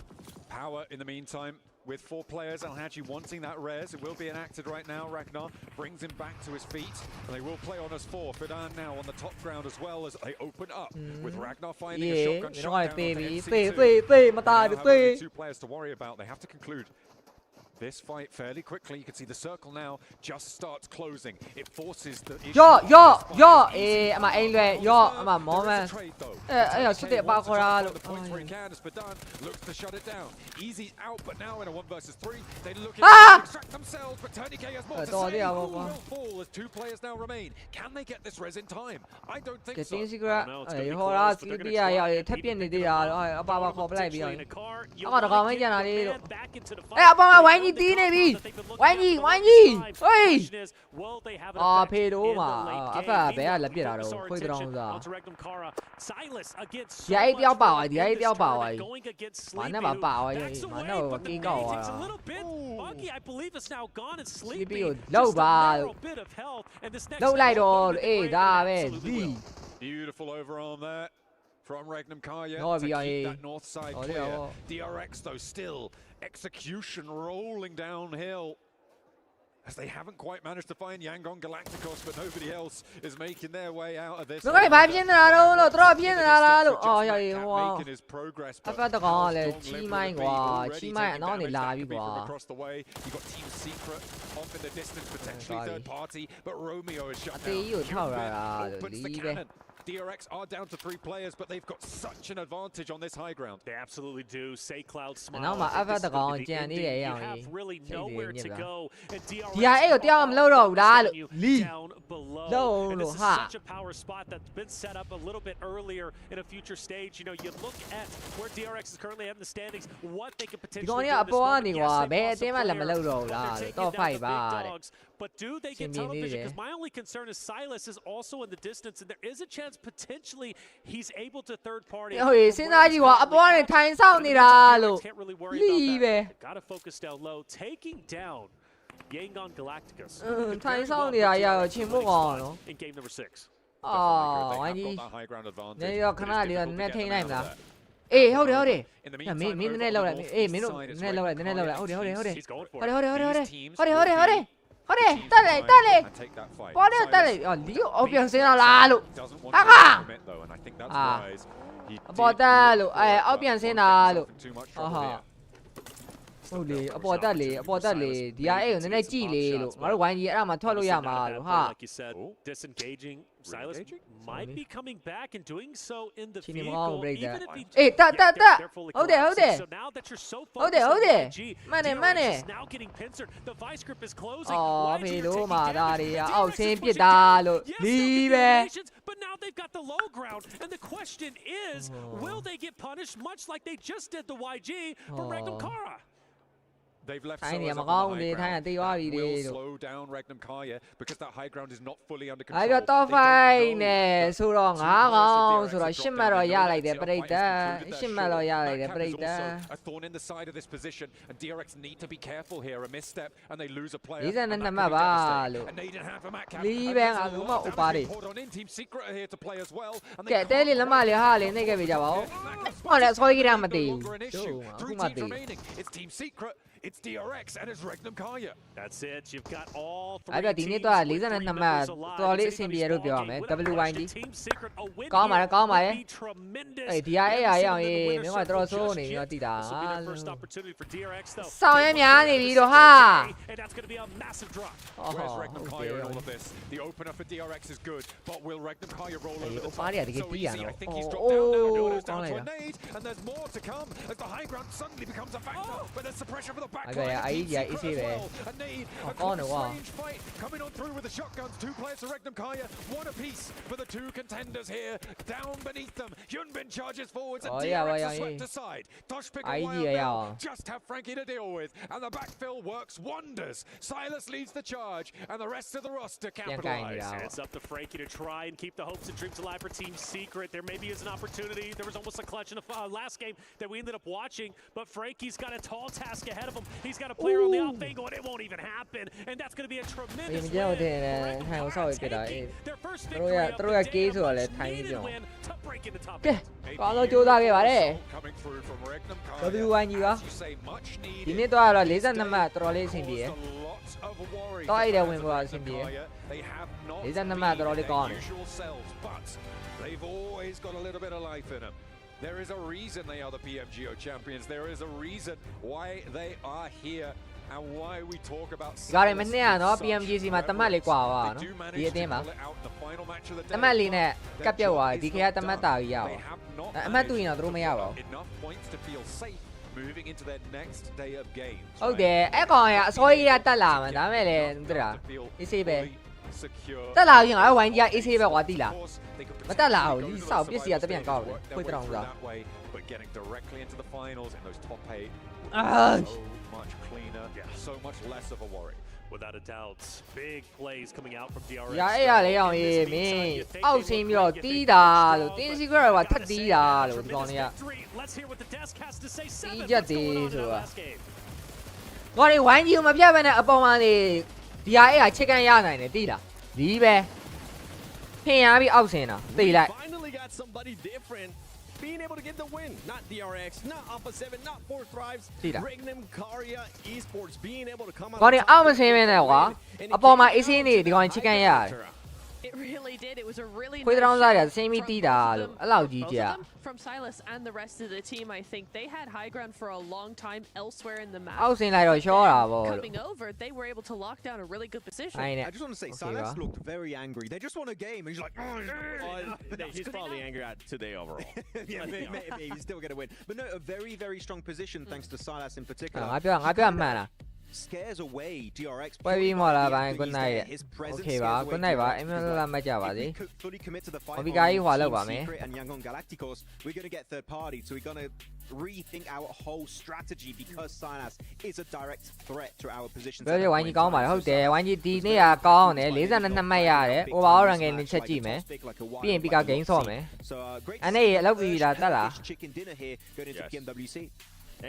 power in the meantime. With 4 players, Alhaji wanting that res. It will be enacted right now. Ragnar brings him back to his feet. And they will play on us 4. Fidan now on the top ground as well as they open up. With Ragnar finding a shotgun shot down onto NC2. Now have only 2 players to worry about. They have to conclude this fight fairly quickly. You can see the circle now just starts closing. It forces the issue. Mà anh lệ, mà mỏ mà. Xuất hiện bao ra luôn. Looks to shut it down. Easy's out, but now in a 1 versus 3, they look to extract themselves, but Tony K has more to say. Who will fall as 2 players now remain? Can they get this res in time? I don't think so. Cái secret, hồi đó đi à, thép biên đi à, rồi bao khó lại bị rồi. Mà nó còn mấy cái nào đi. Bao quay đi tí này đi. Quay gì? Ôi. Phê đố mà. Phải bé là biết rồi, quay tròn rồi. Đấy đeo bảo ấy, mà nó bảo ấy, mà nó có cái cầu à. Sleepy lâu bà. Lâu lại rồi, ra về gì. Beautiful over on there from Regnum Karya to keep that north side clear. DRX though still execution rolling downhill. As they haven't quite managed to find Yangon Galacticos, but nobody else is making their way out of this. Making his progress. I felt like chi mai nó thì là đi qua. Across the way, you got Team Secret off in the distance, potentially third party, but Romeo is shut down. Opens the cannon. DRX are down to 3 players, but they've got such an advantage on this high ground. They absolutely do. Say Cloud smile. Now my other the gone you have really nowhere to go. And DRX down below. And this is such a power spot that's been set up a little bit earlier in a future stage. You know, you look at where DRX is currently at in the standings, what they could potentially do in this moment. Yes, they've lost a player. But do they get tunnel vision? Because my only concern is Silas is also in the distance, and there is a chance potentially he's able to third party. Can't really worry about that. Gotta focus down low, taking down Yangon Galacticus. In game number 6. Oh, I need. There you go. Hey, hold it. Yeah, me, hey, me, hold it. Dale. Dio, oppiansena lalo. Aka. Apotalo, oppiansena lalo. Holy, apotale. Dia nene chile lo. Ngaro wani era ma thwa lo ya ma lo ha. Like you said, disengaging. Silas might be coming back and doing so in the vehicle. Even if he Hold it. So now that you're so focused on YG, DRX is now getting pincered. The vice grip is closing. YG are taking damage. But now they've got the low ground, and the question is, will they get punished much like they just did the YG for Regnum Kara? They've left so as on the high ground. That will slow down Regnum Kaya because that high ground is not fully under control. I got to fight ne. So long, Shimmer like the Breda. Shimmer like the Breda. A thorn in the side of this position, and DRX need to be careful here. A misstep, and they lose a player. Isn't and the Mabalo? And they didn't have a Mac. Leaving a lot body. Team Secret here to play as well. Get Daily Lamali Harley, nigga video. Oh, that's all you get. It's Team Secret. It's DRX and it's Regnum Kaya. That's it. You've got all 3 I got the need to listen and number to listen to the WYD. Call my. Hey, DIA, me want to throw so many. First opportunity for DRX though. So I'm ha. And that's going to be a massive drop. Where's Regnum Kaya in all of this? The opener for DRX is good, but will Regnum Kaya roll over the top? So easy. I think he's dropped down now. Notice down to a nade, and there's more to come as the high ground suddenly becomes a factor. But there's the pressure for the back line. A nade, a strange fight coming on through with the shotguns. 2 players for Regnum Kaya, 1 apiece for the 2 contenders here. Down beneath them, Hyunbin charges forwards and DRX is swept aside. Tosh pick a wild just have Frankie to deal with, and the backfill works wonders. Silas leads the charge, and the rest of the roster capitalize. It's up to Frankie to try and keep the hopes and dreams alive for Team Secret. There maybe is an opportunity. There was almost a clutch in the last game that we ended up watching, but Frankie's got a tall task ahead of him. He's got a player on the off angle, and it won't even happen. And that's going to be a tremendous win. Their first victory of the day, win to break into top 8. Coming through from Regnum Kaya. WYD As you say, much needed. Ini tu adalah listen nama teroleh sendiri. Lots of worry. Tahu dia win buat sendiri. They have not Listen nama teroleh their kawan. usual selves, but they've always got a little bit of life in them. There is a reason they are the PMGO champions. There is a reason why they are here. And why we talk about Gari mana no PMGC ma tamal kuah no dia tema. Tamal ini kapya wah di kaya tamal tahu ya. Tamal tu ini terus maya wah. Enough points to feel safe moving into their next day of games. Okay, kau ya, soalnya tak lama, dah mele, betul. Isi be. Tak lama yang awak wanita isi be wadi lah. Tak lama, di sau biasa tapi yang kau, kau terang dah. But getting directly into the finals in those top 8. So much cleaner, so much less of a worry. Without a doubt, big plays coming out from DRX. Ya, me. Out sini lo, tidak lo. Ini segera wah tak tidak lo, kau ni ya. Tidak tu. Kau ni wanita macam mana apa mana? Dia cakap yang mana? Tidak. Dia. Pengen out sini, tidak. Finally got somebody different. Being able to get the win, not DRX, not Alpha 7, not 4 Thrives, Regnum Kaya Esports being able to come out. Kau ni apa sih mana wah? Apa mah isi ni di kau cakap yang? It really really did. It was a really Quay nice round ra shot semi from ti both da of lo. them. Allow ji Both of ja. them from Silas and the rest of the team. I think they had high ground for a long time elsewhere in the map. Out sin lai ro shaw da bo. Coming over, they were able to lock down a really good position. I just want to say, Silas looked very angry. They just won a game, and he's like, he's probably angry at today overall. yeah, maybe he's still gonna win. But no, a very, very strong position thanks to Silas in particular. Iပြောမှန်လား Scares away DRX. ပွဲပြီးမော်လာပိုင်း good night ရဲ့ okay ပါ good night ပါအများလာမှတ်ကြပါစေ fully commit to the fight. ဒီကားကြီးဟွာလောက်ပါမယ် and Yangon Galacticos, we're going to get third party, so we're going to rethink our whole strategy because Silas is a direct threat to our position. ပြောရဝိုင်းကြီးကောင်းပါတယ်ဟုတ်တယ်ဝိုင်းကြီးဒီနေ့ကကောင်းတယ်42မှတ်ရတယ် overall ranking နဲ့ချက်ကြည့်မယ်ပြီးရင်ပြီးက game ဆော့မယ် အဲ့နဲ့အလုပ်ပြီးလားတက်လား chicken dinner here going into PMWC.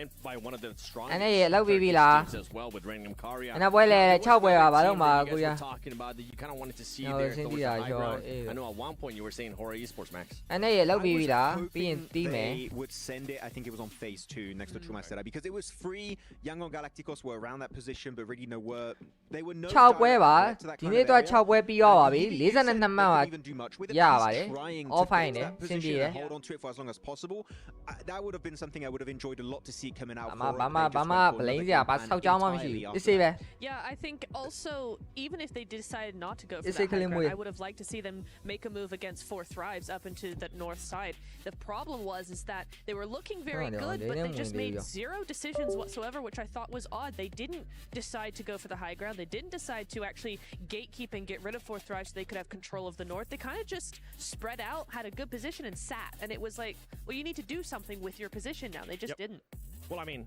And by one of the strongest teams as well with Random Karia. And ပွဲလေ6ပွဲပါဘာလို့မှာကိုရ talking about that you kind of wanted to see there towards the high ground. I know at one point you were saying Horror Esports Max. အဲ့နဲ့လောက်ပြီးပြီလားပြီးရင်တီးမယ် They would send it. I think it was on phase 2 next to Truma Setup because it was free. Yangon Galacticos were around that position but really they were no 6ပွဲပါဒီနေ့တော့6ပွဲပြီးသွားပါပြီ42မှတ်ပါရပါတယ် all fine နဲ့စင်ပြေတယ် hold on to it for as long as possible. That would have been something I would have enjoyed a lot to see coming out. ဘာမှ blame စရာဘာဆောက်ကြောင်းမှမရှိဘူးအစ်စေးပဲ Yeah, I think also even if they decided not to go for that high ground, I would have liked to see them make a move against 4 Thrives up into the north side. The problem is that they were looking very good, but they just made zero decisions whatsoever, which I thought was odd. They didn't decide to go for the high ground. They didn't decide to actually gatekeep and get rid of 4 Thrives so they could have control of the north. They kind of just spread out, had a good position, and sat. And it was like, well, you need to do something with your position now. They just didn't. Well, I mean,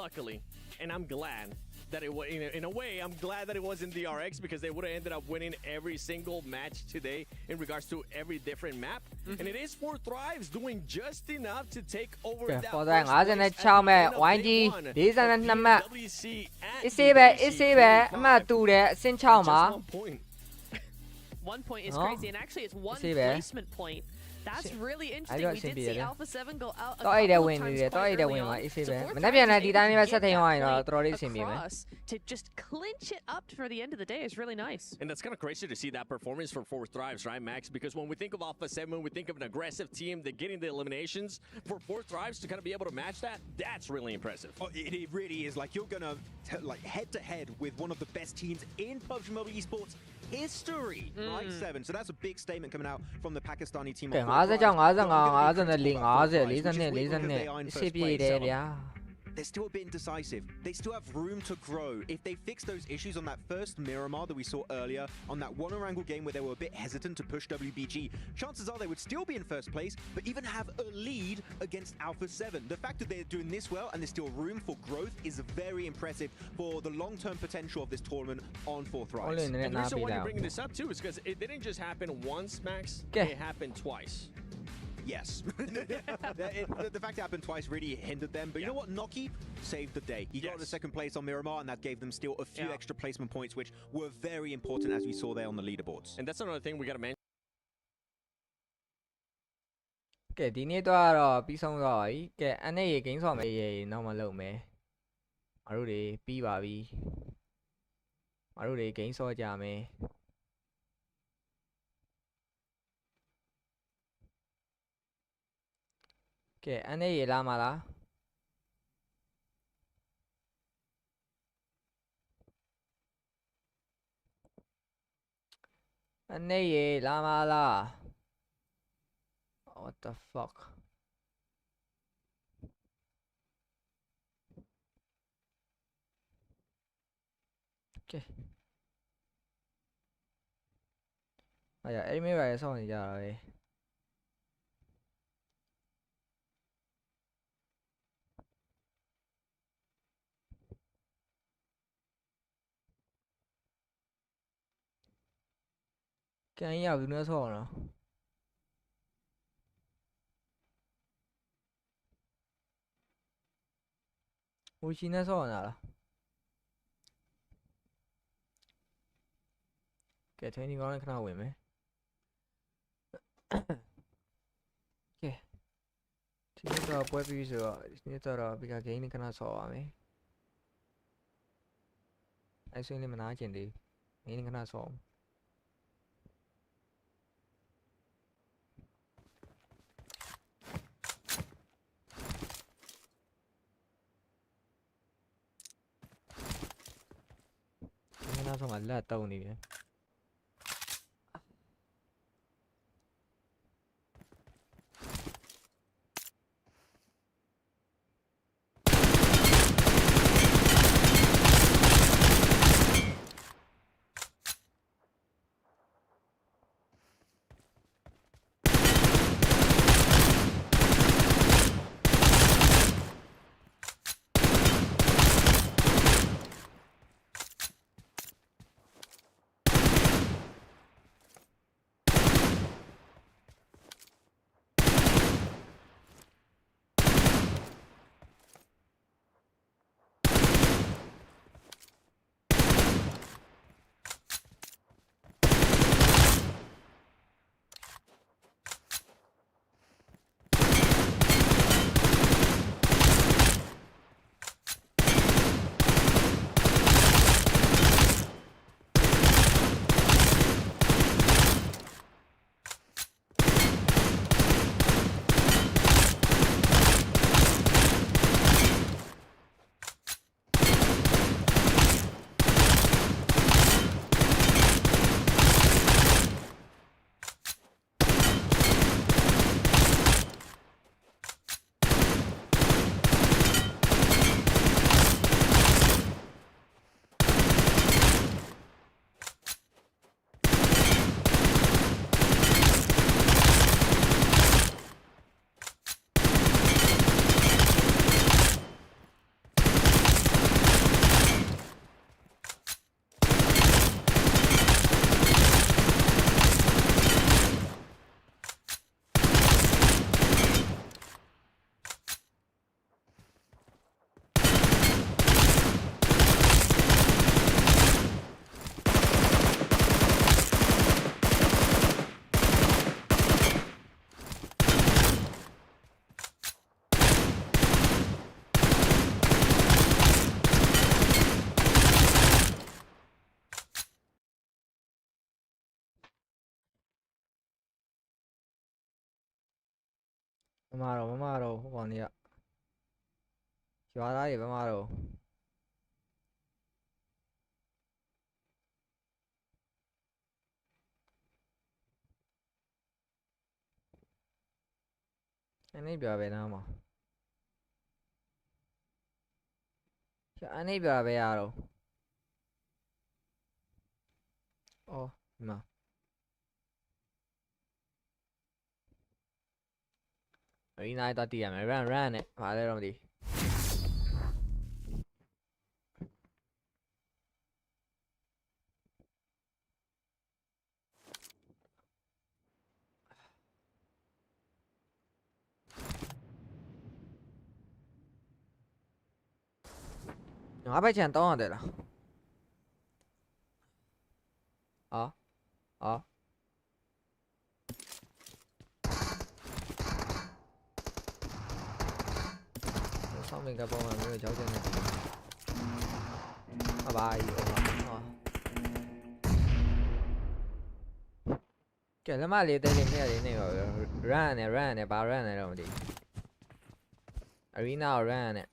luckily, and I'm glad that it was, in a way, I'm glad that it wasn't DRX because they would have ended up winning every single match today in regards to every different map. And it is 4 Thrives doing just enough to take over that first place at the end of day 1. PMWC at DBC အမှတ်တူတယ်အဆင့်6မှာ 1 point is crazy, and actually it's one placement point. That's really interesting. We did see Alpha 7 go out a couple of times quite early on. So 4 Thrives across to just clinch it up for the end of the day is really nice. And that's kind of crazy to see that performance for 4 Thrives, right, Max? Because when we think of Alpha 7, we think of an aggressive team that getting the eliminations. For 4 Thrives to kind of be able to match that, that's really impressive. Oh, it really is. Like, you're going to head-to-head with one of the best teams in PUBG Mobile Esports history, like 7. So that's a big statement coming out from the Pakistani team. 55 They're still a bit indecisive. They still have room to grow. If they fix those issues on that first Miramar that we saw earlier, on that one-angle game where they were a bit hesitant to push WBG, chances are they would still be in first place, but even have a lead against Alpha 7. The fact that they're doing this well and there's still room for growth is very impressive for the long-term potential of this tournament on 4 Thrives. And the reason why you're bringing this up too is because it didn't just happen once, Max. It happened twice. Yes. The fact it happened twice really hindered them. But you know what? Noki saved the day. He got the second place on Miramar, and that gave them still a few extra placement points, which were very important, as we saw there on the leaderboards. And that's another thing we got to mention. ကဲဒီနေ့တော့ပြီးဆုံးတော့ပြီကဲအနေရေဂိမ်းဆော့မယ်ရေနောက်မှလုပ်မယ်ငါတို့တွေပြီးပါပြီငါတို့တွေဂိမ်းဆော့ကြမယ်ကဲအနေရေလာမလားအနေရေလာမလား What the fuck? Okay. 哎呀，အဲ့咩ပဲစောင့်နေကြတာပဲကန်ရဘူးနဲ့ဆော့နော်ဝီချီနဲ့ဆော့နေတာလားကဲ20ကောင်းနဲ့ခဏဝင်မယ်ကဲဒီနေ့တော့ပွဲပြီးဆိုတော့ဒီနေ့တော့ဘီကာဂိမ်းနဲ့ခဏဆော့ပါမယ်အဲ့ဆိုရင်လည်းမနာကျင်သေးဘူးဂိမ်းနဲ့ခဏဆော့ နောက်ဆုံးကလက်တုံနေပြီမမတော့ဟိုကောင်ကြီးကရွာသားတွေမမတော့အနေပြပဲနားမှာအနေပြပဲရတော့အော်ဒီမှာအင်းနိုင်တော့တည်ရမယ် run နဲ့ဘာလဲတော့မသိငါပဲချန်တောင်းရတယ်လားအော်上面该帮忙没有条件的，拜拜。这他妈里的里面的那个 run 的把 run 的那种的 ，arena run 的。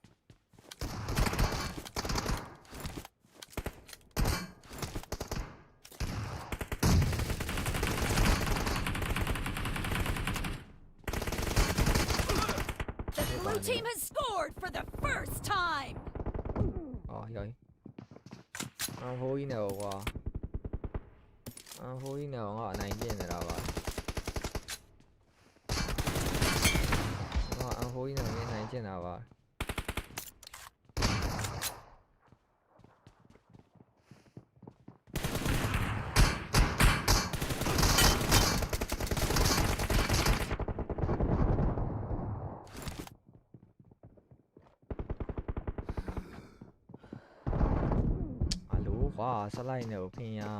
Blue team has scored for the first time. 哦，有。好呢哇！好呢，我难见的了吧？我好呢，也难见了吧？哇，สไลด์เนี่ยพี่ยา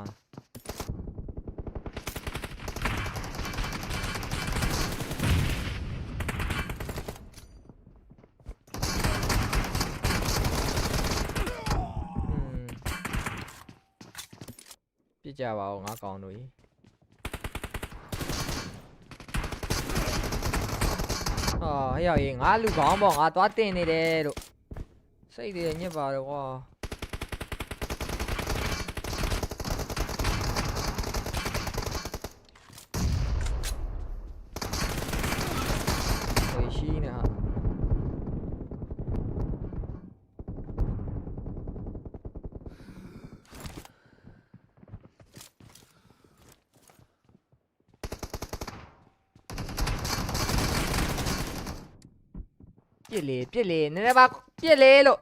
ပြစ်ကြပါဦးငါကောင်းတို့အော်ဟဲ့ရောက်ရင်ငါလူကောင်းပေါ့ငါသွားတင်နေတယ်လို့စိတ်တွေညစ်ပါတယ်ကွာ ပြစ်လေနည်းနည်းပါပြစ်လေလို့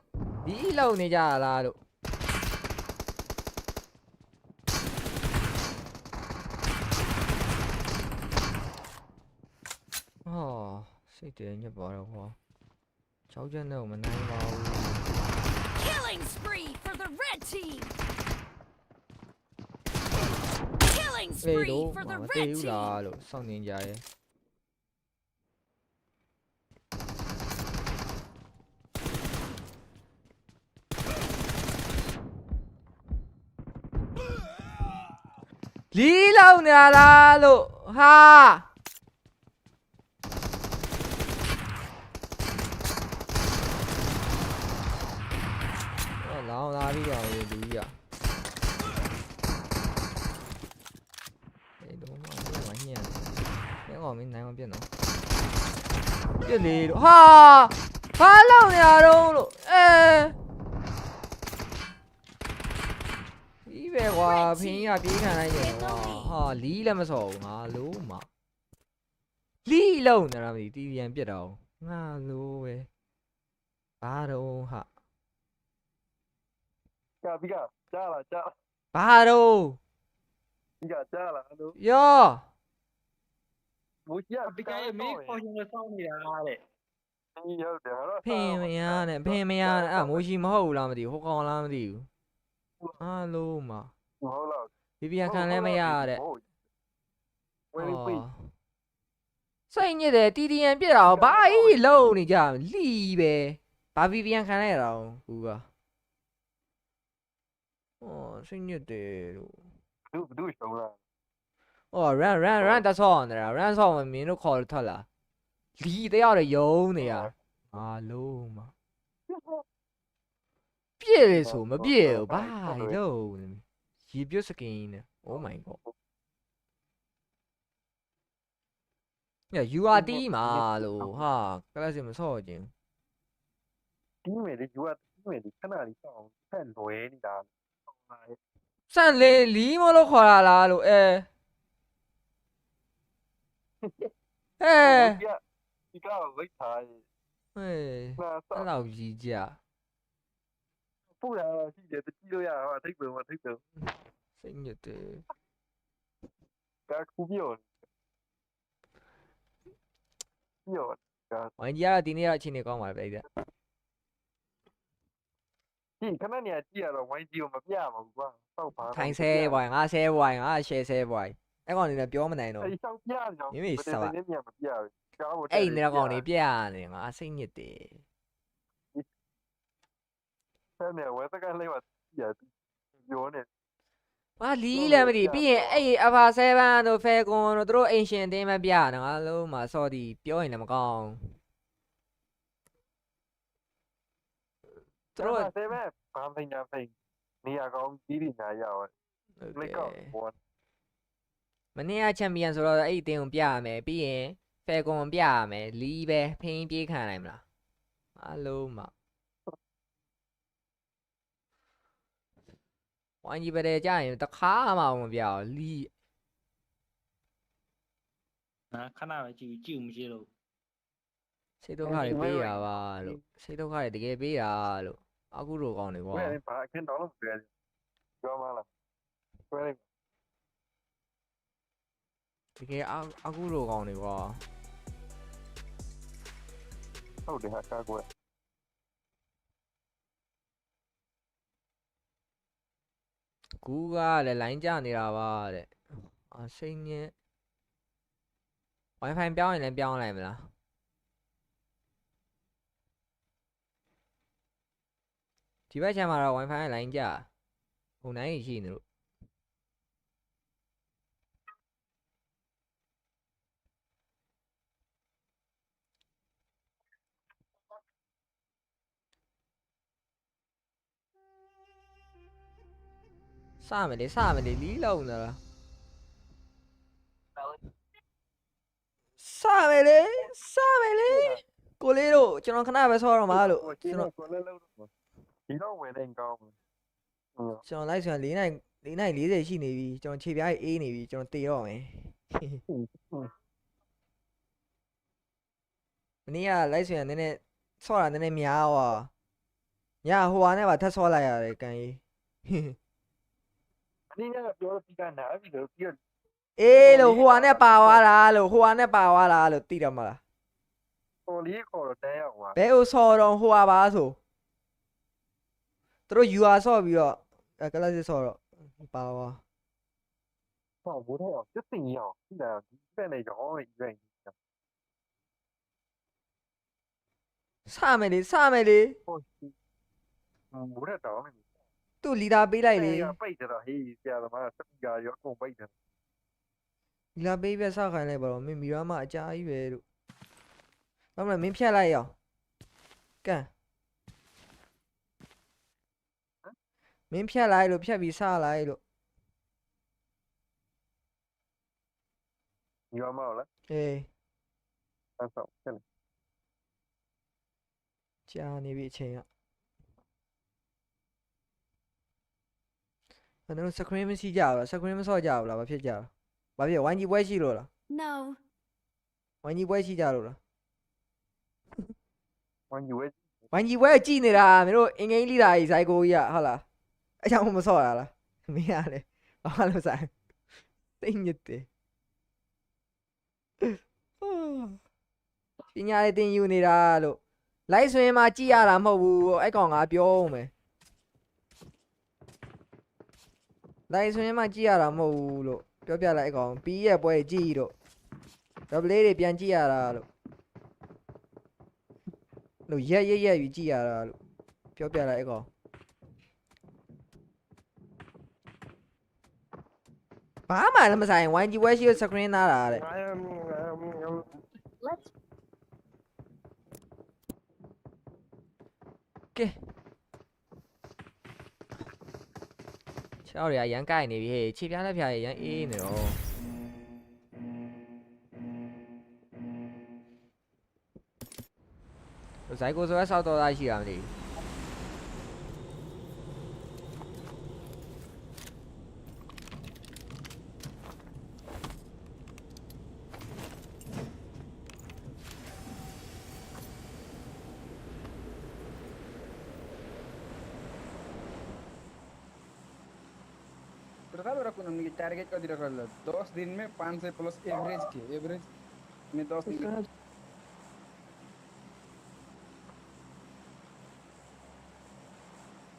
ဒီလုံနေကြလားလို့ဟောစိတ်တယ်ညစ်ပါတော့ကွာ6ချက်နဲ့မနိုင်ပါဘူး Killing spree for the red team. Killing ဖေး spree လို့ for မ the သိ red ဘူးလား team. လို့စောင့်နေကြရဲလီလောက်နေလားလို့ဟာလောင်းလာပြီးတော့လူကြီးอ่ะအဲ့တော့မှညံ့ဘယ်ကောင်မင်းနိုင်မပြတ်နော်ပြစ်လေလို့ဟာဘာလောက်နေရတော့လို့ဒီပဲကွာဖင်းရပြေးခံလိုက်တယ်ကွာဟာလီလည်းမစော်ဘူးငါလို့မလီလုံးနေတာမသိတီဗီယန်ပြတ်တော့ငါလို့ပဲဘာတော့ဟာPika, chala. ဘာတော့ Pika, chala. Hello. ယော Pika, me call you the sound here. Hello. ဖင်မရနဲ့အဲ့မိုးရှိမဟုတ်ဘူးလားမသိဘူးဟိုကောင်လားမသိဘူးဟာလို့မ ဟုတ်လား ဘီဘီယန်ခံလည်းမရတဲ့စိတ်ညစ်တယ်တီတီယန်ပြစ်တာဘာကြီးလုံနေကြလီပဲဘာဘီဘီယန်ခံလိုက်ရတာဘူးကစိတ်ညစ်တယ်လို့ဘဒူရှုံးလားrun တဆောင်းနေတာ run ဆောင်းမင်းတို့ခေါ်ထွက်လာလီတယောက်လည်းယုံနေရဟာလို့မပြည့်လေဆိုမပြည့်ဘူးဘာလို့ရေပြုတ်စကင်နဲ့ oh my god ည URT မှာလို့ဟာကလပ်စမဆော့ခြင်းတီးမယ်လေ URT မယ်လေခဏလေးစောင်းဖက်လွယ်နေတာဆန်လေလီမလို့ခေါ်လာလားလို့ဒီကဝိတ်ထားဟေးအဲ့လောက်ကြီးကြပို့ရရှိတယ်တကြည့်လို့ရတာထိတ်ပုံစိတ်ညစ်တယ်ကကူပြောဝိုင်းကြီးကတော့ဒီနေ့တော့အချိန်နေကောင်းပါပဲဗျဒီခဏနေကြည့်ရတော့ဝိုင်းကြီးကိုမပြမှာဘူးကွာစောက်ပါထိုင်ဆဲဘွိုင်းငါဆဲဘွိုင်းငါရှယ်ဆဲဘွိုင်းအဲ့ကောင်နေလည်းပြောမနိုင်တော့အဲ့ရှောက်ပြရအောင်မိမိစားပါနည်းနည်းမပြဘူးကားကိုအဲ့နေကောင်နေပြရနေငါစိတ်ညစ်တယ်အဲ့နဲ့ဝယ်စကန်လေးပါပြရပြောနေဘာလီလည်းမသိပြီးရင်အဲ့အဖာ7တို့ဖဲကွန်တို့တို့အင်ရှင်အတင်းမပြငါလုံးမှာစော်ဒီပြောရင်လည်းမကောင်းတို့7ဘာမင်းညာဖိနေရာကောင်းကြီးနေညာရောက်လေကောဘောမနေ့ကချန်ပီယံဆိုတော့အဲ့အတင်းကိုပြရမယ်ပြီးရင်ဖဲကွန်ပြရမယ်လီပဲဖင်းပြေးခံနိုင်မလားအလုံးမှာဝိုင်းကြီးပဲကြာရင်တခါမှမပြအောင်လီခဏပဲကြည့်မရှိလို့စိတ်ဒုက္ခတွေပေးတာပါလို့စိတ်ဒုက္ခတွေတကယ်ပေးတာလို့အခုလိုကောင်းနေကွာဘာအခင်းတော့လို့ပြောမလားပြောလိုက်တကယ်အခုလိုကောင်းနေကွာဟုတ်တယ်ဟာကာကွယ်ကူကလည်းလိုင်းကျနေတာပါတဲ့စိတ်ညစ် Wi-Fi ပြောင်းရင်လည်းပြောင်းလိုက်မလားဒီဘက်ချမ်းမှာတော့ Wi-Fi လိုင်းကျဟိုနိုင်ရှိနေလို့စမယ်လေလီးလုံးလာစမယ်လေကိုလေးတို့ကျွန်တော်ခဏပဲဆောတော့မှာလို့ကျွန်တော်ဒီတော့ဝင်နေကောင်းကျွန်တော်လိုက်ဆိုရင်4နိုင်40ရှိနေပြီကျွန်တော်ခြေပြားကြီးအေးနေပြီကျွန်တော်တေတော့မယ်မနေ့ကလိုက်ဆိုရင်နည်းနည်း ဆော့တာနည်းနည်းများว่ะညာဟိုဟာနဲ့ပါထပ်ဆော့လိုက်ရတယ်ကန်ကြီးအနည်းငယ်ပြောပြီးကနာပြီလို့ပြီးတော့အေးလို့ဟိုဟာနဲ့ပါသွားတာလို့ဟိုဟာနဲ့ပါသွားတာလို့သိတယ်မလားဟိုလေးခေါ်တော့တန်းရောက်သွားဘယ်ကိုဆော်တော့ဟိုဟာပါဆိုသူတို့ UR ဆော့ပြီးတော့ကလပ်စစ်ဆော့တော့ပါသွားဟောဘိုးထဲအောင်စစ်တင်ရအောင်ဒီလားဒီပဲနေတော့ဟောရွေးစမယ်လေဟိုဘိုးထဲတော့သူ့လီဒါပေးလိုက်လေပိတ်တော့ဟေးဆရာသမားစပီကာရောအကုန်ပိတ်တယ်လီဒါပေးပြစခိုင်းလိုက်ပါတော့မင်းမီရာမအကြာကြီးပဲလို့ဘာမှမင်းဖြတ်လိုက်ရအောင်ကန်မင်းဖြတ်လိုက်လို့ဖြတ်ပြီးစလိုက်လို့ညီမမလားအေးအဲ့တော့ဆက်နေကြာနေပြီအချိန်ကအဲ့တော့ screen မရှိကြဘူးလား screen မဆော့ကြဘူးလားဘာဖြစ်ကြလဲဘာဖြစ်ဝိုင်းကြီးပွဲရှိလို့လား No ဝိုင်းကြီးပွဲရှိကြလို့လားဝိုင်းကြီးပွဲကြည့်နေတာမင်းတို့အင်္ဂိမ်းလိတာကြီးဇိုက်ကိုကြီးကဟုတ်လားအဲ့ကြောင့်မဆော့ရလားမင်းရလေဘာလို့ဆိုင်သိညစ်တယ်ပညာလေးတင်ယူနေတာလို့လိုက်ဆွင်းမှာကြည့်ရတာမဟုတ်ဘူးအဲ့ကောင်ကပြောဦးမယ်လိုက်ဆွင်းမှာကြည့်ရတာမဟုတ်ဘူးလို့ပြောပြလိုက်အကောင်ပြီးရဲ့ပွဲကြည့်တော့ဒဘလေးတွေပြန်ကြည့်ရတာလို့ရက်ယူကြည့်ရတာလို့ပြောပြလိုက်အကောင်ဘာမှလည်းမဆိုင်ဝိုင်းကြီးဝဲရှိစကရင်သားတာတဲ့ကဲချောက်ရရန်ကိုက်နေပြီဟေးခြေပြားလက်ဖြာရရန်အေးနေတော့ဇိုက်ကိုဆိုရဆောက်တော်သားရှိတာမသိဘူးटारगेट का दिया कर लो 10 दिन में 500 plus average में 10 दिन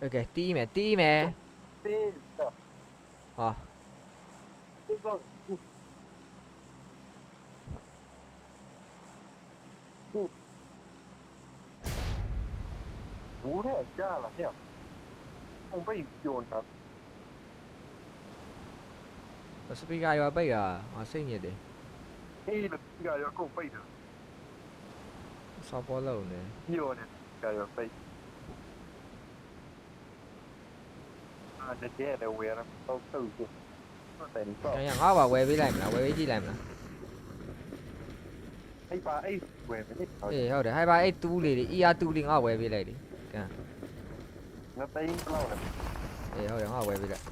ok tí mẹ à bố thế cha là thế không phải dồn hả speaker ရောပိတ်တာစိတ်ညစ်တယ်အေး speaker ရောကုန်ပိတ်တယ်စော်ပေါ်လုံးနေညိုနေ speaker ရောပိတ်တကယ်လည်းဝယ်ရတော့တူတူဟုတ်တယ်တော့ညငါပါဝယ်ပေးလိုက်မလားဝယ်ပေးကြည့်လိုက်မလားအဲ့ပါအဲ့ဝယ်ပေးအေးဟုတ်တယ်ဟိုက်ပါအဲ့တူးလေးတွေ ER တူးလေးငါဝယ်ပေးလိုက်လေကဲငါတိုင်းလောက်လဲအေးဟုတ်တယ်ငါဝယ်ပေးလိုက်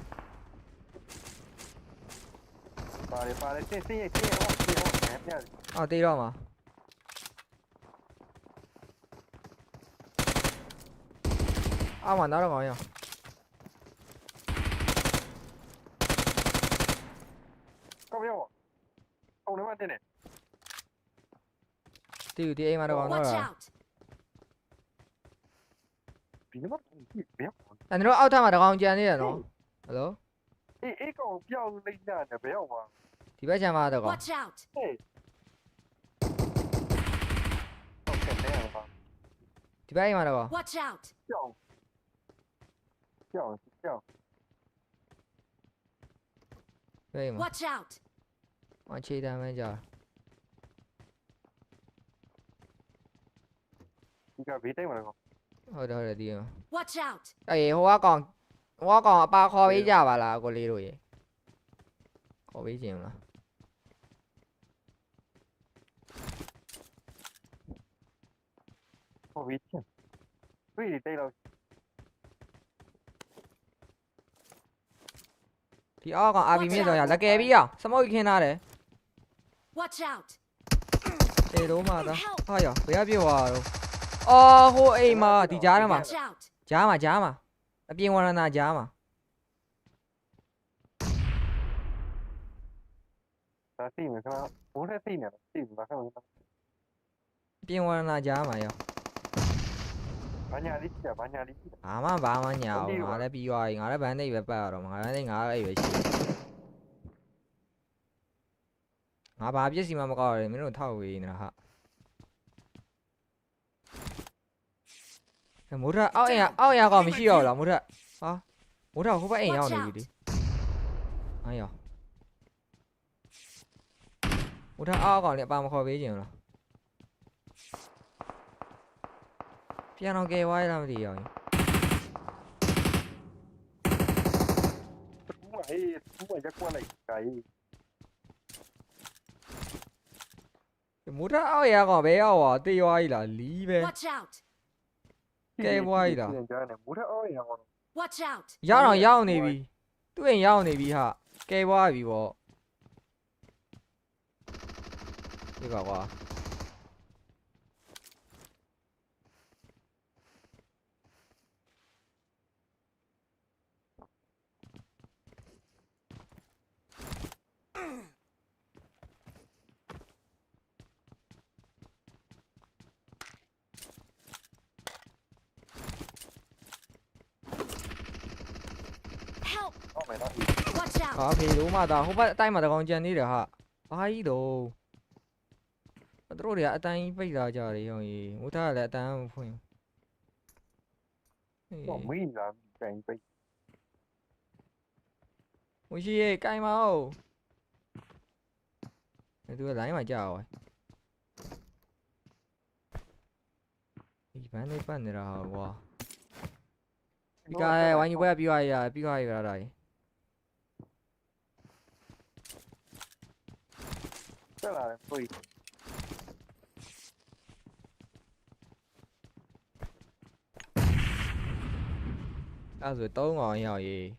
ပါတယ်တင်းဟောအဲ့ပြအော်တေးတော့မှာအော်မနာတော့ကောင်းရကောင်းရောအောင်လည်းမတင်နဲ့တီးအိမ်မှာတော့ကောင်းတော့ဒီမှာဒီဘယ်အဲ့တော့အောက်ထပ်မှာတကောင်ကြံနေရနော်ဟယ်လိုအေးကောင်ပြောင်းလိုက်တာနဲ့ဘယ်ရောက်ပါဒီဘက်ခြမ်းမှာတော့ကော Watch out ဟေးဟုတ်ကဲ့တယ်ပါဒီဘက်အိမ်မှာတော့ကော Watch out ပြောင်းဘယ်မှာ Watch out ခြေတမ်းပဲကြာဒီကဘေးတိုင်းမှာကောဟုတ်တယ်ဒီမှာ Watch out အေးဟိုကကောင်အပါခေါ်ပေးကြပါလားကိုလေးတို့ရေခေါ်ပေးခြင်းလားခေါ်ပေးခြင်းတွေ့တယ်တော့ဒီအောက်ကောင် RP မြင့်တော့ရလက်ကယ်ပြီးအောင်စမုတ်ခင်းထားတယ် Watch out တေတော့မှာတော့ဟာရဘယ်ရပြေသွားတော့哦，好 A 嘛，底加了嘛，加嘛，变完了那加嘛。team kan udah team ya team bahkan变完了那加嘛要。banyak di sini banyak di sini. Aman nyawa, ngada PUI, ngada bandai berapa orang, ngada ini besi. Ngapa aja sih mama kau ini menurut tahu ini lah. Murah, ya kau mesti lah murah. Ah, murah aku pakai yang ni gitu. Ayo. Murah kau ni apa mau kau beli lah. Piano gay why làm gì rồi? Đúng rồi chắc qua lại cái Murah ya kau beli awak, tu why lah live. Gay why lah. Watch out. Yao ni bi, tu yang yao ni bi ha, gay why bi wo. Ni kau apa? Có thì đúng mà tao không bắt tay mà tao còn chân đi được hả? Ai đồ. Tôi để tay bây giờ chờ đi rồi. Muốn ta lại tao không. Mấy là càng bị. Ui xì cay mau. Tôi lấy mà chờ rồi. Bán đi bán rồi wow. Cái anh như bây giờ bị ai ra đây. Chắc là tùy. Rồi tối ngồi rồi.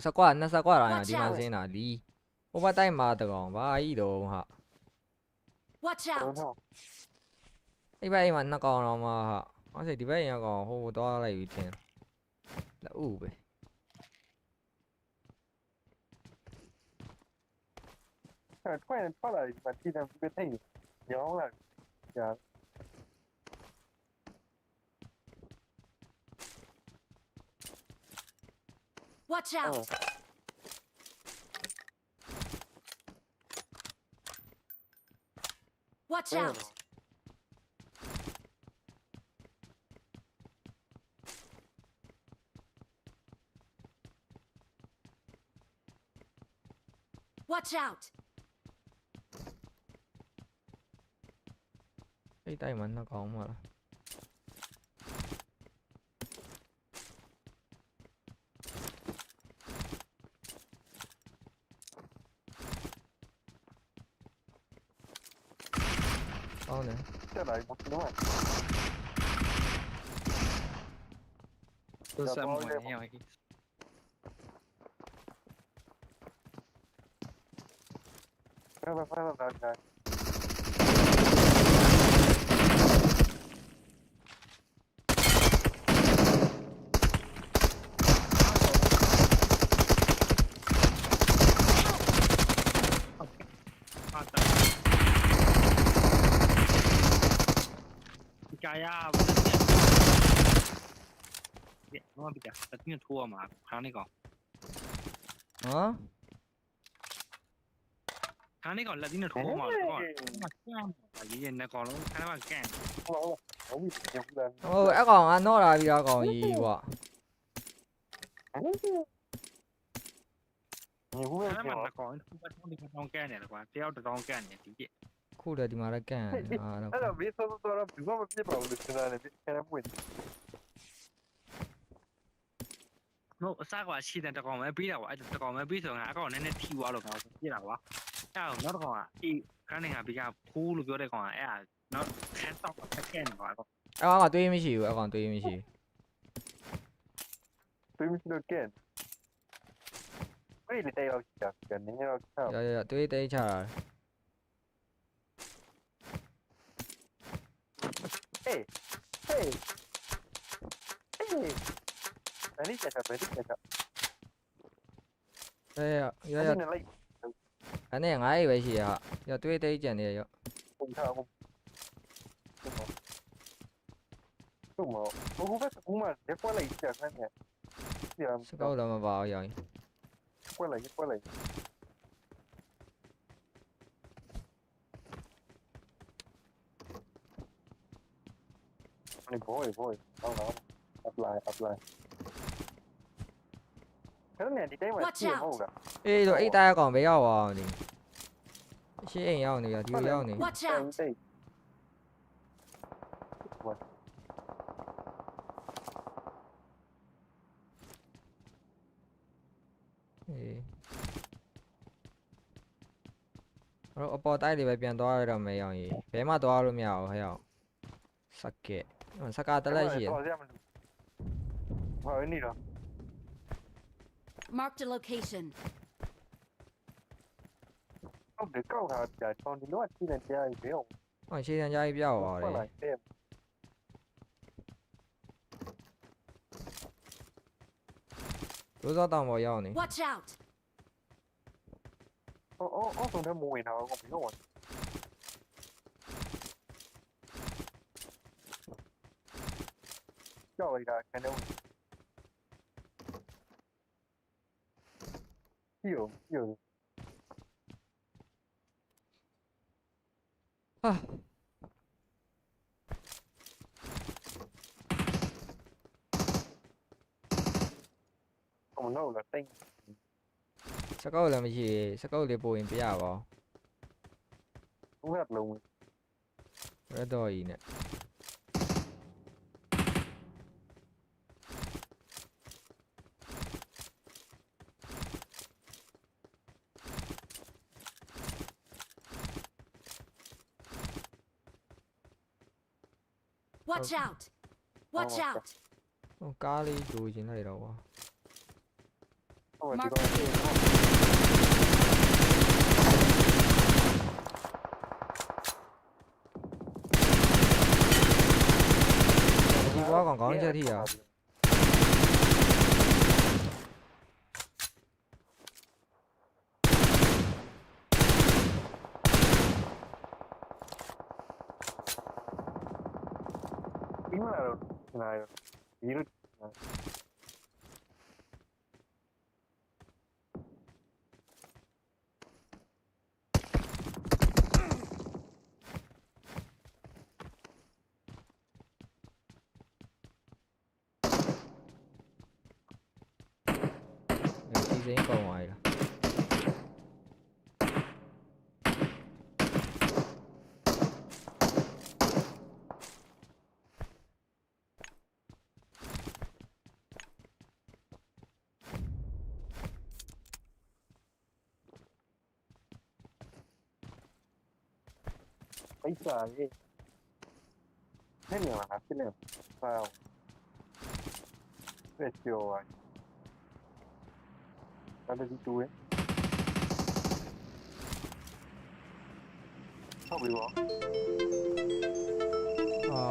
Sao qua rồi đi mà xem nào đi. Không bắt tay mà tao còn vãi đồ hả? Watch out. Cái bay mà nó còn đâu mà hả? Nó sẽ đi bay nó còn hô to này tiền. Là vậy. Quay phát lại và khi làm cái thing nhớ là dạ. Watch out. Watch out. Watch out. Cái tay mình nó còn mà. Con nè. Cái này một đúng rồi. Tôi xem mọi người kìa. Phải. Kaya nó bị cả tất nhiên thua mà kháng này còn hả? kháng này còn là tin là thua mà còn gì này còn nó kháng là kèn còn anh nói là bây giờ còn gì quá kháng là còn không kèn này là quá treo được con kèn này chị Kuda di Maracan. Allora, visto tutto la più come si professionale, perché era buono. No, sa qua chi den tao mới biết đâu, ai tao mới biết rồi ngã còn nên thi qua rồi tao biết đâu quá. Tao nó còn à, cái này là bị cái thu luôn cái còn à, nó khá tao cái kèn gọi con. Còn tuy mới chịu, còn tuy mới chịu. Tuy mới chịu kèn. Quindi te lo chiacca, ne lo chiacca. Dạ, tuy te chả. Hey. Ready, get up. Yeah. Anh em ai vậy chị ạ? Giờ tôi thấy chuyện này rồi. Không biết cũng để qua lại chuyện này nhỉ? Sao câu là mà vào rồi? Qua lại. Này vội. Đâu. Apply. Cái này thì đấy mà chưa hậu cả. Ê rồi ta còn bé vào thì. Chị em nhau này, thiếu nhau này. Watch out. Rồi bỏ tay đi về biển đỏ rồi mấy样gì? bé mà đỏ rồi mèo hay không? Sake. Sake tới đây gì? Hỏi đi rồi. Marked a location. Không được câu hả? Chả con đi nuốt chi này chơi phải không? Chi này chơi biểu rồi. Tôi rõ tao một样này. Watch out. Còn thêm mùi nào không biết rồi. Rồi là cái đâu? Hiểu. Không đâu là tinh. Sao câu làm gì? Sao câu để bồi bây giờ vào? Không hết luôn. Rất đôi nè. Watch out. Cá đi chui trên này đâu à? Đi quá còn có chưa thì à? Này. Virus. Giấy câu ngoài rồi. Bây giờ gì? Thế nhiều là cái này sao? Về chiều rồi. Tao đi chui. Không bị bỏ.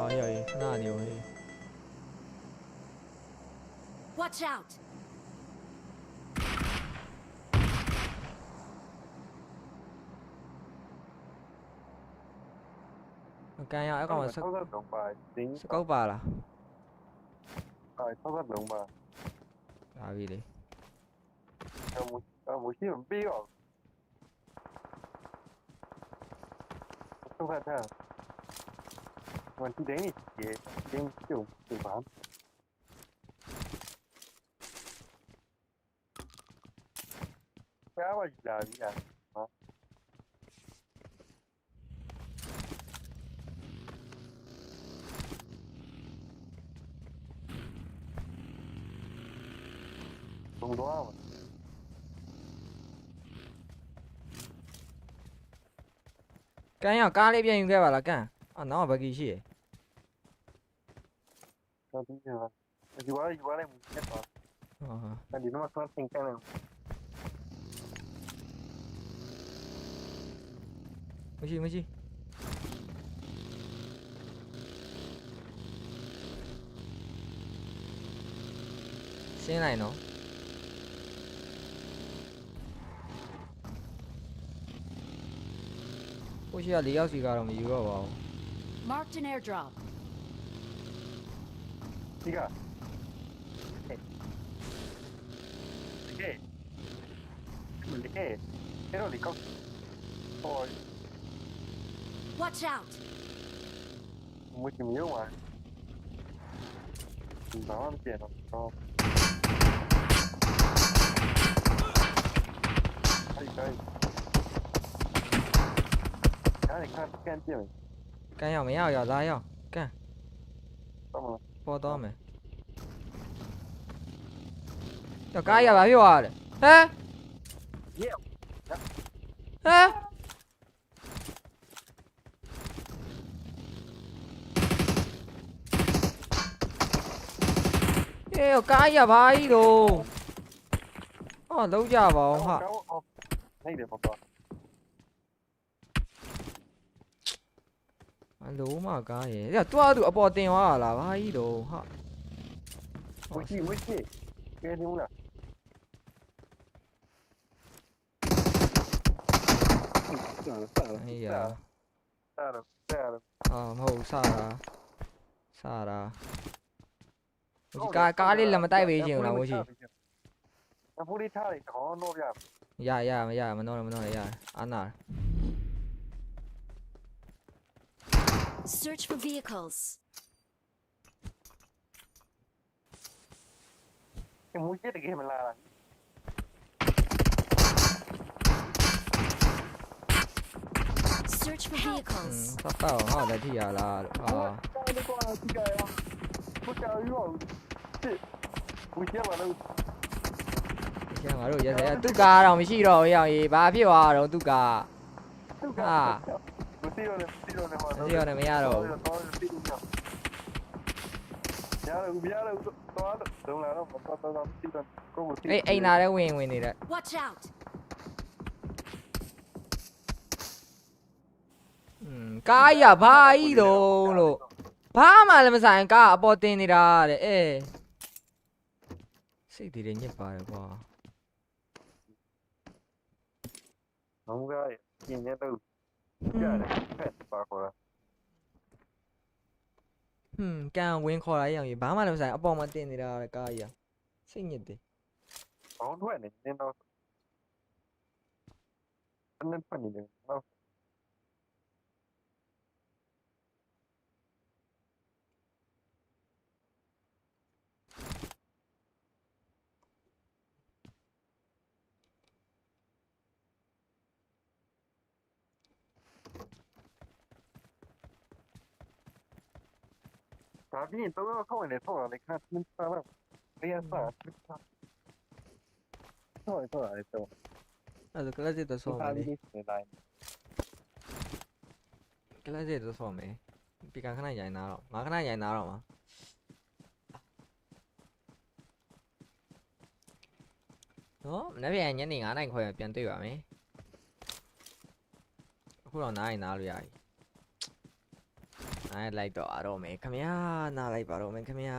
Vậy, nó nhiều đi. Watch out. Cái nhỏ còn là sức cốc bà là. Không rất đúng mà. Vì đi. Một chiếc bi rồi. Không phải thế. Mình chỉ đến thì chỉ kiểu bán. Cái áo là gì à? Không đó mà. Cái nhỏ cá đi bên kia vào là cái. Nó phải cái gì? Nó đi rồi. Dù quá đây mình chết rồi. Tại vì nó mà tình cái này. Mấy gì? ရှင်းလိုက်နော်ဟိုရှိက၄ယောက်စီကတော့မယူတော့ပါဘူး Marked an airdrop. Diga. ¿Qué? ¿Qué? Pero lico. Ôi. Watch out. Muy que mío, man. No, entiendo. No. Ay, ay. Can chưa? Can không? Mấy ao giờ ra không? Can. Toma. Bỏ to mày. Giờ cái giờ bảo hiểu à? Hả? Hả? Giờ cái giờ phải đồ. Đâu giờ vào hả? Đây để một Lố mà cái gì? Giờ tua tụi bỏ tiền hóa là phải đồ hả? Ui chi. Cái gì là? Hay à? Sao? Màu xa ra. Cái đi làm tay bị chừng nào chứ? Nó phụ đi tha thì có nô ra. Dạ, mà nô dạ. Ăn à? Search for vehicles. Cái mũi chết thì kia mình là Search for vehicles. Sắp tao hỏi là thì là Chẳng rồi giờ thấy tu cá đâu mới chỉ rồi vậy ba phía vào đâu tu cá à này mấy đâu ấy nào đấy quên này đấy Watch out. cái à phải đồ ba mà làm sao cả bỏ tiền đi ra đấy xích thì đến nhấp vào qua không ra nhìn nhé từ giờ này phép vào qua cái quên khỏi lại gì ba mà làm sao bỏ mà tiền đi ra cái à xích nhật đi không thuê này nên đâu nên phần gì đâu Tapi itu kau ini tu lah, ikan minta lah, biasa. Tu lah itu. Aduh, kelas itu semua ni. Kelas itu semua ni. Pikan kena jadi naro, mak kena jadi naro mah. Nếu như anh nhớ thì anh khỏi biến tuổi vậy. Không là nãy nào rồi. Ai lại đỏ rồi mấy cái mía, nào lại bảo rồi mấy cái mía,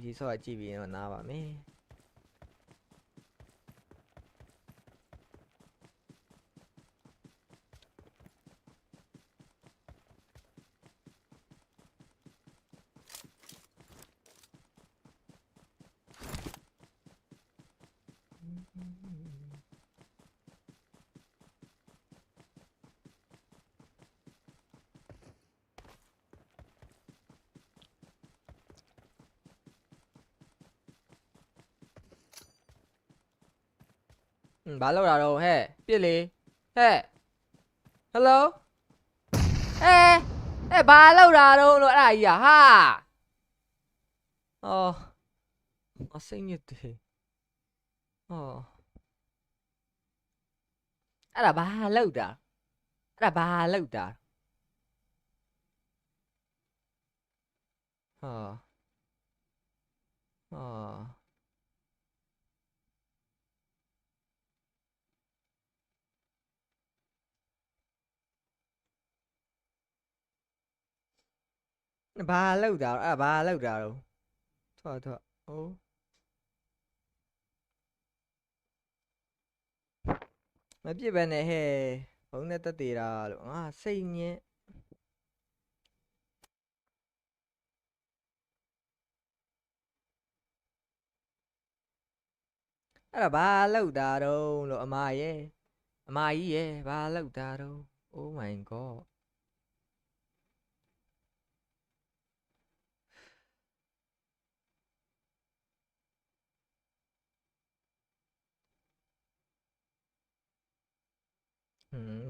chỉ số chỉ vì nó nào vậy mấy. Bà lâu rồi đâu he biết đi he hello ê bà lâu rồi đâu nữa là gì à ha nó sinh nhật thì là bà lâu rồi ba lâu rồi thôi ô မပြစ်ပဲနဲ့ဟဲ့ဘုံနဲ့တက်သေးတာလို့ငါစိတ်ညစ်အဲ့ဒါဘာလောက်တာတော့လို့အမကြီးရဲ့ဘာလောက်တာတော့ Oh my god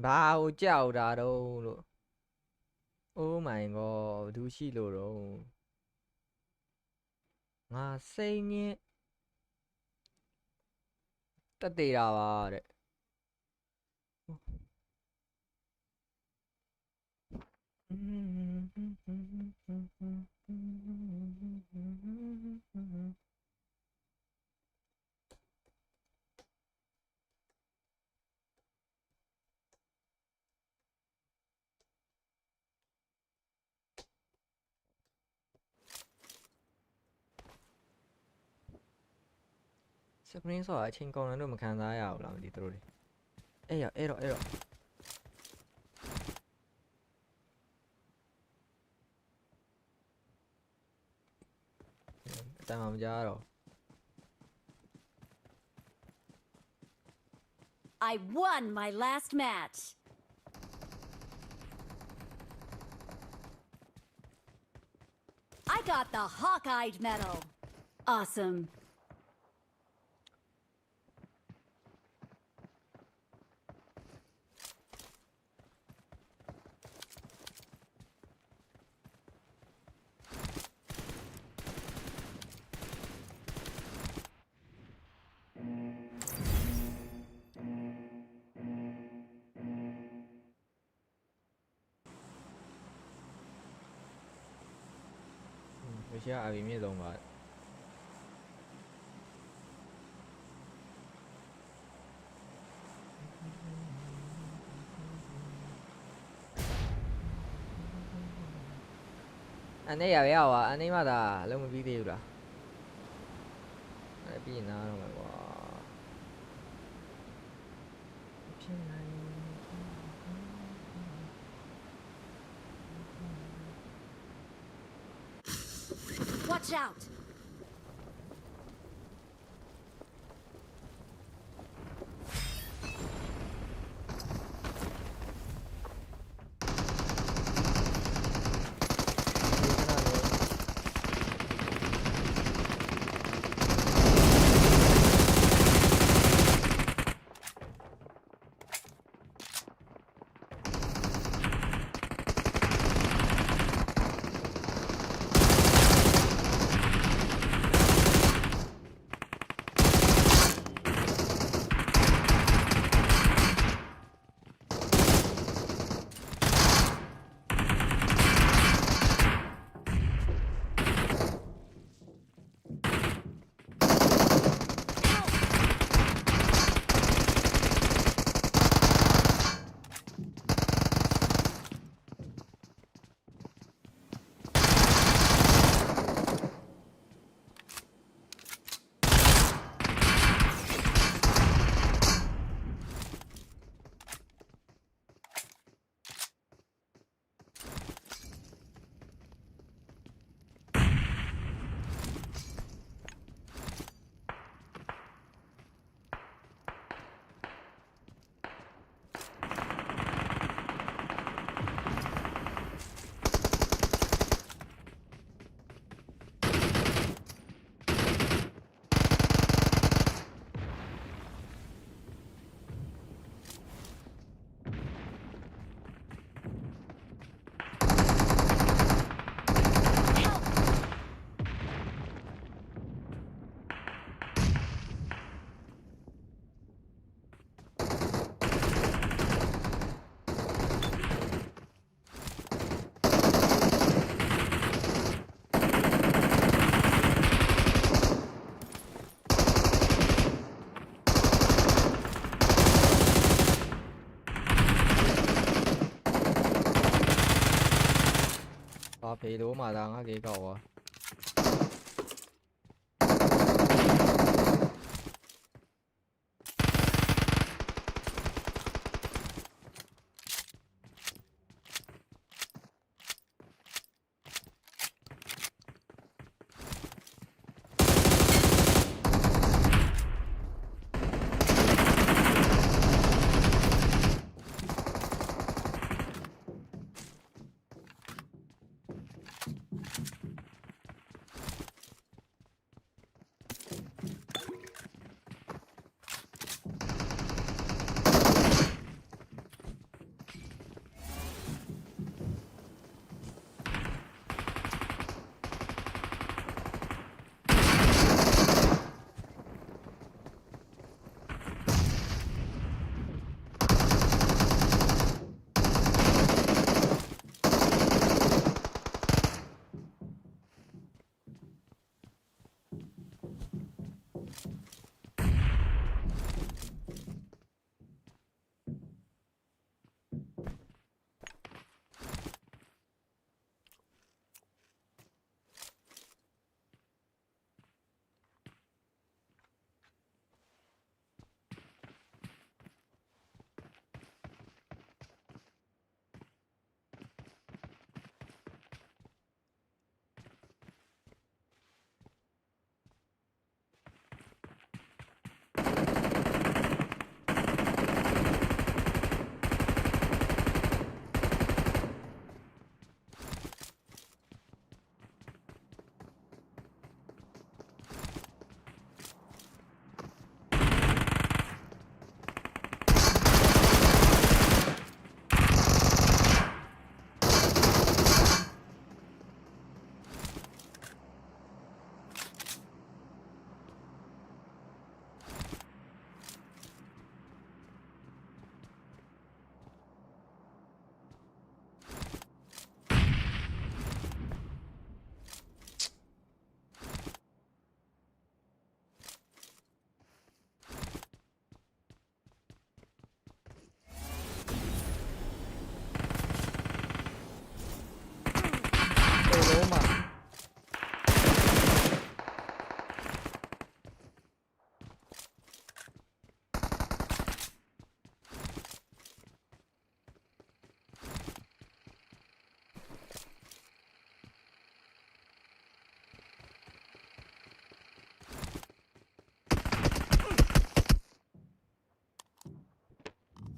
ဘာကိုကြောက်တာတော့လို့ Oh my god ဘာလို့ရှိလို့တော့ငါစိတ်ညစ်တက်သေးတာပါတဲ့ Screen ဆိုတာအချိန်ကုန်တယ်လို့မခံစားရဘူးလားမသိသူတို့တွေအဲ့တော့အတမ်းမကြားတော့ I won my last match. I got the Hawkeye medal. Awesome. Vì sao bị mấy đồng vậy? Anh ấy giàu giàu à? Anh ấy mà đã lên một video rồi. Cái gì nào mà quá. Watch out! Thì đố mà đang cái cầu à.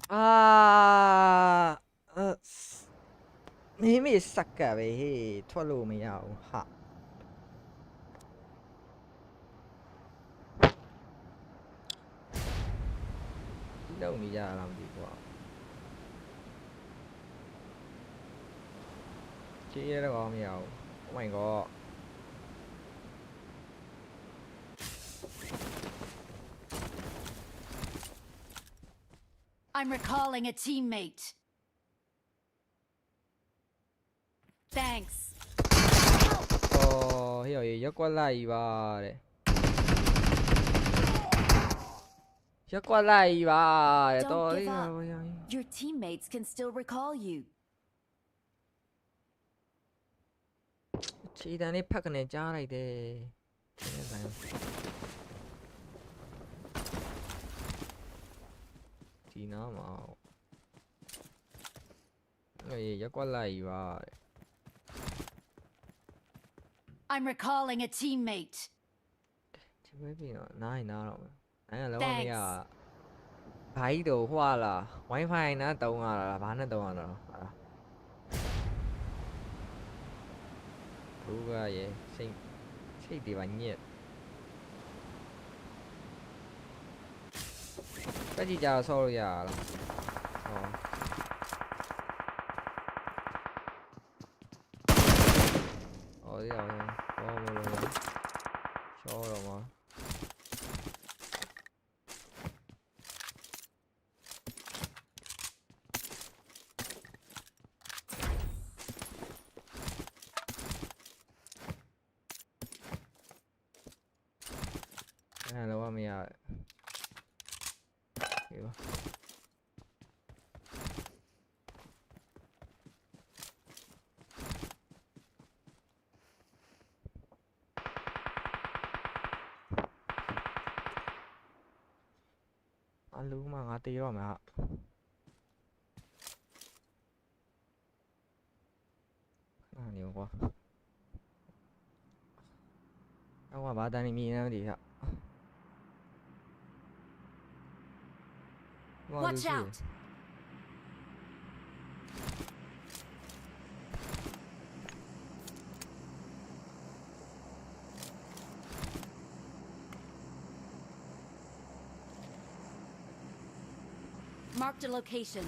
ไม่สักกะไปเฮ้ทั่วโลกไม่เอาฮะเดี๋ยวนี้จะทำดีกว่าที่แล้วก็ไม่เอาไม่ก็ I'm recalling a teammate. Thanks. เฮ้ยยักษ์ว่าไรวะเลยยักษ์ว่าไรวะตัว Don't give up. Your teammates can still recall you. ชีดานี่พักกันเนี่ยจ้าอะไรเด้ทีน้ำเอาเฮ้ยยักษ์ว่าไรวะ I'm recalling a teammate. 这边边啊，哪了？哪个老外呀？排到花了 ，WiFi 那到啊，盘那到啊了，啊。รู้ว่าเย่ใช่ดีวันเงียบก็จีจะโซลยาละอ๋อเดี๋ยวโอ้มาลงแล้วโชว์หรอมาแล้วว่าไม่เอาเดี๋ยวรู้มากตีหรอไหมฮะเหนียวกว่าเอาว่าบ้านนี้มีนะดีครับWatch out! Marked a location.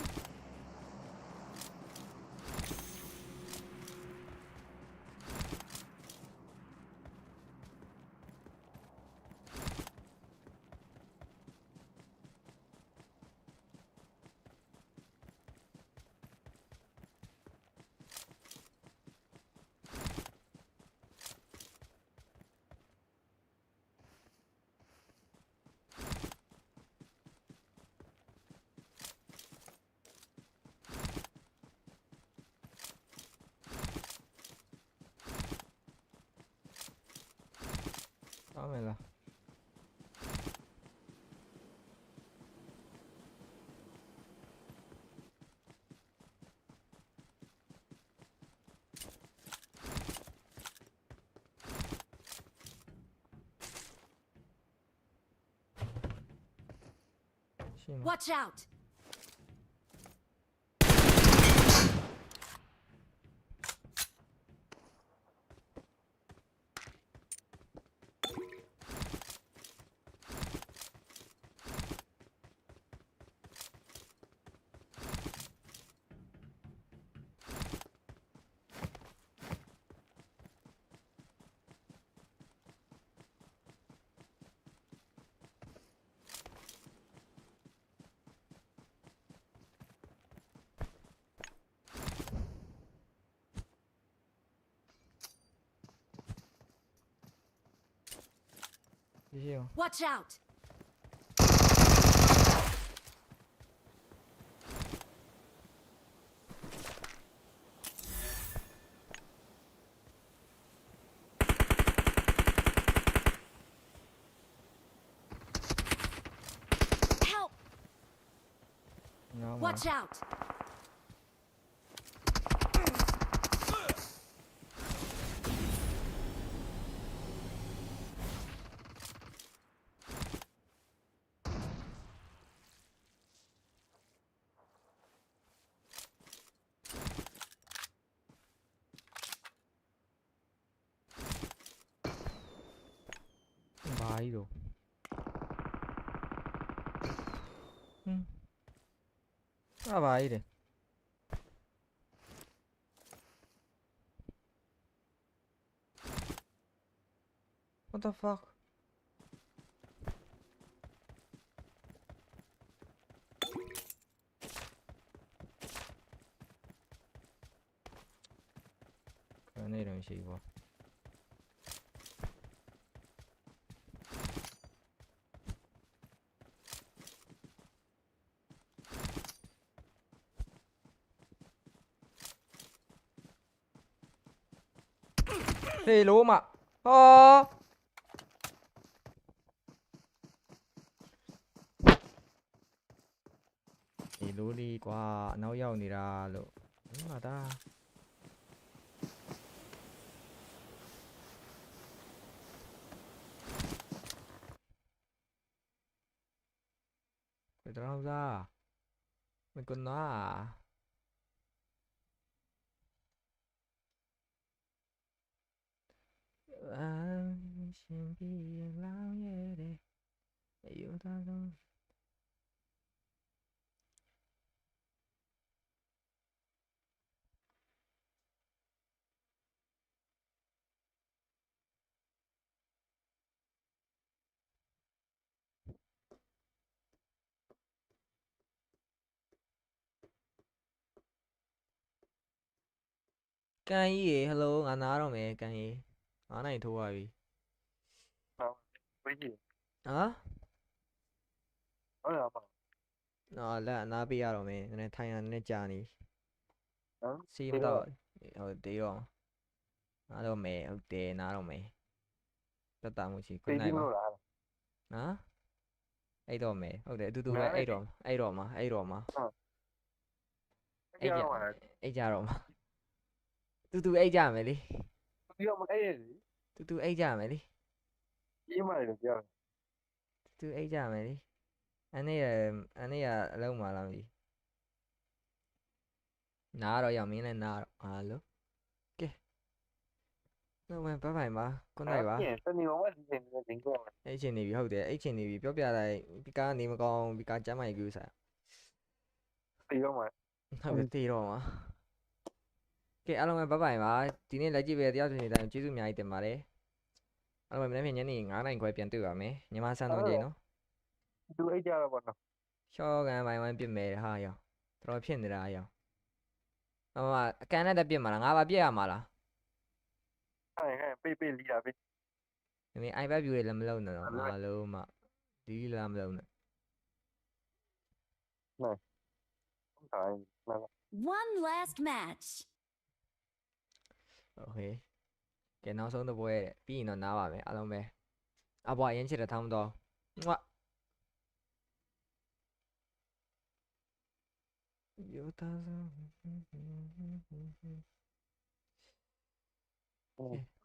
Dámela. Watch out! Watch out! Help! Watch out! ကြီးတော့အဲ့ဘာကြီးလဲ What the fuck? Cái này là gì vậy? Thì lúa mà. Thì lúa đi qua nấu dầu này ra lúa. Đúng mà ta. Mày tao đâu ra? Mày con nó à? Anh xin biết lao nhẹ để yêu ta không? Cái gì? Hello, anh nói đâu mẹ? Cái gì? Ở này thua rồi. Cái gì? Hả? Nói là mà. Là nó bây giờ rồi mẹ, này thay anh này trả đi. Sim Thế tao, tí rồi. Nó đâu mẹ, ok, nó đâu mẹ. Tao tao một chỉ con này mà. Hả? Ấy đâu mẹ, ok, tu ấy rồi, ấy rồi mà, ấy rồi mà. Ấy rồi mà. Tu ấy ra mày đi. Tu ấy ra mày đi. Tu ấy ra mày đi. Anh ấy lâu mà làm gì? Nã rồi, dòng miếng này nã rồi. À, lúc. Ok. Đâu mà phải phải mà. Con này quá. Ấy trên này bị hậu để, ấy trên này bị béo béo này. Pika này mà con, Pika chả mày cứ sao? Tí đâu mà. Không biết tí đâu mà. Ok, alo mày bye bye mà. Tí này lấy chi về theo thì làm chứ dùng nhảy tiền mà đấy. Alo mày nói nhắn này ngã này quay tiền từ à mày. Nhưng mà sao nó vậy nó? Tu ấy ra bọn nó. Cho cái mày biết mày ha yo. Rồi phiền được à yo. Mà cái này đã biết mà là ngã ba biết à mà là. Hai bê lý là bê. Mày ai ba biết làm lâu nữa mà lâu mà. Đi làm lâu nữa. Này. Không phải là One last match. Ok. Cái nó sống được vui. Pi nó nào à mày. Alo mày. À bỏ yên chỉ là thăm đó. Ngoạ. Yêu ta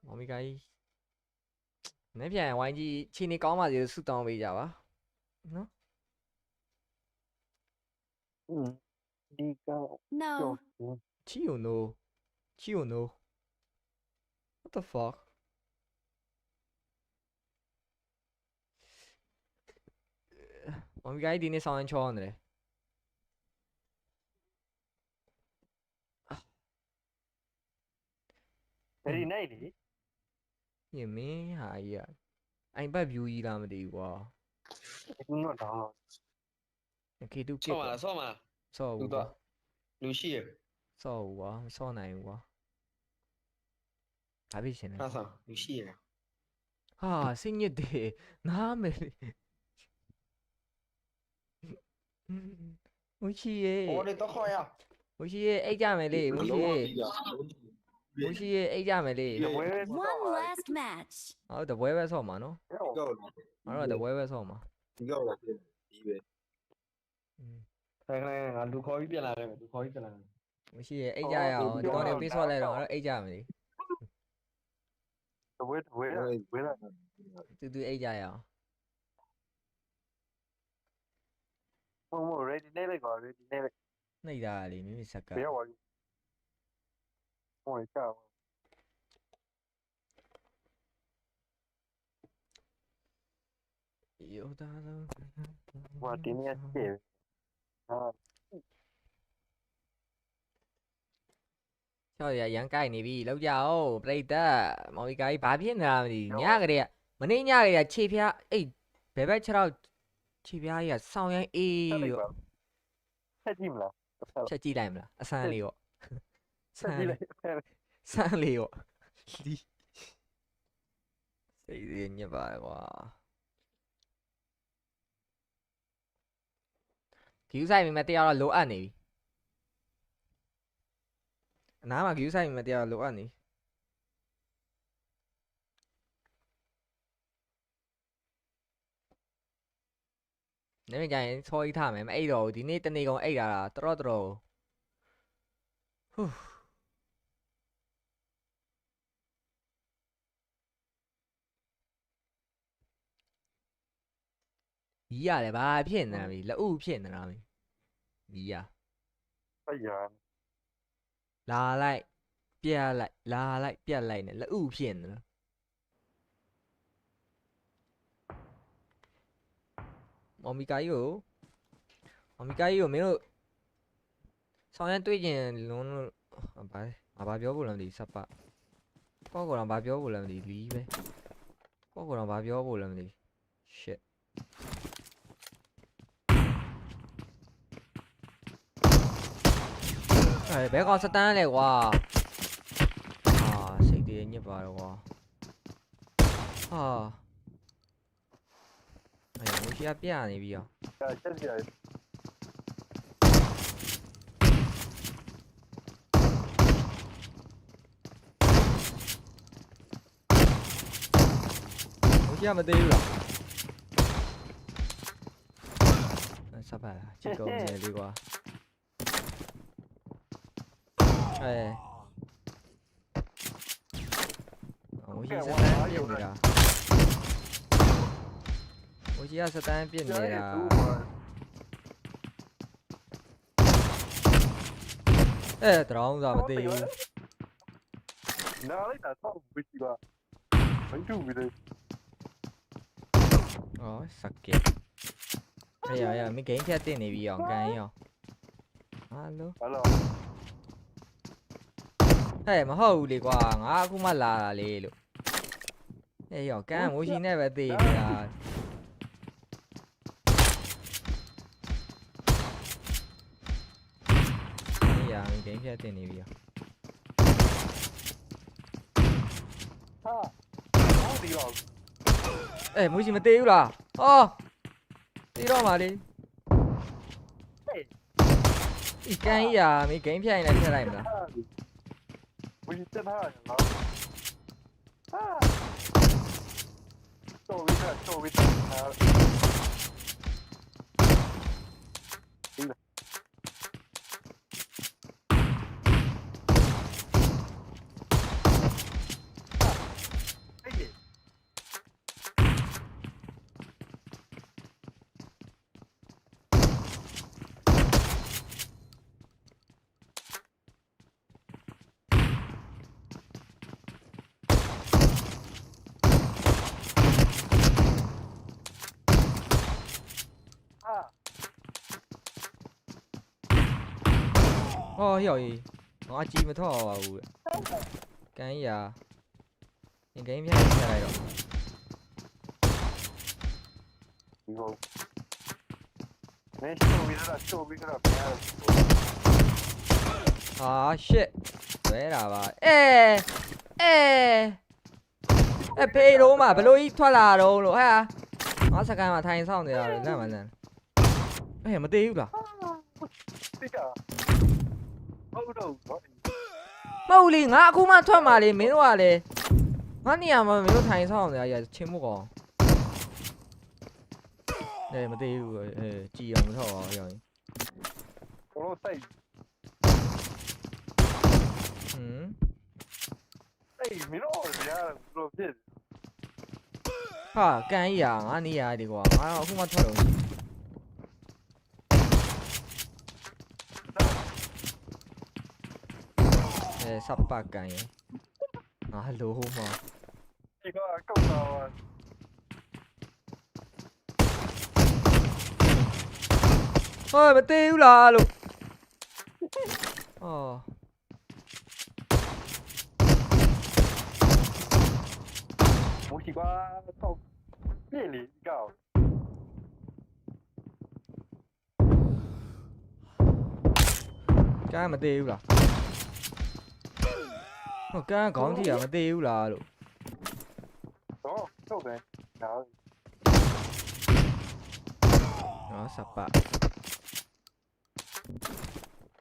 một cái nãy giờ ngoài gì chi này có mà giờ sưu tầm bây giờ á nó đi cao. No. chill no what the fuck một cái đi này sao anh cho anh đấy Thế đi này đi. gì mấy hại à anh bắt view gì làm đi quá Đúng rồi đó. khi tôi kia sao quá Lucy sao quá sao này quá à biết gì này Lucy à sinh nhật để na mày ôi chi ấy đi tao khỏi à. ôi chi ấy ấy ra mày đi ôi chi ấy ôi chi ấy ấy ra mày đi One last match. 더 웹에서 많어? 알아, 더 웹에서 mà. Thằng này đủ khó biết là đủ khó biết là. Cái ấy ra à, con này biết sao lại rồi, ấy ra mày. Với là. Từ ấy ra à. Không, ready này gọi ready này. Này ra đi, mình sạc cả. Ôi chào. 哇，今天谢啊。Trời ơi, dán cái này đi lâu dạo, đây ta, mọi cái bá biết là gì nhá cái này, mà nên nhá cái này chi phí, ấy, bé bé cho chi phí à, sao nhá, sao chi làm là, sao liệu, sao liệu, đi, thì như vậy quá, cứu sai mình mà tiêu là lỗ ăn này. Nãy mà cứu sai mình mà tiêu là lỗ ăn này. Nếu mà chạy thôi thảm em ấy rồi thì nít tên này còn ấy là trot rồi. Ý à là ba phiền là mày là u phiền là mày. Ý à. Bây giờ la lại bia lại này là u phiền nữa. Ông bị cái rồi mấy nó sao em tuy nhiên nó bà biểu bộ làm gì sắp ạ có còn làm bà biểu bộ làm gì lý vậy có còn làm bà biểu bộ làm gì shit bé con satan này quá xảy tiền như vậy quá Ôi chị áp bia này bây giờ ôi chị áp mà tiêu rồi sắp à chị câu này đi qua ôi chị satan biết này là ôi chị satan biết này là ê trông ra mà tiêu nó lấy là sao bị gì vậy bánh chu bị đây sạc kẹt bây giờ mấy cái kia tên này bị hỏng cái không alo mà hầu đi qua ngã cũng mà là lì luôn ê hỏng cái mỗi khi này phải tìm là bây giờ mấy cái kia tên này bị ê mỗi khi mà tiêu là đi đâu mà đi cái à mấy cái này thế này mà mình chân ha nó tôi biết hiểu gì nó chi mà thò cái giờ những cái này rồi shit đấy là bà ê pe đâu mà phải lôi thoa là đâu rồi ha nó sao mà thay xong thì ra mà nè ê mà tiêu à mau liền á cũng mà thoa mà liền mấy đồ liền 아니 아마 mấy đồ thay xong thì giờ chưa mua còn đây mà tiêu rồi chi ông thò rồi cái gì à 아니 야 이거 cũng mà thoa rồi sắp ba cái hello mà chỉ có câu nào Ôi mà tiêu là luôn. Ồ. Một chỉ qua sau biết lý cao. Cái mà tiêu là. Cái còn gì mà tiêu là luôn. Đó, đâu vậy? Đó. Nó sập ạ.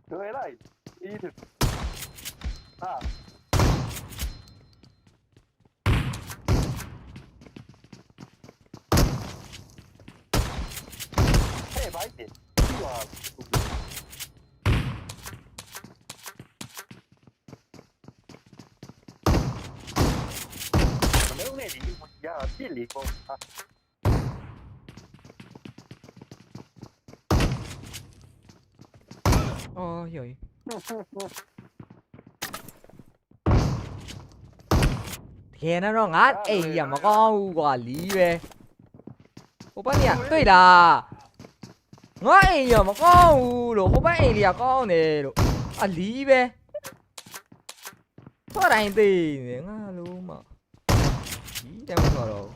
Cười lại. Đi thực. À. Hey, bye. You are. Nếu này thì một giờ biết lý không? Ôi giời. Thiên nó ngát ấy à mà con quả lý về. Ô bác nhỉ? Tôi là ngát ấy à mà con đồ không bác ấy là con này đồ. À lý về. Có đại tỷ ngá luôn mà. Lý đem vào đồ.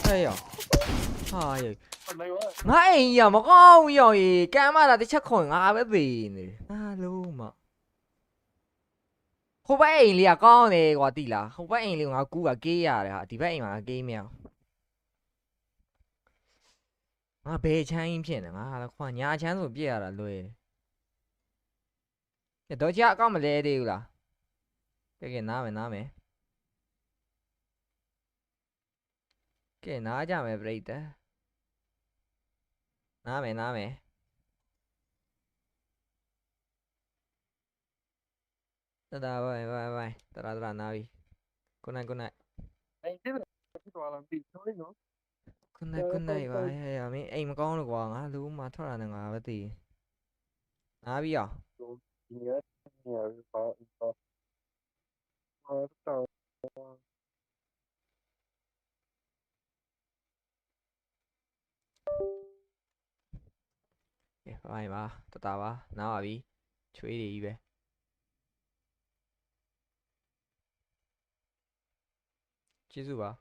Đây à? À vậy. Ngay giờ mà có rồi cái mà là cái chắc khỏi ngã cái gì này luôn mà không phải anh là con này gọi tỷ là không phải anh là cú à kia à thì phải anh mà kia mèo à bé trang im片啊那款nhà trang rồi biết là rồi cái đó chắc có mà lấy đi là cái nào mày cái nào chả mày vậy đó nào mày ta da vai ta navi con này Anh tiếp cái tòa làm gì thôi nữa. con này vai à mấy anh mà con được quàng á luôn mà thoát là ngà vậy thì navi à Nhớ có tàu vai mà ta va navi chơi đi về chứ gì vậy